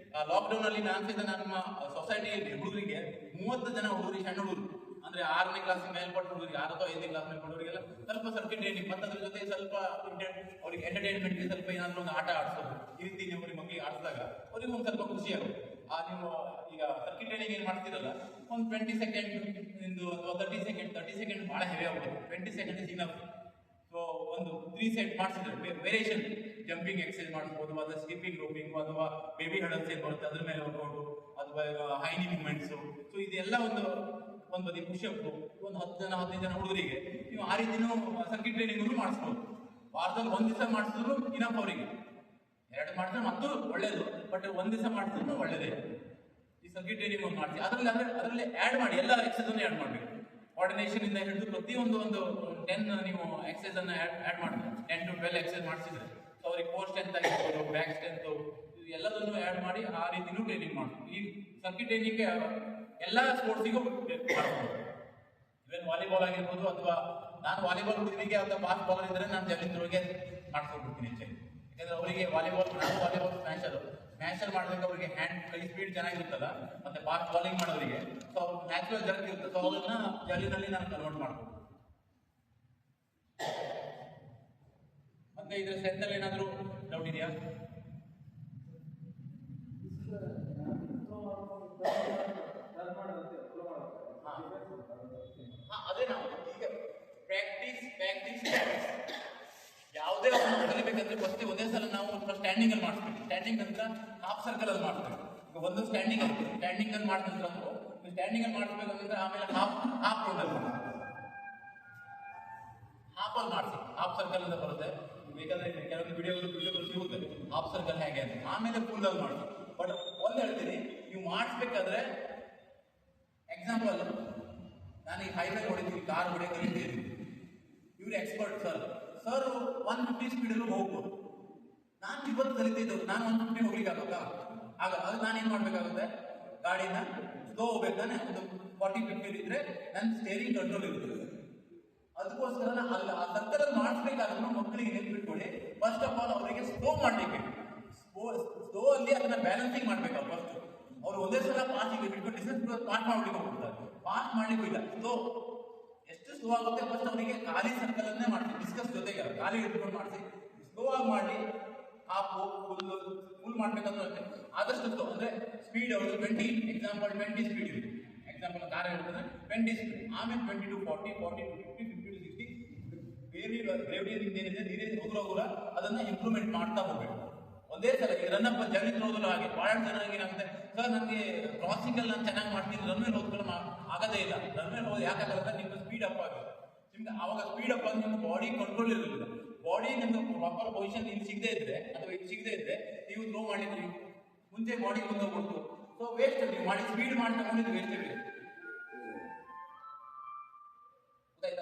ಲಾಕ್ಡೌನ್ ಅಲ್ಲಿ ನಮ್ಮ ಸೊಸೈಟಿಯಲ್ಲಿ ಹುಡುಗರಿಗೆ 30 ಜನ ಹುಡುಗರಿಗೆ, ಸಣ್ಣ ಹುಡುಗರು ಅಂದ್ರೆ 6ನೇ ಕ್ಲಾಸ್ ಮೇಲ್ಪಟ್ಟ ಹುಡುಗರಿಗೆ, 6 ಅಥವಾ 5ನೇ ಕ್ಲಾಸ್ ಮೇಲ್ಪಟ್ಟವರಿಗೆಲ್ಲ ಸ್ವಲ್ಪ ಸರ್ಕಿಟ್ ಟ್ರೈನಿಂಗ್, ಮತ್ತೆ ಅದ್ರ ಜೊತೆ ಸ್ವಲ್ಪ ಅವ್ರಿಗೆ ಎಂಟರ್ಟೈನ್ಮೆಂಟ್ಗೆ ಸ್ವಲ್ಪ ಏನಾದ್ರು ಒಂದು ಆಟ ಆಡಿಸೋದು. ಈ ರೀತಿ ನೀವು ಅವ್ರಿಗೆ ಮಕ್ಕಳಿಗೆ ಆಡಿಸಿದಾಗ ಅವ್ರಿಗೆ ಒಂದು ಸ್ವಲ್ಪ ಖುಷಿ ಆಗುತ್ತೆ. ನೀವು ಈಗ ಸರ್ಕಿಟ್ ಟ್ರೈನಿಂಗ್ ಏನ್ ಮಾಡ್ತೀರಲ್ಲ, ಒಂದು 20 ಸೆಕೆಂಡ್ ಇಂದು ಅಥವಾ 30 ಸೆಕೆಂಡ್ ಬಹಳ ಹೆವಿ ಆಗುತ್ತೆ. 20 ಸೆಕೆಂಡ್ ಇಸ್ ಇನಫ್. ಸೊ ಒಂದು 3 ಸೆಟ್ ಮಾಡಿಸಿದ್ರೆ ವೇರಿಯೇಷನ್ ಜಂಪಿಂಗ್ ಎಕ್ಸರ್ಸೈಸ್ ಮಾಡಿಸ್ಬೋದು, ಅಥವಾ ಸ್ಕಿಪ್ಪಿಂಗ್, ರೋಪಿಂಗ್, ಅಥವಾ ಬೇಬಿ ಹಡಲ್ಸ್ ಏನ್ ಬರುತ್ತೆ ಅದ್ರ ಮೇಲೆ ವರ್ಕೌಟು, ಅಥವಾ ಹೈನಿ ಮೂವ್ಮೆಂಟ್ಸು. ಸೊ ಇದೆಲ್ಲ ಒಂದು ಬದಿ ಪುಷಪ್, ಒಂದು 10 ಜನ 15 ಜನ ಹುಡುಗರಿಗೆ ನೀವು ಆ ರೀತಿನೂ ಸರ್ಕಿಟ್ ಟ್ರೈನಿಂಗ್ ಮಾಡಿಸ್ಬೋದು. ವಾರದಲ್ಲಿ 1 ದಿವಸ ಮಾಡಿಸಿದ್ರು ಇನಫ್ ಅವರಿಗೆ. 2 ಮಾಡಿದ್ರೆ ಮತ್ತೂ ಒಳ್ಳೇದು, ಬಟ್ 1 ದಿವಸ ಮಾಡಿದ್ರು ಒಳ್ಳೇದೇ. ಈ ಸರ್ಕಿಟ್ ಟ್ರೈನಿಂಗ್ ಒಂದು ಮಾಡ್ತೀವಿ, ಅದರಲ್ಲಿ ಆ್ಯಡ್ ಮಾಡಿ, ಎಲ್ಲ ಎಕ್ಸರ್ಸೈಸ್ ಅನ್ನು ಆ್ಯಡ್ ಮಾಡಬೇಕು. ಕೋಆರ್ಡಿನೇಷನ್ ಇಂದ ಹಿಡಿದು ಪ್ರತಿಯೊಂದು 10 ನೀವು ಎಕ್ಸರ್ಸೈಸ್ ಅನ್ನ ಆ್ಯಡ್ ಮಾಡ್ತೀವಿ. 10 to 12 ಎಕ್ಸರ್ಸೈಸ್ ಮಾಡಿಸಿದ್ರೆ ಸೊ ಅವ್ರಿಗೆ ಕೋರ್ ಸ್ಟ್ರೆಂತ್ ಆಗಿರ್ಬೋದು, ಬ್ಯಾಕ್ ಸ್ಟ್ರೆಂತ್, ಎಲ್ಲದನ್ನು ಆ್ಯಡ್ ಮಾಡಿ ಆ ರೀತಿನೂ ಟ್ರೈನಿಂಗ್ ಮಾಡ್ತೀವಿ. ಈ ಸರ್ಕಿಟ್ ಟ್ರೈನಿಂಗ್ ಎಲ್ಲ ಸ್ಪೋರ್ಟ್ಸಿಗೂ ಮಾಡ್ಬೋದು. ಇವನ್ ವಾಲಿಬಾಲ್ ಆಗಿರ್ಬೋದು, ಅಥವಾ ನಾನು ವಾಲಿಬಾಲ್ ಹುಡುಗರಿಗೆ ಅಥವಾ ಫಾಸ್ಟ್ ಬಾಲರ್ ಇದ್ರೆ ನಾನು ಜಾವ್ಲಿನ್ ಥ್ರೋಗೆ ಮಾಡ್ಸ್ಕೊಡ್ಬಿಡ್ತೀನಿ ಹೆಚ್ಚಾಗಿ. ಯಾಕಂದ್ರೆ ಅವರಿಗೆ ವಾಲಿಬಾಲ್ ಸ್ಮ್ಯಾಶರ್ ಮಾಡಿದಾಗ ಅವರಿಗೆ ಹ್ಯಾಂಡ್ ಕೈ ಸ್ಪೀಡ್ ಚೆನ್ನಾಗಿರುತ್ತಲ್ಲ, ಮತ್ತೆ ಫಾಸ್ಟ್ ಬಾಲಿಂಗ್ ಮಾಡೋರಿಗೆ ಸೊ ಅವ್ರು ನ್ಯಾಚುರಲ್ ಜರ್ಕ್ ಇರುತ್ತೆ. ಸೊ ಅವ್ರನ್ನ ಜಾವ್ಲಿನಲ್ಲಿ ನಾನು ಕನ್ವರ್ಟ್ ಮಾಡ್ಬೋದು. ಮತ್ತೆ ಇದ್ರ ಸ್ಟ್ರೆಂತ್ ಅಲ್ಲಿ ಏನಾದರೂ ಡೌಟ್ ಇದೆಯಾ? ಅದೇ ನಾವು ಈಗ ಪ್ರಾಕ್ಟೀಸ್ ಯಾವುದೇ ಕಲಿಬೇಕಂದ್ರೆ ಫಸ್ಟ್ ಒಂದೇ ಸಲ ನಾವು ಸ್ಟ್ಯಾಂಡಿಂಗ್ ಅಲ್ಲಿ ಮಾಡಿಸ್ಬೇಕು. ಸ್ಟ್ಯಾಂಡಿಂಗ್ ನಂತರ ಹಾಫ್ ಸರ್ಕಲ್ ಅಲ್ಲಿ ಮಾಡ್ಬೇಕು. ಈಗ ಒಂದು ಸ್ಟ್ಯಾಂಡಿಂಗ್ ಅಲ್ಲಿ ಮಾಡಿದ ನಂತರ ಸ್ಟ್ಯಾಂಡಿಂಗ್ ಅಲ್ಲಿ ಮಾಡಿಸ್ಬೇಕಂದ್ರೆ ಆಮೇಲೆ ಹಾಫ್ ರೌಂಡ್ ಅಲ್ಲಿ ಹಾಫ್ ಅಲ್ಲಿ ಮಾಡಿಸಿ, ಹಾಫ್ ಸರ್ಕಲ್ ಅಂತ ಬರುತ್ತೆ. ಬೇಕಾದ್ರೆ ಕೆಲವೊಂದು ವಿಡಿಯೋಗಳು ಸಿಗುತ್ತೆ ಹಾಫ್ ಸರ್ಕಲ್ ಹೇಗೆ ಅಂತ. ಆಮೇಲೆ ಫುಲ್ ಅಲ್ಲಿ ಮಾಡಿಸಿ. ಬಟ್ ಒಂದು ಹೇಳ್ತೀನಿ, ನೀವು ಮಾಡಿಸ್ಬೇಕಾದ್ರೆ ಎಕ್ಸಾಂಪಲ್, ನಾನು ಈ ಹೈವೇ ಹೊಡಿತೀನಿ, ಕಾರ್ ಹೊಡೆ ಕಲಿತೀನಿ, ಇವ್ರು ಎಕ್ಸ್ಪರ್ಟ್ ಸರ್ 150 ಸ್ಪೀಡಲ್ಲೂ ಹೋಗ್ಬೋದು. ನಾನು 20 ಕಲಿತಿದ್ದು, ನಾನು 150 ಹೋಗ್ಲಿಕ್ಕೆ ಆಗುತ್ತಾ? ಅದು ನಾನು ಏನು ಮಾಡಬೇಕಾಗುತ್ತೆ, ಗಾಡಿನ ಸ್ಲೋ ಹೋಗ್ಬೇಕಾನೆ. ಒಂದು 40-50 ಇದ್ರೆ ನನ್ನ ಸ್ಟೇರಿಂಗ್ ಕಂಟ್ರೋಲ್ ಇರುತ್ತೆ. ಅದಕ್ಕೋಸ್ಕರ ಆ ಸರ್ಕಲ್ ಮಾಡಿಸ್ಬೇಕಾದ್ರೂ ಮಕ್ಕಳಿಗೆ ನೆನ್ಪಿಟ್ಕೊಳ್ಳಿ, ಫಸ್ಟ್ ಆಫ್ ಆಲ್ ಅವರಿಗೆ ಸ್ಲೋ ಮಾಡಲಿಕ್ಕೆ, ಸ್ಲೋ ಅಲ್ಲಿ ಅದನ್ನ ಬ್ಯಾಲೆನ್ಸಿಂಗ್ ಮಾಡ್ಬೇಕು. ಫಸ್ಟ್ ಅವ್ರು ಒಂದೇ ಸಲ ಫಾಸ್ಟ್ ಬಿಟ್ಬಿಟ್ಟು ಡಿಸ್ಟೆನ್ಸ್ ಪಾಸ್ ಮಾಡ್ಲಿಕ್ಕೆ ಹೋಗ್ಬಿಡ್ತಾರೆ. ಫಾಸ್ಟ್ ಮಾಡ್ಲಿಕ್ಕೂ ಇಲ್ಲ, ಸ್ಲೋ. ಎಷ್ಟು ಸ್ಲೋ ಆಗುತ್ತೆ ಫಸ್ಟ್ ಅವರಿಗೆ ಖಾಲಿ ಸರ್ಕಲ್ ಅನ್ನೇ ಮಾಡ್ತೀವಿ, ಡಿಸ್ಕಸ್ ಜೊತೆಗೆ ಖಾಲಿ ಇಟ್ಕೊಂಡು ಮಾಡಿಸಿ ಸ್ಲೋ ಆಗಿ ಮಾಡಿ. ಹಾಫ್ ಫುಲ್ ಮಾಡ್ಬೇಕಂದ್ರೆ ಆದಷ್ಟು ಸ್ಲೋ, ಅಂದ್ರೆ ಸ್ಪೀಡ್ ಅವರು 20 ಎಕ್ಸಾಂಪಲ್ 20 ಸ್ಪೀಡ್ ಇದೆ. ಎಕ್ಸಾಂಪಲ್ ಕಾರ್ ಹೇಳ್ತಂದ್ರೆ 20 ಸ್ಪೀಡ್, ಆಮೇಲೆ 20 to 40, 40 to 50, 50 to 60. ಬೇರೆ ಗ್ರೇವಿಟಿ ಏನಿದೆ ನೀರೇ ಹೋಗ್ರ ಅದನ್ನ ಇಂಪ್ರೂವ್ಮೆಂಟ್ ಮಾಡ್ತಾ ಹೋಗ್ಬೇಕು. ಒಂದೇ ಸಲ ಈ ರನ್ನಪ್ ಜಾವ್ಲಿನ್ ಥ್ರೋದಲ್ಲೂ ಹಾಗೆ ಬಹಳ ಜನ ಏನಾಗುತ್ತೆ, ಸರ್ ನನಗೆ ಕ್ರಾಸಿಂಗ್ ಅಲ್ಲಿ ನಾನು ಚೆನ್ನಾಗಿ ಮಾಡ್ತೀನಿ, ರನ್ವೇಲ್ ಹೋದ್ಕೊಳ್ಳೋ ಆಗೋದೇ ಇಲ್ಲ. ರನ್ವೇಲ್ ಹೋದ್ ಯಾಕಾಗಲ್ಲ, ನಿಮ್ಗೆ ಸ್ಪೀಡ್ ಅಪ್ ಆಗುತ್ತೆ. ನಿಮ್ಗೆ ಆವಾಗ ಸ್ಪೀಡ್ ಅಪ್ ಆಗಿ ನಿಮ್ಮ ಬಾಡಿ ಕಂಟ್ರೋಲ್ ಇರಲಿಲ್ಲ. ಬಾಡಿ ನಿಮ್ಗೆ ಪ್ರಾಪರ್ ಪೊಸಿಷನ್ ಇಲ್ಲಿ ಸಿಗದೆ ಇದ್ರೆ ಅಥವಾ ಇಲ್ಲಿ ಸಿಗದೆ ಇದ್ರೆ ನೀವು ಥ್ರೋ ಮಾಡಿದ್ರಿ ಮುಂಚೆ ಬಾಡಿ ಮುಂದೆ ಹೋಗ್ಬಿಡ್ತು. ಸೊ ವೇಸ್ಟ್, ನೀವು ಮಾಡಿ ಸ್ಪೀಡ್ ಮಾಡಿ ತಗೊಂಡಿದ್ದು ವೇಸ್ಟ್ ಇದೆ,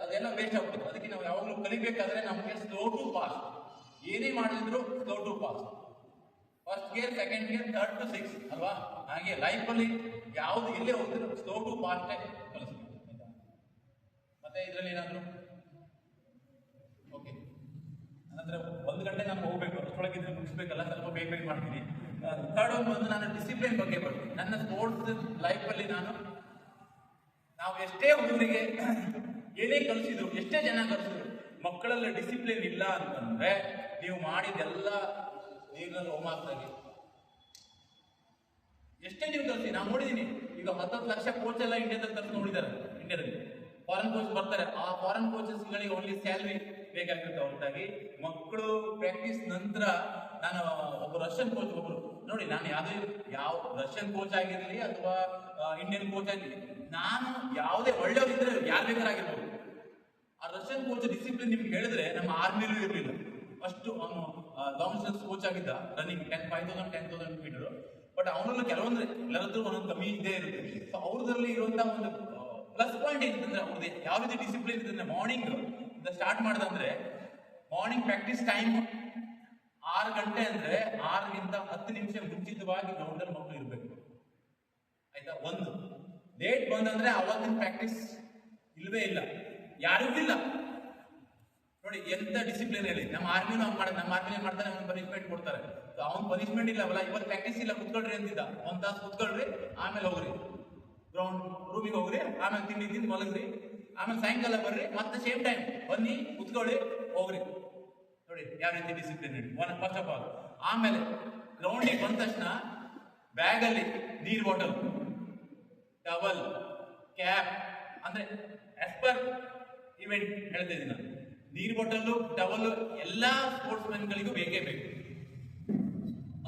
ಅದೆಲ್ಲ ವೇಸ್ಟ್ ಆಗ್ಬಿಡುತ್ತೆ. ಅದಕ್ಕೆ ನಾವು ಯಾವಾಗಲೂ ಕಲಿಬೇಕಾದ್ರೆ ನಮಗೆ ಸ್ಲೋ ಟು ಫಾಸ್ಟ್, ಏನೇ ಮಾಡಿದ್ರು slow to fast. First gear, second gear, 3rd to 6 ಅಲ್ವಾ? ಹಾಗೆ ಲೈಫಲ್ಲಿ ಯಾವುದು ಎಲ್ಲೇ ಹೋಗಿದ್ರು ಸ್ಲೋ ಟು ಫಾಸ್ಟೇ ಕಲಿಸ್ಬೇಕು. ಮತ್ತೆ ಇದರಲ್ಲಿ ಏನಾದರೂ ಅಂದರೆ 1 ಗಂಟೆ ನಾನು ಹೋಗಬೇಕು, ಅಷ್ಟೊಳಗೆ ಇದನ್ನು ಮುಗಿಸ್ಬೇಕಲ್ಲ, ಸ್ವಲ್ಪ ಬೇಗ ಬೇಗ ಮಾಡ್ತೀನಿ. ಥರ್ಡ್ ಒಂದು ಬಂದು ನಾನು ಡಿಸಿಪ್ಲಿನ್ ಬಗ್ಗೆ ಬರ್ತೀನಿ. ನನ್ನ ಸ್ಪೋರ್ಟ್ಸ್ ಲೈಫಲ್ಲಿ ನಾವು ಎಷ್ಟೇ ಹುಡುಗರಿಗೆ ಏನೇ ಕಲಿಸಿದ್ರು, ಎಷ್ಟೇ ಜನ ಕಲಿಸಿದ್ರು, ಮಕ್ಕಳಲ್ಲಿ ಡಿಸಿಪ್ಲಿನ್ ಇಲ್ಲ ಅಂತಂದ್ರೆ ನೀವು ಮಾಡಿದೆಲ್ಲ ನೀರಿನಲ್ಲಿ ಹೋಮಾಗ್ತಾಗಿ. ಎಷ್ಟೇ ನೀವು ಕಲಿಸಿ, ನಾನು ನೋಡಿದ್ದೀನಿ ಈಗ 10 ಲಕ್ಷ ಕೋಚ್ ಎಲ್ಲ ಇಂಡಿಯಾದಲ್ಲಿ ಕಲ್ತು ನೋಡಿದ್ದಾರೆ. ಇಂಡಿಯಾದಲ್ಲಿ ಫಾರಿನ್ ಕೋಚ್ ಬರ್ತಾರೆ, ಆ ಫಾರಿನ್ ಕೋಚಸ್ಗಳಿಗೆ ಓನ್ಲಿ ಸ್ಯಾಲ್ರಿ ಬೇಕಾಗಿರುತ್ತೆ ಹೊರತಾಗಿ ಮಕ್ಕಳು ಪ್ರಾಕ್ಟೀಸ್ ನಂತರ. ನಾನು ಒಬ್ಬ ರಷ್ಯನ್ ಕೋಚ್ ಒಬ್ಬರು ನೋಡಿ, ನಾನು ಯಾವ ರಷ್ಯನ್ ಕೋಚ್ ಆಗಿರಲಿ ಅಥವಾ ಇಂಡಿಯನ್ ಕೋಚ್ ಆಗಿರಲಿ, ನಾನು ಯಾವುದೇ ಒಳ್ಳೆಯವರಿದ್ರೆ ಯಾರು ಬೇಕಾಗಿರ್ಬೋದು, ಆ ರಷ್ಯನ್ ಕೋಚ್ ಡಿಸಿಪ್ಲಿನ್ ನಿಮ್ಗೆ ಹೇಳಿದ್ರೆ ನಮ್ಮ ಆರ್ಮಿಲೂ ಇರಲಿಲ್ಲ. ಅಷ್ಟು ಅವನು ಲಾಂಗ್ ಡಿಸ್ಟೆನ್ಸ್ ಕೋಚ್ ಆಗಿದ್ದ, ರನ್ನಿಂಗ್ 5,000-10,000 ಮೀಟರ್. ಬಟ್ ಅವನಲ್ಲೂ ಕೆಲವೊಂದು ಎಲ್ಲರದ್ದು ಒಂದೊಂದು ಕಮ್ಮಿ ಇದ್ದೇ ಇರುತ್ತೆ. ಸೊ ಅವ್ರದ್ರಲ್ಲಿ ಇರುವಂತಹ ಒಂದು ಪ್ಲಸ್ ಪಾಯಿಂಟ್ ಏನಂತಂದ್ರೆ ಅವ್ರದ್ದು ಯಾವ ರೀತಿ ಡಿಸಿಪ್ಲಿನ್ ಇದೆ. ಮಾರ್ನಿಂಗ್ ಸ್ಟಾರ್ಟ್ ಮಾಡ್ದಂದ್ರೆ ಮಾರ್ನಿಂಗ್ ಪ್ರಾಕ್ಟೀಸ್ ಟೈಮ್ 6 ಗಂಟೆ ಅಂದ್ರೆ 6ಗಿಂತ 10 ನಿಮಿಷ ಮುಂಚಿತವಾಗಿ ಗ್ರೌಂಡಲ್ಲಿ ಮಕ್ಕಳು ಇರಬೇಕು, ಆಯ್ತಾ. ಒಂದು ಲೇಟ್ ಬಂದಂದ್ರೆ ಅವತ್ತಿನ ಪ್ರಾಕ್ಟೀಸ್ ಇಲ್ವೇ ಇಲ್ಲ, ಯಾರಿಗೂ ಇಲ್ಲ. ನೋಡಿ ಎಂತ ಡಿಸಿಪ್ಲಿನ್ ಹೇಳಿ. ನಮ್ಮ ಆರ್ಮಿನೂ ಹಂಗೆ ಮಾಡೋದು. ನಮ್ಮ ಆರ್ಮಿ ಏನ್ ಮಾಡ್ತಾನೆ, ಅವ್ನು ಪನಿಷ್ಮೆಂಟ್ ಕೊಡ್ತಾರೆ. ಅವ್ನು ಪನಿಷ್ಮೆಂಟ್ ಇಲ್ಲವಲ್ಲ, ಇವತ್ತು ಪ್ರಾಕ್ಟೀಸ್ ಇಲ್ಲ, ಕುತ್ಕೊಳ್ರಿ ಅಂತಿದ್ದ, 1 ತಾಸು ಕುತ್ಕೊಳ್ರಿ, ಆಮೇಲೆ ಹೋಗ್ರಿ ಗ್ರೌಂಡ್ ರೂಮಿಗೆ ಹೋಗ್ರಿ, ಆಮೇಲೆ ತಿಂದು ಮಲಗ್ರಿ, ಆಮೇಲೆ ಸಾಯಂಕಾಲ ಬರ್ರಿ, ಮತ್ತೆ ಸೇಮ್ ಟೈಮ್ ಬನ್ನಿ ಕುತ್ಕೊಳ್ಳಿ ಹೋಗ್ರಿ. ನೋಡಿ ಯಾವ ರೀತಿ ಡಿಸಿಪ್ಲಿನ್ ಹೇಳಿ. ಫಸ್ಟ್ ಆಫ್ ಆಲ್, ಆಮೇಲೆ ಗ್ರೌಂಡಿಗೆ ಬಂದ ತಕ್ಷಣ ಬ್ಯಾಗಲ್ಲಿ ನೀರ್ ಬಾಟಲ್, ಟವಲ್, ಕ್ಯಾಪ್, ಅಂದ್ರೆ ಆಸ್ ಪರ್ ಇವೆಂಟ್ ಹೇಳ್ತಾ ಇದ್ದೀನಿ ನಾನು. ನೀರ್ ಬಾಟಲ್ಲು, ಟವಲ್ ಎಲ್ಲಾ ಸ್ಪೋರ್ಟ್ಸ್ ಮೆನ್ಗಳಿಗೂ ಬೇಕೇ ಬೇಕು.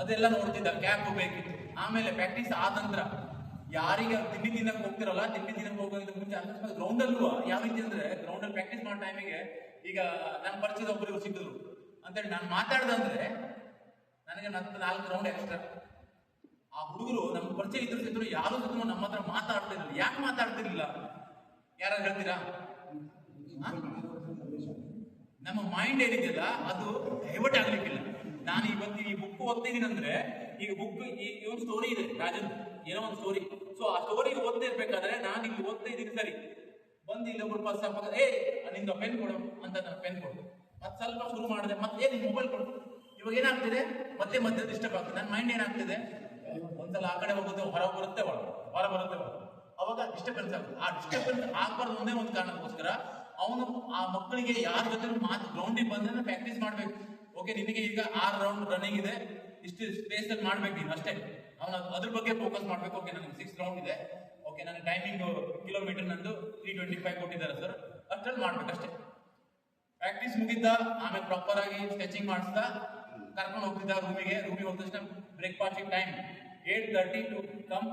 ಅದೆಲ್ಲ ನೋಡ್ತಿದ್ದ, ಕ್ಯಾಪ್ ಬೇಕಿತ್ತು. ಆಮೇಲೆ ಪ್ರಾಕ್ಟೀಸ್ ಆದ ನಂತರ ಯಾರಿಗೆ ತಿಂಡಿ ತಿನ್ನಕ್ಕೆ ಹೋಗ್ತಿರಲ್ಲ, ತಿಂಡಿ ತಿನ್ನಕ್ಕೆ ಹೋಗೋದು ಮುಂಚೆ ಅಕಸ್ಮಾತ್ ಗ್ರೌಂಡಲ್ಲೂ ಯಾವ ರೀತಿ ಅಂದ್ರೆ, ಗ್ರೌಂಡಲ್ಲಿ ಪ್ರಾಕ್ಟೀಸ್ ಮಾಡೋ ಟೈಮಿಗೆ ಈಗ ನನ್ನ ಪರಿಚಯದ ಒಬ್ಬರಿಗೂ ಸಿಕ್ಕಿದ್ರು ಅಂತೇಳಿ ನಾನು ಮಾತಾಡ್ದಂದ್ರೆ ನನಗೆ 4 ರೌಂಡ್ ಎಕ್ಸ್ಟ್ರಾ. ಆ ಹುಡುಗರು ನಮ್ಮ ಪರಿಚಯ ಇದ್ರು ಯಾರು ಸಹ ನಮ್ಮ ಹತ್ರ ಮಾತಾಡ್ತಿರಲಿಲ್ಲ. ಯಾಕೆ ಮಾತಾಡ್ತಿರ್ಲಿಲ್ಲ ಯಾರು ಹೇಳ್ತೀರಾ? ನಮ್ಮ ಮೈಂಡ್ ಏನಿದೆಯಲ್ಲ ಅದು ಡೈವರ್ಟ್ ಆಗ್ಲಿಕ್ಕಿಲ್ಲ. ನಾನು ಇವತ್ತು ಈ ಬುಕ್ ಓದ್ತಿದ್ದೀನಿ ಅಂದ್ರೆ, ಈಗ ಬುಕ್ ಈ ಒಂದು ಸ್ಟೋರಿ ಇದೆ, ರಾಜನ್ ಏನೋ ಒಂದು ಸ್ಟೋರಿ. ಸೊ ಆ ಸ್ಟೋರಿ ಓದ್ತಾ ಇರ್ಬೇಕಾದ್ರೆ ನಾನು ಇಲ್ಲಿ ಓದ್ತಾ ಇದ್ದೀನಿ, ಸರಿ ಬಂದು ಇಲ್ಲೊಬ್ರು ಪಕ್ಕ ನಿಂದು ಪೆನ್ ಕೊಡು ಅಂತ, ನಾನು ಪೆನ್ ಕೊಡು, ಮತ್ತೆ ಸ್ವಲ್ಪ ಶುರು ಮಾಡಿದೆ, ಮತ್ತೆ ನಿನ್ ಮೊಬೈಲ್ ಕೊಡು. ಇವಾಗ ಏನಾಗ್ತಿದೆ, ಮತ್ತೆ ಡಿಸ್ಟರ್ಬ್ ಆಗ್ತದೆ. ನನ್ನ ಮೈಂಡ್ ಏನಾಗ್ತಿದೆ, ಒಂದ್ಸಲ ಆ ಕಡೆ ಹೋಗುತ್ತೆ, ಹೊರ ಬರುತ್ತೆ, ಹೊರ ಬರುತ್ತೆ, ಅವಾಗ ಡಿಸ್ಟರ್ಬೆನ್ಸ್ ಆಗುತ್ತೆ. ಆ ಡಿಸ್ಟರ್ಬೆನ್ಸ್ ಆಗ್ಬಾರ್ದು ಒಂದೇ ಒಂದು ಕಾರಣಕ್ಕೋಸ್ಕರ ಅವನು ಆ ಮಕ್ಕಳಿಗೆ ಯಾರ ಜೊತೆ ಮಾತು ಗ್ರೌಂಡಿಗೆ ಬಂದ್ರೆ ಪ್ರಾಕ್ಟೀಸ್ ಮಾಡ್ಬೇಕು. ಓಕೆ, ನಿನಗೆ ಈಗ 6 ರೌಂಡ್ ರನ್ನಿಂಗ್ ಇದೆ, ಇಷ್ಟು ಸ್ಪೇಸ್ ಅಲ್ಲಿ ಮಾಡ್ಬೇಕು ನೀನು ಅಷ್ಟೇ. ಅವನು ಅದ್ರ ಬಗ್ಗೆ ಫೋಕಸ್ ಮಾಡ್ಬೇಕು. ಓಕೆ, ನನಗೆ 6 ರೌಂಡ್ ಇದೆ, ಓಕೆ ನನ್ನ ಟೈಮಿಂಗ್ ಕಿಲೋಮೀಟರ್ ನಂದು 3:25 ಕೊಟ್ಟಿದ್ದಾರೆ ಸರ್, ಅಷ್ಟರಲ್ಲಿ ಮಾಡ್ಬೇಕಷ್ಟೇ. ಪ್ರಾಕ್ಟೀಸ್ ಮುಗಿದ್ದ, ಆಮೇಲೆ ಪ್ರಾಪರ್ ಆಗಿ ಸ್ಟ್ರೆಚಿಂಗ್ ಮಾಡಿಸ್ದ, ಕರ್ಕೊಂಡು ಹೋಗ್ತಿದ್ದ ರೂಮಿಗೆ ಹೋದ ತಕ್ಷಣ breakfasting time 8:30 to come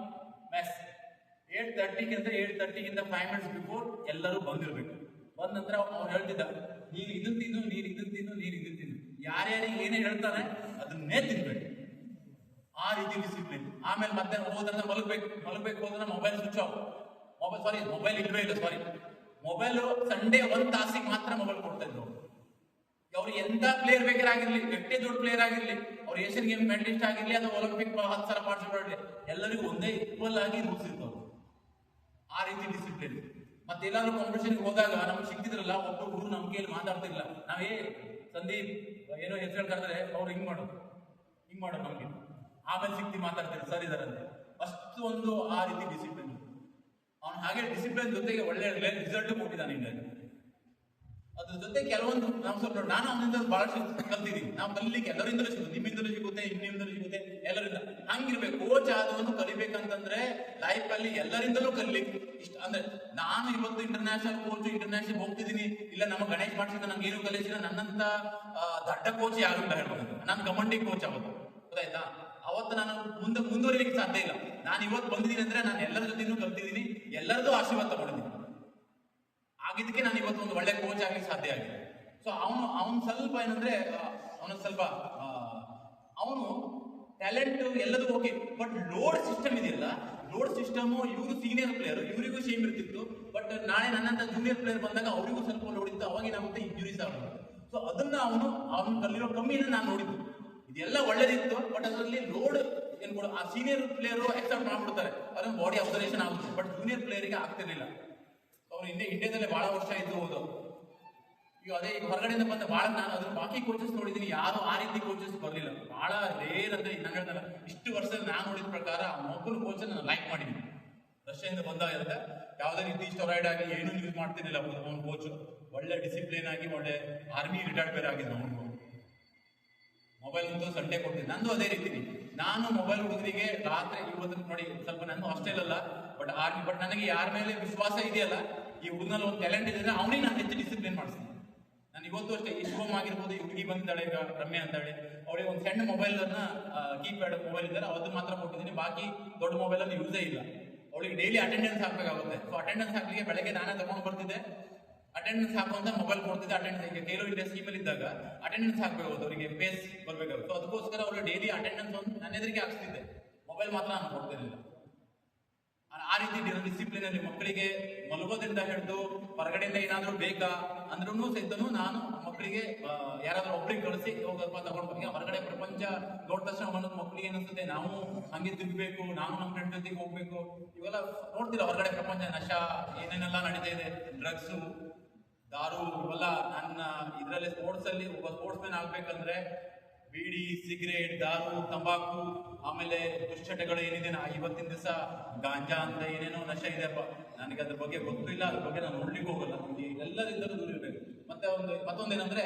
mess. 8:30ಗಿಂತ 5 ಮಿನಿಟ್ಸ್ ಬಿಫೋರ್ ಎಲ್ಲರೂ ಬಂದಿರಬೇಕು. ಬಂದ ನಂತರ ಅವ್ನು ಹೇಳ್ತಿದ್ದ, ನೀನು ಇದನ್ನು ತಿನ್ನು, ನೀನು ಇದನ್ನು ತಿನ್ನು, ನೀನು ಇದನ್ನು ತಿನ್ನು, ಯಾರ್ಯಾರಿಗೆ ಏನೇ ಹೇಳ್ತಾನೆ ಅದನ್ನೇ ತಿನ್ಬೇಕು. ಆ ರೀತಿ ಡಿಸಿಪ್ಲಿನ್. ಆಮೇಲೆ ಮತ್ತೆ ಹೋದ್ರೆ ಮಲಗಬೇಕು ಹೋದ್ರೆ ಮೊಬೈಲ್ ಸ್ವಿಚ್ ಆಫ್. ಮೊಬೈಲ್ ಇಲ್ವೇ ಇಲ್ಲ, ಮೊಬೈಲು ಸಂಡೇ 1 ತಾಸಿಗೆ ಮಾತ್ರ ಮೊಬೈಲ್ ಕೊಡ್ತಾ ಇದ್ರು. ಅವ್ರು ಎಂತ ಪ್ಲೇಯರ್ ಬೇಕಾಗಿರ್ಲಿ, ಎಷ್ಟೇ ದೊಡ್ಡ ಪ್ಲೇಯರ್ ಆಗಿರ್ಲಿ, ಅವ್ರು ಏಷ್ಯನ್ ಗೇಮ್ ಮೆಡಲಿಸ್ಟ್ ಆಗಿರ್ಲಿ ಅಥವಾ ಒಲಿಂಪಿಕ್ 10 ಸಲ ಪಾರ್ಟಿಸಿಪೇಟ್ ಮಾಡಲಿ, ಎಲ್ಲರಿಗೂ ಒಂದೇ ಈಕ್ವಲ್ ಆಗಿ ರೂಲ್ಸ್ ಇರ್ತಾವೆ. ಆ ರೀತಿ ಡಿಸಿಪ್ಲಿನ್. ಮತ್ತೆ ಎಲ್ಲಾದ್ರೂ ಕಾಂಪಿಟೇಷನ್ಗೆ ಹೋದಾಗ ನಮ್ಗೆ ಸಿಕ್ತಿದ್ರಲ್ಲ, ಒಬ್ಬ ಹುಡುಗರು ನಮ್ಮ ಕೈಯಲ್ಲಿ ಮಾತಾಡ್ತಿರ್ಲಿಲ್ಲ. ನಾವೇ ಸಂದೀಪ್ ಏನೋ ಹೆಸರು ಕರೆದ್ರೆ ಅವ್ರು ಹಿಂಗ್ ಮಾಡೋದು ನಮ್ಗೆ, ಆಮೇಲೆ ಸಿಕ್ತಿ ಮಾತಾಡ್ತಾರೆ ಸರ್ ಇದಾರಂತೆ. ಅಷ್ಟು ಒಂದು ಆ ರೀತಿ ಡಿಸಿಪ್ಲಿನ್. ಅವನು ಹಾಗೆ ಡಿಸಿಪ್ಲಿನ್ ಜೊತೆಗೆ ಒಳ್ಳೆ ರಿಸಲ್ಟ್ ಕೊಟ್ಟಿದ್ದಾನೆ ಇಂಡಿಯಾಗೆ. ಅದ್ರ ಜೊತೆ ಕೆಲವೊಂದು ನಾವು ಸ್ವಲ್ಪ ನಾನು ಅವನಿಂದ ಬಹಳಷ್ಟು ಕಲ್ತಿದ್ದೀನಿ. ನಾವು ಕಲಿಲಿಕ್ಕೆ ಎಲ್ಲರಿಂದಲೂ ಸಿಗುತ್ತೆ, ನಿಮ್ಮಿಂದಲೂ ಸಿಗುತ್ತೆ, ಇನ್ನಿಂದಲೂ ಸಿಗುತ್ತೆ, ಎಲ್ಲರಿಂದ. ಹಂಗಿರ್ಬೇಕು. ಕೋಚ್ ಆದವನು ಕಲಿಬೇಕಂತಂದ್ರೆ ಲೈಫ್ ಅಲ್ಲಿ ಎಲ್ಲರಿಂದಲೂ ಕಲಿಲಿಕ್ಕೆ ಇಷ್ಟ. ಅಂದ್ರೆ ನಾನು ಇವತ್ತು ಇಂಟರ್ನ್ಯಾಷನಲ್ ಕೋಚ್, ಇಂಟರ್ನ್ಯಾಷನಲ್ ಹೋಗ್ತಿದ್ದೀನಿ, ಇಲ್ಲ ನಮ್ಮ ಗಣೇಶ್ ಮಾಡ್ಸಿದ ನಂಗೆ ಏನು ಕಲಿಸಿಲ್ಲ, ನನ್ನಂತ ದಡ್ಡ ಕೋಚ್ ಯಾರು ಇಲ್ಲ ಹೇಳ್ಬೋದು. ನಾನು ಕಮಾಂಡಿ ಕೋಚ್ ಅವತ್ತು, ಗೊತ್ತಾಯ್ತಾ? ಅವತ್ತು ನಾನು ಮುಂದುವರಿಲಿಕ್ಕೆ ಸಾಧ್ಯ ಇಲ್ಲ. ನಾನು ಇವತ್ತು ಬಂದಿದ್ದೀನಿ ಅಂದ್ರೆ ನಾನು ಎಲ್ಲರ ಜೊತೆನೂ ಕಲ್ತಿದ್ದೀನಿ, ಎಲ್ಲರದ್ದು ಆಶೀರ್ವಾದ ತಗೊಂಡಿದ್ದೀನಿ. ಆಗಿದ್ದಕ್ಕೆ ನಾನು ಇವತ್ತು ಒಂದು ಒಳ್ಳೆ ಕೋಚ್ ಆಗ್ಲಿಕ್ಕೆ ಸಾಧ್ಯ ಆಗಿದೆ. ಸೊ ಅವನು ಸ್ವಲ್ಪ ಏನಂದ್ರೆ ಅವನು ಟ್ಯಾಲೆಂಟ್ ಎಲ್ಲದೂ ಓಕೆ, ಬಟ್ ಲೋಡ್ ಸಿಸ್ಟಮ್ ಇದೆಯಲ್ಲ, ಲೋಡ್ ಸಿಸ್ಟಮ್ ಇವರು ಸೀನಿಯರ್ ಪ್ಲೇಯರ್, ಇವರಿಗೂ ಸೇಮ್ ಇರ್ತಿತ್ತು. ಬಟ್ ನಾಳೆ ನನ್ನಂತ ಜೂನಿಯರ್ ಪ್ಲೇಯರ್ ಬಂದಾಗ ಅವರಿಗೂ ಸ್ವಲ್ಪ ಲೋಡ್ ಇತ್ತು, ಅವಾಗ ಮತ್ತೆ ಇಂಜುರೀಸ್ ಆಗೋದು. ಸೊ ಅದನ್ನ ಅವನು ಕಲಿರೋ ಕಮ್ಮಿನ ನಾನು ನೋಡಿದ್ದು. ಇದೆಲ್ಲ ಒಳ್ಳೇದಿತ್ತು, ಬಟ್ ಅದರಲ್ಲಿ ಲೋಡ್ ಏನ್ಕೊಡು, ಆ ಸೀನಿಯರ್ ಪ್ಲೇಯರು ಎಕ್ಸೆಪ್ಟ್ ಮಾಡ್ಬಿಡ್ತಾರೆ, ಅದನ್ನ ಬಾಡಿ ಅಬ್ಸರ್ವೇಷನ್ ಆಗುತ್ತೆ. ಬಟ್ ಜೂನಿಯರ್ ಪ್ಲೇಯರ್ಗೆ ಆಗ್ತಿರ್ಲಿಲ್ಲ. ಅವ್ರು ಇಂಡಿಯಾದಲ್ಲೇ ಬಹಳ ವರ್ಷ ಇದ್ದು ಹೋದು. ಈಗ ಹೊರಗಡೆಯಿಂದ ಬಂದ ಭಾಳ ನಾನು ಅದ್ರ ಬಾಕಿ ಕೋಚಸ್ ನೋಡಿದ್ದೀನಿ, ಯಾರು ಆ ರೀತಿ ಕೋಚಸ್ ಬರಲಿಲ್ಲ. ಭಾಳ ರೇರ್ ಅಂದ್ರೆ ನಾನು ಹೇಳ್ದಲ್ಲ, ಇಷ್ಟು ವರ್ಷದಲ್ಲಿ ನಾನು ನೋಡಿದ ಪ್ರಕಾರ ಒಬ್ಬರು ಕೋಚ್ ನಾನು ಲೈಕ್ ಮಾಡಿದ್ದೀನಿ. ರಷ್ಯಾದಿಂದ ಬಂದಾಗ ಇರುತ್ತೆ, ಯಾವುದೇ ರೀತಿ ಸ್ಟೊರಾಯ್ಡ್ ಆಗಿ ಏನೂ ಯೂಸ್ ಮಾಡ್ತಿರ್ಲಿಲ್ಲ ಅವ್ನು ಕೋಚ್. ಒಳ್ಳೆ ಡಿಸಿಪ್ಲಿನ್ ಆಗಿ ಒಳ್ಳೆ ಆರ್ಮಿ ರಿಟೈರ್ಡ್ ಬೇರೆ ಆಗಿದ್ದು ಅವನು. ಮೊಬೈಲ್ ಅಂತೂ ಸಂಡೇ ಕೊಡ್ತೀನಿ. ನಂದು ಅದೇ ರೀತಿ, ನಾನು ಮೊಬೈಲ್ ಹುಡುಗರಿಗೆ ರಾತ್ರಿ ಇವತ್ತು ನೋಡಿ ಸ್ವಲ್ಪ ನಂದು ಹಾಸ್ಟೆಲ್ ಅಲ್ಲ ಬಟ್ ನನಗೆ ಯಾರ ಮೇಲೆ ವಿಶ್ವಾಸ ಇದೆಯಲ್ಲ, ಈ ಹುಡುಗನಲ್ಲಿ ಒಂದು ಟ್ಯಾಲೆಂಟ್ ಇದೆ ಅಂದ್ರೆ ಅವನಿಗೆ ನಾನು ಹೆಚ್ಚು ಡಿಸಿಪ್ಲಿನ್ ಮಾಡಿಸ್ತೀನಿ. ನಾನು ಇವತ್ತು ಅಷ್ಟೇ ಈ ಶುಭಮ್ ಆಗಿರ್ಬೋದು, ಈ ಹುಡುಗಿ ಬಂದಿದ್ದಾಳೆ ಈಗ ರಮ್ಯಾ ಅಂತಾಳೆ, ಅವಳಿಗೆ ಒಂದು ಸಣ್ಣ ಮೊಬೈಲ್ ಅನ್ನ ಕೀಪ್ಯಾಡ್ ಮೊಬೈಲ್ ಇದ್ದಾರೆ ಅದು ಮಾತ್ರ ಕೊಟ್ಟಿದ್ದೀನಿ, ಬಾಕಿ ದೊಡ್ಡ ಮೊಬೈಲ್ ಅನ್ನು ಯೂಸೇ ಇಲ್ಲ. ಅವಳಿಗೆ ಡೈಲಿ ಅಟೆಂಡೆನ್ಸ್ ಹಾಕಬೇಕಾಗುತ್ತೆ. ಸೊ ಅಟೆಂಡೆನ್ಸ್ ಹಾಕಲಿಕ್ಕೆ ಬೆಳಗ್ಗೆ ನಾನೇ ತಗೊಂಡು ಬರ್ತಿದ್ದೆ, ಅಟೆಂಡೆನ್ಸ್ ಹಾಕುವಂತ ಮೊಬೈಲ್ ಕೊಡ್ತಿದ್ದೆ. ಅಟೆಂಡೆನ್ಸ್ ಈಗ ಖೇಲೋ ಇಂಡಿಯಾ ಸ್ಕೀಮಲ್ಲಿ ಇದ್ದಾಗ ಅಟೆಂಡೆನ್ಸ್ ಹಾಕಬೇಕು, ಅವರಿಗೆ ಪೇಸ್ ಬರಬೇಕಾಗುತ್ತೆ. ಸೊ ಅದಕ್ಕೋಸ್ಕರ ಅವರು ಡೈಲಿ ಅಟೆಂಡೆನ್ಸ್ ಒಂದು ನನ್ನ ಎದುರಿಗೆ ಹಾಕ್ತಿದ್ದೆ, ಮೊಬೈಲ್ ಮಾತ್ರ ನಾನು ಕೊಡ್ತಿರಲಿಲ್ಲ. ಆ ರೀತಿ ಡಿಸಿಪ್ಲಿನ್ ಅಲ್ಲಿ ಮಕ್ಕಳಿಗೆ ಮಲಗೋದ್ರಿಂದ ಹಿಡಿದು ಹೊರಗಡೆಯಿಂದ ಏನಾದರೂ ಬೇಕಾ ಅಂದ್ರೂ ಸಹಿತನು ನಾನು ಮಕ್ಕಳಿಗೆ ಯಾರಾದ್ರೂ ಒಬ್ರಿಗೆ ಕಳಿಸಿ ಹೋಗಪ್ಪ ತಗೊಂಡು ಹೋಗಿ ಹೊರಗಡೆ ಪ್ರಪಂಚ ನೋಡಿದ ತಕ್ಷಣ ಒಂದೊಂದು ಮಕ್ಕಳಿಗೆ ಏನಿಸುತ್ತೆ ನಾವು ಹಂಗೆ ತಿರ್ಗಬೇಕು, ನಾನು ನಮ್ಮ ಫ್ರೆಂಡ್ ಜೊತೆಗೆ ಹೋಗ್ಬೇಕು. ಇವೆಲ್ಲ ನೋಡ್ತಿಲ್ಲ ಹೊರಗಡೆ ಪ್ರಪಂಚ, ನಶಾ ಏನೇನೆಲ್ಲ ನಡೀತಾ ಇದೆ, ಡ್ರಗ್ಸು, ದಾರು, ಇವೆಲ್ಲ. ನನ್ನ ಇದರಲ್ಲಿ ಸ್ಪೋರ್ಟ್ಸ್ ಅಲ್ಲಿ ಒಬ್ಬ ಸ್ಪೋರ್ಟ್ಸ್ ಮ್ಯಾನ್ ಆಗ್ಬೇಕಂದ್ರೆ ಬೀಡಿ, ಸಿಗರೇಟ್, ದಾರು, ತಂಬಾಕು, ಆಮೇಲೆ ದುಶ್ಚಟಗಳು ಏನಿದೆ ಇವತ್ತಿನ ದಿವಸ ಗಾಂಜಾ ಅಂತ ಏನೇನೋ ನಶೆ ಇದೆಯಪ್ಪ, ನನಗೆ ಅದ್ರ ಬಗ್ಗೆ ಗೊತ್ತಿಲ್ಲ, ಅದ್ರ ಬಗ್ಗೆ ನಾನು ನೋಡ್ಲಿಕ್ಕೆ ಹೋಗಲ್ಲ. ಎಲ್ಲರಿಂದಲೂ ದೂರ ಇರಬೇಕು. ಮತ್ತೊಂದೇನಂದ್ರೆ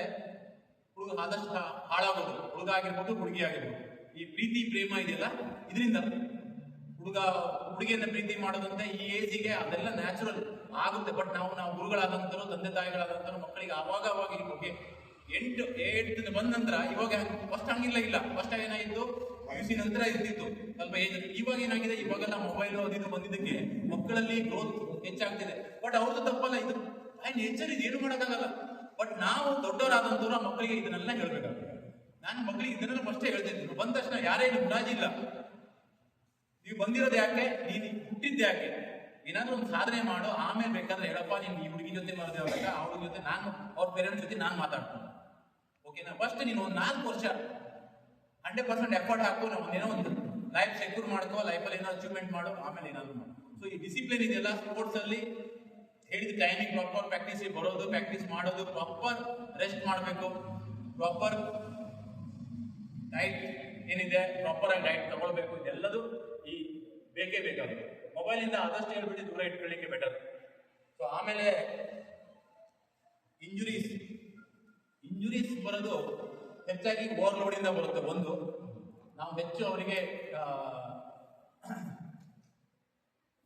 ಹುಡುಗ ಆದಷ್ಟು ಹಾಳಾಗೋದು, ಹುಡುಗ ಆಗಿರ್ಬೋದು ಹುಡುಗಿ ಆಗಿರ್ಬೋದು. ಈ ಪ್ರೀತಿ ಪ್ರೇಮ ಇದೆಯಲ್ಲ, ಇದರಿಂದ ಹುಡುಗಿಯನ್ನ ಪ್ರೀತಿ ಮಾಡೋದಂತೆ ಈ ಏಜಿಗೆ ಅದೆಲ್ಲ ನ್ಯಾಚುರಲ್ ಆಗುತ್ತೆ. ಬಟ್ ನಾವು ಗುರುಗಳಾದಂತರು, ತಂದೆ ತಾಯಿಗಳಾದಂತರು ಮಕ್ಕಳಿಗೆ ಅವಾಗ ಈ ಬಗ್ಗೆ 8 ಬಂದ ನಂತರ, ಇವಾಗ ಫಸ್ಟ್ ಹಂಗಿಲ್ಲ. ಫಸ್ಟ್ ಏನಾಗಿತ್ತು ಪಿಯುಸಿ ನಂತರ ಇರ್ತಿತ್ತು ಸ್ವಲ್ಪ ಏಜ್. ಇವಾಗ ಏನಾಗಿದೆ, ಇವಾಗೆಲ್ಲ ಮೊಬೈಲ್ ಅದು ಬಂದಿದ್ದಕ್ಕೆ ಮಕ್ಕಳಲ್ಲಿ ಗ್ರೋತ್ ಹೆಚ್ಚಾಗ್ತಿದೆ. ಬಟ್ ಅವ್ರದ್ದು ತಪ್ಪಲ್ಲ, ಇದು ನೇಚರ್, ಇದು ಏನು ಮಾಡೋಕ್ಕಾಗಲ್ಲ. ಬಟ್ ನಾವು ದೊಡ್ಡವರಾದಂತವ್ರು ಮಕ್ಕಳಿಗೆ ಇದನ್ನೆಲ್ಲ ಹೇಳ್ಬೇಕಾಗುತ್ತೆ. ನಾನು ಮಕ್ಕಳಿಗೆ ಇದನ್ನೆಲ್ಲ ಫಸ್ಟೇ ಹೇಳ್ತಿದ್ದೀನಿ, ಬಂದ ತಕ್ಷಣ ಯಾರೇನು ಮುಲಾಜಿ ಇಲ್ಲ, ನೀವು ಬಂದಿರೋದು ಯಾಕೆ, ನೀನು ಹುಟ್ಟಿದ್ದೆ ಯಾಕೆ, ಏನಾದ್ರೂ ಒಂದು ಸಾಧನೆ ಮಾಡು, ಆಮೇಲೆ ಬೇಕಾದ್ರೆ ಹೇಳಪ್ಪ ನೀನು ಈ ಹುಡುಗಿ ಜೊತೆ ಮಾಡಿದಾಗ ಆ ಹುಡುಗಿ ಜೊತೆ ನಾನು ಅವ್ರ ಪೇರೆಂಟ್ಸ್ ಜೊತೆ ನಾನು ಮಾತಾಡ್ತೀನಿ, ಓಕೆನಾ. ಫಸ್ಟ್ ನೀನು ಒಂದು 4 ವರ್ಷ 100% ಎಫರ್ಟ್ ಹಾಕು, ನಾವು ಏನೋ ಒಂದು ಲೈಫ್ ಸೆಕ್ಯೂರ್ ಮಾಡ್ಕೋ, ಲೈಫಲ್ಲಿ ಏನೋ ಅಚೀವ್ಮೆಂಟ್ ಮಾಡು, ಆಮೇಲೆ ಏನಾದ್ರು ಮಾಡು. ಸೊ ಈ ಡಿಸಿಪ್ಲಿನ್ ಇದೆಯಲ್ಲ ಸ್ಪೋರ್ಟ್ಸ್ ಅಲ್ಲಿ, ಹೇಳಿದ ಟೈಮಿಂಗ್ ಪ್ರಾಪರ್ ಪ್ರಾಕ್ಟೀಸ್ ಬರೋದು, ಪ್ರಾಕ್ಟೀಸ್ ಮಾಡೋದು, ಪ್ರಾಪರ್ ರೆಸ್ಟ್ ಮಾಡಬೇಕು, ಪ್ರಾಪರ್ ಡೈಟ್ ಏನಿದೆ ಪ್ರಾಪರ್ ಆಗಿ ಡೈಟ್ ತಗೊಳ್ಬೇಕು. ಇದೆಲ್ಲದು ಈ ಬೇಕೇ ಬೇಕಾಗುತ್ತೆ. ಮೊಬೈಲಿಂದ ಆದಷ್ಟು ಹೇಳ್ಬಿಟ್ಟು ದೂರ ಇಟ್ಕೊಳ್ಳಿಕ್ಕೆ ಬೆಟರ್. ಸೊ ಆಮೇಲೆ ಇಂಜುರೀಸ್ ಬರೋದು ಹೆಚ್ಚಾಗಿ ಓವರ್ಲೋಡಿಂದ ಬರುತ್ತೆ. ಒಂದು, ನಾವು ಹೆಚ್ಚು ಅವರಿಗೆ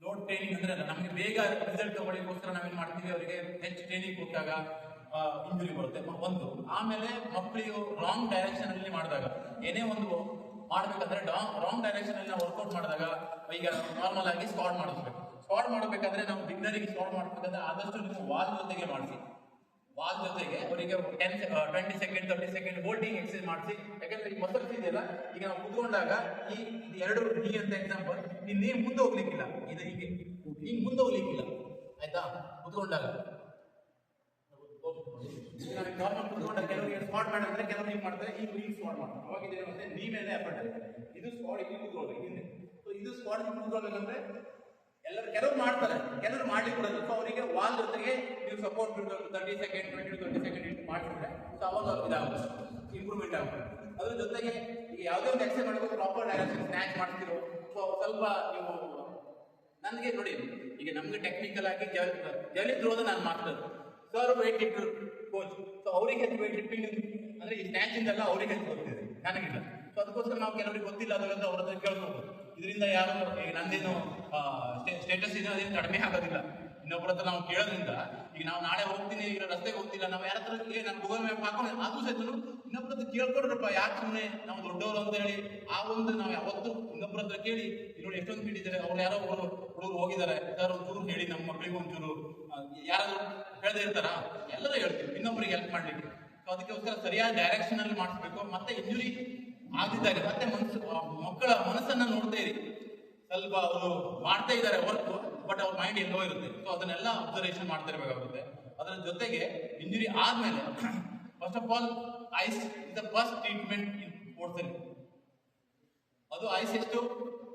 ಲೋಡ್ ಟ್ರೈನಿಂಗ್ ಅಂದ್ರೆ ನಮಗೆ ಬೇಗ ರಿಸಲ್ಟ್ ತಗೊಳ್ಳಿಕ್ಕೋಸ್ಕರ ನಾವೇನ್ ಮಾಡ್ತೀವಿ, ಅವರಿಗೆ ಹೆಚ್ಚು ಟ್ರೈನಿಂಗ್ ಕೊಟ್ಟಾಗ ಇಂಜುರಿ ಬರುತ್ತೆ ಒಂದು. ಆಮೇಲೆ ಮಕ್ಕಳಿಗೆ ರಾಂಗ್ ಡೈರೆಕ್ಷನ್ ಅಲ್ಲಿ ಮಾಡಿದಾಗ, ಏನೇ ಒಂದು ಮಾಡ್ಬೇಕಂದ್ರೆ ರಾಂಗ್ ಡೈರೆಕ್ಷನ್ ಅಲ್ಲಿ ನಾವು ವರ್ಕೌಟ್ ಮಾಡಿದಾಗ, ಈಗ ನಾರ್ಮಲ್ ಆಗಿ ಸ್ಕ್ವಾಟ್ ಮಾಡಿಸ್ಬೇಕು. ಸ್ಕ್ವಾಟ್ ಮಾಡಬೇಕಾದ್ರೆ ನಾವು ಬಿಗ್ನರಿಗೆ ಸ್ಕ್ವಾಟ್ ಮಾಡಬೇಕಾದ್ರೆ ಆದಷ್ಟು ನೀವು ವಾಲ್ ಜೊತೆಗೆ ಮಾಡಿಸಿ, ವಾಲ್ ಜೊತೆಗೆ ಅವರಿಗೆ 20 ಸೆಕೆಂಡ್ 30 ಸೆಕೆಂಡ್ ಹೋಲ್ಡಿಂಗ್ ಎಕ್ಸರ್ಸೈಸ್ ಮಾಡಿಸಿ. ಯಾಕಂದ್ರೆ ಈ ಮಸಲ್ಸ್ ಇದೆಯಲ್ಲ, ಈಗ ನಾವು ಕುತ್ಕೊಂಡಾಗ ಈ 2 ನೀ ಅಂತ ಎಕ್ಸಾಂಪಲ್, ಈ ನೀ ಮುಂದೆ ಹೋಗ್ಲಿಕ್ಕಿಲ್ಲ, ಇದು ಹೀಗೆ ಮುಂದೆ ಹೋಗ್ಲಿಕ್ಕಿಲ್ಲ, ಆಯ್ತಾ. ಕುತ್ಕೊಂಡಾಗ ನಾರ್ಮಲ್ ಕುತ್ಕೊಂಡಾಗ ಕೆಲವರಿಗೆ ಸ್ಕ್ವಾಟ್ ಮಾಡಿದ್ರೆ ಕೆಲವರು ಹಿಂಗೆ ಮಾಡ್ತಾರೆ, ಈಗ ಸ್ಕ್ವಾಟ್ ಮಾಡ್ತಾರೆ, ಅವಾಗ ಇದೇನಂತೆ ನೀ ಮೇಲೆ ಎಫರ್ಟ್ ಆಗುತ್ತೆ. ಇದು ಸ್ಕ್ವಾಟ್ ಇಲ್ಲಿ ಕುತ್ಕೊಳ್ಬೇಕು ಹಿಂದೆ. ಸೊ ಇದು ಸ್ಕ್ವಾಟ್ ಕುತ್ಕೊಳ್ಬೇಕಂದ್ರೆ ಕೆಲವರು ಮಾಡ್ತಾರೆ, ಕೆಲವರು ಮಾಡ್ಲಿಕ್ಕೆ ಕೊಡೋದು. ಸೊ ಅವರಿಗೆ ವಾಲ್ ಜೊತೆಗೆ ನೀವು ಸಪೋರ್ಟ್ ಬಿಡಬೇಕು, 30 ಸೆಕೆಂಡ್ 20 ಸೆಕೆಂಡ್ ಇಟ್ಟು ಮಾಡಿಸಿದ್ರೆ ಸೊ ಅವಾಗ ಇದಾಗುತ್ತೆ, ಇಂಪ್ರೂವ್ಮೆಂಟ್ ಆಗುತ್ತೆ. ಅದ್ರ ಜೊತೆಗೆ ಈಗ ಯಾವುದೇ ಒಂದು ಎಕ್ಸರ್ಸೈಸ್ ಮಾಡಬೇಕು, ಪ್ರಾಪರ್ ಡೈರೆಕ್ಷನ್ ಸ್ನ್ಯಾಚ್ ಮಾಡ್ತಿರೋ. ಸೊ ಸ್ವಲ್ಪ ನೀವು ನನಗೆ ನೋಡಿ, ಈಗ ನಮ್ಗೆ ಟೆಕ್ನಿಕಲ್ ಆಗಿ ಜವಲಿ ಥ್ರೋದ ನಾನು ಮಾಸ್ಟರ್, ಸರ್ ವೇಟ್ ಇಟ್ಟರು ಕೋಚ್. ಸೊ ಅವ್ರಿಗೆ ಹೆಚ್ಚು ವೇಟ್ ಲಿಫ್ಟಿಂಗ್ ಅಂದ್ರೆ ಈ ಸ್ನ್ಯಾಚ್ ಇಂದೆಲ್ಲ ಅವ್ರಿಗೆ ಹೆಚ್ಚು ಗೊತ್ತಿದೆ, ನನಗಿಲ್ಲ. ಸೊ ಅದಕ್ಕೋಸ್ಕರ ನಾವು ಕೆಲವರಿಗೆ ಗೊತ್ತಿಲ್ಲ, ಅದರಿಂದ ಅವ್ರ ಹತ್ರ ಕೇಳ್ಬೋದು. ಇದರಿಂದ ಯಾರು ಈಗ ನಂದೇನು ಸ್ಟೇಟಸ್ ಇದೆ ಅದೇನು ಕಡಿಮೆ ಆಗೋದಿಲ್ಲ. ಇನ್ನೊಬ್ಬರ ಹತ್ರ ನಾವು ಕೇಳೋದ್ರಿಂದ, ಈಗ ನಾವು ನಾಳೆ ಹೋಗ್ತೀನಿ, ಈಗ ರಸ್ತೆಗೆ ಹೋಗ್ತಿಲ್ಲ, ನಾವು ಯಾರ ಹತ್ರ ನಾನು ಗೂಗಲ್ ಮ್ಯಾಪ್ ಹಾಕೊಂಡು ಆದ್ರೂ ಸಹಿತ ಇನ್ನೊಬ್ಬರ ಹತ್ರ ಕೇಳ್ಕೊಡ್ರಪ್ಪ, ಯಾಕೆ ಸುಮ್ಮನೆ ನಾವು ದೊಡ್ಡವರು ಅಂತ ಹೇಳಿ ಆ ಒಂದು ನಾವು ಯಾವತ್ತು ಇನ್ನೊಬ್ಬರ ಹತ್ರ ಕೇಳಿ, ನೋಡಿ ಎಷ್ಟೊಂದು ಬಿಟ್ಟಿದ್ದಾರೆ, ಅವ್ರು ಯಾರೋ ಹುಡುಗರು ಹೋಗಿದ್ದಾರೆ, ಸರ್ ಒಂಚೂರು ಹೇಳಿ ನಮ್ಮ ಮಕ್ಕಳಿಗೆ ಒಂಚೂರು, ಯಾರಾದ್ರೂ ಹೇಳದೇ ಇರ್ತಾರ, ಎಲ್ಲರೂ ಹೇಳ್ತೀವಿ ಇನ್ನೊಬ್ಬರಿಗೆ ಹೆಲ್ಪ್ ಮಾಡ್ಲಿಕ್ಕೆ. ಸೊ ಅದಕ್ಕೋಸ್ಕರ ಸರಿಯಾದ ಡೈರೆಕ್ಷನ್ ಅಲ್ಲಿ ಮಾಡಿಸ್ಬೇಕು. ಮತ್ತೆ ಇಂಜುರಿ ಆಗಿದ್ದಾಗ ಮತ್ತೆ ಮಕ್ಕಳ ಮನಸ್ಸನ್ನ ನೋಡ್ತಾ ಇರಿ. ಸ್ವಲ್ಪ ಅವರು ಮಾಡ್ತಾ ಇದ್ದಾರೆ ವರ್ಕ್, ಬಟ್ ಅವ್ರ ಮೈಂಡ್ ಎಲ್ಲೋ ಇರುತ್ತೆ. ಸೊ ಅದನ್ನೆಲ್ಲ ಅಬ್ಸರ್ವೇಷನ್ ಮಾಡ್ತಾ ಇರಬೇಕಾಗುತ್ತೆ. ಅದರ ಜೊತೆಗೆ ಇಂಜುರಿ ಆದ್ಮೇಲೆ first of all ice is the first treatment in sports ಅಲ್ಲಿ. ಅದು ಐಸ್ ಎಷ್ಟು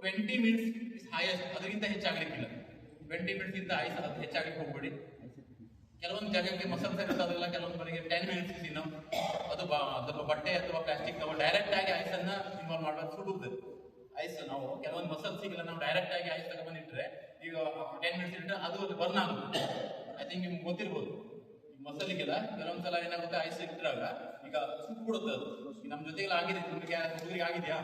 20 ಮಿನಿಟ್ಸ್ ಇಸ್ ಹೈಯೆಸ್ಟ್, ಅದಕ್ಕಿಂತ ಹೆಚ್ಚಾಗ್ಲಿಕ್ಕಿಲ್ಲ. 20 ಮಿನಿಟ್ಸ್ ಇಂದ ಐಸ್ ಅದು ಹೆಚ್ಚಾಗ್ಲಿಕ್ಕೆ ಹೋಗ್ಬೇಡಿ. ಕೆಲವೊಂದು ಜಾಗಕ್ಕೆ ಮಸಲ್ಸ್ ಇರುತ್ತೆ, ಅದೆಲ್ಲ ಕೆಲವೊಂದು ಬರಿಗೆ 10 ಮಿನಿಟ್ಸ್ ಇನ್ನು ಅದು ಸ್ವಲ್ಪ ಬಟ್ಟೆ ಅಥವಾ ಪ್ಲಾಸ್ಟಿಕ್ ನಾವು ಡೈರೆಕ್ಟ್ ಆಗಿ ಐಸನ್ನ ಇನ್ವಾಲ್ವ್ ಮಾಡುವಾಗ ಸುಡುತ್ತೆ. ಐಸ್ ನಾವು ಕೆಲವೊಂದು ಮಸಲ್ಸಿಗೆಲ್ಲ ನಾವು ಡೈರೆಕ್ಟ್ ಆಗಿ ಐಸ್ ತಗೊಂಡಿಟ್ರೆ ಈಗ 10 ಮಿನಿಟ್ಸ್ ಇಟ್ಟರೆ ಅದು ಬರ್ನ್ ಆಗುತ್ತೆ. ಐ ಥಿಂಕ್ ನಿಮ್ಗೆ ಗೊತ್ತಿರ್ಬೋದು. ಈ ಮಸಲಿಗೆಲ್ಲ ಕೆಲವೊಂದ್ಸಲ ಏನಾಗುತ್ತೆ, ಐಸ್ ಇಟ್ಟರಾಗ ಈಗ ಸುಟ್ಬಿಡುತ್ತೆ ಅದು. ನಮ್ಮ ಜೊತೆಗೆಲ್ಲ ಆಗಿದೆ, ನಿಮಗೆ ಹುಡುಗರಿಗೆ ಆಗಿದೆಯಾ?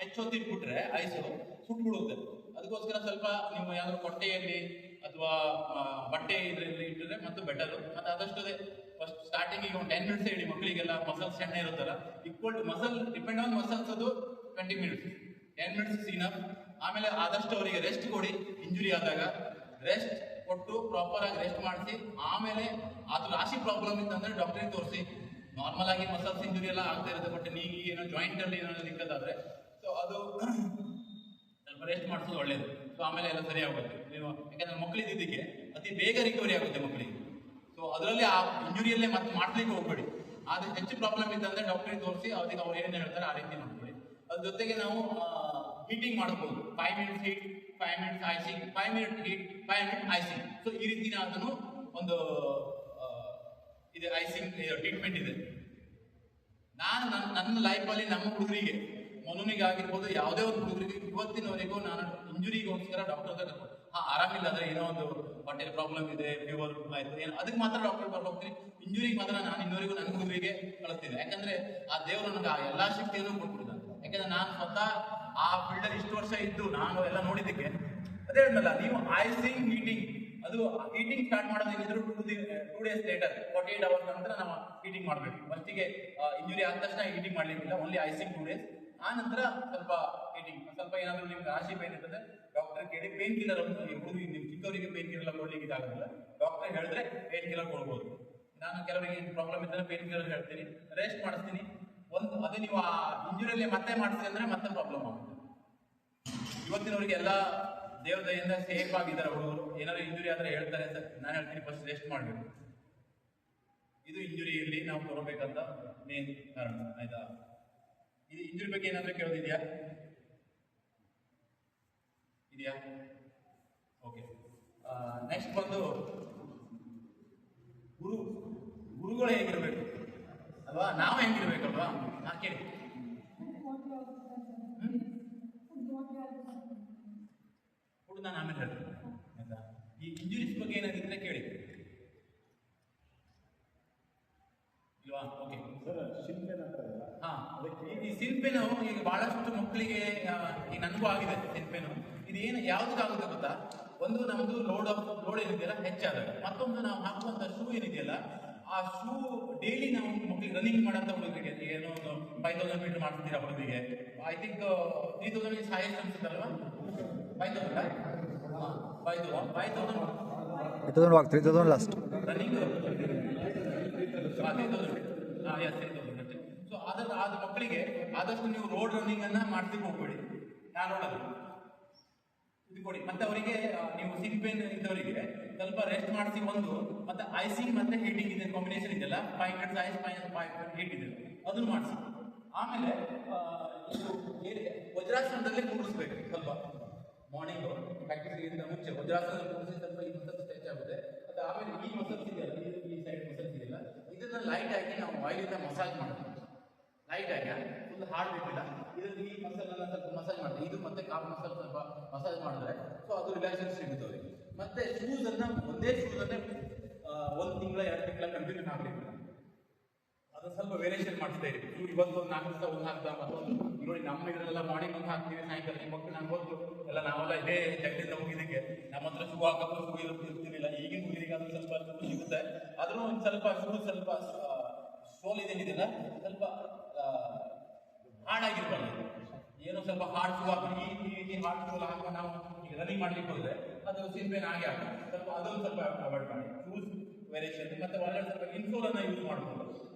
ಹೆಚ್ಚು ಹೊತ್ತು ಇಟ್ಬಿಟ್ರೆ ಐಸು ಸುಟ್ಬಿಡುತ್ತೆ. ಅದಕ್ಕೋಸ್ಕರ ಸ್ವಲ್ಪ ನೀವು ಯಾವ್ದಾದ್ರು ಕೊಟ್ಟೆಯಲ್ಲಿ ಅಥವಾ ಬಟ್ಟೆ ಇದರಲ್ಲಿ ಇಟ್ಟಿದ್ರೆ ಮತ್ತು ಬೆಟರು. ಮತ್ತು ಆದಷ್ಟು ಫಸ್ಟ್ ಸ್ಟಾರ್ಟಿಂಗಿಗೆ ಒಂದು 10 ಮಿನಿಟ್ಸ್ ಇಡಿ ಮಕ್ಕಳಿಗೆಲ್ಲ. ಮಸಲ್ಸ್ ಸಣ್ಣ ಇರುತ್ತಲ್ಲ, equal to muscle depend on muscles ಅದು 20 ಮಿನಿಟ್ಸ್, 10 ಮಿನಿಟ್ಸ್ ಇನಫ್. ಆಮೇಲೆ ಆದಷ್ಟು ಅವರಿಗೆ ರೆಸ್ಟ್ ಕೊಡಿ. ಇಂಜುರಿ ಆದಾಗ ರೆಸ್ಟ್ ಕೊಟ್ಟು ಪ್ರಾಪರ್ ಆಗಿ ರೆಸ್ಟ್ ಮಾಡಿಸಿ, ಆಮೇಲೆ ಅದು ರಾಶಿ ಪ್ರಾಬ್ಲಮ್ ಇತ್ತಂದ್ರೆ ಡಾಕ್ಟರಿಗೆ ತೋರಿಸಿ. ನಾರ್ಮಲ್ ಆಗಿ ಮಸಲ್ಸ್ ಇಂಜುರಿ ಎಲ್ಲ ಆಗ್ತಾ ಇರುತ್ತೆ, ಬಟ್ ನೀಗಿ ಏನೋ ಜಾಯಿಂಟ್ ಅಲ್ಲಿ ಏನೋ ದಿಕ್ಕತ್ತಾದ್ರೆ ಸೊ ಅದು ಸ್ವಲ್ಪ ರೆಸ್ಟ್ ಮಾಡಿಸೋದು ಒಳ್ಳೇದು. ಸೊ ಆಮೇಲೆ ಎಲ್ಲ ಸರಿ ಆಗುತ್ತೆ. ನೀವು ಯಾಕಂದ್ರೆ ಮಕ್ಕಳಿದ್ದಕ್ಕೆ ಅತಿ ಬೇಗ ರಿಕವರಿ ಆಗುತ್ತೆ ಮಕ್ಕಳಿಗೆ. ಸೊ ಅದರಲ್ಲಿ ಆ ಇಂಜುರಿಯಲ್ಲೇ ಮತ್ತೆ ಮಾಡ್ಲಿಕ್ಕೆ ಹೋಗ್ಬೇಡಿ. ಆದ್ರೆ ಹೆಚ್ಚು ಪ್ರಾಬ್ಲಮ್ ಇತ್ತಂದ್ರೆ ಡಾಕ್ಟರಿಗೆ ತೋರಿಸಿ ಅದಕ್ಕೆ ಅವ್ರು ಏನೇನು ಹೇಳ್ತಾರೆ ಆ ರೀತಿ ಮಾಡ್ಕೊಳ್ಳಿ. ಅದ್ರ ಜೊತೆಗೆ ನಾವು ಹೀಟಿಂಗ್ ಮಾಡ್ಬೋದು. 5 minutes heat, 5 minutes icing, 5 minute heat, 5 minute icing. So ಈ ರೀತಿನ ಅದನ್ನು ಒಂದು ಇದೆ ಐಸಿಂಗ್ ಟ್ರೀಟ್ಮೆಂಟ್ ಇದೆ. ನಾನು ನನ್ನ ಲೈಫಲ್ಲಿ ನಮ್ಮ ಹುಡುಗರಿಗೆ, ಮನುನಿಗೆ ಆಗಿರ್ಬೋದು, ಯಾವುದೇ ಒಂದು ಹುಡುಗರಿಗೆ ಇವತ್ತಿನವರೆಗೂ ನಾನು ಇಂಜುರಿಗೋಸ್ಕರ ಡಾಕ್ಟರ್ ಹತ್ರ ಆರಾಮಿಲ್ಲ ಅಂದ್ರೆ ಏನೋ ಒಂದು ಹೊಟ್ಟೆ ಪ್ರಾಬ್ಲಮ್ ಇದೆ, ಫೀವರ್ ಆಯ್ತು ಏನೋ, ಅದಕ್ಕೆ ಮಾತ್ರ ಡಾಕ್ಟರ್ ಹೋಗ್ತೀನಿ. ಇಂಜುರಿಗೆ ಮಾತ್ರ ನಾನು ಇನ್ನವರೆಗೂ ನನ್ನ ಹುಡುಗರಿಗೆ ಕಳಿಸ್ತೀನಿ. ಯಾಕಂದ್ರೆ ಆ ದೇವರು ನನಗೆ ಆ ಎಲ್ಲಾ ಶಕ್ತಿಯನ್ನು ಕೊಟ್ಬಿಟ್ಟಿದ್ದಾನೆ. ಯಾಕಂದ್ರೆ ನಾನು ಸ್ವತಃ ಆ ಫೀಲ್ಡಲ್ಲಿ ಇಷ್ಟು ವರ್ಷ ಇದ್ದು ನಾನು ಎಲ್ಲ ನೋಡಿದ್ದಕ್ಕೆ ಅದೇ ಹೇಳಿದ್ನಲ್ಲ, ನೀವು ಐಸಿಂಗ್ ಹೀಟಿಂಗ್, ಅದು ಹೀಟಿಂಗ್ ಸ್ಟಾರ್ಟ್ ಮಾಡೋದೇನಿದ್ರು 2 ಡೇಸ್ ಲೇಟರ್, 48 ಅವರ್ಸ್ ನಂತರ ನಾವು ಹೀಟಿಂಗ್ ಮಾಡಬೇಕು. ಫಸ್ಟಿಗೆ ಇಂಜುರಿ ಆದ ತಕ್ಷಣ ಹೀಟಿಂಗ್ ಮಾಡಲಿಕ್ಕಿಲ್ಲ, ಓನ್ಲಿ ಐಸಿಂಗ್ 2 ಡೇಸ್. ಆ ನಂತರ ಸ್ವಲ್ಪ ಹೀಟಿಂಗ್. ಸ್ವಲ್ಪ ಏನಾದರೂ ನಿಮ್ಗೆ ರಾಶಿ ಪೇನ್ ಇರ್ತದೆ ಡಾಕ್ಟರ್ ಕೇಳಿ ಪೇನ್ ಕಿಲ್ಲರ್, ಹುಡುಗಿ ನೀವು ಚಿಕ್ಕವರಿಗೆ ಪೇನ್ ಕಿಲ್ಲರ್ ಕೊಡ್ಲಿಕ್ಕೆ ಇದಾಗೋದಿಲ್ಲ. ಡಾಕ್ಟರ್ ಹೇಳಿದ್ರೆ ಪೇನ್ ಕಿಲ್ಲರ್ ಕೊಡ್ಬೋದು. ನಾನು ಕೆಲವರಿಗೆ ಪ್ರಾಬ್ಲಮ್ ಇದ್ದರೆ ಪೇನ್ ಕಿಲ್ಲರ್ ಹೇಳ್ತೀನಿ, ರೆಸ್ಟ್ ಮಾಡಿಸ್ತೀನಿ. ಅದೇ ನೀವು ಆ ಇಂಜುರಿಯಲ್ಲಿ ಮತ್ತೆ ಮಾಡಿಸ್ತೀನಿ ಅಂದ್ರೆ ಮತ್ತೆ ಪ್ರಾಬ್ಲಮ್ ಆಗುತ್ತೆ. ಇವತ್ತಿನವರಿಗೆ ಎಲ್ಲ ದೇವ್ರ ದಯೆಯಿಂದ ಸೇಫ್ ಆಗಿದ್ದಾರೆ ಹುಡುಗರು. ಏನಾದ್ರು ಇಂಜುರಿ ಆದ್ರೆ ಹೇಳ್ತಾರೆ, ಸರ್ ನಾನು ಹೇಳ್ತೀನಿ ಫಸ್ಟ್ ರೆಸ್ಟ್ ಮಾಡಬೇಕು. ಇದು ಇಂಜುರಿಯಲ್ಲಿ ನಾವು ಕೊಡಬೇಕಂತ ಮೇನ್ ಕಾರಣ. ಆಯ್ತಾ? ಇದು ಇಂಜುರಿ ಬಗ್ಗೆ ಏನಾದರೂ ಕೇಳೋದಿದೆಯಾ? ಇದೆಯಾ? ಓಕೆ. ನೆಕ್ಸ್ಟ್ ಬಂದು ಗುರುಗಳು ಹೇಗಿರ್ಬೇಕು ಅಲ್ವಾ, ನಾವು ಹೆಂಗಿರ್ಬೇಕಲ್ವಾ? ಕೇಳಿ. ಫುಡ್ ನಾನು ಆಮೇಲೆ ಹೇಳ್ತೀನಿ ಆಯ್ತಾ. ಈ ಇಂಜುರೀಸ್ ಬಗ್ಗೆ ಏನಾಗಿದ್ರೆ ಕೇಳಿ ಇಲ್ವಾ? ಓಕೆ ಸರ್, ಶಿಲ್ಪೇನ್ ಆಗ್ತದಲ್ಲ, ಈ ಸಿಲ್ಪೇನು ಈಗ ಬಹಳಷ್ಟು ಮಕ್ಕಳಿಗೆ, ಈಗ ನನಗೂ ಆಗಿದೆ ಸಿಲ್ಪೇನು. ಇದು ಏನು ಯಾವುದಕ್ಕಾಗುತ್ತೆ ಗೊತ್ತಾ? ಒಂದು ನಮ್ಮದು ಲೋಡ್ ಏನಿದೆಯಲ್ಲ ಹೆಚ್ಚಾದಾಗ, ಮತ್ತೊಂದು ನಾವು ಹಾಕುವಂಥ ಶೂ ಏನಿದೆಯಲ್ಲ, ಆ ಶೂ ಡೈಲಿ ನಾವು ಮಕ್ಕಳಿಗೆ ರನ್ನಿಂಗ್ ಮಾಡೋಂಥ ಹುಡುಗರಿಗೆ, ಏನೋ ಒಂದು 5000 ಮೀಟರ್ ಮಾಡ್ತಿದ್ದೀರಾ ಹುಡುಗರಿಗೆ, ಐ ಥಿಂಕ್ 3000 ಇಸ್ ಹೈಯೆಸ್ಟ್ ಅನ್ಸುತ್ತಲ್ವಾ? 5000 3000 ಲಾಸ್ಟ್ ರನ್ನಿಂಗ್. ಸೊ ಆದ ಮಕ್ಕಳಿಗೆ ಆದಷ್ಟು ನೀವು ರೋಡ್ ರನ್ನಿಂಗ್ ಅನ್ನ ಮಾಡ್ಲಿಕ್ಕೆ ಹೋಗ್ಬೇಡಿ. ನಾನು ನೋಡೋದು ಇದು ಕೊಡಿ. ಮತ್ತೆ ಅವರಿಗೆ ನೀವು ಸಿಕ್ ಪೇನ್ ಇದ್ದವರಿಗೆ ಸ್ವಲ್ಪ ರೆಸ್ಟ್ ಮಾಡಿಸಿ ಒಂದು, ಮತ್ತೆ ಐಸಿಂಗ್ ಮತ್ತೆ ಹೀಟಿಂಗ್ ಇದೆ ಕಾಂಬಿನೇಷನ್ ಇದೆಯಲ್ಲ, 5 ಮಿನಿಟ್ಸ್ ಐಸ್ 5 ಮಿನಿಟ್ಸ್ ಹೀಟ್ ಇದೆ, ಅದನ್ನು ಮಾಡಿಸಿ. ಆಮೇಲೆ ವಜ್ರಾಸನದಲ್ಲೇ ಕೂಡಿಸ್ಬೇಕು. ಸ್ವಲ್ಪ ಮಾರ್ನಿಂಗ್ ಪ್ರಾಕ್ಟೀಸ್ಗಿಂತ ಮುಂಚೆ ವಜ್ರಾಸನದಲ್ಲಿ ಕೂಡಿಸಿ ಸ್ವಲ್ಪ ಈ ಮಸಲ್ಸ್ ಸ್ಟ್ರೆಚ್ ಆಗುತ್ತೆ. ಮತ್ತೆ ಆಮೇಲೆ ಈ ಮಸಲ್ಸ್ ಇದೆಯಲ್ಲ, ಈ ಸೈಡ್ ಮಸಲ್ಸ್ ಇದೆಯಲ್ಲ, ಇದನ್ನ ಲೈಟ್ ಆಗಿ ನಾವು ಆಯಿಲಿಂದ ಮಸಾಜ್ ಮಾಡ್ತೀವಿ. ಲೈಟ್ ಆಗಿ, ಫುಲ್ ಹಾರ್ಡ್ ಬೇಕಿಲ್ಲ. ಇದರಲ್ಲಿ ಈ ಮಸಲನ್ನ ಸ್ವಲ್ಪ ಮಸಾಜ್ ಮಾಡ್ತೀವಿ. ಇದು ಮತ್ತೆ ಕಾಫ್ ಮಸಲ್ ಸ್ವಲ್ಪ ಮಸಾಜ್ ಮಾಡಿದ್ರೆ ಸೊ ಅದು ರಿಲ್ಯಾಕ್ಸೇಷನ್ ಸಿಗುತ್ತೆ ಅವರಿಗೆ. ಮತ್ತೆ ಶೂಸ್ ಅನ್ನ ಒಂದೇ ಶೂಸ್ ಅನ್ನೇ 1 ತಿಂಗಳ 2 ತಿಂಗಳ ಕಂಟಿನ್ಯೂ ಹಾಕ್ಲಿಕ್ಕೆ, ಅದನ್ನ ಸ್ವಲ್ಪ ವೇರಿಯೇಷನ್ ಮಾಡಿಸ್ತಾ ಇರಿ. ಇವತ್ತು ಒಂದು 4 ದಿವಸ ಒಂದು ಹಾಕ್ತಾ, ಮತ್ತೊಂದು ನೋಡಿ ನಮ್ಮ ಇದರೆಲ್ಲ ಮಾರ್ನಿಂಗ್ ಒಂದು ಹಾಕ್ತೀವಿ, ಸಾಯಂಕಾಲ ನಿಮ್ಮ ಮಕ್ಕಳು ನಾನು ಗೊತ್ತು ಎಲ್ಲ ನಾವೆಲ್ಲ ಇದೇ ಜಗದಿಂದ ಹೋಗಿದ್ದಕ್ಕೆ ನಮ್ಮ ಹತ್ರ ಶೂ ಹಾಕೋ ಶೂ ಇರ್ತಿರ್ಲಿಲ್ಲ. ಈಗಿನ ಹುಡುಗರಿಗೆ ಅದು ಸ್ವಲ್ಪ ಸಿಗುತ್ತೆ. ಆದ್ರೂ ಒಂದು ಸ್ವಲ್ಪ ಶೂ ಸ್ವಲ್ಪ ಸೋಲ್ ಇದೇನಿದೆಯಲ್ಲ ಸ್ವಲ್ಪ ಹಾಳಾಗಿರ್ಬಾರ್ದು. ಏನೋ ಸ್ವಲ್ಪ ಹಾರ್ಡ್ ಶೂ ಹಾಕಿ ಈ ಹಾರ್ಡ್ ಶೂ ಹಾಕುವ ನಾವು ಈಗ ರನ್ನಿಂಗ್ ಮಾಡ್ಲಿಕ್ಕೆ ಹೋದ್ರೆ ಅದು ಸಿಲ್ಪೇನ್ ಆಗಿ ಆಗುತ್ತೆ. ಸ್ವಲ್ಪ ಅದೊಂದು ಸ್ವಲ್ಪ ಅವಾಯ್ಡ್ ಮಾಡಿ. ಶೂಸ್ ವೇರಿಯೇಷನ್ ಮತ್ತೆ ಒಳ್ಳೆ ಸ್ವಲ್ಪ ಇನ್ಸೋಲ್ ಅನ್ನ ಯೂಸ್ ಮಾಡ್ಬೋದು.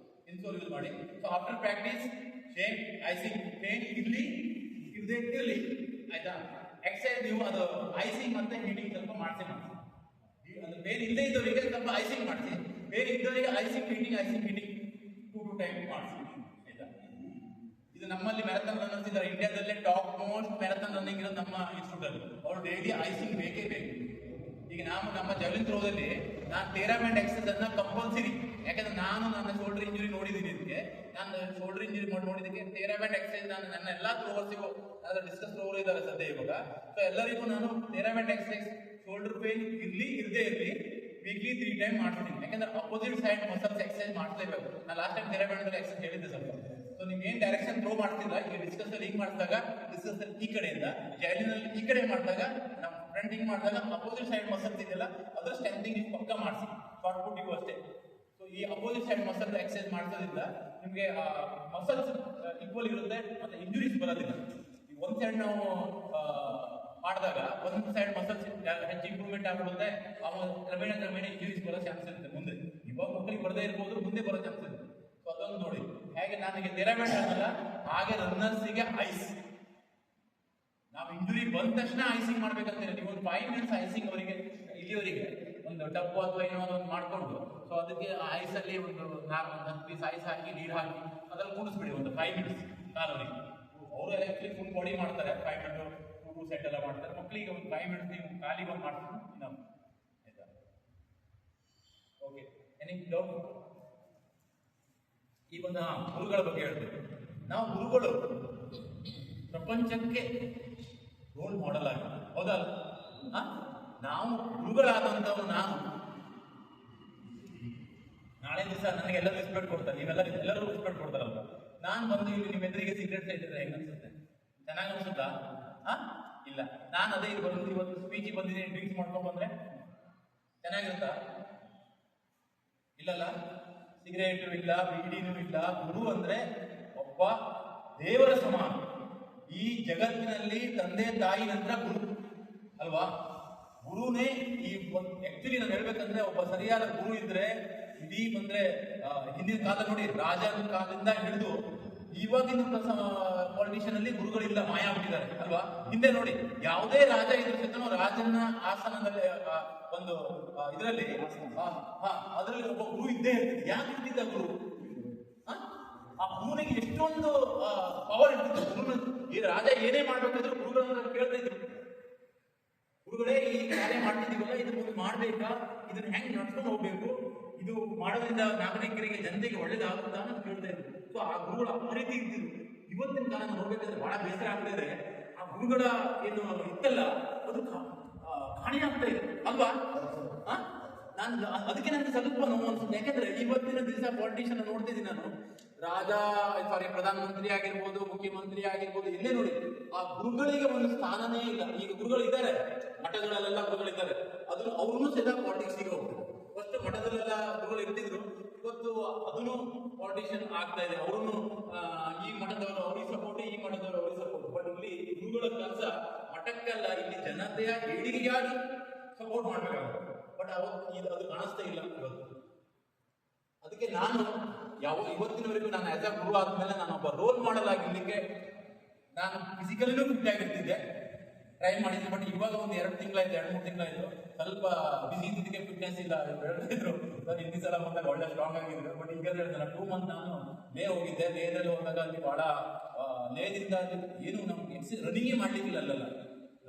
ಇನ್ಸೋಲ್ ಯೂಸ್ ಮಾಡಿ. So after practice same icing pain ಇರಲಿ ಇರಲಿ ಆಯ್ತಾ. ಎಕ್ಸರ್ಸೈಸ್ ನೀವು ಅದು ಐಸಿಂಗ್ ಮತ್ತೆ ಹೀಟಿಂಗ್ ಸ್ವಲ್ಪ ಮಾಡಿಸಿ ಅಂದ್ರೆ ಬೇರೆ ಇಲ್ಲೇ ಇದ್ದವರಿಗೆ ಸ್ವಲ್ಪ ಐಸಿಂಗ್ ಮಾಡಿಸಿ, ಬೇರೆ ಇದ್ದವರಿಗೆ ಐಸಿಂಗ್ ಹೀಟಿಂಗ್ 2 ಟೈಮ್ ಮಾಡಿಸಿ ಆಯ್ತಾ. ಇದು ನಮ್ಮಲ್ಲಿ ಮ್ಯಾರಥಾನ್ ರನ್ನರ್ಸ್ ಇದ್ದಾರೆ ಇಂಡಿಯಾದಲ್ಲೇ ಟಾಪ್ ಮೋಸ್ಟ್ ಮ್ಯಾರಥಾನ್ ರನ್ನಿಂಗ್ ಇರೋದು ನಮ್ಮ ಇನ್ಸ್ಟಿಟ್ಯೂಟ್ ಅಲ್ಲಿ. ಅವರು ಡೈಲಿ ಐಸಿಂಗ್ ಬೇಕೇ ಬೇಕು. ಈಗ ಈಗ ನಾವು ನಮ್ಮ ಜಾವೆಲಿನ್ ಥ್ರೋದಲ್ಲಿ ನಾನು ಟೇರಾಬ್ಯಾಂಡ್ ಎಕ್ಸರ್ಸೈಸ್ ಅನ್ನ ಕಂಪಲ್ಸರಿ, ಯಾಕಂದ್ರೆ ನಾನು ನನ್ನ ಶೋಲ್ಡರ್ ಇಂಜುರಿ ನೋಡಿದ್ದೀನಿ. ಇದಕ್ಕೆ ನಾನು ಶೋಲ್ಡರ್ ಇಂಜುರಿ ನೋಡಿದ್ದಕ್ಕೆ ಟೇರಾಬ್ಯಾಂಡ್ ಎಕ್ಸರ್ಸೈಸ್ ನಾನು ನನ್ನ ಎಲ್ಲಾ ಥ್ರೋವರ್ಸಿಗೂ ಅದರ ಡಿಸ್ಕಸ್ ಥ್ರೋವರ್ ಇದ್ದಾರೆ ಸದ್ಯ ಇವಾಗ. ಸೊ ಎಲ್ಲರಿಗೂ ನಾನು ಟೇರಾಬ್ಯಾಂಡ್ ಎಕ್ಸರ್ಸೈಸ್ ಶೋಲ್ಡರ್ ಪೇನ್ ಇರಲಿ ಇರದೇ ಇರಲಿ ವೀಕ್ಲಿ 3 ಟೈಮ್ ಮಾಡ್ತೀನಿ. ಯಾಕಂದ್ರೆ ಅಪೋಸಿಟ್ ಸೈಡ್ ಮಸಲ್ಸ್ ಎಕ್ಸರ್ಸೈಸ್ ಮಾಡ್ಲೇಬೇಕು. ನಾನು ಲಾಸ್ಟ್ ಟೈಮ್ ಟೇರಾಬ್ಯಾಂಡ್ ಎಕ್ಸರ್ಸೈಸ್ ಹೇಳಿದ್ದೆ ಸ್ವಲ್ಪ. ಸೊ ನೀವು ಏನ್ ಡೈರೆಕ್ಷನ್ ಥ್ರೋ ಮಾಡ್ತಿಲ್ಲ, ಈಗ ಡಿಸ್ಕಸ್ ಅಲ್ಲಿ ಹಿಂಗ್ ಮಾಡಿದಾಗ ಡಿಸ್ಕಸ್ ಅಲ್ಲಿ ಈ ಕಡೆಯಿಂದ, ಜಾವೆಲಿನ್ ಅಲ್ಲಿ ಈ ಕಡೆ ಮಾಡಿದಾಗ, ನಮ್ಮ ಫ್ರಂಟ್ ಹಿಂಗ್ ಮಾಡಿದಾಗ ಅಪೋಸಿಟ್ ಸೈಡ್ ಮಸಲ್ಸ್ ಇದೆಯಲ್ಲ ಅದ್ರ ಸ್ಟ್ರೆಂಥಿಂಗ್ ನೀವು ಪಕ್ಕ ಮಾಡಿಸಿ. ಶಾರ್ಟ್ ಪುಟ್ಟಿಗೂ ಅಷ್ಟೇ. ಸೊ ಈ ಅಪೋಸಿಟ್ ಸೈಡ್ ಮಸಲ್ ಎಕ್ಸರ್ಸೈಸ್ ಮಾಡೋದ್ರಿಂದ ನಿಮಗೆ ಮಸಲ್ಸ್ ಈಕ್ವಲ್ ಇರುತ್ತೆ ಮತ್ತೆ ಇಂಜುರೀಸ್ ಬರೋದಿಲ್ಲ. ಈಗ ಒಂದ್ ಸೈಡ್ ನಾವು ಮಾಡಿದಾಗ ಒಂದ್ ಸೈಡ್ ಮಸಲ್ಸ್ ಹೆಚ್ಚು ಇಂಪ್ರೂವ್ಮೆಂಟ್ ಆಗ್ಬಿಡುತ್ತೆ, ಅವಾಗ ಕ್ರಮೇಣ ಇಂಜುರೀಸ್ ಬರೋ ಚಾನ್ಸ್ ಇರುತ್ತೆ ಮುಂದೆ. ಇವಾಗ ಮಕ್ಕಳಿಗೆ ಬರದೇ ಇರ್ಬೋದು, ಮುಂದೆ ಬರೋ ಚಾನ್ಸ್ ಇರುತ್ತೆ. ಸೊ ಅದೊಂದು ನೋಡಿ. ಹೇಗೆ ನನಗೆ ಟೇರಾಬ್ಯಾಂಡ್ ಅನ್ನಲ್ಲ, ಹಾಗೆ ರನ್ನರ್ಸಿಗೆ ಐಸ್. ನಾವು ಇಂಜುರಿ ಬಂದ ತಕ್ಷಣ ಐಸಿಂಗ್ ಮಾಡ್ಬೇಕಂತೇಳಿ ನೀವು ಒಂದು 5 ಮಿನಿಟ್ಸ್ ಐಸಿಂಗ್ ಅವರಿಗೆ ಇಲ್ಲಿಯವರಿಗೆ ಒಂದು ಟಪ್ಪು ಅಥವಾ ಏನೋ ಒಂದು ಮಾಡ್ಕೊಂಡು, ಸೊ ಅದಕ್ಕೆ ಐಸಲ್ಲಿ ಒಂದು 10 ಪೀಸ್ ಐಸ್ ಹಾಕಿ ನೀರು ಹಾಕಿ ಅದ್ರಲ್ಲಿ ಕೂಡಿಸ್ಬಿಡಿ ಒಂದು 5 ಮಿನಿಟ್ಸ್ ಕಾಲವರಿಗೆ. ಅವರು ಎಲೆಕ್ಟ್ರಿಕ್ ಫುಲ್ ಬಾಡಿ ಮಾಡ್ತಾರೆ, 5 ಮಿನಿಟ್ 2 ಸೆಟ್ ಎಲ್ಲ ಮಾಡ್ತಾರೆ. ಮಕ್ಕಳಿಗೆ ಒಂದು 5 ಮಿನಿಟ್ಸ್ ನೀವು ಕಾಲಿಗೆ ಒಂದು ಮಾಡ್ಕೊಂಡು ನಾವು ಆಯ್ತಾ. Okay, any doubt? ಈ ಒಂದು ಗುರುಗಳ ಬಗ್ಗೆ ಹೇಳ್ತೇವೆ ನಾವು. ಗುರುಗಳು ಪ್ರಪಂಚಕ್ಕೆ ರೋಲ್ ಮಾಡೆಲ್ ಆಗಿದೆ, ಹೌದಲ್ಲ? ನಾವು ಗುರುಗಳಾದಂಥವ್ರು. ನಾನು ನಾಳೆ ದಿವಸ ನನಗೆಲ್ಲರೂ ರೆಸ್ಪೆಕ್ಟ್ ಕೊಡ್ತಾರೆ, ನೀವೆಲ್ಲರೂ ರೆಸ್ಪೆಕ್ಟ್ ಕೊಡ್ತಾರಲ್ಲ. ನಾನು ಬಂದು ಇಲ್ಲಿ ನಿಮ್ಮ ಎದುರಿಗೆ ಸಿಗರೇಟ್ ಸೇರಿದ್ರೆ ಹೆಂಗ ಅನ್ಸುತ್ತೆ? ಚೆನ್ನಾಗಿ ಅನ್ಸುತ್ತಾ? ಇಲ್ಲ. ನಾನು ಅದೇ ಇಲ್ಲಿ ಬಂದು ಇವತ್ತು ಸ್ಪೀಚಿಗೆ ಬಂದಿದ್ದೀನಿ, ಡ್ರಿಂಕ್ಸ್ ಮಾಡ್ಕೊಂಡು ಬಂದ್ರೆ ಚೆನ್ನಾಗಿರುತ್ತಾ? ಇಲ್ಲಲ್ಲ. ಸಿಗರೇಟು ಇಲ್ಲ, ಬೀಡಿನೂ ಇಲ್ಲ. ಗುರು ಅಂದ್ರೆ ಒಬ್ಬ ದೇವರ ಸಮಾನ. ಈ ಜಗತ್ತಿನಲ್ಲಿ ತಂದೆ ತಾಯಿ ನಂತರ ಗುರು ಅಲ್ವಾ? ಗುರುನೇ ಈ ಆಕ್ಚುಲಿ ನಾನು ಹೇಳ್ಬೇಕಂದ್ರೆ ಒಬ್ಬ ಸರಿಯಾದ ಗುರು ಇದ್ರೆ ಇಡೀ ಬಂದ್ರೆ ಹಿಂದಿನ ಕಾಲ ನೋಡಿ, ರಾಜನ ಕಾಲದಿಂದ ಹಿಡಿದು ಇವಾಗಿನ ಪಾಲಿಟಿಷಿಯನ್ ಅಲ್ಲಿ ಗುರುಗಳಿಲ್ಲ, ಮಾಯ ಆಗ್ಬಿಟ್ಟಿದ್ದಾರೆ ಅಲ್ವಾ? ಹಿಂದೆ ನೋಡಿ, ಯಾವುದೇ ರಾಜ ಇದ್ರ ಜೊತೆ ರಾಜನ ಆಸನದಲ್ಲಿ ಒಂದು ಇದರಲ್ಲಿ ಅದರಲ್ಲಿ ಒಬ್ಬ ಗುರು ಇದ್ದೇ ಇರ್ತಿದೆ. ಯಾಕೆ ಇರ್ತಿದ್ದ ಗುರು? ಆ ಗುರುನಿಗೆ ಎಷ್ಟೊಂದು ಪವರ್ ಇರ್ತಿತ್ತು. ಗುರುನ ಈ ರಾಜ ಏನೇ ಮಾಡ್ಬೇಕಾದ್ರೂ ಗುರುಗಳನ್ನ ಕೇಳ್ತಾ ಇದ್ರು. ಗುರುಗಳೇ, ಈ ಕಾರ್ಯ ಮಾಡ್ತಿದೀವಲ್ಲ, ಇದು ಮುಂದೆ ಮಾಡ್ಬೇಕಾ, ಇದನ್ನ ಹೆಂಗ್ ನಡ್ಸ್ಕೊಂಡು ಹೋಗ್ಬೇಕು, ಇದು ಮಾಡೋದ್ರಿಂದ ನಾಗರಿಕರಿಗೆ ಜನತೆಗೆ ಒಳ್ಳೇದಾಗುತ್ತಾ ಅಂತ ಕೇಳ್ತಾ ಇದ್ರು. ಸೊ ಆ ಗುರುಗಳು ಆ ರೀತಿ ಇರ್ತಿದ್ರು. ಇವತ್ತಿನ ಕಾಲ ನೋಡ್ಬೇಕಾದ್ರೆ ಬಹಳ ಬೇಸರ ಆಗ್ತಿದ್ರೆ ಆ ಗುರುಗಳ ಏನು ಇತ್ತಲ್ಲ ಅದು ಕಾಣೆ ಆಗ್ತಾ ಇದೆ ಅಲ್ವಾ? ನಾನು ಅದಕ್ಕೆ ನನಗೆ ಸ್ವಲ್ಪ ನೋವು ಅನ್ಸುತ್ತೆ. ಯಾಕಂದ್ರೆ ಇವತ್ತಿನ ದಿವಸ ಪಾಲಿಟಿಷಿಯನ್ ನೋಡ್ತಿದ್ದೀನಿ ನಾನು. ಪ್ರಧಾನಮಂತ್ರಿ ಆಗಿರ್ಬೋದು, ಮುಖ್ಯಮಂತ್ರಿ ಆಗಿರ್ಬೋದು, ಎಲ್ಲೇ ನೋಡಿ ಆ ಗುರುಗಳಿಗೆ ಒಂದು ಸ್ಥಾನನೇ ಇಲ್ಲ. ಈಗ ಗುರುಗಳು ಇದ್ದಾರೆ, ಮಠಗಳಲ್ಲೆಲ್ಲ ಗುರುಗಳಿದ್ದಾರೆ, ಅದನ್ನು ಅವ್ರನ್ನೂ ಸಹಿತ ಪಾಲಿಟಿಕ್ಸ್ಗೆ ಹೋಗ್ತಾರೆ. ಫಸ್ಟ್ ಮಠದಲ್ಲೆಲ್ಲ ಗುರುಗಳು ಇರ್ತಿದ್ರು, ಇವತ್ತು ಅದನ್ನು ಪಾಲಿಟಿಷಿಯನ್ ಆಗ್ತಾ ಇದೆ. ಅವ್ರನ್ನು ಈ ಮಠದವರು ಅವ್ರಿಗೆ ಸಪೋರ್ಟ್, ಈ ಮಠದವರು ಅವ್ರಿಗೆ ಸಪೋರ್ಟ್. ಬಟ್ ಇಲ್ಲಿ ಗುರುಗಳ ಕೆಲಸ ಮಠಕ್ಕಲ್ಲ, ಇಲ್ಲಿ ಜನತೆಯ ಏಳಿಗೆಯಾಗಿ ಸಪೋರ್ಟ್ ಮಾಡ್ಬೇಕಾಗುತ್ತೆ. ಬಟ್ ಅವತ್ತು ಅದು ಕಾಣಿಸ್ತಾ ಇಲ್ಲ ಇವತ್ತು. ಅದಕ್ಕೆ ನಾನು ಇವತ್ತಿನವರೆಗೂ ನಾನು ಆಸ್ ಅ ಗುರು ಆದ್ಮೇಲೆ ನಾನು ಒಬ್ಬ ರೋಲ್ ಮಾಡೆಲ್ ಆಗಿರ್ಲಿಕ್ಕೆ ನಾನು ಫಿಸಿಕಲಿನೂ ಫಿಟ್ ಆಗಿರ್ತಿದ್ದೆ, ಟ್ರೈ ಮಾಡಿದ್ದೆ. ಬಟ್ ಇವಾಗ ಒಂದು 2 ತಿಂಗಳಾಯ್ತು, 2-3 ತಿಂಗಳಾಯ್ತು, ಸ್ವಲ್ಪ ಬಿಸಿ ಇದ್ದಿದ್ದಕ್ಕೆ ಫಿಟ್ನೆಸ್ ಇಲ್ಲ ಹೇಳಿದ್ರು. ಸರ್ ಹಿಂದಿ ಸಲ ಬಂದಾಗ ಒಳ್ಳೆ ಸ್ಟ್ರಾಂಗ್ ಆಗಿದ್ರು. ಬಟ್ ಈಗ ಹೇಳ್ತಾರೆ 2 ಮಂತ್ ನಾನು ಲೇ ಹೋಗಿದ್ದೆ. ಲೇದಲ್ಲಿ ಹೋದಾಗ ಅಲ್ಲಿ ಬಹಳ ಲೇದಿಂದ ಅಲ್ಲಿ ಏನು ನಮ್ಗೆ ರನ್ನಿಂಗೇ ಮಾಡ್ಲಿಕ್ಕಿಲ್ಲ. ಅಲ್ಲಲ್ಲ,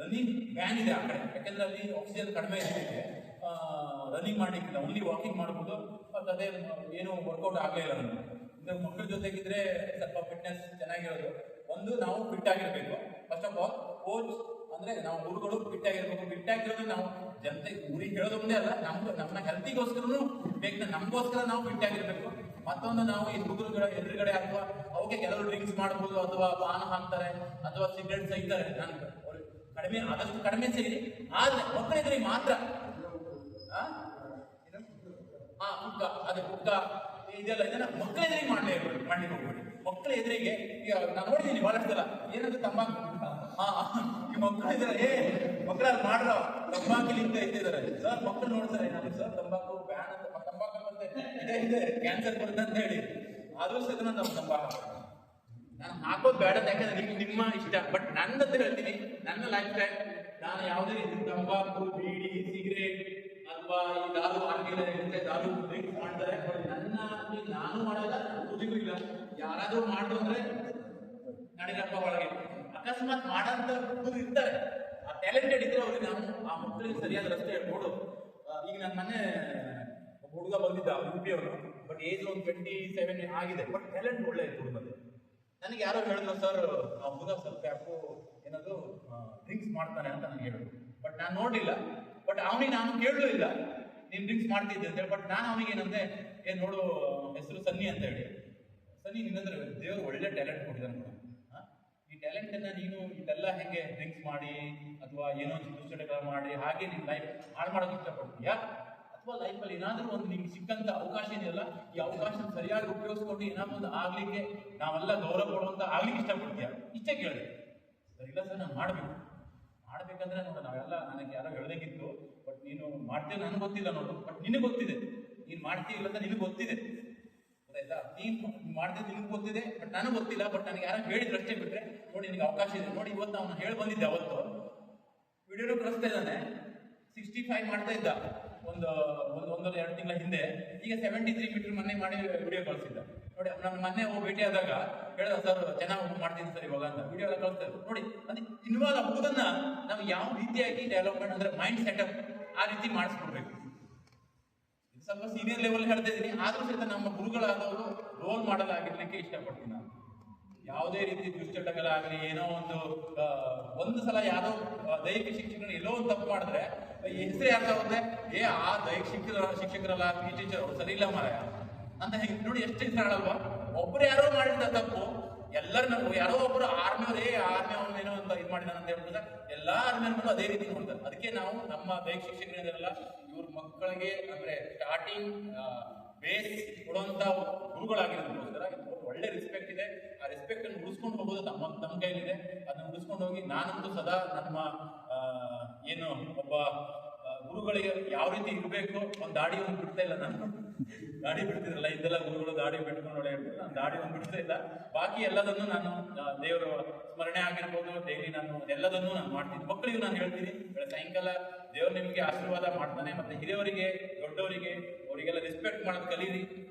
ರನ್ನಿಂಗ್ ಬ್ಯಾನ್ ಇದೆ ಆ ಕಡೆ, ಯಾಕಂದ್ರೆ ಅಲ್ಲಿ ಆಕ್ಸಿಜನ್ ಕಡಿಮೆ ಇರ್ತೈತೆ, ರನ್ನಿಂಗ್ ಮಾಡ್ಲಿಕ್ಕಿಲ್ಲ, ಓನ್ಲಿ ವಾಕಿಂಗ್ ಮಾಡ್ಬೋದು. ಮತ್ತು ಅದೇ ಏನು ವರ್ಕೌಟ್ ಆಗಲೇ ಇಲ್ಲ ನನಗೆ. ಇದು ಮಕ್ಕಳ ಜೊತೆಗಿದ್ರೆ ಸ್ವಲ್ಪ ಫಿಟ್ನೆಸ್ ಚೆನ್ನಾಗಿರೋದು. ಒಂದು ನಾವು ಫಿಟ್ ಆಗಿರಬೇಕು. ಫಸ್ಟ್ ಆಫ್ ಆಲ್ ಕೋಚ್ ಅಂದ್ರೆ ನಾವು ಗುರುಗಳು ಫಿಟ್ ಆಗಿರ್ಬೇಕು. ಫಿಟ್ ಆಗಿರೋದು ನಾವು ಜನತೆ ಊರಿಗೆ ಹೇಳೋದೊಂದೇ ಅಲ್ಲ, ನಮ್ಮ ಹೆಲ್ತಿಗೋಸ್ಕರನು ಬೇಕು, ನಮಗೋಸ್ಕರ ನಾವು ಫಿಟ್ ಆಗಿರ್ಬೇಕು. ಮತ್ತೊಂದು ನಾವು ಈ ಹುಡುಗರುಗಳ ಎದುರುಗಡೆ ಅಥವಾ ಅವಕ್ಕೆ ಕೆಲವರು ಡ್ರಿಂಕ್ಸ್ ಮಾಡ್ಬೋದು, ಅಥವಾ ಪಾನ ಹಾಕ್ತಾರೆ, ಅಥವಾ ಸಿಗರೇಟ್ ತೆಗಿತಾರೆ. ನಾನು ಕಡಿಮೆ ಆದಷ್ಟು ಕಡಿಮೆ ಸೇರಿ, ಆದ್ರೆ ಮಕ್ಕಳಿದ್ರೆ ಮಾತ್ರ ಹುಕ್ಕ ಅದೇ ಹುಕ್ಕ ಇದೆಲ್ಲ ಇದನ್ನ ಮಕ್ಕಳ ಎದುರಿಗೆ ಮಾಡ್ಲಿಕ್ಕೆ ಹೋಗ್ಬೇಡಿ. ಮಕ್ಕಳ ಎದುರಿಗೆ ಈಗ ನಾನು ನೋಡಿದ್ದೀನಿ ಬಹಳಷ್ಟು ಸಲ ಏನಂದ್ರೆ ತಂಬಾಕು ಈ ಮಕ್ಕಳು ಇದ್ದಾರೆ, ಮಕ್ಕಳ ಮಾಡ್ರ ತಂಬಾಕಿಲಿಂದ ಇಟ್ಟಿದ್ದಾರೆ. ಸರ್ ಮಕ್ಕಳು ನೋಡ್ತಾರೆ, ನಮಗೆ ಸರ್ ತಂಬಾಕು ಬ್ಯಾನ್ ಅಂತ, ತಂಬಾಕು ಬರುತ್ತೆ, ಇದೆ ಕ್ಯಾನ್ಸರ್ ಬರುತ್ತೆ ಅಂತ ಹೇಳಿ, ಆದ್ರೂ ಸಹ ನಾವು ತಂಬಾಕು ನಾನು ಹಾಕೋದು ಬೇಡ, ಯಾಕಂದ್ರೆ ನಿಮ್ಮ ಇಷ್ಟ. ಬಟ್ ನನ್ನಂತ ಹೇಳ್ತೀನಿ, ನನ್ನ ಲೈಫ್ ಸ್ಟೈಲ್, ನಾನು ಯಾವುದೇ ರೀತಿ ತಂಬಾಕು, ಬೀಡಿ, ಸಿಗರೇಟ್ ಅಥವಾ ಈ ದಾರು ಆಗಿಲ್ಲ, ದಾರು ಡ್ರಿಂಕ್ ಮಾಡ್ತಾರೆ. ಬಟ್ ನಾನು ಮಾಡಲ್ಲ, ಬುದ್ಧಿಗೂ ಇಲ್ಲ. ಯಾರಾದ್ರೂ ಮಾಡಿದ್ರು ಅಂದ್ರೆ ನಡಿರಪ್ಪ ಒಳಗೆ. ಅಕಸ್ಮಾತ್ ಮಾಡಂತ ಹುಡುಗರು ಇರ್ತಾರೆ, ಟ್ಯಾಲೆಂಟೆಡ್ ಇದ್ರೆ ಅವ್ರಿಗೆ ನಾವು ಆ ಮಕ್ಕಳಿಗೆ ಸರಿಯಾದ ರಸ್ತೆ ಹೇಳ್ಕೊಡು. ಈಗ ನನ್ನ ಮೊನ್ನೆ ಒಬ್ಬ ಹುಡುಗ ಬಂದಿದ್ದ UP ಅವನು, ಬಟ್ ಏಜ್ ಒಂದು 27 ಆಗಿದೆ, ಬಟ್ ಟ್ಯಾಲೆಂಟ್ ಒಳ್ಳೆ ಇತ್ತು ಹುಡುಗದ್ದು. ನನಗೆ ಯಾರೋ ಹೇಳಿದ್ರು, ಸರ್ ಆ ಹುಡುಗ ಸ್ವಲ್ಪ ಯಾಕೋ ಏನದು ಡ್ರಿಂಕ್ಸ್ ಮಾಡ್ತಾನೆ ಅಂತ ನನಗೆ ಹೇಳಿದ್ರು. ಬಟ್ ನಾನು ನೋಡಲಿಲ್ಲ, ಬಟ್ ಅವನಿಗೆ ನಾನು ಕೇಳಲೂ ಇಲ್ಲ ನೀನು ಡ್ರಿಂಕ್ಸ್ ಮಾಡ್ತಿದ್ದೆ ಅಂತ ಹೇಳಿ. ಬಟ್ ನಾನು ಅವನಿಗೆ ಏನಂದ್ರೆ, ಏನು ನೋಡು ಹೆಸರು ಸನ್ನಿ ಅಂತ ಹೇಳಿ, ಸನ್ನಿ ನಿನ್ನಂದ್ರೆ ದೇವರು ಒಳ್ಳೆ ಟ್ಯಾಲೆಂಟ್ ಕೊಟ್ಟಿದ್ದಾನೆ. ಈ ಟ್ಯಾಲೆಂಟ್ ಅನ್ನ ನೀನು ಇದೆಲ್ಲ ಹೆಂಗೆ ಡ್ರಿಂಕ್ಸ್ ಮಾಡಿ ಅಥವಾ ಏನೋ ದುಶ್ಚಟಗಳ ಮಾಡಿ ಹಾಗೆ ನಿನ್ನ ಲೈಫ್ ಹಾಳು ಮಾಡೋಕೆ ಇಷ್ಟಪಡ್ತೀಯಾ, ಅಥವಾ ಲೈಫಲ್ಲಿ ಏನಾದರೂ ಒಂದು ನಿಮ್ಗೆ ಸಿಕ್ಕಂತ ಅವಕಾಶ ಇದೆಯಲ್ಲ, ಈ ಅವಕಾಶ ಸರಿಯಾಗಿ ಉಪಯೋಗಿಸ್ಕೊಂಡು ಏನಾದ್ರು ಒಂದು ಆಗ್ಲಿಕ್ಕೆ ನಾವೆಲ್ಲ ಗೌರವ ಕೊಡುವಂತ ಆಗ್ಲಿಕ್ಕೆ ಇಷ್ಟಪಡ್ತೀಯಾ? ಇಷ್ಟೇ ಕೇಳಿದೆ. ಸರ್ ಇಲ್ಲ ಸರ್ ನಾನು ಮಾಡ್ಬೇಕಂದ್ರೆ ನೋಡ ನಾವೆಲ್ಲ ನನಗೆ ಯಾರೋ ಹೇಳ್ದಂಗಿತ್ತು, ಬಟ್ ನೀನು ಮಾಡ್ತೇವೆ ನನಗೆ ಗೊತ್ತಿಲ್ಲ ನೋಡು, ಬಟ್ ನಿನಗೆ ಗೊತ್ತಿದೆ ನೀನು ಮಾಡ್ತೀವಿಲ್ಲ ಅಂತ ನಿನಗೆ ಗೊತ್ತಿದೆ, ಗೊತ್ತಾಯ್ತಾ? ನೀನು ಮಾಡ್ತಿದ್ದು ನಿನಗೆ ಗೊತ್ತಿದೆ, ಬಟ್ ನನಗೆ ಗೊತ್ತಿಲ್ಲ. ಬಟ್ ನನಗೆ ಯಾರು ಹೇಳಿದ್ರು ಅಷ್ಟೇ, ಬಿಟ್ರೆ ನೋಡಿ ನಿನಗೆ ಅವಕಾಶ ಇದೆ. ನೋಡಿ ಇವತ್ತು ಅವನು ಹೇಳಿ ಬಂದಿದ್ದೆ, ಅವತ್ತು ವಿಡಿಯೋನು ಕಳಿಸ್ತಾ ಇದ್ದಾನೆ. 65 ಮಾಡ್ತಾ ಇದ್ದ ಒಂದೊಂದು 2 ತಿಂಗಳ ಹಿಂದೆ, ಈಗ 73 ಮೀಟರ್ ಮೊನ್ನೆ ಮಾಡಿ ವಿಡಿಯೋ ಕಳಿಸಿದ್ದ. ನೋಡಿ ನನ್ನ ಮೊನ್ನೆ ಭೇಟಿ ಆದಾಗ ಹೇಳಿದ, ಸರ್ ಚೆನ್ನಾಗಿ ಮಾಡ್ತೀನಿ ಸರ್ ಇವಾಗ ಅಂತ ವಿಡಿಯೋ ಎಲ್ಲ ಕಳಿಸ್ತಾ ಇದ್ರು. ನೋಡಿ ಅದು ಇನ್ವಾಲ್ವ್ ಆಗುವುದನ್ನ ನಾವು ಯಾವ ರೀತಿಯಾಗಿ ಡೆವಲಪ್ಮೆಂಟ್ ಅಂದ್ರೆ ಮೈಂಡ್ ಸೆಟಪ್ ಆ ರೀತಿ ಮಾಡಿಸ್ಕೊಡ್ಬೇಕು. ಇದು ಸ್ವಲ್ಪ ಸೀನಿಯರ್ ಲೆವೆಲ್ ಹೇಳ್ತಾ ಇದ್ದೀನಿ, ಆದ್ರೂ ಸಹಿತ ನಮ್ಮ ಗುರುಗಳಾದವರು ರೋಲ್ ಮಾಡಲ್ ಆಗಿರ್ಲಿಕ್ಕೆ ಇಷ್ಟಪಡ್ತೀನಿ ನಾನು. ಯಾವುದೇ ರೀತಿ ದುಶ್ಚಟಗಳಾಗಲಿ ಏನೋ ಒಂದು ಸಲ ಯಾವುದೋ ದೈಹಿಕ ಶಿಕ್ಷಕರು ಎಲ್ಲೋ ಒಂದು ತಪ್ಪು ಮಾಡಿದ್ರೆ ಈ ಹೆಸರು ಯಾಕಾಗುತ್ತೆ, ಆ ದೈಹಿಕ ಶಿಕ್ಷಕರಲ್ಲ ಈ ಟೀಚರ್ ಅವ್ರು ಸರಿ ಇಲ್ಲ ಮಾರಾಯ ಅಂತ ಹೆಂಗೆ ನೋಡಿ ಎಷ್ಟು ಹೆಸರು ಆಡಲ್ವಾ? ಒಬ್ರು ಯಾರೋ ಮಾಡಿದ ತಪ್ಪು ಎಲ್ಲರೂ ಯಾರೋ ಒಬ್ರು ಆರ್ಮಿ ಅವನು ಏನೋ ಅಂತ ಇದು ಮಾಡಿದಾನ ಅಂತ ಹೇಳ್ತಾರೆ, ಎಲ್ಲಾ ಆರ್ಮಿಯವ್ರು ಅದೇ ರೀತಿ ನೋಡ್ತಾರೆ. ಅದಕ್ಕೆ ನಾವು ನಮ್ಮ ದೈಹಿಕ ಶಿಕ್ಷಕರಿರಲ್ಲ, ಇವ್ರ ಮಕ್ಕಳಿಗೆ ಅಂದ್ರೆ ಸ್ಟಾರ್ಟಿಂಗ್ ಬೇಸ್ ಕೊಡುವಂತ ಗುರುಗಳಾಗಿರೋದಕ್ಕೋಸ್ಕರ ಒಳ್ಳೆ ರೆಸ್ಪೆಕ್ಟ್ ಇದೆ. ಆ ರೆಸ್ಪೆಕ್ಟ್ ಅನ್ನು ಉಳಿಸ್ಕೊಂಡು ಹೋಗೋದು ನಮ್ಮ ಕೈಲಿದೆ. ಅದನ್ನ ಉಳಿಸ್ಕೊಂಡು ಹೋಗಿ ನಾನಂತೂ ಸದಾ ನಮ್ಮ ಏನು ಒಬ್ಬ ಗುರುಗಳಿಗೆ ಯಾವ ರೀತಿ ಇರಬೇಕು, ಒಂದು ದಾಡಿ ಒಂದು ಬಿಡ್ತಾ ಇಲ್ಲ ನಾನು. ದಾಡಿ ಬಿಡ್ತಿದ್ರಲ್ಲ ಇದೆಲ್ಲ ಗುರುಗಳು ದಾಡಿ ಬಿಟ್ಕೊಂಡು ನೋಡಿ ಹೇಳ್ತಾರೆ, ನಾನು ದಾಡಿ ಒಂದು ಬಿಡ್ತಾ ಇಲ್ಲ. ಬಾಕಿ ಎಲ್ಲದನ್ನು ನಾನು ದೇವರ ಸ್ಮರಣೆ ಆಗಿರ್ಬೋದು, ಡೈಲಿ ನಾನು ಎಲ್ಲದನ್ನು ನಾನು ಮಾಡ್ತೀನಿ. ಮಕ್ಕಳಿಗೂ ನಾನು ಹೇಳ್ತೀನಿ, ಸಾಯಂಕಾಲ ದೇವರು ನಿಮಗೆ ಆಶೀರ್ವಾದ ಮಾಡ್ತಾನೆ. ಮತ್ತೆ ಹಿರಿಯವರಿಗೆ ದೊಡ್ಡವರಿಗೆ ಅವರಿಗೆಲ್ಲ ರೆಸ್ಪೆಕ್ಟ್ ಮಾಡೋದು ಕಲೀರಿ.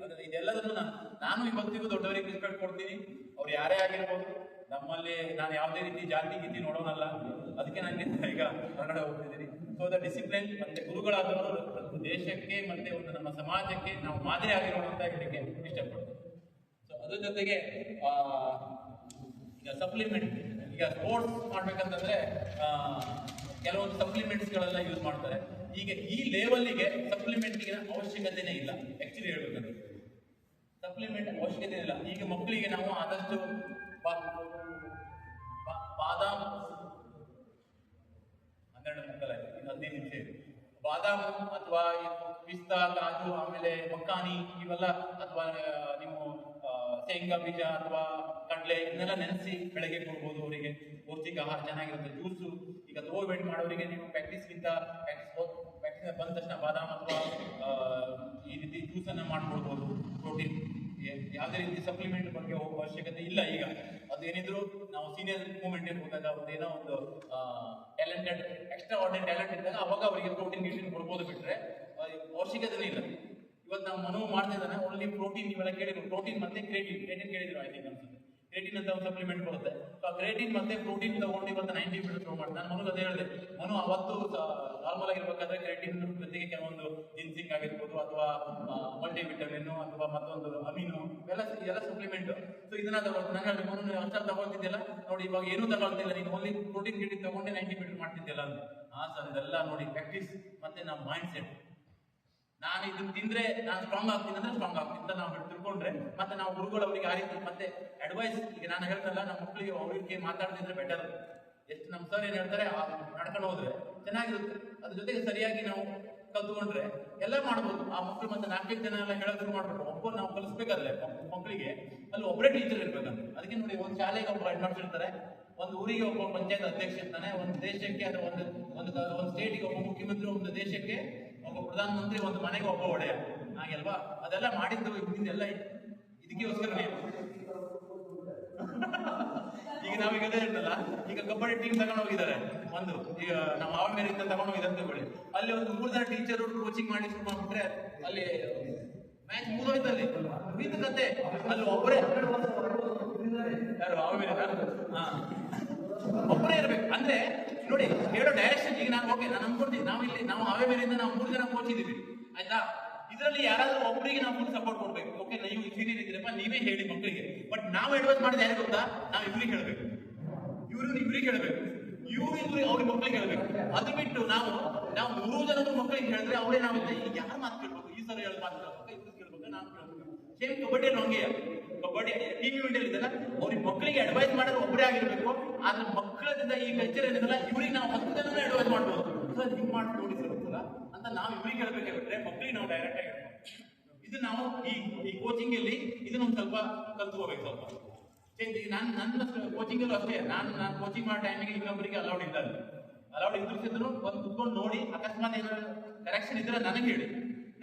ಇದೆಲ್ಲದನ್ನು ನಾನು ಇವತ್ತಿಗೂ ದೊಡ್ಡವರಿಗೆ ರೆಸ್ಪೆಕ್ಟ್ ಕೊಡ್ತೀನಿ. ಅವ್ರು ಯಾರೇ ಆಗಿರ್ಬೋದು. ನಮ್ಮಲ್ಲಿ ನಾನು ಯಾವುದೇ ರೀತಿ ಜಾತಿ ಗೀತಿ ನೋಡೋನಲ್ಲ. ಅದಕ್ಕೆ ನನಗೆ ಈಗ ಕನ್ನಡ ಹೋಗ್ತಿದ್ದೀನಿ. ಸೊ ದ ಡಿಸಿಪ್ಲಿನ್ ಮತ್ತೆ ಗುರುಗಳಾದವರು ದೇಶಕ್ಕೆ ಮತ್ತೆ ಒಂದು ನಮ್ಮ ಸಮಾಜಕ್ಕೆ ನಾವು ಮಾದರಿ ಆಗಿರೋಣ ಅಂತ ಹೇಳಲಿಕ್ಕೆ ಇಷ್ಟಪಡ್ತೀನಿ. ಸೊ ಅದ್ರ ಜೊತೆಗೆ ಈಗ ಸಪ್ಲಿಮೆಂಟ್, ಈಗ ಸ್ಪೋರ್ಟ್ಸ್ ಮಾಡ್ಬೇಕಂತಂದ್ರೆ ಕೆಲವೊಂದು ಸಪ್ಲಿಮೆಂಟ್ಸ್ಗಳೆಲ್ಲ ಯೂಸ್ ಮಾಡ್ತಾರೆ. ಈಗ ಈ ಲೆವೆಲ್ಗೆ ಸಪ್ಲಿಮೆಂಟ್ಗೆ ಅವಶ್ಯಕತೆನೇ ಇಲ್ಲ. ಆಕ್ಚುಲಿ ಹೇಳ್ಬೇಕಂದ್ರೆ ಸಪ್ಲಿಮೆಂಟ್ ಅವಶ್ಯಕತೆ ಇಲ್ಲ. ಈಗ ಮಕ್ಕಳಿಗೆ ನಾವು ಆದಷ್ಟು ಬಾದಾಮ್ 12 ಮುಕ್ಕಾಲಾಯ್ತು, ಇನ್ನು 15 ನಿಮಿಷ ಇದೆ. ಬಾದಾಮ್ ಅಥವಾ ಪಿಸ್ತಾ, ಕಾಜು, ಆಮೇಲೆ ಮಕ್ಕಾನಿ ಇವೆಲ್ಲ, ಅಥವಾ ನೀವು ಶೇಂಗಾ ಬೀಜ ಅಥವಾ ಕಡಲೆ ಇದನ್ನೆಲ್ಲ ನೆನೆಸಿ ಬೆಳಗ್ಗೆ ಕೊಡ್ಬೋದು. ಅವರಿಗೆ ಪೌಷ್ಟಿಕ ಆಹಾರ ಚೆನ್ನಾಗಿರುತ್ತೆ. ಜ್ಯೂಸು ಈಗ ಥ್ರೋ ಇವೆಂಟ್ ಮಾಡೋರಿಗೆ ನೀವು ಪ್ರಾಕ್ಟೀಸ್ ಬಂದ ತಕ್ಷಣ ಬಾದಾಮ್ ಅಥವಾ ಈ ರೀತಿ ಜ್ಯೂಸನ್ನು ಮಾಡ್ಕೊಡ್ಬೋದು. ಪ್ರೋಟೀನ್ ಯಾವುದೇ ರೀತಿ ಸಪ್ಲಿಮೆಂಟ್ ಬಗ್ಗೆ ಹೋಗುವ ಅವಶ್ಯಕತೆ ಇಲ್ಲ. ಈಗ ಅದೇನಿದ್ರು ನಾವು ಸೀನಿಯರ್ ಮೂವ್ಮೆಂಟ್ ಹೋದಾಗ ಅವ್ರದ್ದು ಏನೋ ಒಂದು ಟ್ಯಾಲೆಂಟೆಡ್ ಎಕ್ಸ್ಟ್ರಾ ಆರ್ಡಿನರಿ ಟ್ಯಾಲೆಂಟ್ ಇದ್ದಾಗ ಅವಾಗ ಅವರಿಗೆ ಪ್ರೋಟೀನ್ ಗೀಟೀನ್ ಕೊಡ್ಬೋದು, ಬಿಟ್ರೆ ಅವಶ್ಯಕತೆ ಇಲ್ಲ. ಇವತ್ತು ನಾವು ಮನವಿ ಮಾಡ್ತಾ ಇದ್ದಾನೆ ಓನ್ಲಿ ಪ್ರೋಟೀನ್. ನೀವೆಲ್ಲ ಕೇಳಿದ್ರು ಪ್ರೋಟೀನ್ ಮತ್ತೆ ಕ್ರೇಟಿನ್ ಕೇಳಿದ್ರು ಐ ಥಿಂಕ್ ಅನ್ಸುತ್ತೆ. ಕ್ರೇಟಿನ್ ಅಂತ ಒಂದು ಸಪ್ಲಿಮೆಂಟ್ ಬರುತ್ತೆ. ಸೊ ಆ ಕ್ರೇಟಿನ್ ಮತ್ತೆ ಪ್ರೋಟೀನ್ ತಗೊಂಡು ಇವತ್ತು 90 ಮೀಟರ್ ಥ್ರೋ ಮಾಡ್ತಾರೆ. ನಾನು ಮನು ಅದೇ ಹೇಳಿದೆ, ಮನು ಅವತ್ತು ನಾರ್ಮಲ್ ಆಗಿರ್ಬೇಕಾದ್ರೆ ಕ್ರೇಟಿನ್ ಜೊತೆಗೆ ಕೆಲವೊಂದು ಜಿನ್ಸಿಂಗ್ ಆಗಿರ್ಬೋದು ಅಥವಾ ಮಲ್ಟಿ ವಿಟಮಿನ್ ಅಥವಾ ಮತ್ತೊಂದು ಅಮೀನು ಎಲ್ಲ ಸಪ್ಲಿಮೆಂಟ್. ಸೊ ಇದನ್ನ ತಗೊಳ್ತೀನಿ. ನಾನು ಹೇಳಿದೆ, ಮನು ಅಷ್ಟಾರು ತಗೊಳ್ತಿದ್ದಿಲ್ಲ ನೋಡಿ, ಇವಾಗ ಏನೂ ತಗೊಳ್ತಿಲ್ಲ, ನೀನು ಓನ್ಲಿ ಪ್ರೋಟೀನ್ ಕ್ರೇಟಿನ್ ತಗೊಂಡೆ 90 ಮೀಟರ್ ಮಾಡ್ತಿದ್ದಿಲ್ಲ ಅಂತ. ಸರ್ ಇದೆಲ್ಲ ನೋಡಿ ಪ್ರಾಕ್ಟೀಸ್ ಮತ್ತೆ ನಮ್ಮ ಮೈಂಡ್ ಸೆಟ್. ನಾನು ಇದನ್ನ ತಿಂದ್ರೆ ನಾನು ಸ್ಟ್ರಾಂಗ್ ಆಗ್ತೀನಿ ಅಂದ್ರೆ ಸ್ಟ್ರಾಂಗ್ ಆಗ್ತೀನಿ ಅಂತ ನಾವು ತಿಳ್ಕೊಂಡ್ರೆ ಮತ್ತೆ ನಾವು ಗುರುಗಳು ಅವರಿಗೆ ಆ ರೀತಿ ಮತ್ತೆ ಅಡ್ವೈಸ್. ಈಗ ನಾನು ಹೇಳ್ತಲ್ಲ, ನಮ್ಮ ಮಕ್ಕಳಿಗೆ ಅವ್ರಿಗೆ ಮಾತಾಡ್ತಿದ್ರೆ ಬೆಟರ್. ಎಷ್ಟು ನಮ್ಮ ಸರ್ ಏನ್ ಹೇಳ್ತಾರೆ ನಡ್ಕೊಂಡು ಹೋದ್ರೆ ಚೆನ್ನಾಗಿರುತ್ತೆ. ಅದ್ರ ಜೊತೆಗೆ ಸರಿಯಾಗಿ ನಾವು ಕಲ್ತ್ಕೊಂಡ್ರೆ ಎಲ್ಲ ಮಾಡ್ಬೋದು. ಆ ಮಕ್ಕಳು ಮತ್ತೆ 4 ಜನ ಎಲ್ಲ ಹೇಳೋದ್ರು ಮಾಡ್ಬೇಕು. ಒಬ್ಬರು ನಾವು ಕಲಿಸ್ಬೇಕಾದ್ರೆ ಮಕ್ಕಳಿಗೆ ಅಲ್ಲಿ ಒಬ್ಬರೇ ಟೀಚರ್ ಇರ್ಬೇಕಂತ. ಅದಕ್ಕೆ ನೋಡಿ, ಒಂದು ಶಾಲೆಗೆ ಒಬ್ಬ ಹೆಡ್ ಮಾಸ್ಟರ್ ಇರ್ತಾರೆ, ಒಂದು ಊರಿಗೆ ಒಬ್ಬ ಪಂಚಾಯತ್ ಅಧ್ಯಕ್ಷ ಇರ್ತಾನೆ, ಒಂದು ದೇಶಕ್ಕೆ ಅಥವಾ ಒಂದು ಸ್ಟೇಟಿಗೆ ಒಬ್ಬ ಮುಖ್ಯಮಂತ್ರಿ, ಒಂದು ದೇಶಕ್ಕೆ ಒಬ್ಬ ಪ್ರಧಾನಮಂತ್ರಿ, ಒಂದು ಮನೆಗೆ ಒಬ್ಬ ಒಡೆಯ, ಹಾಗೆಲ್ವಾ? ಅದೆಲ್ಲ ಮಾಡಿದ್ದು ಇದೆಲ್ಲ ಇದಕ್ಕೋಸ್ಕರನೇ. ಈಗ ನಾವೀಗ ಅದೇ ಇರ್ತಲ್ಲ, ಈಗ ಕಬಡ್ಡಿ ಟೀಮ್ ತಗೊಂಡು ಹೋಗಿದ್ದಾರೆ ಒಂದು, ಈಗ ನಾವು ಆಮೇಲೆ ತಗೊಂಡು ಹೋಗಿದ್ದಾರೆ ತಗೊಳ್ಳಿ, ಅಲ್ಲಿ ಒಂದು 3 ಜನ ಟೀಚರು ಕೋಚಿಂಗ್ ಮಾಡಿ ಶುರು ಮಾಡ್ಬಿಟ್ರೆ ಅಲ್ಲಿ ಮ್ಯಾಚ್ ಮುಗಿದೋಯ್ತು. ಅಲ್ಲಿ ಮುಗಿದ ಕತೆ ಅಲ್ಲಿ ಒಬ್ಬರೇ ಯಾರು ಆಮೇಲೆ ಒಬ್ಬರೇ ಇರ್ಬೇಕು. ಅಂದ್ರೆ ನೋಡಿ ಹೇಳೋ ಡೈರೆಕ್ಷನ್ ಈಗ ನಾನು ಓಕೆ ನಾನು ಅನ್ಕೊಡ್ತೀನಿ, ನಾವು ಹಾವೇರಿಯಿಂದ ನಾವು 3 ಜನ ಕೋಚ್ ಇದೀವಿ ಆಯ್ತಾ. ಇದರಲ್ಲಿ ಯಾರಾದ್ರೂ ಒಬ್ಬರಿಗೆ ನಾವು ಫುಲ್ ಸಪೋರ್ಟ್ ಕೊಡ್ಬೇಕು. ಓಕೆ ನೀವು ಸೀನಿಯರ್ ಇದ್ದೀರಪ್ಪ, ನೀವೇ ಹೇಳಿ ಮಕ್ಕಳಿಗೆ. ಬಟ್ ನಾವು ಅಡ್ವೈಸ್ ಮಾಡಿದ ಯಾರು ಗೊತ್ತಾ, ನಾವು ಇವ್ರಿಗೆ ಹೇಳ್ಬೇಕು, ಇವ್ರಿಗೆ ಹೇಳ್ಬೇಕು, ಇವ್ರು ಅವ್ರ ಮಕ್ಕಳಿಗೆ ಹೇಳ್ಬೇಕು. ಅದು ಬಿಟ್ಟು ನಾವು 3 ಜನರು ಮಕ್ಕಳಿಗೆ ಹೇಳಿದ್ರೆ ಅವರೇ ನಾವಿಲ್ಲ ಈಗ ಯಾರು ಮಾತು ಕೇಳ್ಬೇಕು, ಈ ಸಲ ಹೇಳೋ ಮಾತು ಕೇಳ್ಬೇಕು, ಇವ್ರು ಕೇಳ್ಬೇಕು, ನಾನು ಕೇಳ್ಬೇಕು. ಸೇಮ್ ಕಬಡ್ಡಿ ಹಂಗೆ, ಕಬಡ್ಡಿ ಟೀಮ್ ಇವೆಂಟ್ ಇದೆಲ್ಲ ಅವ್ರಿಗೆ ಮಕ್ಕಳಿಗೆ ಅಡ್ವೈಸ್ ಮಾಡೋದು ಒಬ್ಬರೇ ಆಗಿರ್ಬೇಕು. ಆದ್ರೆ ಮಕ್ಕಳದಿಂದ ಈ ಕಲ್ಚರ್ ಏನಿದೆಲ್ಲ ಇವ್ರಿಗೆ ನಾವು 10 ಜನನೇ ಅಡ್ವೈಸ್ ಮಾಡ್ಬೋದು. ಸರ್ ಹಿಂಗ್ ಮಾಡಿ ನೋಡಿ ಸರ್ ಅಂತ ನಾವು ಇವ್ರಿಗೆ ಹೇಳ್ಬೇಕಾಗಿದ್ರೆ ಮಕ್ಕಳಿಗೆ ನಾವು ಡೈರೆಕ್ಟ್ ಆಗಿ ಇದು ನಾವು ಈ ಕೋಚಿಂಗ್ ಅಲ್ಲಿ ಇದನ್ನ ಒಂದು ಸ್ವಲ್ಪ ಕಲ್ತ್ಕೋಬೇಕು. ಸ್ವಲ್ಪ ನನ್ನ ಕೋಚಿಂಗ್ ಅಲ್ಲೂ ಅಷ್ಟೇ, ನಾನು ಕೋಚಿಂಗ್ ಮಾಡೋ ಟೈಮಿಗೆ ಇನ್ನೊಬ್ಬರಿಗೆ ಅಲೌಡ್ ಇದ್ರೂ ಬಂದು ಕುತ್ಕೊಂಡು ನೋಡಿ ಅಕಸ್ಮಾತ್ ಏನಾದ್ರು ಕರೆಕ್ಷನ್ ಇದ್ರೆ ನನಗೆ ಹೇಳಿ.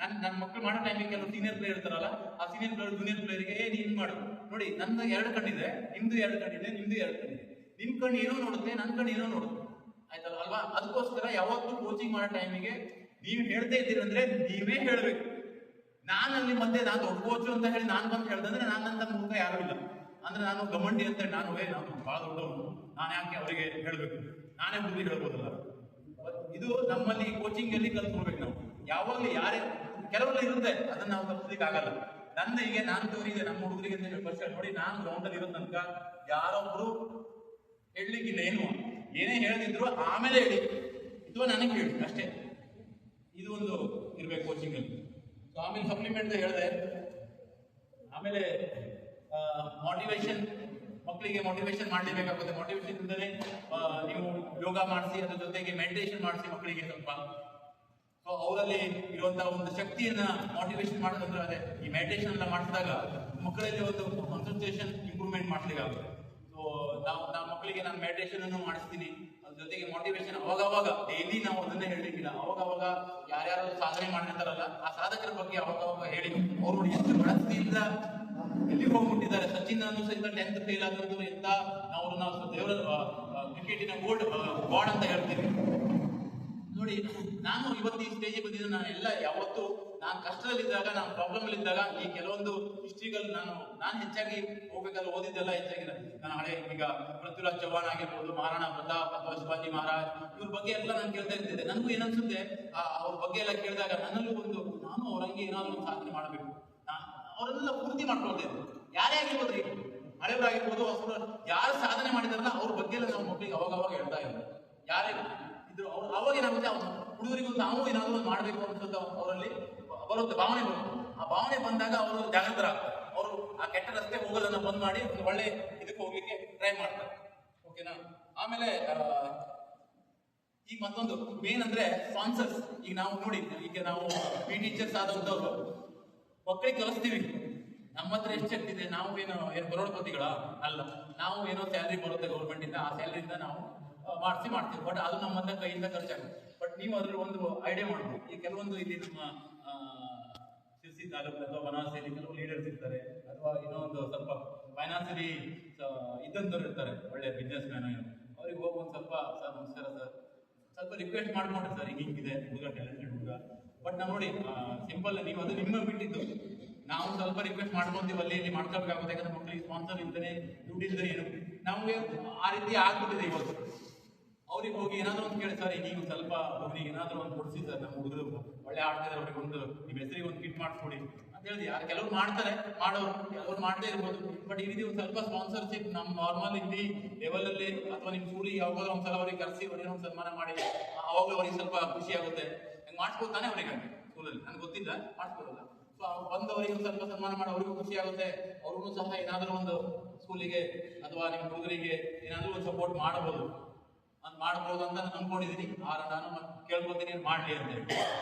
ನನ್ನ ಮಕ್ಕಳು ಮಾಡೋ ಟೈಮಿಗೆ ಕೆಲವು ಸೀನಿಯರ್ ಪ್ಲೇಯರ್ ಇರ್ತಾರಲ್ಲ, ಆ ಸೀನಿಯರ್ ಪ್ಲೇಯರ್ ಜೂನಿಯರ್ ಪ್ಲೇಯರ್ಗೆ ನೀನ್ ಮಾಡು ನೋಡಿ, ನಂದು 2 ಕಣ್ಣಿದೆ, ನಿಮ್ದು 2 ಕಣ್ಣಿದೆ, ನಿಮ್ದು 2 ಕಣ್ಣಿದೆ, ನಿಮ್ ಕಣ್ಣು ಏನೋ ನೋಡುತ್ತೆ, ನನ್ನ ಕಣ್ಣು ಏನೋ ನೋಡುತ್ತೆ ಆಯ್ತಲ್ಲ ಅಲ್ವಾ. ಅದಕ್ಕೋಸ್ಕರ ಯಾವತ್ತೂ ಕೋಚಿಂಗ್ ಮಾಡೋ ಟೈಮಿಗೆ ನೀವು ಹೇಳ್ತಾ ಇದ್ದೀರಂದ್ರೆ ನೀವೇ ಹೇಳ್ಬೇಕು. ನಾನಲ್ಲಿ ಮತ್ತೆ ನಾನು ದೊಡ್ಡ ಕೋಚು ಅಂತ ಹೇಳಿ ನಾನು ಬಂದು ಹೇಳ್ದಂದ್ರೆ ನನ್ನಂತ ಮೂರ್ಖ ಯಾರು ಇಲ್ಲ. ಅಂದ್ರೆ ನಾನು ಗಮಂಡಿ ಅಂತ ನಾನು ಬಹಳ ದೊಡ್ಡವನು, ನಾನು ಯಾಕೆ ಅವರಿಗೆ ಹೇಳ್ಬೇಕು, ನಾನೇ ಹುಡುಗಿ ಹೇಳ್ಬೋದಲ್ಲ. ಇದು ನಮ್ಮಲ್ಲಿ ಕೋಚಿಂಗ್ ಅಲ್ಲಿ ಕಲ್ತ್ಕೊಳ್ಬೇಕು ನಾವು. ಯಾವಾಗಲೂ ಯಾರೇ ಕೆಲವರಲ್ಲಿ ಇರುತ್ತೆ, ಅದನ್ನ ನಾವು ತಪ್ಪಿಸ್ಲಿಕ್ಕೆ ಆಗಲ್ಲ. ನನ್ನ ಈಗ ನಾನು ತೋರಿದೆ ನಮ್ಮ ಹುಡುಗರಿಗೆ ಅಂತ ಫಸ್ಟ್ ನೋಡಿ, ನಾನು ಗ್ರೌಂಡ್ ಅಲ್ಲಿ ಇರೋ ತನಕ ಯಾರೊಬ್ರು ಹೇಳಲಿಕ್ಕಿಲ್ಲ, ಏನೇ ಹೇಳ್ತಿದ್ರು ಆಮೇಲೆ ಹೇಳಿ ಅಥವಾ ನನಗೆ ಹೇಳಿ ಅಷ್ಟೇ. ಇದು ಒಂದು ಇರ್ಬೇಕು ಕೋಚಿಂಗ್ ಅಲ್ಲಿ. ಸೊ ಆಮೇಲೆ ಸಪ್ಲಿಮೆಂಟ್ ಹೇಳಿದೆ. ಆಮೇಲೆ ಮೋಟಿವೇಶನ್, ಮಕ್ಕಳಿಗೆ ಮೋಟಿವೇಶನ್ ಮಾಡಲೇಬೇಕಾಗುತ್ತೆ. ಮೋಟಿವೇಶನ್ ಇಂದಲೇ ನೀವು ಯೋಗ ಮಾಡಿಸಿ, ಅದ್ರ ಜೊತೆಗೆ ಮೆಡಿಟೇಷನ್ ಮಾಡಿಸಿ ಮಕ್ಕಳಿಗೆ ಸ್ವಲ್ಪ. ಸೊ ಅವರಲ್ಲಿ ಇರುವಂತಹ ಒಂದು ಶಕ್ತಿಯನ್ನ ಮೋಟಿವೇಶನ್ ಮಾಡೋದಂದ್ರೆ ಅದೇ ಈ ಮೆಡಿಟೇಷನ್ ಎಲ್ಲ ಮಾಡಿಸಿದಾಗ ಮಕ್ಕಳಲ್ಲಿ ಒಂದು ಕಾನ್ಸಂಟ್ರೇಷನ್ ಇಂಪ್ರೂವ್ಮೆಂಟ್ ಮಾಡ್ಲಿಕ್ಕಾಗುತ್ತೆ. ಸೊ ನಾವು ಮಕ್ಕಳಿಗೆ ನಾನು ಮೆಡಿಟೇಷನ್ ಅನ್ನು ಮಾಡಿಸ್ತೀನಿ, ಅದ್ರ ಜೊತೆಗೆ ಮೋಟಿವೇಶನ್ ಅವಾಗ ಡೈಲಿ ನಾವು ಅದನ್ನೇ ಹೇಳಲಿಕ್ಕಿಲ್ಲ. ಅವಾಗ ಯಾರ್ಯಾರು ಸಾಧನೆ ಮಾಡಿರ್ತಾರಲ್ಲ ಆ ಸಾಧಕರ ಬಗ್ಗೆ ಅವಾಗ ಹೇಳಿ ಅವರು ಎಷ್ಟು ಬಳಸ್ತಿಯಿಂದ ಎಲ್ಲಿ ಹೋಗ್ಬಿಟ್ಟಿದ್ದಾರೆ. ಸಚಿನ್ ಅನ್ನು ಸಹಿತ 10th ಫೇಲ್ ಆದ್ರು ಎಂತ ನಾವು ದೇವರ ಕ್ರಿಕೆಟಿನ ಗಾಡ್ ಅಂತ ಹೇಳ್ತೀವಿ ನೋಡಿ. ನಾನು ಇವತ್ತು ಈ ಸ್ಟೇಜಿಗೆ ಬಂದಿದ್ದೆ, ನಾನು ಎಲ್ಲ ಯಾವತ್ತು ನಾನು ಕಷ್ಟದಲ್ಲಿದ್ದಾಗ, ನಾನು ಪ್ರಾಬ್ಲಮ್ ಅಲ್ಲಿ ಇದ್ದಾಗ ಈ ಕೆಲವೊಂದು ಹಿಸ್ಟ್ರಿಗಳು ನಾನು ಹೆಚ್ಚಾಗಿ ಹೋಗ್ಬೇಕಾದ್ರೆ ಓದಿದ್ದೆಲ್ಲ ಹೆಚ್ಚಾಗಿದೆ. ನಾನು ಹಳೆ ಈಗ ಪೃಥ್ವಿರಾಜ್ ಚೌಹಾಣ್ ಆಗಿರ್ಬೋದು, ಮಹಾರಾಣಾ ಪ್ರತಾಪ್ ಅಥವಾ ಶಿವಾಜಿ ಮಹಾರಾಜ್, ಇವ್ರ ಬಗ್ಗೆ ಎಲ್ಲ ನಾನು ಕೇಳ್ತಾ ಇರ್ತಿದ್ದೆ. ನನಗೂ ಏನನ್ಸುತ್ತೆ ಅವ್ರ ಬಗ್ಗೆ ಎಲ್ಲ ಕೇಳಿದಾಗ ನನ್ನಲ್ಲೂ ನಾನು ಅವ್ರಂಗೆ ಏನಾದ್ರು ಒಂದು ಸಾಧನೆ ಮಾಡಬೇಕು, ಅವರೆಲ್ಲ ಪೂರ್ತಿ ಮಾಡ್ಕೊಳ್ತೇವೆ. ಯಾರೇ ಆಗಿರ್ಬೋದ್ರಿ, ಹಳೆಯವರಾಗಿರ್ಬೋದು, ಹೊಸರು ಯಾರು ಸಾಧನೆ ಮಾಡಿದಾರಲ್ಲ ಅವ್ರ ಬಗ್ಗೆ ಎಲ್ಲ ನಾವು ಮಕ್ಕಳಿಗೆ ಅವಾಗ ಹೇಳ್ತಾ ಇದ್ದಾರೆ. ಯಾರೇ ಇದ್ರು ಅವ್ರು ಅವಾಗ ಏನಾಗುತ್ತೆ, ಅವ್ರು ಹುಡುಗರಿಗೂ ನಾವು ಏನಾದ್ರು ಒಂದು ಮಾಡಬೇಕು ಅನ್ಸುತ್ತೆ ಅವರಲ್ಲಿ ಬರುತ್ತೆ, ಭಾವನೆ ಬರುತ್ತೆ. ಆ ಭಾವನೆ ಬಂದಾಗ ಅವರು ಜಾಗೃತರಾಗ್ತಾರೆ. ಅವರು ಆ ಕೆಟ್ಟ ರಸ್ತೆ ಹೋಗೋದನ್ನ ಬಂದ್ ಮಾಡಿ ಒಂದು ಒಳ್ಳೆ ಇದಕ್ಕೆ ಹೋಗ್ಲಿಕ್ಕೆ ಟ್ರೈ ಮಾಡ್ತಾರೆ. ಓಕೆನಾ. ಆಮೇಲೆ ಈಗ ಮತ್ತೊಂದು ಮೇನ್ ಅಂದ್ರೆ ಸ್ಪಾನ್ಸರ್ಸ್. ಈಗ ನಾವು ನೋಡಿ, ಈಗ ನಾವು ಪಿ ಟೀಚರ್ಸ್ ಆದಂತವ್ರು ಮಕ್ಕಳಿಗೆ ಕಲಿಸ್ತೀವಿ, ನಮ್ಮ ಹತ್ರ ಎಷ್ಟು ಶಕ್ತಿ ಇದೆ, ನಾವು ಏನು ಕರೋಡ್ಪತಿಗಳ ಅಲ್ಲ. ನಾವು ಏನೋ ಸ್ಯಾಲ್ರಿ ಬರುತ್ತೆ ಗೌರ್ಮೆಂಟ್ ಇಂದ, ಆ ಸ್ಯಾಲ್ರಿಯಿಂದ ನಾವು ಮಾಡ್ತೀವಿ. ಬಟ್ ಅದು ನಮ್ಮನ್ನ ಕೈಯಿಂದ ಖರ್ಚಾಗುತ್ತೆ. ಬಟ್ ನೀವು ಅದ್ರಲ್ಲಿ ಒಂದು ಐಡಿಯಾ ಮಾಡ್ಬೋದು. ಈ ಕೆಲವೊಂದು ಇಲ್ಲಿ ನಮ್ಮ ಶಿರ್ಸಿ ತಾಲೂಕು ಅಥವಾ ಬನವಾಸಿಯಲ್ಲಿ ಕೆಲವು ಲೀಡರ್ಸ್ ಇರ್ತಾರೆ, ಅಥವಾ ಇನ್ನೂ ಒಂದು ಸ್ವಲ್ಪ ಫೈನಾನ್ಸಿಯಲಿ ಇದ್ದಂಥವ್ರು ಇರ್ತಾರೆ, ಒಳ್ಳೆ ಬಿಸ್ನೆಸ್ ಮ್ಯಾನ್. ಅವ್ರಿಗೆ ಹೋಗಿ ಒಂದು ಸ್ವಲ್ಪ ಸರ್ ನಮಸ್ಕಾರ ಸರ್, ಸ್ವಲ್ಪ ರಿಕ್ವೆಸ್ಟ್ ಮಾಡ್ಕೊಂಡ್ರೆ ಸರ್ ಹಿಂಗಿದೆ ಹುಡುಗ, ಟ್ಯಾಲೆಂಟೆಡ್ ಹುಡುಗ, ಬಟ್ ನಾವು ನೋಡಿ ಸಿಂಪಲ್, ನೀವು ಅದು ನಿಮ್ಮ ಬಿಟ್ಟಿದ್ದು, ನಾವು ಸ್ವಲ್ಪ ರಿಕ್ವೆಸ್ಟ್ ಮಾಡ್ಕೊಂತೀವಿ, ಅಲ್ಲಿ ಇಲ್ಲಿ ಮಾಡ್ಕೊಳ್ಬೇಕಾಗುತ್ತೆ. ಯಾಕಂದ್ರೆ ಮಕ್ಕಳಿಗೆ ಸ್ಪಾನ್ಸರ್ ಇಲ್ದೇ ದುಡ್ಡು ಇಲ್ದೇ ಏನು ನಮಗೆ ಆ ರೀತಿ ಆಗ್ಬಿಟ್ಟಿದೆ ಇವತ್ತು. ಅವ್ರಿಗೆ ಹೋಗಿ ಏನಾದ್ರು ಒಂದು ಕೇಳಿ, ಸರ್ ನೀವು ಸ್ವಲ್ಪ ಅವ್ರಿಗೆ ಏನಾದ್ರು ಒಂದು ಕೊಡಿಸಿ ಸರ್, ನಮ್ಮ ಹುಡುಗರು ಒಳ್ಳೆ ಆಡ್ತಿದ್ದಾರೆ, ಅವ್ರಿಗೆ ಒಂದು ನಿಮ್ಮ ಹೆಸರಿಗೆ ಒಂದು ಕಿಟ್ ಮಾಡಿಸ್ಕೊಡಿ ಅಂತ ಹೇಳಿದ್ವಿ. ಯಾರು ಕೆಲವ್ರು ಮಾಡ್ತಾರೆ, ಮಾಡೋರು ಕೆಲವ್ರು ಮಾಡದೇ ಇರ್ಬೋದು. ಬಟ್ ಈ ರೀತಿ ಒಂದು ಸ್ವಲ್ಪ ಸ್ಪಾನ್ಸರ್ಶಿಪ್ ನಮ್ಮ ನಾರ್ಮಲ್ ಇಲ್ಲಿ ಲೆವೆಲ್ ಅಲ್ಲಿ ಅಥವಾ ನಿಮ್ಮ ಸ್ಕೂಲಿಗೆ ಯಾವಾಗಾದ್ರೂ ಒಂದ್ಸಲ ಅವ್ರಿಗೆ ಕರೆಸಿ ಅವ್ರಿಗೆ ಒಂದು ಸನ್ಮಾನ ಮಾಡಿ, ಅವಾಗಲೂ ಅವ್ರಿಗೆ ಸ್ವಲ್ಪ ಖುಷಿ ಆಗುತ್ತೆ. ಹಂಗೆ ಮಾಡಿಸ್ಕೊತಾನೆ ಅವ್ರಿಗೆ ಸ್ಕೂಲಲ್ಲಿ, ನನಗೆ ಗೊತ್ತಿಲ್ಲ ಮಾಡಿಸ್ಕೊಡಲ್ಲ. ಸೊ ಬಂದವರಿಗೆ ಒಂದು ಸ್ವಲ್ಪ ಸನ್ಮಾನ ಮಾಡಿ ಅವ್ರಿಗೂ ಖುಷಿ ಆಗುತ್ತೆ. ಅವ್ರಿಗೂ ಸಹ ಏನಾದರೂ ಒಂದು ಸ್ಕೂಲಿಗೆ ಅಥವಾ ನಿಮ್ಮ ಹುಡುಗರಿಗೆ ಏನಾದರೂ ಒಂದು ಸಪೋರ್ಟ್ ಮಾಡಬಹುದು ಅಂತ ನಾನು ಅನ್ಕೊಂಡಿದ್ದೀನಿ. ನಾನು ಕೇಳ್ಕೊತೀನಿ ಮಾಡಲಿ ಅಂತೇಳಿ.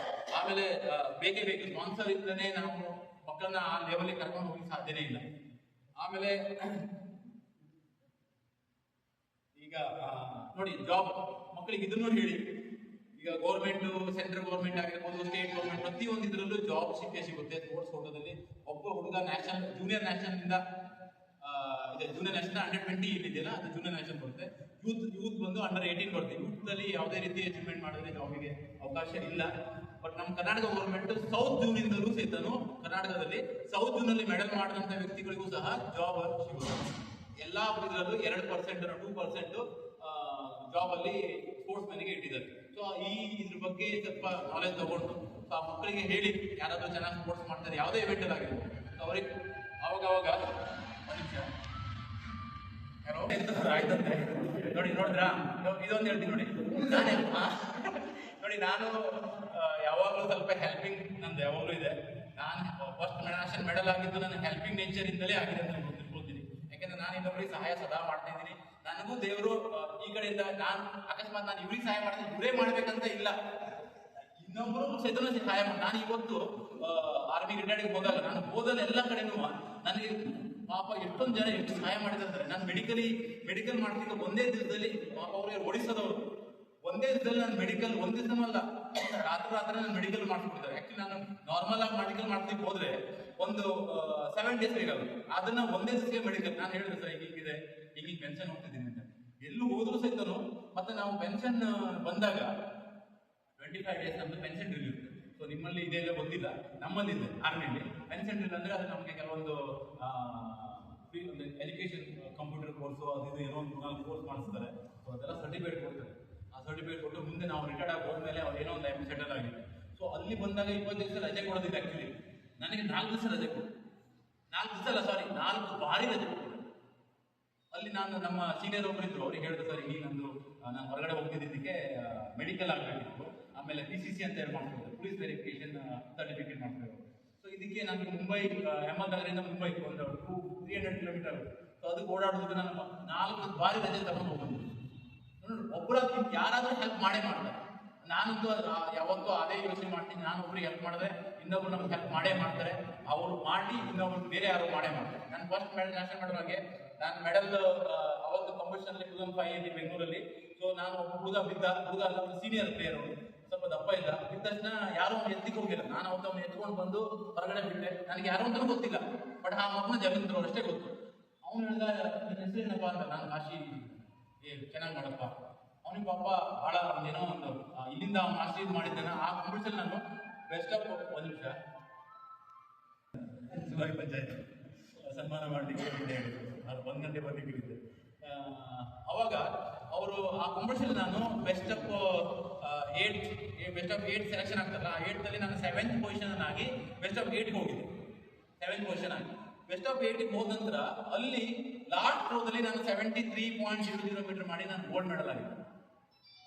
ಆಮೇಲೆ ಬೇಕೇ ಬೇಕು ಸ್ಪಾನ್ಸರ್ ಇಲ್ಲದೇ ನಾವು ಮಕ್ಕಳನ್ನ ಆ ಲೆವೆಲ್ಗೆ ಕರ್ಕೊಂಡು ಹೋಗಿ ಸಾಧ್ಯನೇ ಇಲ್ಲ. ಆಮೇಲೆ ಈಗ ನೋಡಿ ಜಾಬ್ ಮಕ್ಕಳಿಗೆ ಇದನ್ನು ಹೇಳಿ, ಈಗ ಗೌರ್ಮೆಂಟ್, ಸೆಂಟ್ರಲ್ ಗೌರ್ಮೆಂಟ್ ಆಗಿರ್ಬೋದು, ಸ್ಟೇಟ್ ಗೌರ್ಮೆಂಟ್, ಪ್ರತಿಯೊಂದು ಇದರಲ್ಲೂ ಜಾಬ್ ಸಿಗುತ್ತೆ. ಸ್ಪೋರ್ಟ್ಸ್ ಕೋಟದಲ್ಲಿ ಒಬ್ಬ ಹುಡುಗ ನ್ಯಾಷನಲ್ ಜೂನಿಯರ್ ನ್ಯಾಷನಲ್ ಇಂದ ಇದೆ, ಜೂನಿಯರ್ ನ್ಯಾಷನಲ್ ಅಂಡರ್ 20 ಇದೆಯಲ್ಲ, ಅದು ಜೂನಿಯರ್ ನ್ಯಾಷನಲ್ ಬರುತ್ತೆ. ಯೂತ್ ಬಂದು ಅಂಡರ್ 18 ಬರುತ್ತೆ. ಯೂತ್ ಅಲ್ಲಿ ಯಾವುದೇ ರೀತಿ ಅಚೀವ್ಮೆಂಟ್ ಮಾಡಿದ್ರೆ ಜಾಬಿಗೆ ಅವಕಾಶ ಇಲ್ಲ. ಬಟ್ ನಮ್ಮ ಕರ್ನಾಟಕ ಗೌರ್ಮೆಂಟ್ ಸೌತ್ ಜೂನ್ ಇಂದಲೂ ಸಹಿತನು ಕರ್ನಾಟಕದಲ್ಲಿ ಸೌತ್ ಜೂನ್ ಅಲ್ಲಿ ಮೆಡಲ್ ಮಾಡಿದಂತ ವ್ಯಕ್ತಿಗಳಿಗೂ ಸಹ ಜಾಬ್ ಸಿಗುತ್ತೆ. ಎಲ್ಲಾ ಇದರಲ್ಲೂ 2% 2% ಜಾಬಲ್ಲಿ ಸ್ಪೋರ್ಟ್ಸ್ ಮ್ಯಾನಿಗೆ ಇಟ್ಟಿದ್ದಾರೆ. ಸೊ ಇದ್ರ ಬಗ್ಗೆ ಸ್ವಲ್ಪ ನಾಲೆಜ್ ತಗೊಂಡು ಸೊ ಆ ಮಕ್ಕಳಿಗೆ ಹೇಳಿ ಯಾರಾದರೂ ಚೆನ್ನಾಗಿ ಸ್ಪೋರ್ಟ್ಸ್ ಮಾಡ್ತಾರೆ ಯಾವುದೇ ಇವೆಂಟಲ್ಲಿ ಆಗಿರ್ಬೋದು ಅವ್ರಿಗೆ ಅವಾಗ ಒಂದು ನಿಮಿಷ ಯಾರೋ ಆಯ್ತಂದ್ರೆ ನೋಡಿದ್ರಾ ಇದೊಂದು ಹೇಳ್ತೀನಿ ನೋಡಿ. ನೋಡಿ ನಾನು ಯಾವಾಗಲೂ ಸ್ವಲ್ಪ ಹೆಲ್ಪಿಂಗ್ ನಂದು ಯಾವಾಗಲೂ ಇದೆ. ನಾನು ಫಸ್ಟ್ ನ್ಯಾಷನಲ್ ಮೆಡಲ್ ಆಗಿದ್ದು ನನ್ನ ಹೆಲ್ಪಿಂಗ್ ನೇಚರ್ ಇಂದಲೇ ಆಗಿದೆ ಅಂತ ನಾನು ತಿಳ್ಕೊಳ್ತೀನಿ. ಯಾಕೆಂದ್ರೆ ನಾನು ಇನ್ನೊಬ್ಬರಿಗೆ ಸಹಾಯ ಸದಾ ಮಾಡ್ತಾ ಇದ್ದೀನಿ. ನನಗೂ ದೇವರು ಈ ಕಡೆಯಿಂದ ನಾನು ಅಕಸ್ಮಾತ್ ನಾನು ಇವ್ರಿಗೆ ಸಹಾಯ ಮಾಡಿದ್ರೆ ಇವರೇ ಮಾಡ್ಬೇಕಂತ ಇಲ್ಲ, ಇನ್ನೊಬ್ಬರು ಸಹಿತ ಸಹಾಯ ಮಾಡಿ. ನಾನು ಇವತ್ತು ಆರ್ಮಿ ರಿಟೈರ್ಡ್ಗೆ ಹೋದಾಗ ನಾನು ಹೋದಲ್ಲಿ ಎಲ್ಲ ಕಡೆನೂ ನನಗೆ ಪಾಪ ಎಷ್ಟೊಂದು ಜನ ಎಷ್ಟು ಸಹಾಯ ಮಾಡಿದ್ದಾರೆ. ನಾನು ಮೆಡಿಕಲ್ ಮಾಡ್ತಿದ್ದ ಒಂದೇ ದಿವಸದಲ್ಲಿ ಪಾಪ ಅವ್ರಿಗೆ ಓಡಿಸೋದವರು ಒಂದೇ ದಿವಸದಲ್ಲಿ ನಾನು ಮೆಡಿಕಲ್ ಒಂದ್ ದಿವಸನಲ್ಲ ರಾತ್ರಿ ನಾನು ಮೆಡಿಕಲ್ ಮಾಡ್ತಿದ್ದಾರೆ. ಆಕ್ಚುಲಿ ನಾನು ನಾರ್ಮಲ್ ಆಗಿ ಮೆಡಿಕಲ್ ಮಾಡ್ಲಿಕ್ಕೆ ಹೋದ್ರೆ ಒಂದು 7 days ಬೇಕಾಗುತ್ತೆ. ಅದನ್ನ ಒಂದೇ ದಿವಸ ಮೆಡಿಕಲ್ ನಾನು ಹೇಳಿದೆ ಸರ್ ಹೀಗಿದೆ ಈಗ ಪೆನ್ಷನ್ ಹೋಗ್ತಿದ್ದೀನಿ ಅಂತ. ಎಲ್ಲೂ ಹೋದ್ರು ಸಹಿತನು ಮತ್ತೆ ನಾವು ಪೆನ್ಷನ್ ಬಂದಾಗ 25 days ನಮ್ದು ಪೆನ್ಷನ್ ಡ್ರಿಲ್ ಇರುತ್ತೆ. ಸೊ ನಿಮ್ಮಲ್ಲಿ ಇದೆಲ್ಲ ಗೊತ್ತಿಲ್ಲ, ನಮ್ಮಲ್ಲಿ ಇದೆ ಆರ್ಮಿಲಿ ಪೆನ್ಷನ್ ಡ್ರಿಲ್ ಅಂದ್ರೆ ಅದು ನಮಗೆ ಕೆಲವೊಂದು ಎಜುಕೇಶನ್ ಕಂಪ್ಯೂಟರ್ ಕೋರ್ಸು ಅದು ಇದು ಏನೋ ಒಂದು 4 ಕೋರ್ಸ್ ಮಾಡಿಸ್ತಾರೆ. ಸೊ ಅದೆಲ್ಲ ಸರ್ಟಿಫಿಕೇಟ್ ಕೊಡ್ತಾರೆ. ಆ ಸರ್ಟಿಫಿಕೇಟ್ ಕೊಟ್ಟು ಮುಂದೆ ನಾವು ರಿಟೈರ್ಡ್ ಆಗಿ ಹೋದ್ಮೇಲೆ ಅವ್ರು ಏನೋ ಒಂದು ಲೈಫ್ ಸೆಟಲ್ ಆಗಿದೆ. ಸೊ ಅಲ್ಲಿ ಬಂದಾಗ 20 ದಿವಸ ರಜೆ ಕೊಡೋದಿಲ್ಲ. ಆಕ್ಚುಲಿ ನನಗೆ 4 ದಿವಸ ರಜೆ ಕೊಡು, 4 ಬಾರಿ ರಜೆ ಕೊಡು. ಅಲ್ಲಿ ನಾನು ನಮ್ಮ ಸೀನಿಯರ್ ಒಬ್ಬರು ಇದ್ರು, ಅವ್ರಿಗೆ ಹೇಳಿದ್ರು ಸರ್ ಈಗ ನಾನು ಹೊರಗಡೆ ಹೋಗ್ತಿದ್ದಕ್ಕೆ ಮೆಡಿಕಲ್ ಆಗಬೇಕಿತ್ತು, ಆಮೇಲೆ PCC ಅಂತ ಹೇಳಿ ಮಾಡ್ತಿದ್ರು, ಪೊಲೀಸ್ ವೆರಿಫಿಕೇಶನ್ ಸರ್ಟಿಫಿಕೇಟ್ ಮಾಡ್ತಿದ್ರು. ಸೊ ಇದಕ್ಕೆ ನನಗೆ ಮುಂಬೈ ಅಹಮದಾಬಾದ್ರಿಂದ ಮುಂಬೈ ಒಂದು 300 ಕಿಲೋಮೀಟರ್. ಸೊ ಅದಕ್ಕೆ ಓಡಾಡೋದಕ್ಕೆ ನಾನು 4 ಬಾರಿ ರಜೆ ತಗೊಂಡು ಹೋಗ್ಬೋದು. ಒಬ್ಬರ ಯಾರಾದರೂ ಹೆಲ್ಪ್ ಮಾಡೇ ಮಾಡ್ತಾರೆ. ನಾನಂತೂ ಯಾವತ್ತೂ ಅದೇ ಯೋಚನೆ ಮಾಡ್ತೀನಿ, ನಾನು ಒಬ್ರಿಗೆ ಹೆಲ್ಪ್ ಮಾಡಿದ್ರೆ ಇನ್ನೊಬ್ರು ನಮ್ಗೆ ಹೆಲ್ಪ್ ಮಾಡೇ ಮಾಡ್ತಾರೆ. ಅವರು ಮಾಡಿ ಇನ್ನೊಬ್ರು ಬೇರೆ ಯಾರು ಮಾಡೇ ಮಾಡ್ತಾರೆ. ನಾನು ಫಸ್ಟ್ ನ್ಯಾಷನಲ್ ಮೆಡಲ್ ಆಗಿ ನಾನು ಮೆಡಲ್ ಅವತ್ತು ಕಾಂಪಿಟೇಷನ್ 2005 ಬೆಂಗಳೂರಲ್ಲಿ. ಸೊ ನಾನು ಒಬ್ಬ ಹುಡುಗ ಅಲ್ಲ, ಒಂದು ಸೀನಿಯರ್ ಪ್ಲೇಯರ್, ಸ್ವಲ್ಪ ದಪ್ಪ ಇಲ್ಲ, ಬಿದ್ದ ತಕ್ಷಣ ಯಾರೋ ಎತ್ತಿಗೆ ಹೋಗಿಲ್ಲ. ನಾನು ಅವತ್ತು ಎತ್ಕೊಂಡು ಬಂದು ಹೊರಗಡೆ ಬಿಟ್ಟೆ. ನನಗೆ ಯಾರೋ ಅಂತಲೂ ಗೊತ್ತಿಲ್ಲ, ಬಟ್ ಆ ಮಕ್ಕಳ ಜಗಂದ್ರು ಅಷ್ಟೇ ಗೊತ್ತು. ಅವನು ಹೇಳಿದ ನಿನ್ನ ಹೆಸರೇನಪ್ಪ ಅಂತ. ನಾನು ಕಾಶಿ ಚೆನ್ನಾಗಿ ಮಾಡಪ್ಪ. ಅವನಿಗೆ ಪಾಪ ಭಾಳ ಏನೋ ಒಂದು ಇಲ್ಲಿಂದ ಅವ್ನು ಆಶೀರ್ವಾದ ಮಾಡಿದ್ದಾನೆ. ಆ ಕಾಂಪಿಟೇಷನ್ ನಾನು ಬೆಸ್ಟ್ ಆಫ್ ಒಂದು ನಿಮಿಷ ಶಿವಾಜಿ ಪಂಚಾಯತ್ ಸನ್ಮಾನ ಮಾಡಲಿಕ್ಕೆ 1 ಗಂಟೆ ಬರಲಿಕ್ಕೆ. ಅವಾಗ ಅವರು ಆ ಕಾಂಪಿಟೇಷನ್ ನಾನು ಬೆಸ್ಟ್ ಆಫ್ 8 ಸೆಲೆಕ್ಷನ್ ಆಗ್ತಾರಲ್ಲ, ಆ 8ರಲ್ಲಿ ನಾನು 7th ಪೊಸಿಷನ್ ಆಗಿ ಬೆಸ್ಟ್ ಆಫ್ 8ಗೆ ಹೋಗಿದ್ದೆ. 7th ಪೊಸಿಷನ್ ಆಗಿ ಬೆಸ್ಟ್ ಆಫ್ 8ಗೆ ಹೋದ ನಂತರ ಅಲ್ಲಿ ಲಾಸ್ಟ್ ರೋದಲ್ಲಿ ನಾನು 73.00 ಮೀಟರ್ ಮಾಡಿ ನಾನು ಗೋಲ್ಡ್ ಮೆಡಲ್ ಆಗಿದ್ದೆ.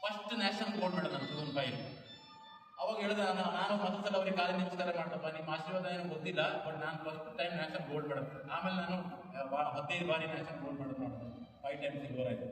ಫಸ್ಟ್ ನ್ಯಾಷನಲ್ ಗೋಲ್ಡ್ ಮೆಡಲ್ ನಾನು 2005. ಅವಾಗ ಹೇಳಿದ ನಾನು ಮೊದಲ ಸಲ ಅವ್ರಿಗೆ ಕಾಲೇಜ್ ನಮಸ್ಕಾರ ಮಾಡ್ತಪ್ಪ, ನಿಮ್ಮ ಆಶೀರ್ವಾದ ಏನೋ ಗೊತ್ತಿಲ್ಲ, ಬಟ್ ನಾನು first time national gold medal. ಆಮೇಲೆ ನಾನು 15 ಬಾರಿ ನ್ಯಾಷನಲ್ ಗೋಲ್ಡ್ ಮೆಡಲ್ ಮಾಡಿದೆ, 5 times ಸಿಲ್ವರ್ ಆಯಿತು.